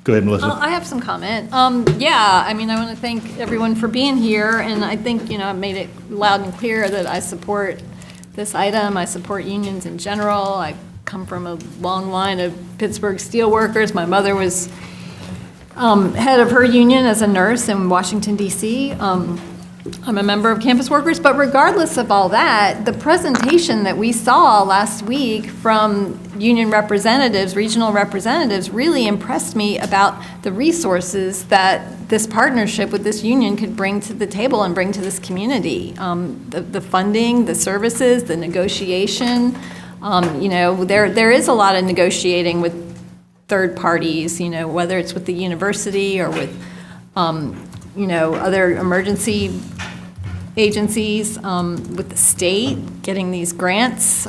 Go ahead, Melissa. I have some comment. I want to thank everyone for being here, and I think, I made it loud and clear that I support this item. I support unions in general. I come from a long line of Pittsburgh steelworkers. My mother was head of her union as a nurse in Washington, D.C. I'm a member of Campus Workers, but regardless of all that, the presentation that we saw last week from union representatives, regional representatives, really impressed me about the resources that this partnership with this union could bring to the table and bring to this community. The funding, the services, the negotiation. There is a lot of negotiating with third parties, whether it's with the university or with other emergency agencies, with the state, getting these grants.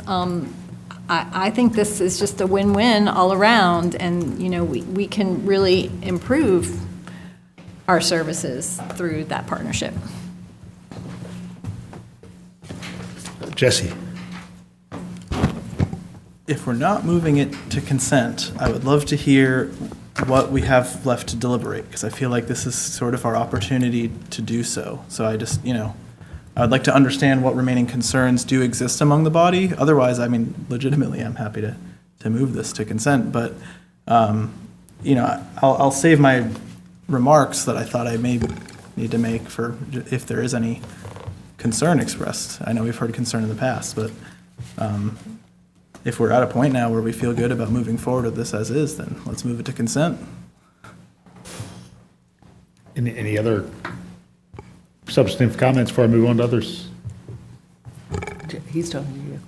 I think this is just a win-win all around, and, we can really improve our services through that partnership. Jesse. If we're not moving it to consent, I would love to hear what we have left to deliberate, because I feel like this is sort of our opportunity to do so. So I just, I would like to understand what remaining concerns do exist among the body. Otherwise, legitimately, I'm happy to move this to consent. But, I'll save my remarks that I thought I may need to make for if there is any concern expressed. I know we've heard concern in the past, but if we're at a point now where we feel good about moving forward with this as is, then let's move it to consent. Any other substantive comments before I move on to others? He's talking to you.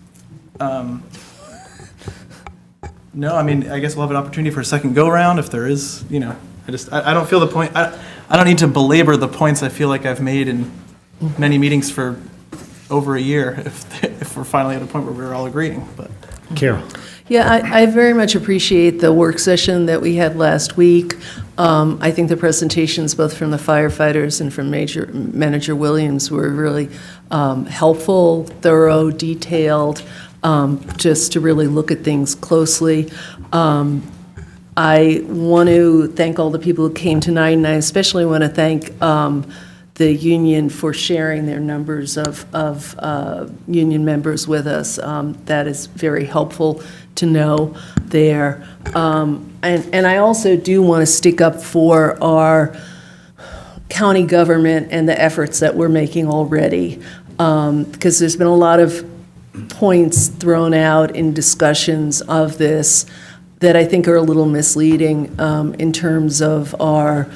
No, I guess we'll have an opportunity for a second go-around if there is, I don't feel the point, I don't need to belabor the points I feel like I've made in many meetings for over a year if we're finally at a point where we're all agreeing, but. Carol. Yeah, I very much appreciate the work session that we had last week. I think the presentations, both from the firefighters and from Manager Williams, were really helpful, thorough, detailed, just to really look at things closely. I want to thank all the people who came tonight, and I especially want to thank the union for sharing their numbers of union members with us. That is very helpful to know there. And I also do want to stick up for our county government and the efforts that we're making already, because there's been a lot of points thrown out in discussions of this that I think are a little misleading in terms of our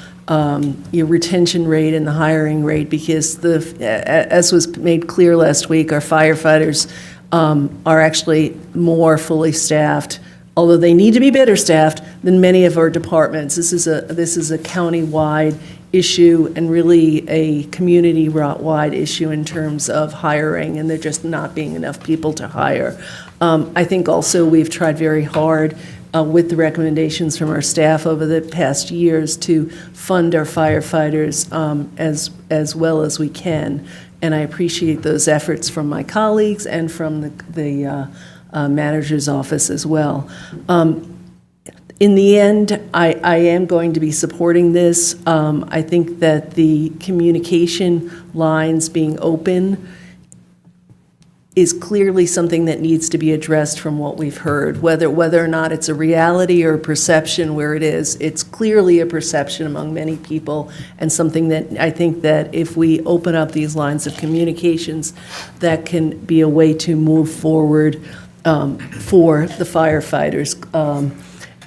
your retention rate and the hiring rate, because as was made clear last week, our firefighters are actually more fully staffed, although they need to be better staffed than many of our departments. This is a county-wide issue and really a community-wide issue in terms of hiring, and there just not being enough people to hire. I think also we've tried very hard with the recommendations from our staff over the past years to fund our firefighters as well as we can. And I appreciate those efforts from my colleagues and from the manager's office as well. In the end, I am going to be supporting this. I think that the communication lines being open is clearly something that needs to be addressed from what we've heard. Whether or not it's a reality or a perception where it is, it's clearly a perception among many people, and something that I think that if we open up these lines of communications, that can be a way to move forward for the firefighters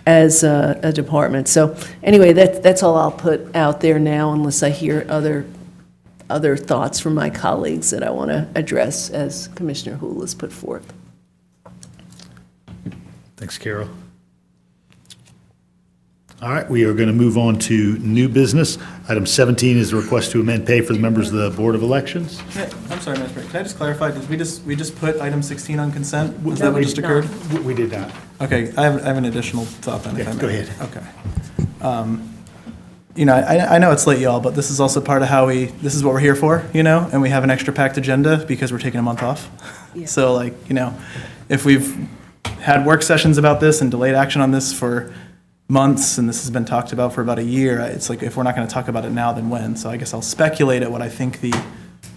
as a department. So anyway, that's all I'll put out there now, unless I hear other thoughts from my colleagues that I want to address as Commissioner Houle has put forth. Thanks, Carol. All right, we are going to move on to new business. Item 17 is a request to amend pay for the members of the Board of Elections. Yeah, I'm sorry, Mr. Mayor. Can I just clarify? Did we just put item 16 on consent? Was that what just occurred? We did not. Okay, I have an additional thought then. if I may. Go ahead. Okay. I know it's late, y'all, but this is also part of how this is what we're here for, and we have an extra packed agenda because we're taking a month off. Yeah. So if we've had work sessions about this and delayed action on this for months, and this has been talked about for about a year, it's like, if we're not going to talk about it now, then when? So I guess I'll speculate at what I think the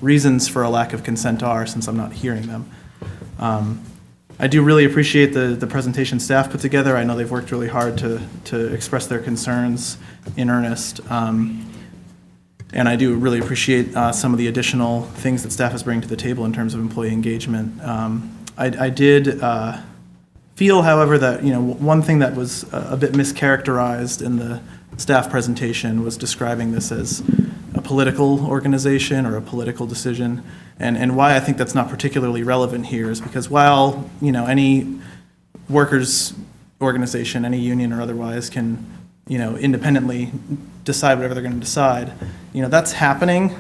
reasons for a lack of consent are, since I'm not hearing them. I do really appreciate the presentation staff put together. I know they've worked really hard to express their concerns in earnest. And I do really appreciate some of the additional things that staff is bringing to the table in terms of employee engagement. I did feel, however, that one thing that was a bit mischaracterized in the staff presentation was describing this as a political organization or a political decision. And why I think that's not particularly relevant here is because while any workers' organization, any union or otherwise, can independently decide whatever they're going to decide, that's happening,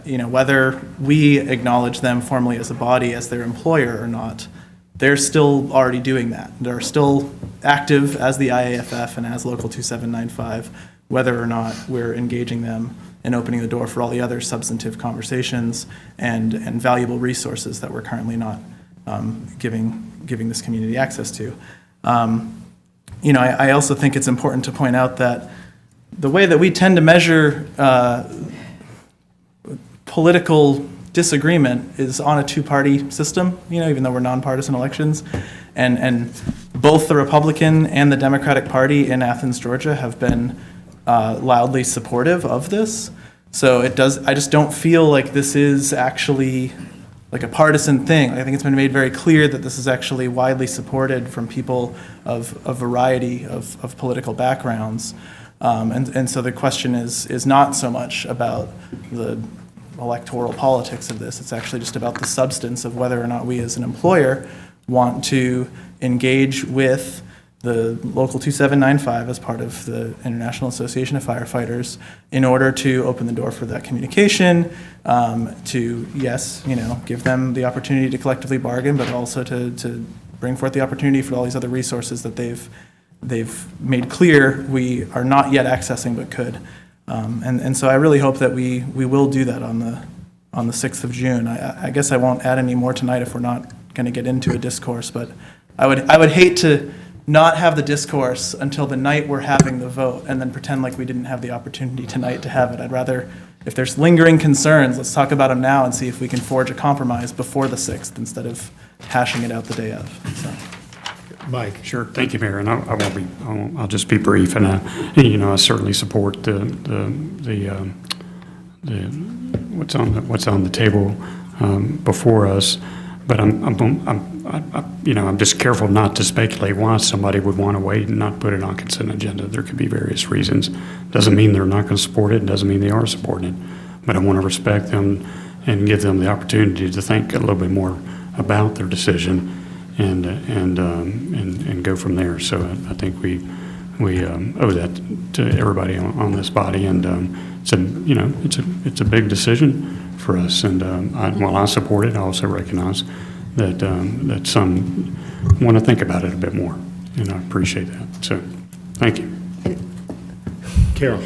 whether we acknowledge them formally as a body, as their employer or not. They're still already doing that. They're still active as the IAFF and as Local 2795, whether or not we're engaging them and opening the door for all the other substantive conversations and valuable resources that we're currently not giving this community access to. I also think it's important to point out that the way that we tend to measure political disagreement is on a two-party system, even though we're nonpartisan elections. And both the Republican and the Democratic Party in Athens, Georgia have been loudly supportive of this. So I just don't feel like this is actually like a partisan thing. I think it's been made very clear that this is actually widely supported from people of a variety of political backgrounds. And so the question is not so much about the electoral politics of this. It's actually just about the substance of whether or not we as an employer want to engage with the Local 2795 as part of the International Association of Firefighters in order to open the door for that communication, to, yes, give them the opportunity to collectively bargain, but also to bring forth the opportunity for all these other resources that they've made clear we are not yet accessing but could. And so I really hope that we will do that on the 6th of June. I guess I won't add any more tonight if we're not going to get into a discourse, but I would hate to not have the discourse until the night we're having the vote and then pretend like we didn't have the opportunity tonight to have it. I'd rather, if there's lingering concerns, let's talk about them now and see if we can forge a compromise before the 6th instead of hashing it out the day of. So. Mike. Sure. Thank you, Mayor. And I'll just be brief. And I certainly support the what's on the table before us. But I'm just careful not to speculate why somebody would want to wait and not put it on consent agenda. There could be various reasons. Doesn't mean they're not going to support it, doesn't mean they are supporting it. But I want to respect them and give them the opportunity to think a little bit more about their decision and go from there. So I think we owe that to everybody on this body, and it's a big decision for us. And while I support it, I also recognize that some want to think about it a bit more, and I appreciate that. So, thank you. Carol.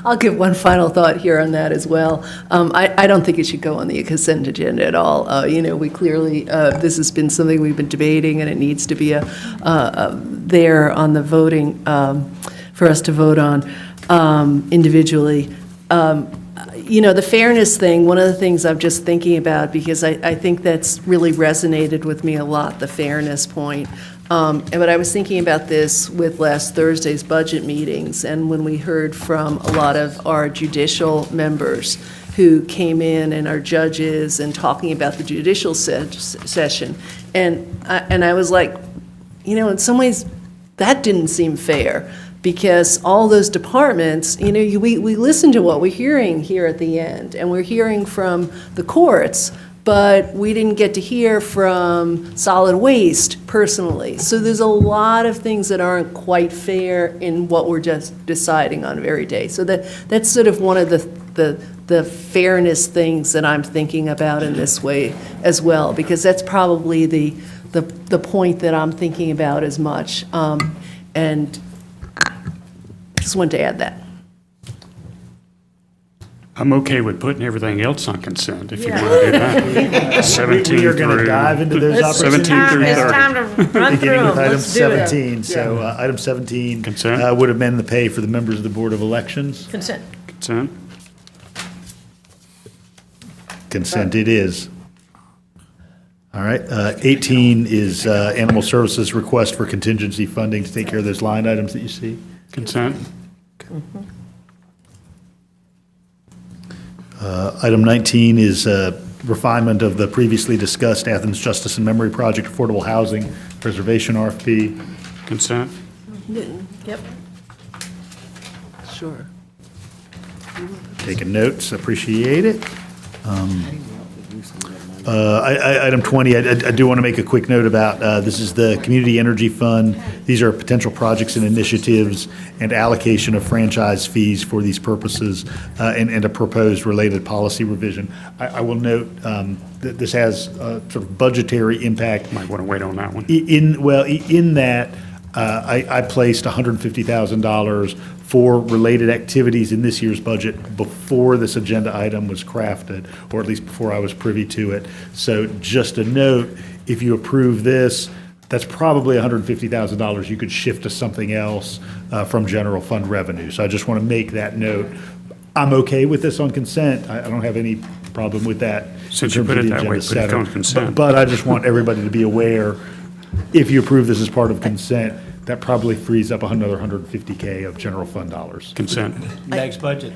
I'll give one final thought here on that as well. I don't think it should go on the consent agenda at all. We clearly, this has been something we've been debating, and it needs to be there on the voting for us to vote on individually. The fairness thing, one of the things I'm just thinking about, because I think that's really resonated with me a lot, the fairness point. But I was thinking about this with last Thursday's budget meetings, and when we heard from a lot of our judicial members who came in, and our judges, and talking about the judicial session. And I was like, in some ways, that didn't seem fair, because all those departments, we listen to what we're hearing here at the end, and we're hearing from the courts, but we didn't get to hear from solid waste personally. So there's a lot of things that aren't quite fair in what we're just deciding on every day. So that's sort of one of the fairness things that I'm thinking about in this way as well, because that's probably the point that I'm thinking about as much. And just wanted to add that. I'm okay with putting everything else on consent, if you want to do that. 17 We are going to dive into those opportunities. 17 through 30. It's time to run through Beginning with them. item Let's do it. 17. So item 17 Consent. would amend the pay for the members of the Board of Elections. Consent. Consent. Consent it is. All right. 18 is Animal Services request for contingency funding to take care of those line items that you see. Consent. Item 19 is refinement of the previously discussed Athens Justice and Memory Project Affordable Housing Preservation RFP. Consent. Yep. Sure. Taking notes, appreciate it. Item 20, I do want to make a quick note about, this is the Community Energy Fund. These are potential projects and initiatives and allocation of franchise fees for these purposes, and a proposed related policy revision. I will note that this has a sort of budgetary impact. Might want to wait on that one. In that, I placed $150,000 for related activities in this year's budget before this agenda item was crafted, or at least before I was privy to it. So just a note, if you approve this, that's probably $150,000 you could shift to something else from general fund revenue. So I just want to make that note. I'm okay with this on consent. I don't have any problem with that. Since you put it that way, put it on consent. But I just want everybody to be aware, if you approve this as part of consent, that probably frees up another $150K of general fund dollars. Consent. Next budget,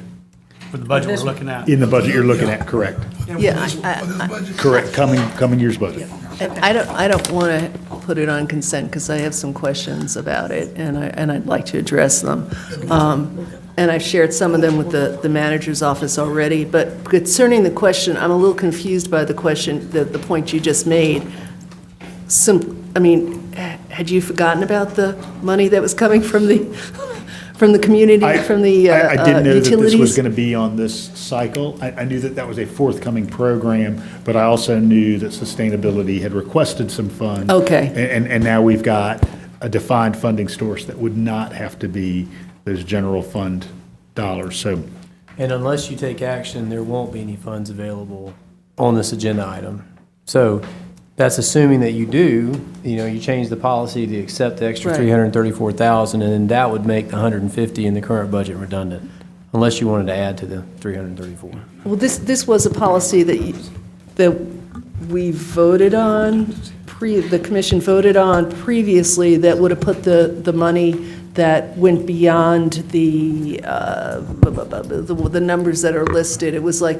for the budget we're looking at. In the budget you're looking at, correct. Yeah, Correct, coming year's budget. I don't want to put it on consent because I have some questions about it, and I'd like to address them. And I've shared some of them with the manager's office already, but concerning the question, I'm a little confused by the question, the point you just made. Had you forgotten about the money that was coming from the community, from the utilities? I didn't know that this was going to be on this cycle. I knew that was a forthcoming program, but I also knew that sustainability had requested some funds. Okay. And now we've got a defined funding source that would not have to be those general fund dollars, so. And unless you take action, there won't be any funds available on this agenda item. So that's assuming that you do, you change the policy to accept the extra Right. $334,000, and then that would make the $150 in the current budget redundant, unless you wanted to add to the $334. Well, this was a policy that we voted on, the commission voted on previously, that would have put the money that went beyond the numbers that are listed. It was like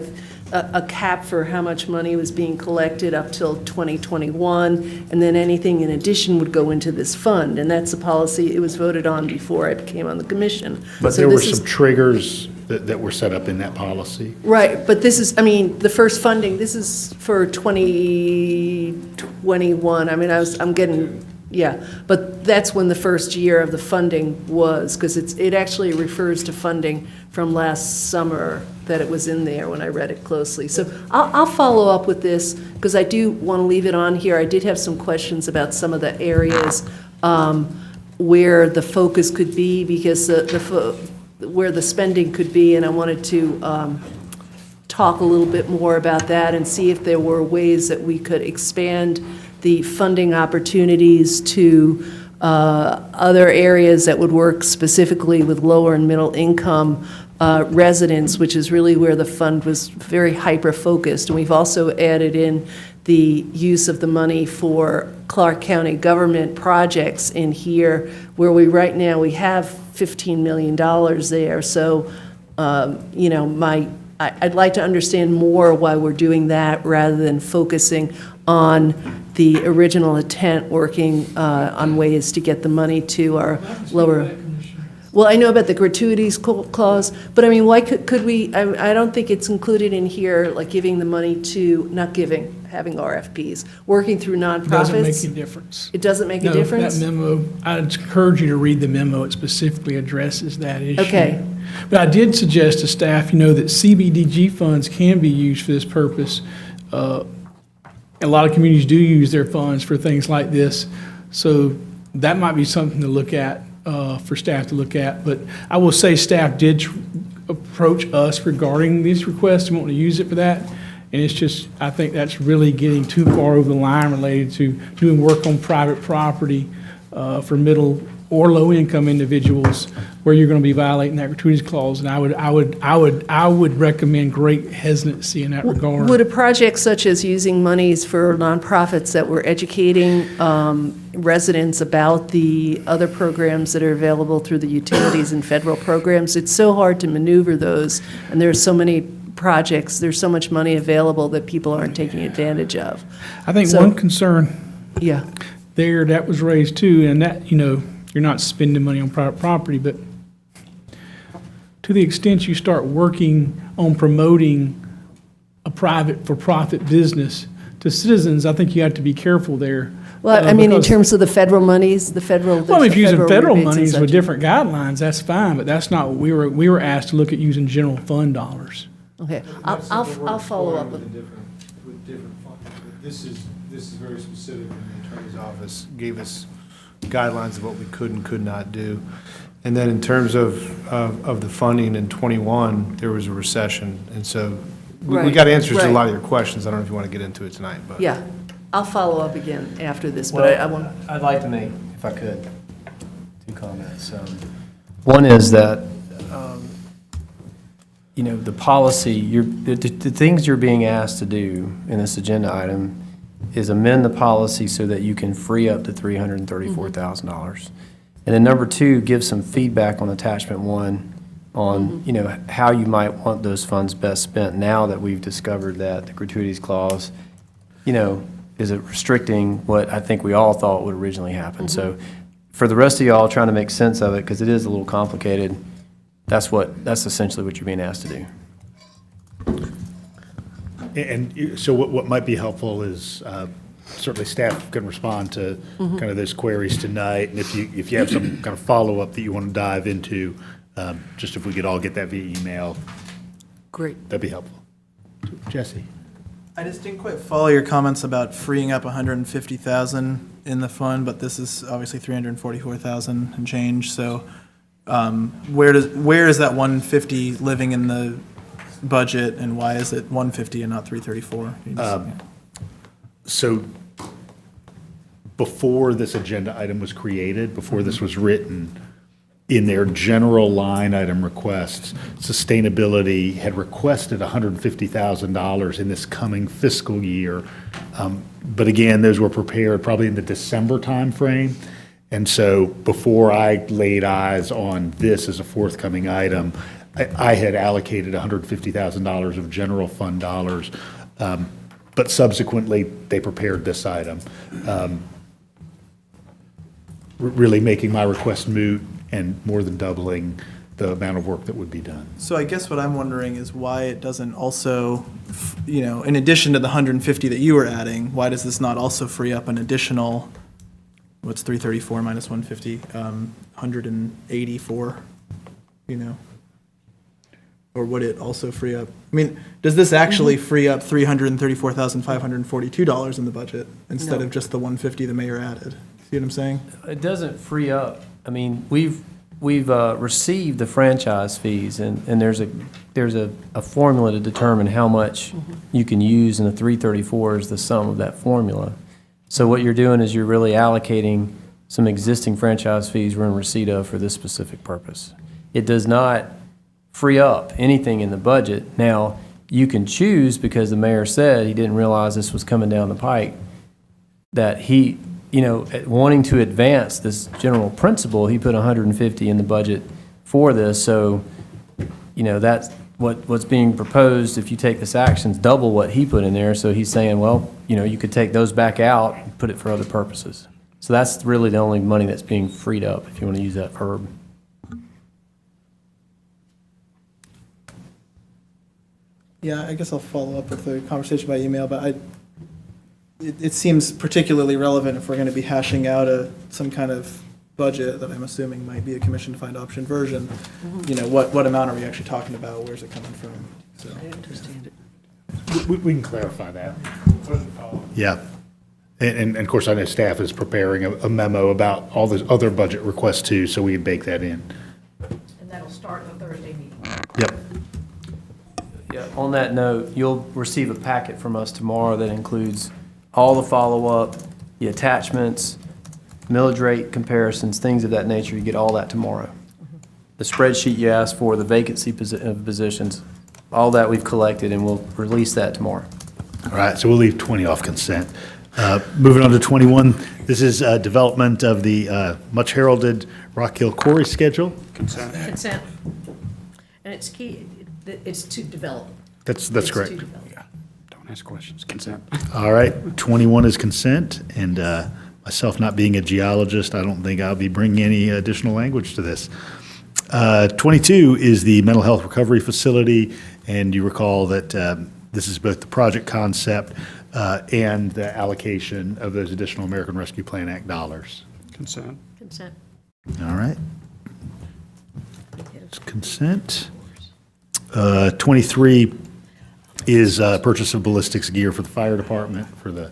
a cap for how much money was being collected up till 2021, and then anything in addition would go into this fund, and that's a policy, it was voted on before I became on the commission. But So there were this is- some triggers that were set up in that policy. Right, but this is, I mean, the first funding, this is for 2021, I mean, I'm getting, yeah, but that's when the first year of the funding was, because it actually refers to funding from last summer, that it was in there when I read it closely. So I'll follow up with this, because I do want to leave it on here. I did have some questions about some of the areas where the focus could be, because where the spending could be, and I wanted to talk a little bit more about that and see if there were ways that we could expand the funding opportunities to other areas that would work specifically with lower and middle income residents, which is really where the fund was very hyper-focused. And we've also added in the use of the money for Clarke County government projects in here, where right now we have $15 million there. So, you know, I'd like to understand more why we're doing that rather than focusing on the original intent, working on ways to get the money to our lower. Well, I know about the gratuities clause, but I mean, why could we, I don't think it's included in here, like giving the money to, not giving, having RFPs, working through nonprofits. Doesn't make a difference. It doesn't make a difference? No, that memo, I'd encourage you to read the memo. It specifically addresses that issue. Okay. But I did suggest to staff, you know, that CBDG funds can be used for this purpose. A lot of communities do use their funds for things like this. So that might be something to look at, for staff to look at. But I will say staff did approach us regarding these requests and want to use it for that. And it's just, I think that's really getting too far over the line related to doing work on private property for middle or low-income individuals, where you're going to be violating that gratuities clause. And I would recommend great hesitancy in that regard. Would a project such as using monies for nonprofits that were educating residents about the other programs that are available through the utilities and federal programs, it's so hard to maneuver those, and there's so many projects, there's so much money available that people aren't taking advantage of. I think So- one concern Yeah. there that was raised too, and that, you know, you're not spending money on private property, but to the extent you start working on promoting a private for-profit business to citizens, I think you have to be careful there. Well, I mean, in because- terms of the federal monies, the federal. Well, if you're using federal rebates and monies such. with different guidelines, that's fine, but that's not what we were asked to look at using general fund dollars. Okay, I'll follow up with. This is very specific, and the attorney's office gave us guidelines of what we could and could not do. And then in terms of the funding in '21, there was a recession, and so we Right, got answers to a right. lot of your questions. I don't know if you want to get into it tonight, but. Yeah, I'll follow up again after this, but I want. I'd like to make, if I could, two comments. One is that, you know, the policy, the things you're being asked to do in this agenda item is amend the policy so that you can free up to $334,000. And then number two, give some feedback on attachment one on, you know, how you might want those funds best spent now that we've discovered that the gratuities clause, you know, is it restricting what I think we all thought would originally happen. So for the rest of y'all trying to make sense of it, because it is a little complicated, that's essentially what you're being asked to do. And so what might be helpful is certainly staff can respond to kind of those queries tonight. And if you have some kind of follow-up that you want to dive into, just if we could all get that via email. Great. That'd be helpful. Jesse? I just didn't quite follow your comments about freeing up 150,000 in the fund, but this is obviously 344,000 and change. So where is that 150 living in the budget, and why is it 150 and not 334? So before this agenda item was created, before this was written, in their general line item requests, sustainability had requested $150,000 in this coming fiscal year. But again, those were prepared probably in the December timeframe. And so before I laid eyes on this as a forthcoming item, I had allocated $150,000 of general fund dollars, but subsequently, they prepared this item, really making my request moot and more than doubling the amount of work that would be done. So I guess what I'm wondering is why it doesn't also, in addition to the 150 that you were adding, why does this not also free up an additional, what's 334 minus 150, 184, Or would it also free up, does this actually free up $334,542 in the budget instead No. of just the 150 the mayor added? See what I'm saying? It doesn't free up. We've received the franchise fees, and there's a formula to determine how much you can use, and the 334 is the sum of that formula. So what you're doing is you're really allocating some existing franchise fees we're in receipt of for this specific purpose. It does not free up anything in the budget. Now, you can choose, because the mayor said he didn't realize this was coming down the pike, that he, wanting to advance this general principle, he put 150 in the budget for this. So, that's what's being proposed. If you take this action, is double what he put in there. So he's saying, well, you could take those back out and put it for other purposes. So that's really the only money that's being freed up, if you want to use that verb. Yeah, I guess I'll follow up with the conversation by email, but it seems particularly relevant if we're going to be hashing out some kind of budget that I'm assuming might be a commission-defined option version. What amount are we actually talking about? Where's it coming from? So, I understand it. We can clarify that. Yeah. And of course, I know staff is preparing a memo about all those other budget requests too, so we can bake that in. And that'll start the Thursday meeting. Yep. Yeah, on that note, you'll receive a packet from us tomorrow that includes all the follow-up, the attachments, millage rate comparisons, things of that nature. You get all that tomorrow. The spreadsheet you asked for, the vacancy positions, all that we've collected, and we'll release that tomorrow. All right, so we'll leave 20 off consent. Moving on to 21, this is development of the much heralded Rock Hill Quarry schedule. Consent. Consent. And it's key, it's to develop. That's It's correct. to develop. Yeah, don't ask questions, consent. All right, 21 is consent, and myself not being a geologist, I don't think I'll be bringing any additional language to this. 22 is the mental health recovery facility, and you recall that this is both the project concept and the allocation of those additional American Rescue Plan Act dollars. Consent. Consent. All right. It's consent. 23 is purchase of ballistics gear for the fire department for the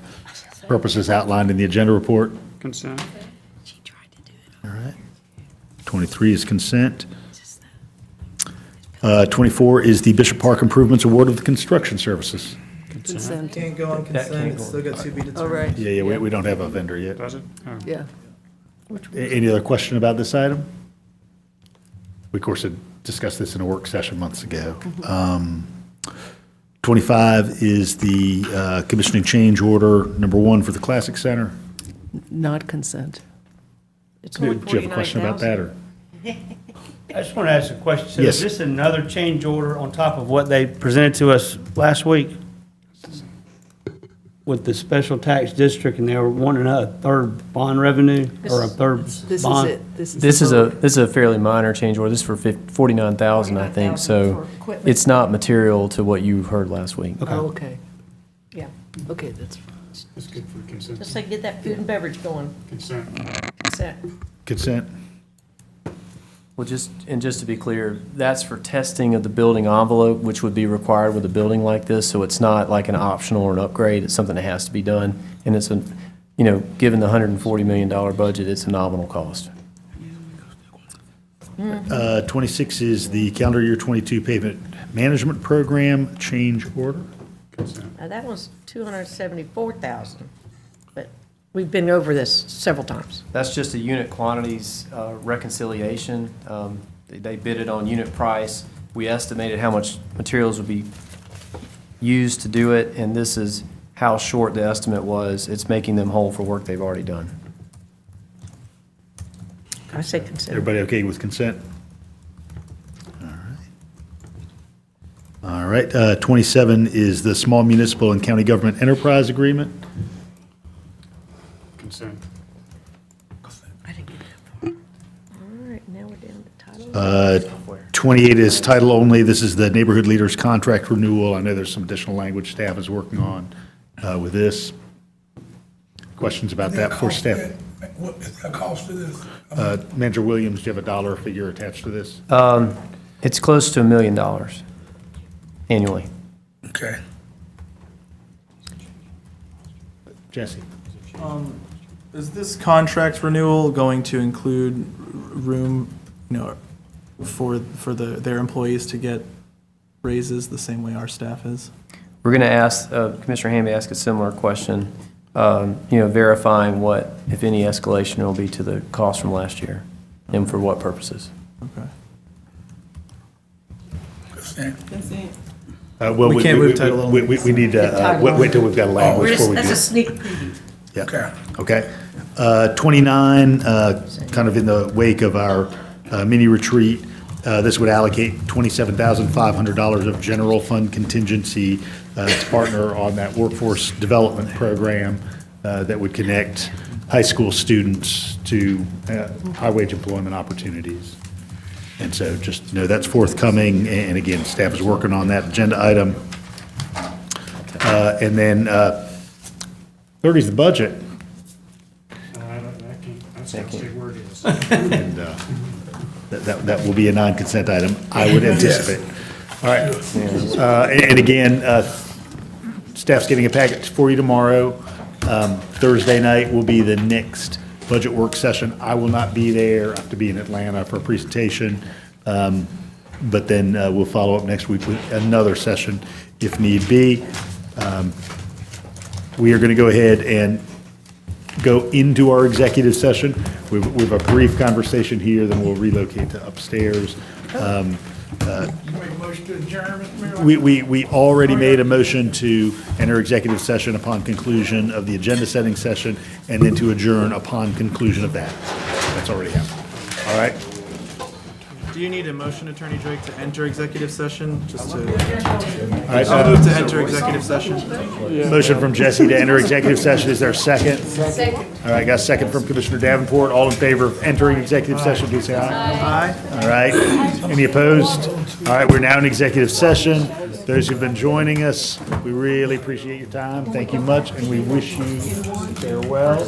purposes outlined in the agenda report. Consent. All right. 23 is consent. 24 is the Bishop Park Improvements Award of the Construction Services. Consent. Can't go on consent, it's still got to be determined. All right. Yeah, we don't have a vendor yet. Does it? Oh. Yeah. Any other question about this item? We, of course, had discussed this in a work session months ago. 25 is the commissioning change order number 1 for the Classic Center. Not consent. It's Do only you have a question about that, or? I just want to ask a question. So Yes. is this another change order on top of what they presented to us last week with the special tax district, and they were wanting a third bond revenue or a third This bond? is it. This is a fairly minor change order. This is for $49,000, I think, so for equipment. it's not material to what you heard last week. Oh, okay. Yeah, okay, that's, That's good for consent. Just like get that food and beverage going. Consent. Consent. Consent. Well, just to be clear, that's for testing of the building envelope, which would be required with a building like this, so it's not like an optional or an upgrade, it's something that has to be done, and it's given the $140 million budget, it's a nominal cost. 26 is the calendar year 22 pavement management program change order. Now, that was $274,000, but we've been over this several times. That's just a unit quantities reconciliation. They bid it on unit price. We estimated how much materials would be used to do it, and this is how short the estimate was. It's making them whole for work they've already done. I say consent. Everybody okay with consent? All right, 27 is the Small Municipal and County Government Enterprise Agreement. Consent. All right, now we're down to title. 28 is title only. This is the Neighborhood Leaders Contract Renewal. I know there's some additional language staff is working on with this. Questions about that for staff? What is the cost for this? Manager Williams, do you have a dollar figure attached to this? It's close to $1 million annually. Okay. Jesse? Is this contract renewal going to include room, for their employees to get raises the same way our staff is? We're going to ask, Commissioner Hamby asked a similar question, verifying what, if any, escalation will be to the cost from last year, and for what purposes. Okay. Well, We can't move title only. We need to wait till we've got a language before we do. That's a sneak preview. Yeah. Okay. 29, kind of in the wake of our mini retreat, this would allocate $27,500 of general fund contingency to partner on that workforce development program that would connect high school students to high-wage employment opportunities. And so just know that's forthcoming, and again, staff is working on that agenda item. And then 30 is the budget. That's not say where it is. And that will be a non-consent item, I would anticipate. All right. And again, staff's getting a packet for you tomorrow. Thursday night will be the next budget work session. I will not be there. I have to be in Atlanta for a presentation. But then we'll follow up next week with another session if need be. We are going to go ahead and go into our executive session. We have a brief conversation here, then we'll relocate to upstairs. You make a motion to adjourn, Mr. Mayor? We already made a motion to enter executive session upon conclusion of the agenda setting session, and then to adjourn upon conclusion of that. That's already happened. All right? Do you need a motion, Attorney Drake, to enter executive session? Just to. All right, I'll move to enter executive session. Motion from Jesse to enter executive session. Is there a second? Second. All right, got a second from Commissioner Davenport. All in favor of entering executive session, please say aye. Aye. All right. Any opposed? All right, we're now in executive session. Those who've been joining us, we really appreciate your time. Thank you much, and we wish you farewell.